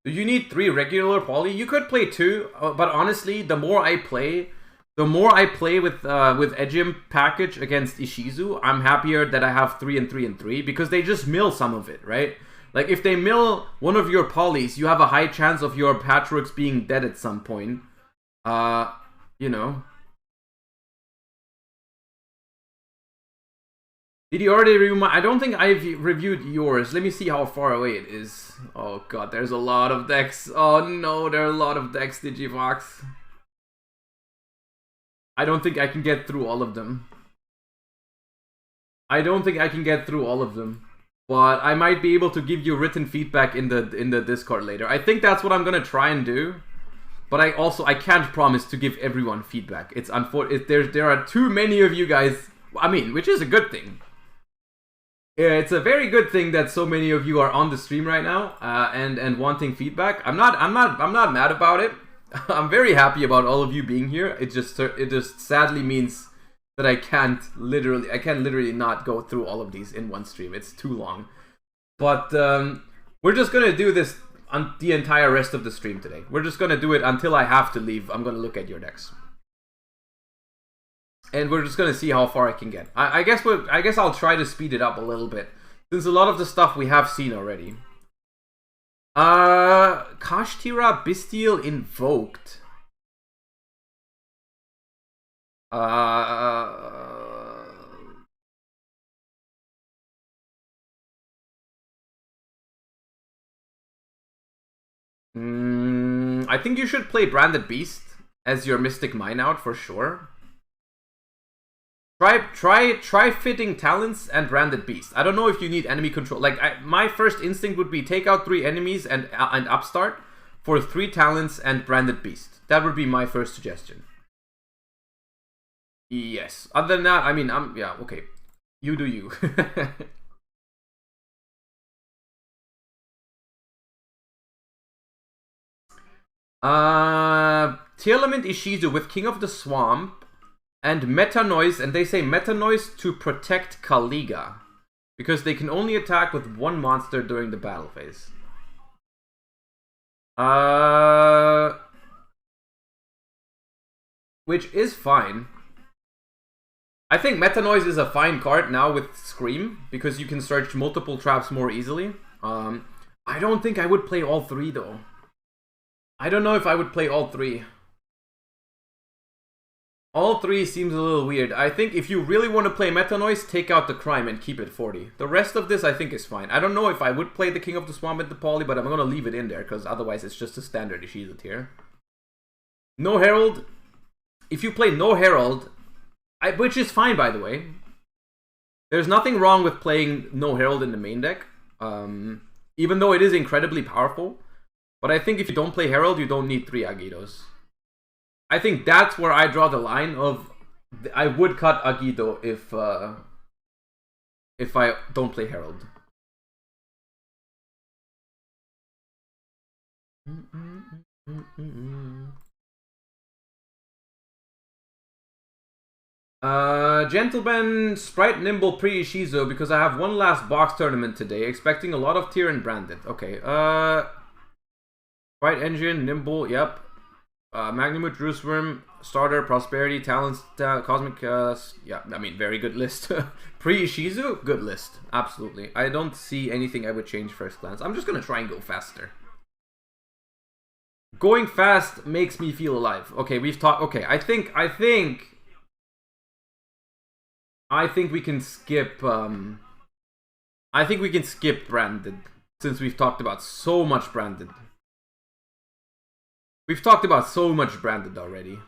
Do you need 3 regular poly? You could play 2, but honestly, the more I play with Ejim package against Ishizu, I'm happier that I have 3 and 3 and 3, because they just mill some of it, right? Like, if they mill one of your polys, you have a high chance of your Patchworks being dead at some point. You know. Did you already review my... I don't think I've reviewed yours. Let me see how far away it is. Oh god, there's a lot of decks. Oh no, there are a lot of decks, Digivox. I don't think I can get through all of them. But I might be able to give you written feedback in the Discord later. I think that's what I'm gonna try and do. But I can't promise to give everyone feedback. It's unfortunate. There are too many of you guys. I mean, which is a good thing. Yeah, it's a very good thing that so many of you are on the stream right now and wanting feedback. I'm not mad about it. I'm very happy about all of you being here. It just sadly means that I can literally not go through all of these in one stream. It's too long. But we're just gonna do this on the entire rest of the stream today. We're just gonna do it until I have to leave. I'm gonna look at your decks. And we're just gonna see how far I can get. I guess I'll try to speed it up a little bit, since a lot of the stuff we have seen already. Kashtira Bestial Invoked. I think you should play Branded Beast as your Mystic Mine out for sure. Try fitting Talents and Branded Beast. I don't know if you need enemy control. Like, my first instinct would be take out 3 enemies and upstart for 3 Talents and Branded Beast. That would be my first suggestion. Yes. Other than that, I mean, yeah, okay. You do you. Tearlament Ishizu with King of the Swamp and Meta Noise, and they say Meta Noise to protect Kaliga, because they can only attack with 1 monster during the battle phase. Which is fine. I think Meta Noise is a fine card now with Scream, because you can search multiple traps more easily. I don't think I would play all 3 though. I don't know if I would play all 3. All 3 seems a little weird. I think if you really want to play Meta Noise, take out the Crime and keep it 40. The rest of this I think is fine. I don't know if I would play the King of the Swamp and the Poly, but I'm going to leave it in there, because otherwise it's just a standard Ishizu tier. No Herald. If you play no Herald, which is fine by the way. there's nothing wrong with playing no Herald in the main deck, even though it is incredibly powerful. But I think if you don't play Herald, you don't need 3 Agidos. I think that's where I draw the line of I would cut Agido if I don't play Herald. Gentleman, Sprite, Nimble, pre-Ishizu, because I have one last box tournament today, expecting a lot of tier and branded. Okay, Sprite, Engine, Nimble, yep. Magnamut, Drewsworm, Starter, Prosperity, Talents, Cosmic, yeah, I mean, very good list. Pre-Ishizu, good list, absolutely. I don't see anything I would change first glance. I'm just gonna try and go faster. Going fast makes me feel alive. Okay, we've talked. Okay, I think we can skip. I think we can skip branded since we've talked about so much branded. We've talked about so much branded already.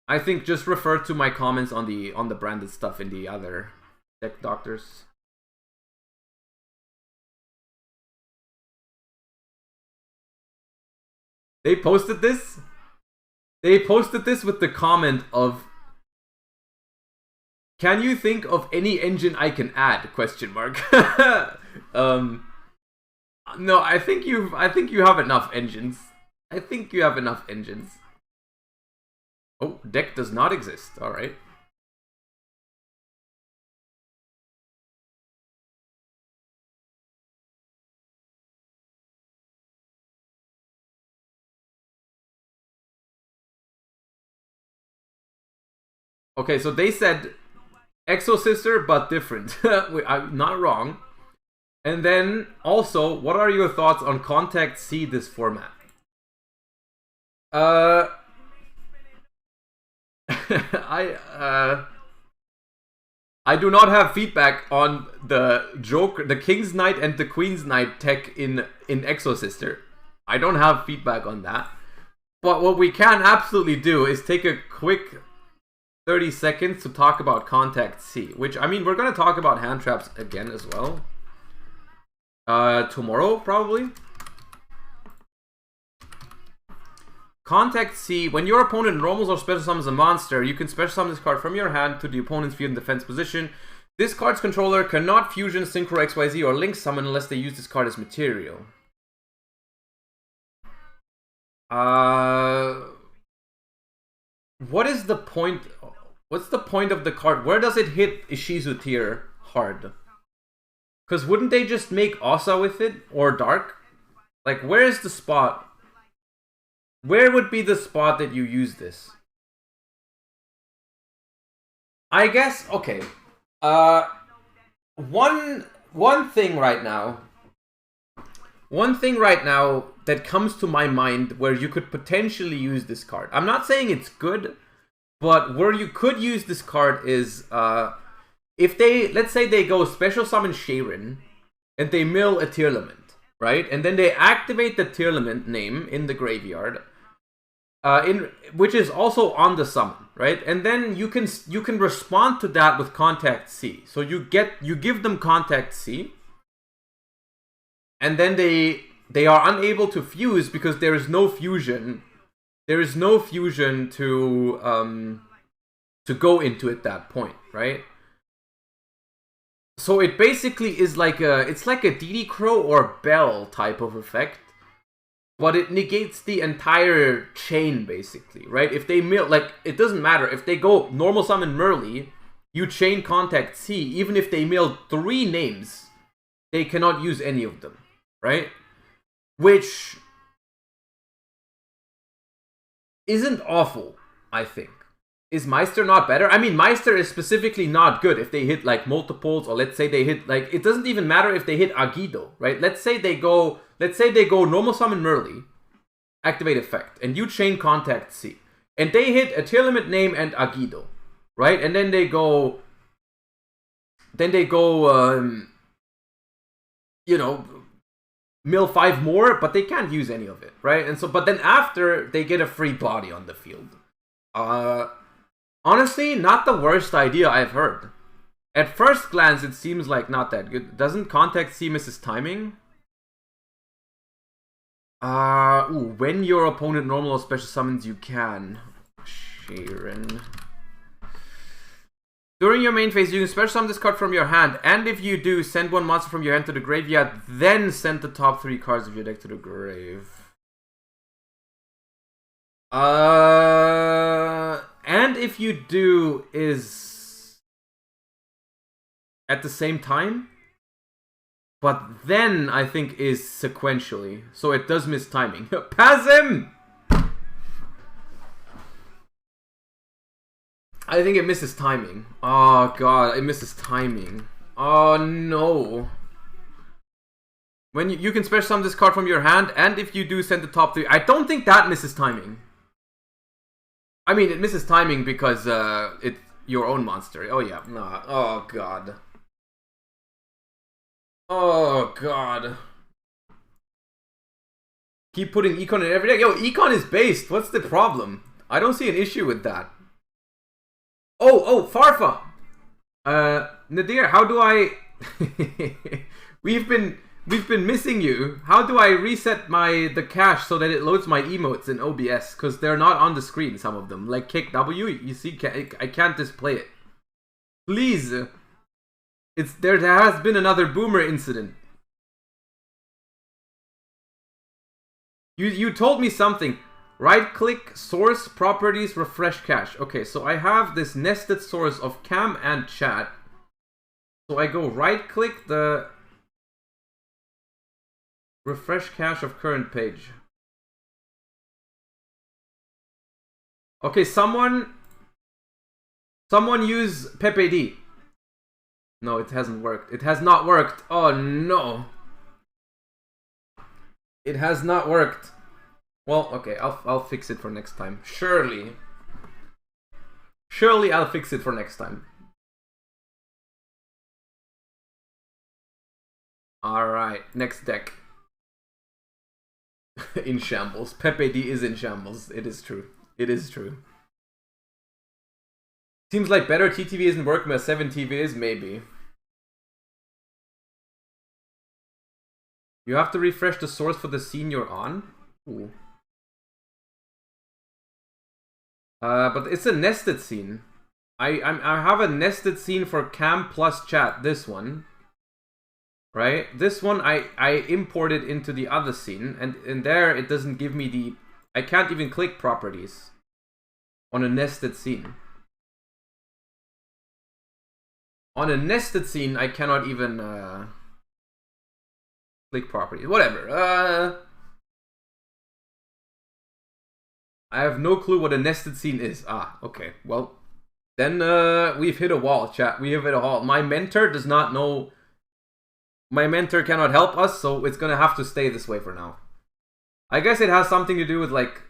I think just refer to my comments on the branded stuff in the other deck doctors. They posted this. They posted this with the comment of, "Can you think of any engine I can add?" Question mark. No, I think you have enough engines. I think you have enough engines. Oh, deck does not exist. All right. Okay, so they said Exo Sister, but different. I'm not wrong. And then also, what are your thoughts on Contact C this format? I do not have feedback on the Joker, the King's Knight and the Queen's Knight tech in Exo Sister. I don't have feedback on that. But what we can absolutely do is take a quick 30 seconds to talk about Contact C, which, I mean, we're going to talk about hand traps again as well. Tomorrow, probably. Contact C, when your opponent normals or special summons a monster, you can special summon this card from your hand to the opponent's field in defense position. This card's controller cannot fusion, synchro, XYZ, or link summon unless they use this card as material. What is the point? What's the point of the card? Where does it hit Ishizu tier hard? Because wouldn't they just make Asa with it? Or Dark? Like, where is the spot? Where would be the spot that you use this? I guess, okay. One thing right now that comes to my mind where you could potentially use this card. I'm not saying it's good, but where you could use this card is if they, let's say they go special summon Sharon and they mill a Tearlament, right? And then they activate the Tearlament name in the graveyard, which is also on the summon, right? And then you can respond to that with Contact C. So you give them Contact C, and then they are unable to fuse because there is no fusion. There is no fusion to go into at that point, right? So it basically is like it's like a DD Crow or Bell type of effect, but it negates the entire chain basically, right? If they mill, like, it doesn't matter if they go normal summon Merly, you chain Contact C. Even if they mill 3 names, they cannot use any of them, right? Which isn't awful, I think. Is Meister not better? I mean, Meister is specifically not good if they hit like multiples, or let's say they hit, like, it doesn't even matter if they hit Agido, right? Let's say they go normal summon Merly, activate effect, and you chain Contact C, and they hit a Tearlament name and Agido, right? And then they go, you know, mill 5 more, but they can't use any of it, right? And so, but then after, they get a free body on the field. Honestly, not the worst idea I've heard. At first glance, it seems like not that good. Doesn't contact see misses timing? When your opponent normal or special summons, you can. Sharon. During your main phase, you can special summon this card from your hand, and if you do, send one monster from your hand to the graveyard, then send the top 3 cards of your deck to the grave. And if you do is at the same time, but then I think is sequentially, so it does miss timing. Pass him! I think it misses timing. Oh god, it misses timing. Oh no. When you can special summon this card from your hand, and if you do, send the top 3. I don't think that misses timing. I mean, it misses timing because it's your own monster. Oh yeah, nah. Oh god. Oh god. Keep putting Econ in every deck. Yo, Econ is based. What's the problem? I don't see an issue with that. Oh, Farfa. Nadir, how do I? we've been missing you. How do I reset the cache so that it loads my emotes in OBS? Because they're not on the screen. Some of them, like kick W. You see, I can't display it. Please. There has been another boomer incident. You told me something. Right click, source, properties, refresh cache. Okay, so I have this nested source of cam and chat. So I go right click the refresh cache of current page. Okay, someone use PPD. No, it hasn't worked. It has not worked. Oh no. It has not worked. Well, okay, I'll fix it for next time. Surely I'll fix it for next time. Alright, next deck. In shambles. Pepe D is in shambles. It is true. It is true. Seems like better TTV isn't working, but 7 TV is maybe. You have to refresh the source for the scene you're on. Ooh. But it's a nested scene. I have a nested scene for cam plus chat. This one, right? This one I imported into the other scene, and in there it doesn't give me the. I can't even click properties on a nested scene. On a nested scene, I cannot even click properties. Whatever. I have no clue what a nested scene is. Ah, okay. Well, then we've hit a wall, chat. We have hit a wall. My mentor does not know. My mentor cannot help us, so it's gonna have to stay this way for now. I guess it has something to do with like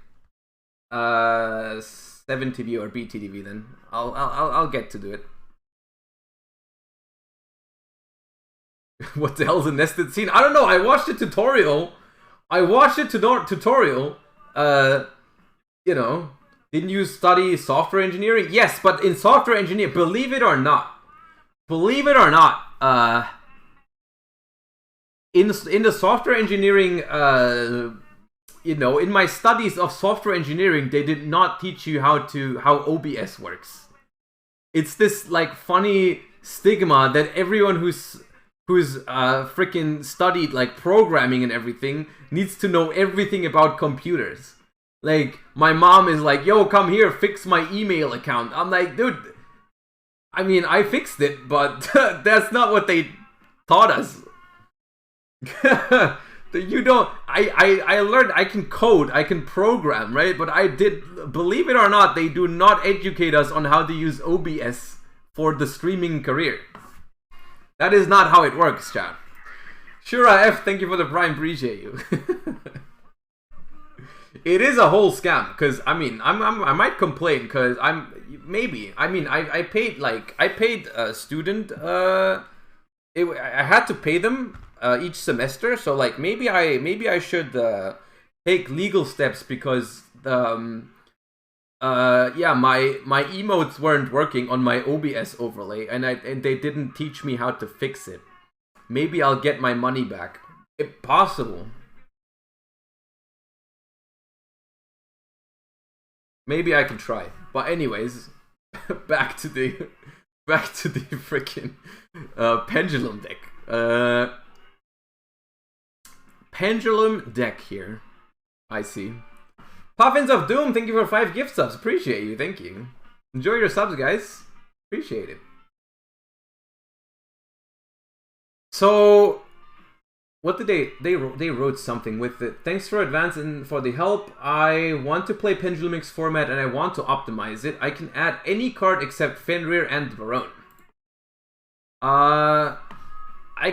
7TV or BTTV. Then I'll get to do it. What the hell's a nested scene? I don't know. I watched a tutorial. You know, didn't you study software engineering? Yes, but in software engineering, believe it or not, in the software engineering, you know, in my studies of software engineering, they did not teach you how OBS works. It's this like funny stigma that everyone who's freaking studied like programming and everything needs to know everything about computers. Like, my mom is like, yo, come here, fix my email account. I'm like, dude, I mean, I fixed it, but that's not what they taught us. You don't, I learned I can code, I can program, right? But believe it or not, they do not educate us on how to use OBS for the streaming career. That is not how it works, chat. Shura F, thank you for the prime, appreciate you. It is a whole scam, because I mean I might complain because I paid a student I had to pay them each semester, so like maybe I should take legal steps because Yeah, my emotes weren't working on my OBS overlay, and they didn't teach me how to fix it. Maybe I'll get my money back. If possible. Maybe I can try. But anyways, back to the freaking pendulum deck. Pendulum deck here. I see. Puffins of Doom, thank you for 5 gift subs. Appreciate you. Thank you. Enjoy your subs, guys. Appreciate it. So, what did they wrote something with it. Thanks for advance and for the help. I want to play Pendulum Mix format and I want to optimize it. I can add any card except Fenrir and Barone. I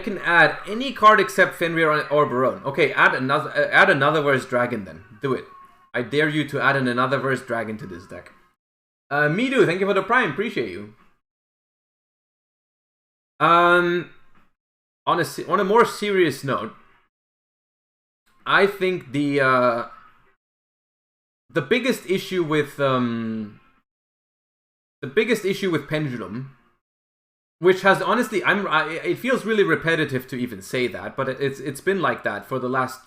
can add any card except Fenrir or Barone. Okay, add another verse dragon then. Do it. I dare you to add another verse dragon to this deck. Midu, thank you for the prime. Appreciate you. On a more serious note, I think the biggest issue with Pendulum, which has honestly, it feels really repetitive to even say that, but it's been like that for the last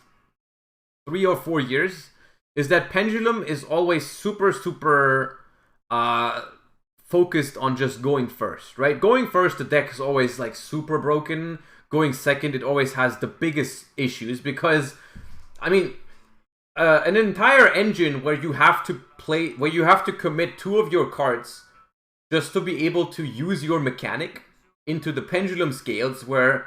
3 or 4 years, is that Pendulum is always super focused on just going first, right? Going first, the deck is always like super broken. Going second, it always has the biggest issues because, I mean, an entire engine where you have to commit 2 of your cards just to be able to use your mechanic into the Pendulum scales, where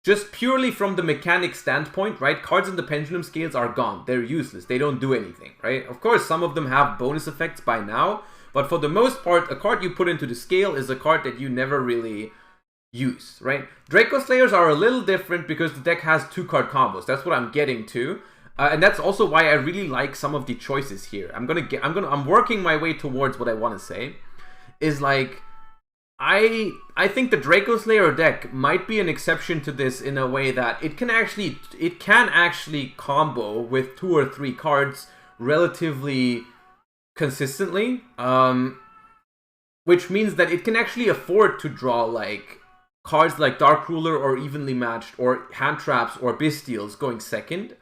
just purely from the mechanic standpoint, right, cards in the Pendulum scales are gone. They're useless. They don't do anything, right? Of course, some of them have bonus effects by now, but for the most part, a card you put into the scale is a card that you never really use, right? Draco Slayers are a little different because the deck has 2-card combos. That's what I'm getting to. And that's also why I really like some of the choices here. I'm working my way towards what I want to say. Is like, I think the Draco Slayer deck might be an exception to this in a way that it can actually combo with 2 or 3 cards relatively consistently, which means that it can actually afford to draw like cards like Dark Ruler or Evenly Matched or Hand Traps or Bestials going second,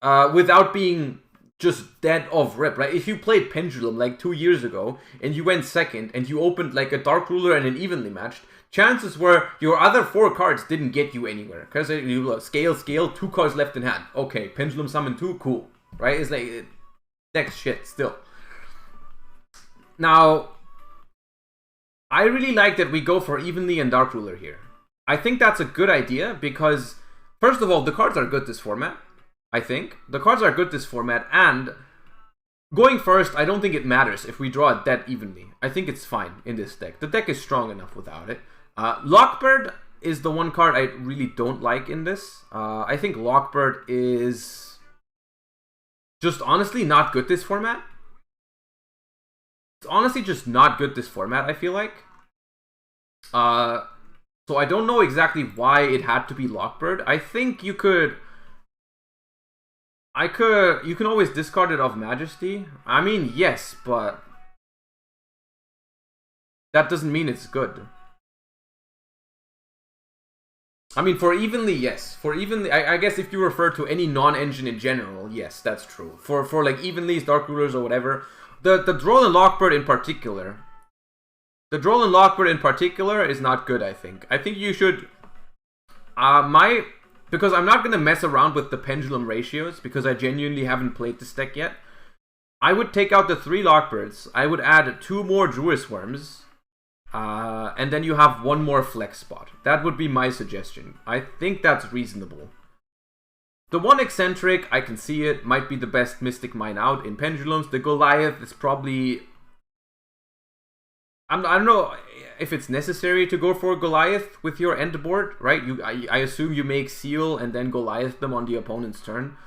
without being just dead off rip, right? If you played Pendulum like 2 years ago and you went second and you opened like a Dark Ruler and an Evenly Matched, chances were your other 4 cards didn't get you anywhere. Because you scale, 2 cards left in hand. Okay, Pendulum Summon 2, cool. Right? It's like, deck's shit still. Now, I really like that we go for Evenly and Dark Ruler here. I think that's a good idea because, first of all, the cards are good this format. I think. The cards are good this format, and going first, I don't think it matters if we draw it that evenly. I think it's fine in this deck. The deck is strong enough without it. Lockbird is the one card I really don't like in this. I think Lockbird is just honestly not good this format. It's honestly just not good this format, I feel like. So I don't know exactly why it had to be Lockbird. I think you can always discard it off Majesty. I mean, yes, but that doesn't mean it's good. I mean, for Evenly, yes. For Evenly, I guess if you refer to any non-engine in general, yes, that's true. For like Evenlys, Dark Rulers, or whatever, the Droll and Lockbird in particular, is not good. I think you should. Because I'm not going to mess around with the pendulum ratios, because I genuinely haven't played this deck yet. I would take out the 3 Lockbirds. I would add 2 more Druis Worms. And then you have 1 more flex spot. That would be my suggestion. I think that's reasonable. The 1 Eccentric, I can see it, might be the best Mystic Mine out in Pendulums. The Goliath is probably... I don't know if it's necessary to go for Goliath with your end board, right? I assume you make Seal and then Goliath them on the opponent's turn.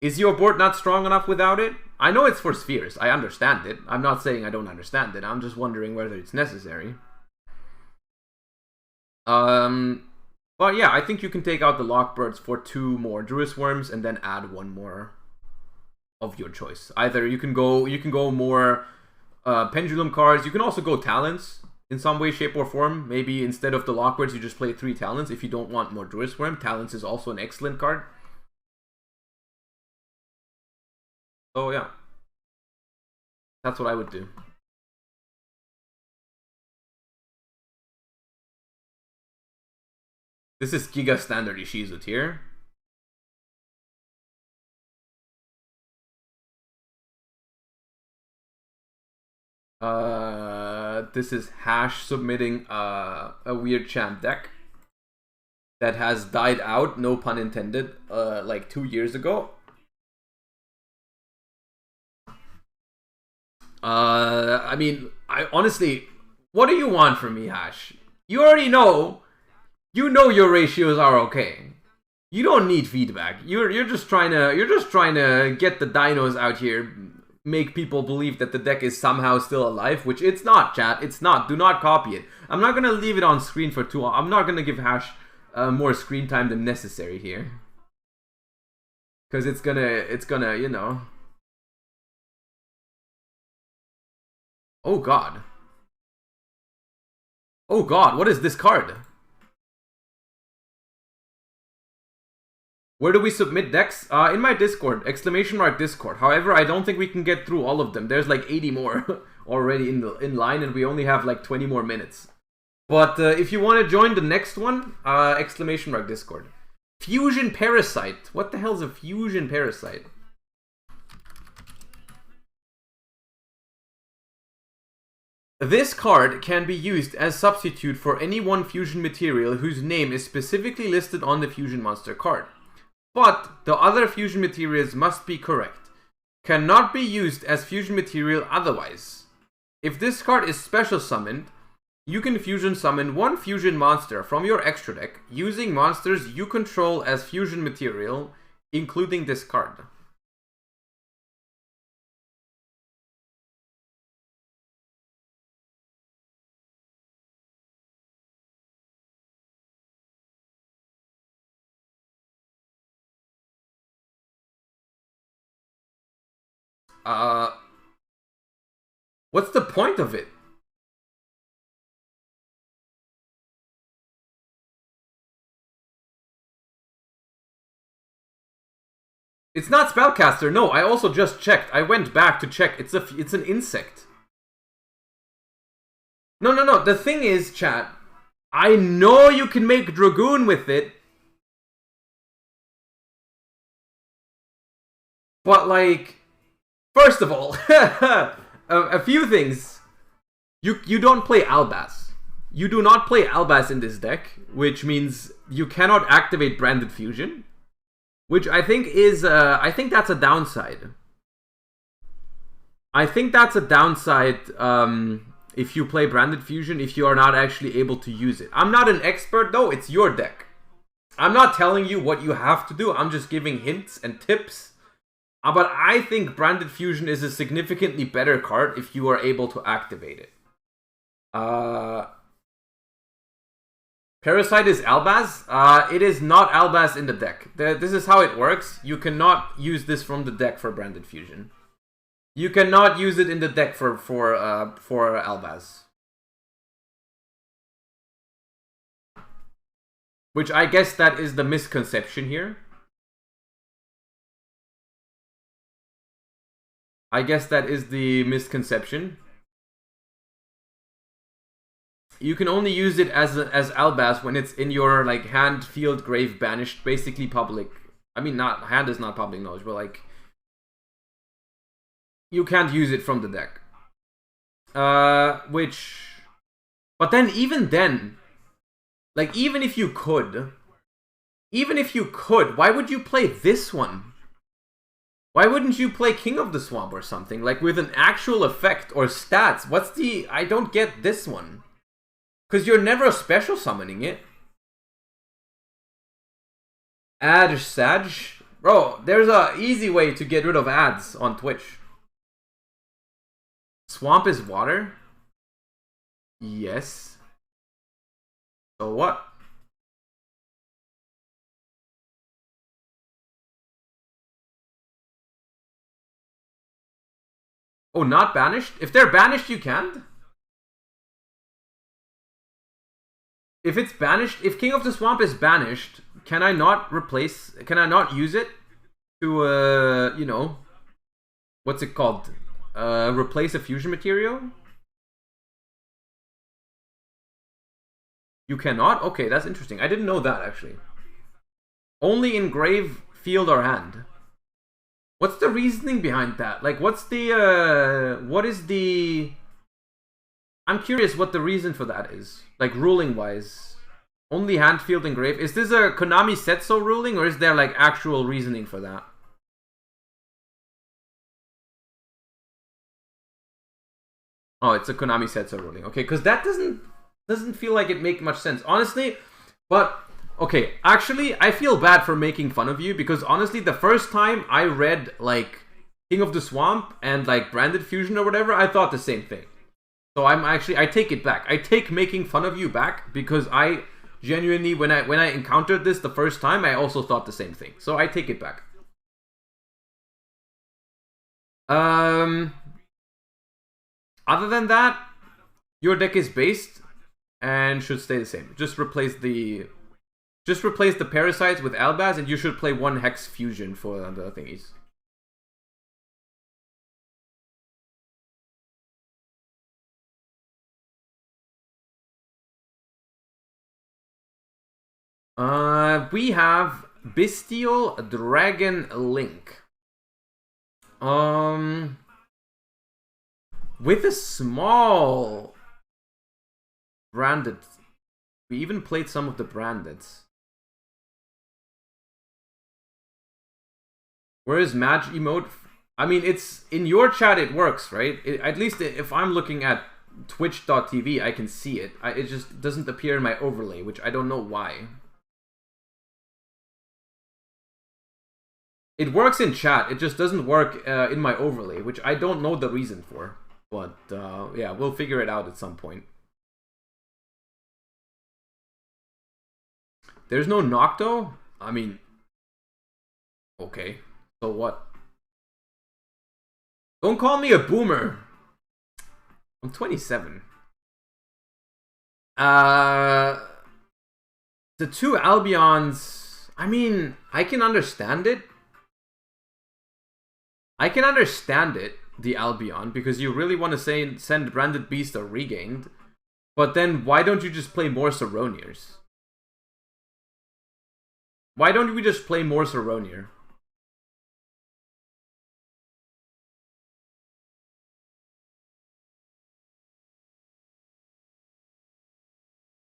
Is your board not strong enough without it? I know it's for spheres. I understand it. I'm not saying I don't understand it. I'm just wondering whether it's necessary. Well, yeah, I think you can take out the Lockbirds for 2 more Druis Worms and then add 1 more of your choice. Either you can go more pendulum cards. You can also go talents in some way, shape, or form. Maybe instead of the Lockwards, you just play 3 talents. If you don't want more Druid Swarm, talents is also an excellent card. So yeah, that's what I would do. This is Giga Standard Ishizu tier. This is Hash submitting a weird champ deck that has died out, no pun intended, like 2 years ago. I mean, I honestly, what do you want from me, Hash? You already know. You know your ratios are okay. You don't need feedback. You're just trying to get the dinos out here, make people believe that the deck is somehow still alive, which it's not, chat. It's not. Do not copy it. I'm not gonna leave it on screen for too long. I'm not gonna give Hash more screen time than necessary here, because it's gonna, you know. Oh god. Oh god, what is this card? Where do we submit decks? In my Discord, !Discord. However, I don't think we can get through all of them. There's like 80 more already in line, and we only have like 20 more minutes. But if you want to join the next one, !Discord. Fusion Parasite. What the hell is a Fusion Parasite? This card can be used as substitute for any one fusion material whose name is specifically listed on the fusion monster card. But the other fusion materials must be correct. Cannot be used as fusion material otherwise. If this card is special summoned, you can fusion summon one fusion monster from your extra deck using monsters you control as fusion material, including this card. What's the point of it? It's not Spellcaster. No, I also just checked. I went back to check. It's an insect. No. The thing is, chat, I know you can make Dragoon with it, but like, first of all, a few things. You don't play Albaz. You do not play Albaz in this deck, which means you cannot activate Branded Fusion, which I think is I think that's a downside. I think that's a downside if you play Branded Fusion, if you are not actually able to use it. I'm not an expert though, it's your deck. I'm not telling you what you have to do, I'm just giving hints and tips. But I think Branded Fusion is a significantly better card if you are able to activate it. Parasite is Albaz? It is not Albaz in the deck. This is how it works. You cannot use this from the deck for Branded Fusion. You cannot use it in the deck for Albaz. Which I guess that is the misconception here. I guess that is the misconception. You can only use it as Albaz when it's in your like hand, field, grave, banished, basically public. I mean, not hand is not public knowledge, but like you can't use it from the deck. But then even then, like even if you could, why would you play this one? Why wouldn't you play King of the Swamp or something? Like with an actual effect or stats? What's the... I don't get this one. Because you're never special summoning it. Add Sag? Bro, there's a easy way to get rid of ads on Twitch. Swamp is water? Yes. So what? Oh, not banished? If they're banished, you can't? If it's banished, if King of the Swamp is banished, can I not use it to, you know, what's it called? Replace a fusion material? You cannot? Okay, that's interesting. I didn't know that, actually. Only in grave, field, or hand. What's the reasoning behind that? Like, what is the... I'm curious what the reason for that is. Like, ruling-wise. Only hand, field, and grave. Is this a Konami Setso ruling, or is there, like, actual reasoning for that? Oh, it's a Konami Setso ruling. Okay, because that doesn't feel like it make much sense. Honestly, but... Okay, actually, I feel bad for making fun of you, because honestly, the first time I read, like, King of the Swamp and, like, Branded Fusion or whatever, I thought the same thing. So I take it back. I take making fun of you back, because I genuinely, when I encountered this the first time, I also thought the same thing. So I take it back. Other than that, your deck is based and should stay the same. Just replace the parasites with Albaz, and you should play one Hex Fusion for the thingies. We have Bestial Dragon Link. With a small branded. We even played some of the brandeds. Where is Mage emote? I mean, it's in your chat. It works, right? At least if I'm looking at Twitch.tv, I can see it. It just doesn't appear in my overlay, which I don't know why. It works in chat. It just doesn't work in my overlay, which I don't know the reason for. But yeah, we'll figure it out at some point. There's no Nocto? I mean, okay. So what? Don't call me a boomer. I'm 27. The two Albions, I mean, I can understand it. The Albion, because you really want to send Branded Beast or Regained. But then why don't you just play more Saroniers? Why don't we just play more Saronier?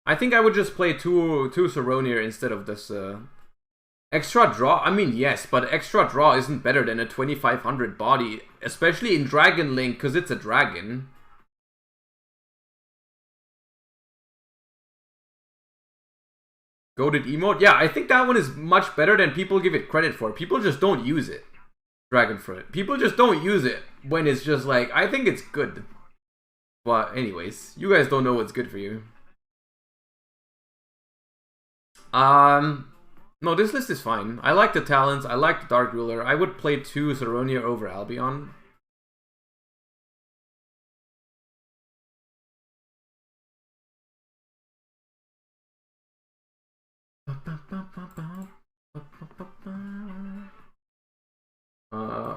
I think I would just play two Saronier instead of this extra draw. I mean, yes, but extra draw isn't better than a 2500 body, especially in Dragon Link, because it's a dragon. Goated emote? Yeah, I think that one is much better than people give it credit for. People just don't use it. Dragonfruit. People just don't use it when it's just like, I think it's good. But anyways, you guys don't know what's good for you. No, this list is fine. I like the Talons, I like the Dark Ruler. I would play two Saronia over Albion.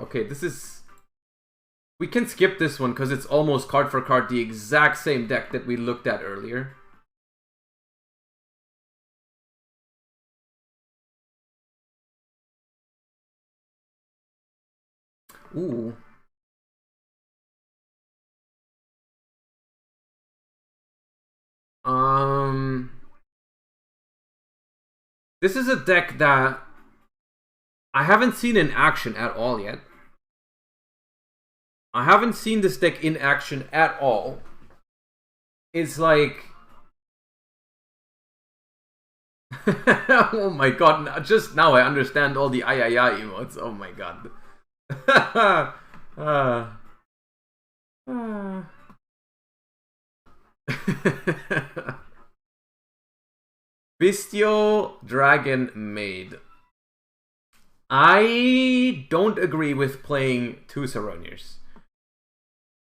Okay, this is... We can skip this one because it's almost card for card the exact same deck that we looked at earlier. Ooh. This is a deck that I haven't seen in action at all yet. I haven't seen this deck in action at all. It's like... oh my god, just now I understand all the ay emotes. Oh my god. Bestial Dragon Maid. I don't agree with playing two Saroniers.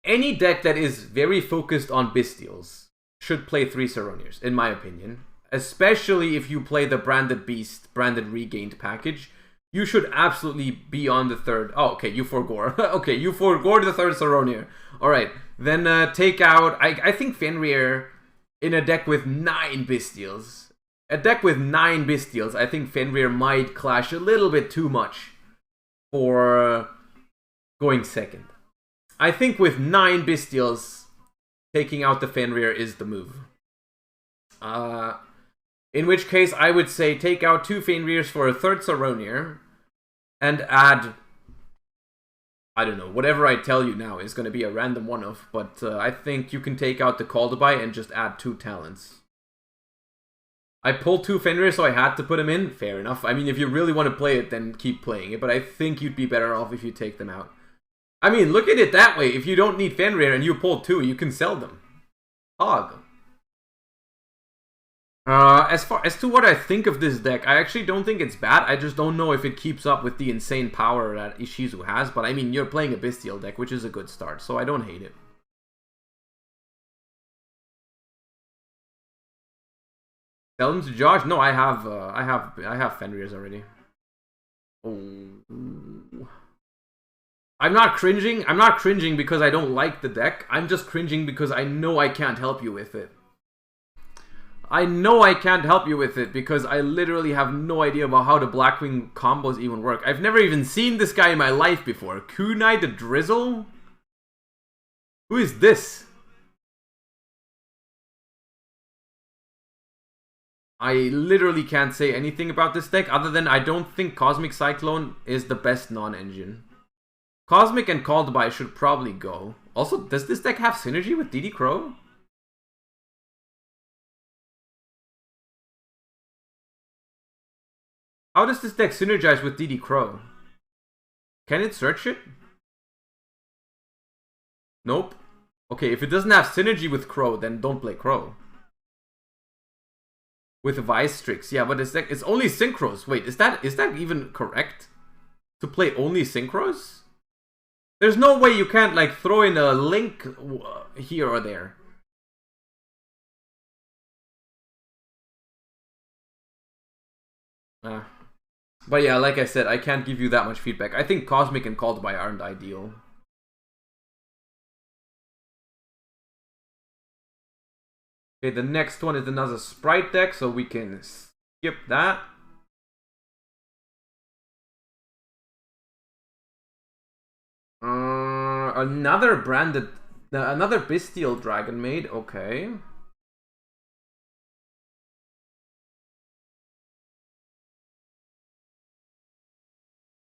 any deck that is very focused on Bestials should play 3 Saroniers, in my opinion. Especially if you play the Branded Beast, Branded Regained package. You should absolutely be on the third. Oh, okay, you forgore. Okay, you forgore the third Saronier. Alright, then take out... I think Fenrir in a deck with 9 Bestials. A deck with 9 Bestials, I think Fenrir might clash a little bit too much for going second. I think with 9 Bestials, taking out the Fenrir is the move. In which case, I would say take out 2 Fenrirs for a third Saronier and add... I don't know, whatever I tell you now is going to be a random one-off, but I think you can take out the Caldeby and just add 2 talents. I pulled 2 Fenrir, so I had to put them in. Fair enough. I mean, if you really want to play it, then keep playing it, but I think you'd be better off if you take them out. I mean, look at it that way. If you don't need Fenrir and you pull 2, you can sell them. Hog. As far as to what I think of this deck, I actually don't think it's bad. I just don't know if it keeps up with the insane power that Ishizu has. But I mean, you're playing a Bestial deck, which is a good start, so I don't hate it. Tell them to Josh. No, I have Fenrirs already. Oh. I'm not cringing. I'm not cringing because I don't like the deck. I'm just cringing because I know I can't help you with it. I know I can't help you with it because I literally have no idea about how the Blackwing combos even work. I've never even seen this guy in my life before. Kunai the Drizzle? Who is this? I literally can't say anything about this deck other than I don't think Cosmic Cyclone is the best non-engine. Cosmic and Caldeby should probably go. Also, does this deck have synergy with DD Crow? How does this deck synergize with DD Crow? Can it search it? Nope. Okay, if it doesn't have synergy with Crow, then don't play Crow. With Vice Strix, yeah, but this deck it's only Synchros. Wait, is that even correct? To play only Synchros? There's no way you can't like throw in a Link here or there. But yeah, like I said, I can't give you that much feedback. I think Cosmic and Caldeby aren't ideal. Okay, the next one is another Sprite deck, so we can skip that. Another Bestial Dragon Maid, okay.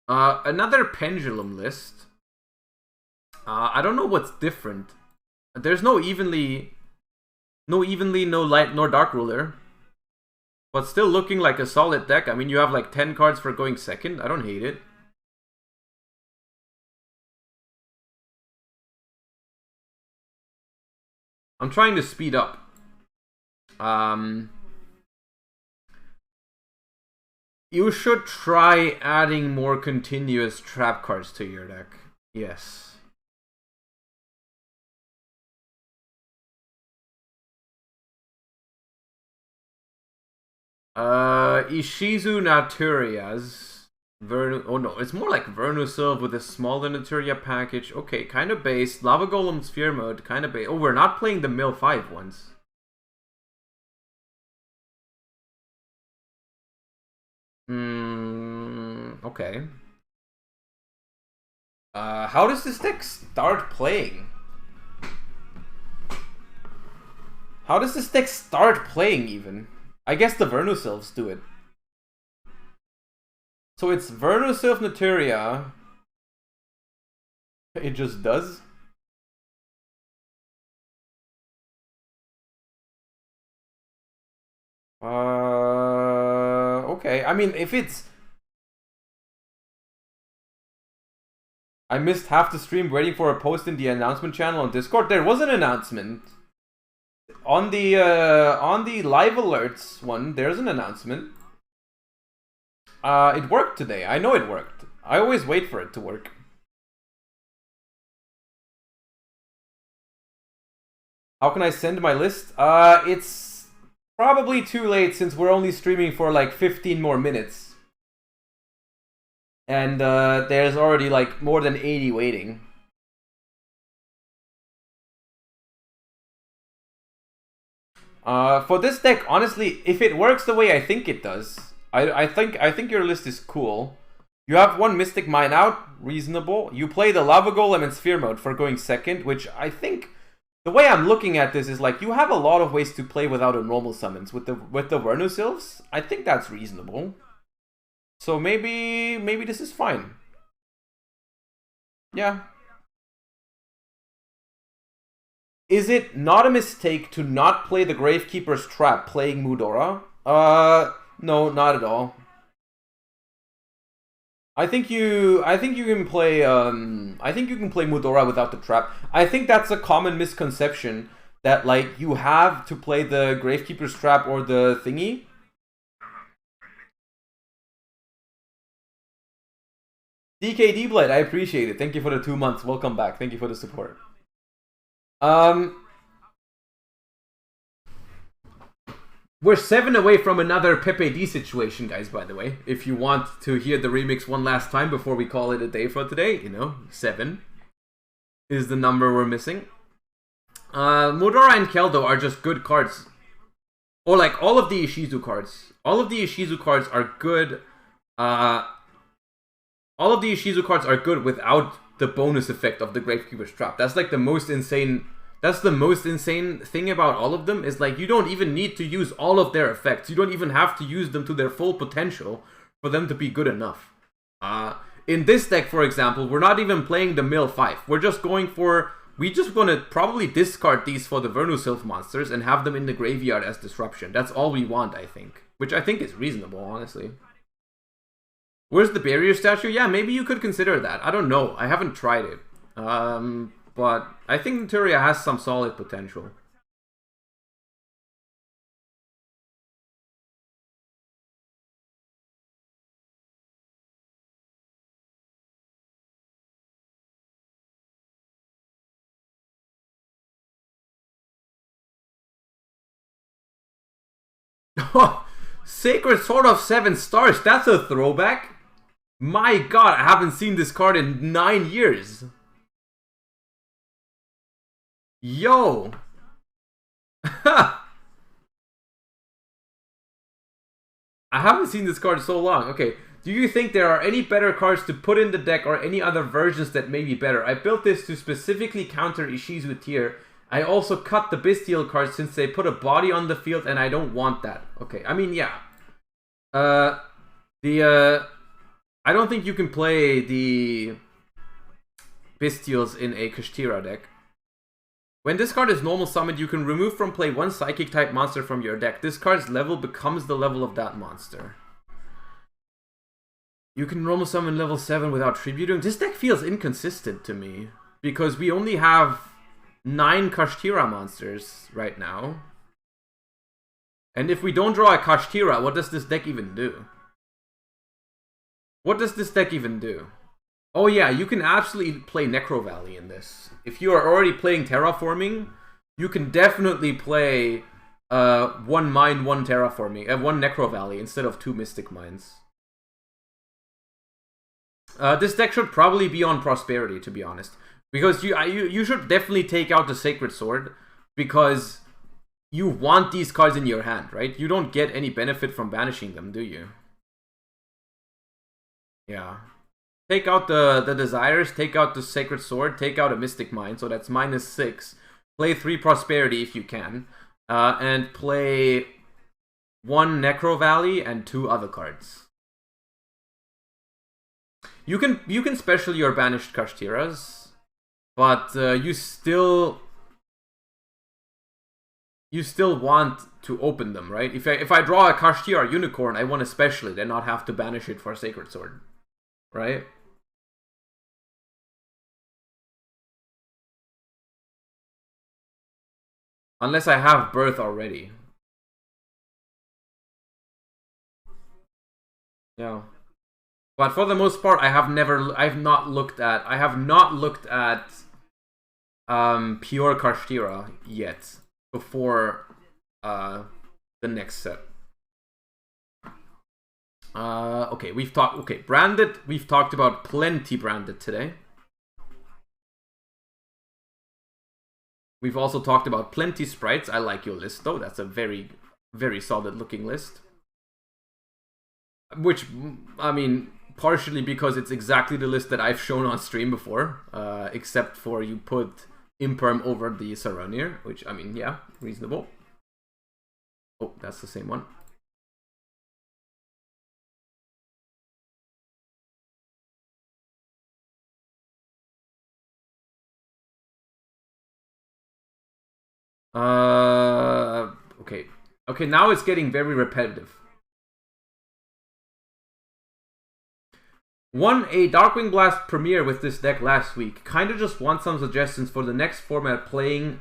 Another Pendulum list. I don't know what's different. There's no Evenly, no Light nor Dark Ruler. But still looking like a solid deck. I mean, you have like 10 cards for going second. I don't hate it. I'm trying to speed up. You should try adding more continuous trap cards to your deck. Yes. Ishizu Naturias. Oh no, it's more like Vernusylph with a smaller Naturia package. Okay, kind of base. Lava Golem Sphere Mode, kind of base. Oh, we're not playing the Mill 5 ones. Okay. How does this deck start playing? How does this deck start playing even? I guess the Vernusylphs do it. So it's Vernusylph Naturia. It just does? Okay. I mean, if it's... I missed half the stream waiting for a post in the announcement channel on Discord. There was an announcement. On the live alerts one, there's an announcement. It worked today. I know it worked. I always wait for it to work. How can I send my list? It's probably too late since we're only streaming for like 15 more minutes. And there's already like more than 80 waiting. For this deck, honestly, if it works the way I think it does, I think your list is cool. You have one Mystic Mine out, reasonable. You play the Lava Golem and Sphere Mode for going second, which I think the way I'm looking at this is like you have a lot of ways to play without a normal summons with the Vernusylphs. I think that's reasonable. So maybe this is fine. Yeah. Is it not a mistake to not play the Gravekeeper's Trap playing Mudora? No, not at all. I think you can play Mudora without the trap. I think that's a common misconception that like you have to play the Gravekeeper's Trap or the thingy. DKD Blade, I appreciate it. Thank you for the 2 months. Welcome back. Thank you for the support. We're 7 away from another Pepe D situation, guys, by the way. If you want to hear the remix one last time before we call it a day for today, you know, 7 is the number we're missing. Mudora and Keldo are just good cards. Or like all of the Ishizu cards. All of the Ishizu cards are good. All of the Ishizu cards are good without the bonus effect of the Gravekeeper's Trap. That's like the most insane... That's the most insane thing about all of them, is like you don't even need to use all of their effects. You don't even have to use them to their full potential for them to be good enough. In this deck, for example, we're not even playing the Mill 5. We're just going for... We just want to probably discard these for the Vernusylph monsters and have them in the graveyard as disruption. That's all we want, I think. Which I think is reasonable, honestly. Where's the barrier statue? Yeah, maybe you could consider that. I don't know. I haven't tried it. But I think Naturia has some solid potential. Sacred Sword of 7 stars. That's a throwback. My god, I haven't seen this card in 9 years. Yo! I haven't seen this card so long. Okay, do you think there are any better cards to put in the deck or any other versions that may be better? I built this to specifically counter Ishizu tier. I also cut the Bestial cards since they put a body on the field and I don't want that. Okay, I mean, yeah. I don't think you can play the Bestials in a Kashtira deck. When this card is normal summoned, you can remove from play one Psychic type monster from your deck. This card's level becomes the level of that monster. You can normal summon level 7 without tributing. This deck feels inconsistent to me, because we only have 9 Kashtira monsters right now. And if we don't draw a Kashtira, what does this deck even do? What does this deck even do? Oh yeah, you can absolutely play Necro Valley in this. If you are already playing Terraforming, you can definitely play 1 Mine, 1 Terraforming, 1 Necro Valley instead of 2 Mystic Mines. This deck should probably be on Prosperity, to be honest. Because you should definitely take out the Sacred Sword, because you want these cards in your hand, right? You don't get any benefit from banishing them, do you? Yeah. Take out the Desires, take out the Sacred Sword, take out a Mystic Mine, so that's -6. Play 3 Prosperity if you can. And play 1 Necro Valley and 2 other cards. You can special your banished Kashtiras, but you still want to open them, right? If I draw a Kashtira Unicorn, I want to special it and not have to banish it for Sacred Sword, right? Unless I have Birth already. Yeah. But for the most part, I have not looked at pure Kashtira yet before the next set. Okay, branded. We've talked about plenty branded today. We've also talked about plenty sprites. I like your list though. That's a very, very solid looking list. Which, I mean, partially because it's exactly the list that I've shown on stream before, except for you put Imperm over the Saronir, which, I mean, yeah, reasonable. Oh, that's the same one. Okay. Okay, now it's getting very repetitive. Won a Darkwing Blast premiere with this deck last week. Kinda just want some suggestions for the next format playing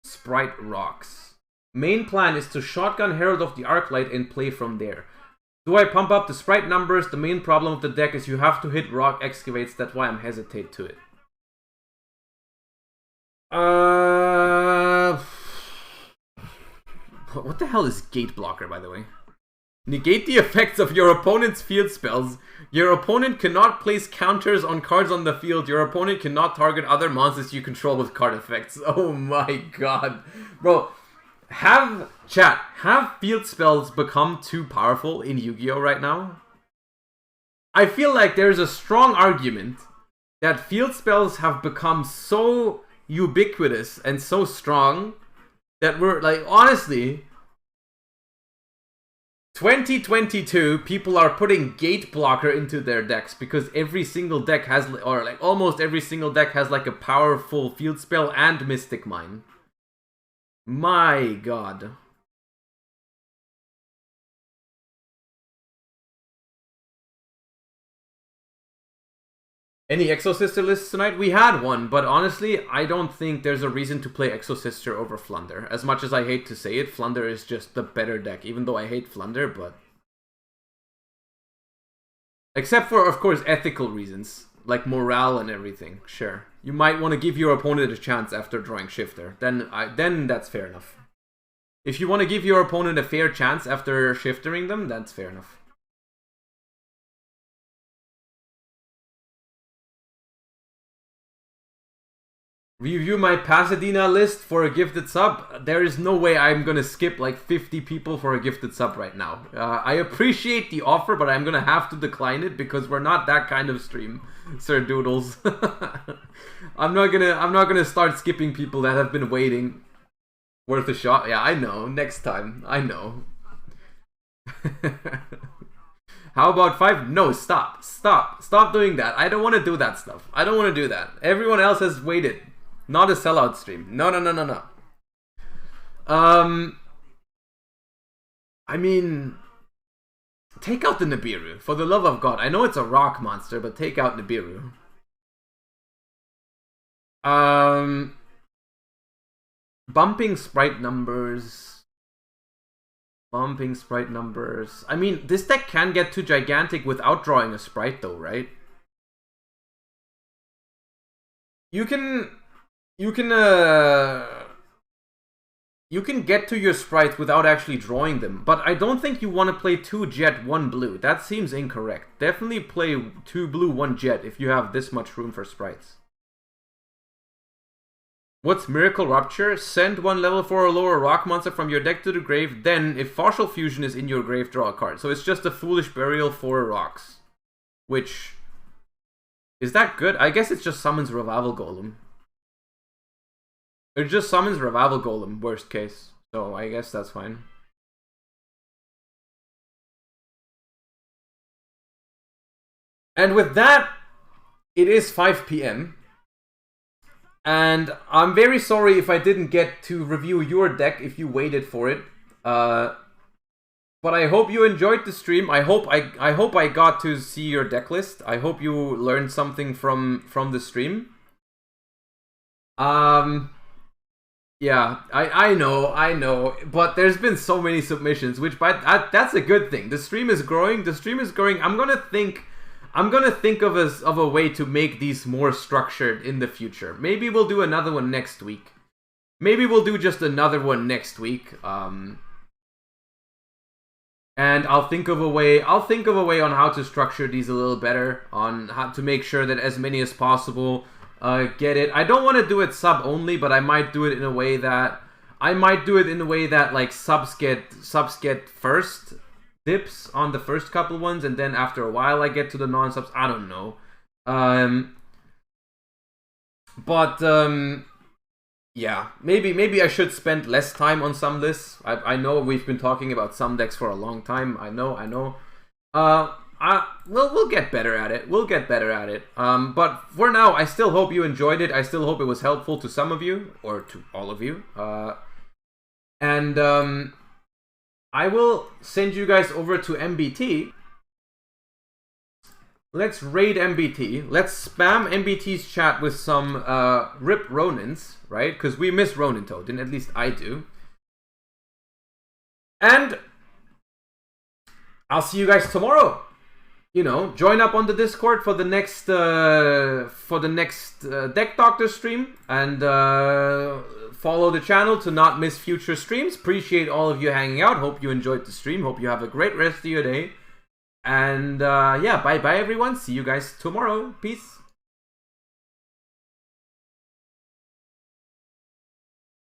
Sprite Rocks. Main plan is to shotgun Herald of the Arclight and play from there. Do I pump up the Sprite numbers? The main problem with the deck is you have to hit Rock Excavates, that's why I'm hesitate to it. What the hell is Gate Blocker, by the way? Negate the effects of your opponent's field spells. Your opponent cannot place counters on cards on the field. Your opponent cannot target other monsters you control with card effects. Oh my god. Bro, have field spells become too powerful in Yu-Gi-Oh! Right now? I feel like there's a strong argument that field spells have become so ubiquitous and so strong that we're like, honestly, 2022, people are putting Gate Blocker into their decks because every single deck has, or like almost every single deck has like a powerful field spell and Mystic Mine. My god. Any Exosister lists tonight? We had one, but honestly, I don't think there's a reason to play Exosister over Flunder. As much as I hate to say it, Flunder is just the better deck, even though I hate Flunder, but... Except for, of course, ethical reasons, like morale and everything, sure. You might want to give your opponent a chance after drawing Shifter, then that's fair enough. If you want to give your opponent a fair chance after shiftering them, that's fair enough. Review my Pasadena list for a gifted sub. There is no way I'm gonna skip like 50 people for a gifted sub right now. I appreciate the offer, but I'm gonna have to decline it because we're not that kind of stream, Sir Doodles. I'm not gonna start skipping people that have been waiting. Worth a shot. Yeah, I know. Next time. I know. How about 5? No, stop. Stop doing that. I don't want to do that stuff. I don't want to do that. Everyone else has waited. Not a sellout stream. No. I mean, take out the Nibiru. For the love of God. I know it's a rock monster, but take out Nibiru. Bumping sprite numbers. I mean, this deck can get too gigantic without drawing a sprite though, right? You can get to your sprites without actually drawing them, but I don't think you want to play 2 jet, 1 blue. That seems incorrect. Definitely play 2 blue, 1 jet if you have this much room for sprites. What's Miracle Rupture? Send 1 level 4 or lower rock monster from your deck to the grave, then if Partial Fusion is in your grave, draw a card. So it's just a Foolish Burial for rocks. Which... is that good? I guess it just summons Revival Golem. It just summons Revival Golem, worst case. So I guess that's fine. And with that, it is 5 PM. And I'm very sorry if I didn't get to review your deck if you waited for it. But I hope you enjoyed the stream. I hope I got to see your deck list. I hope you learned something from the stream. Yeah, I know, but there's been so many submissions, which that's a good thing. The stream is growing. I'm gonna think I'm gonna think of a way to make these more structured in the future. Maybe we'll do another one next week. Maybe we'll do just another one next week. And I'll think of a way on how to structure these a little better, on how to make sure that as many as possible get it. I don't want to do it sub only, but I might do it in a way that like subs get first dips on the first couple ones, and then after a while I get to the non-subs. I don't know. Yeah, maybe I should spend less time on some lists. I know we've been talking about some decks for a long time. I know. We'll get better at it. But for now, I still hope you enjoyed it. I still hope it was helpful to some of you, or to all of you. And I will send you guys over to MBT. Let's raid MBT. Let's spam MBT's chat with some RIP Ronins, right? Because we miss Ronin Toten, at least I do. And I'll see you guys tomorrow. You know, join up on the Discord for the next Deck Doctor stream, and follow the channel to not miss future streams. Appreciate all of you hanging out. Hope you enjoyed the stream. Hope you have a great rest of your day. And yeah, bye everyone. See you guys tomorrow. Peace.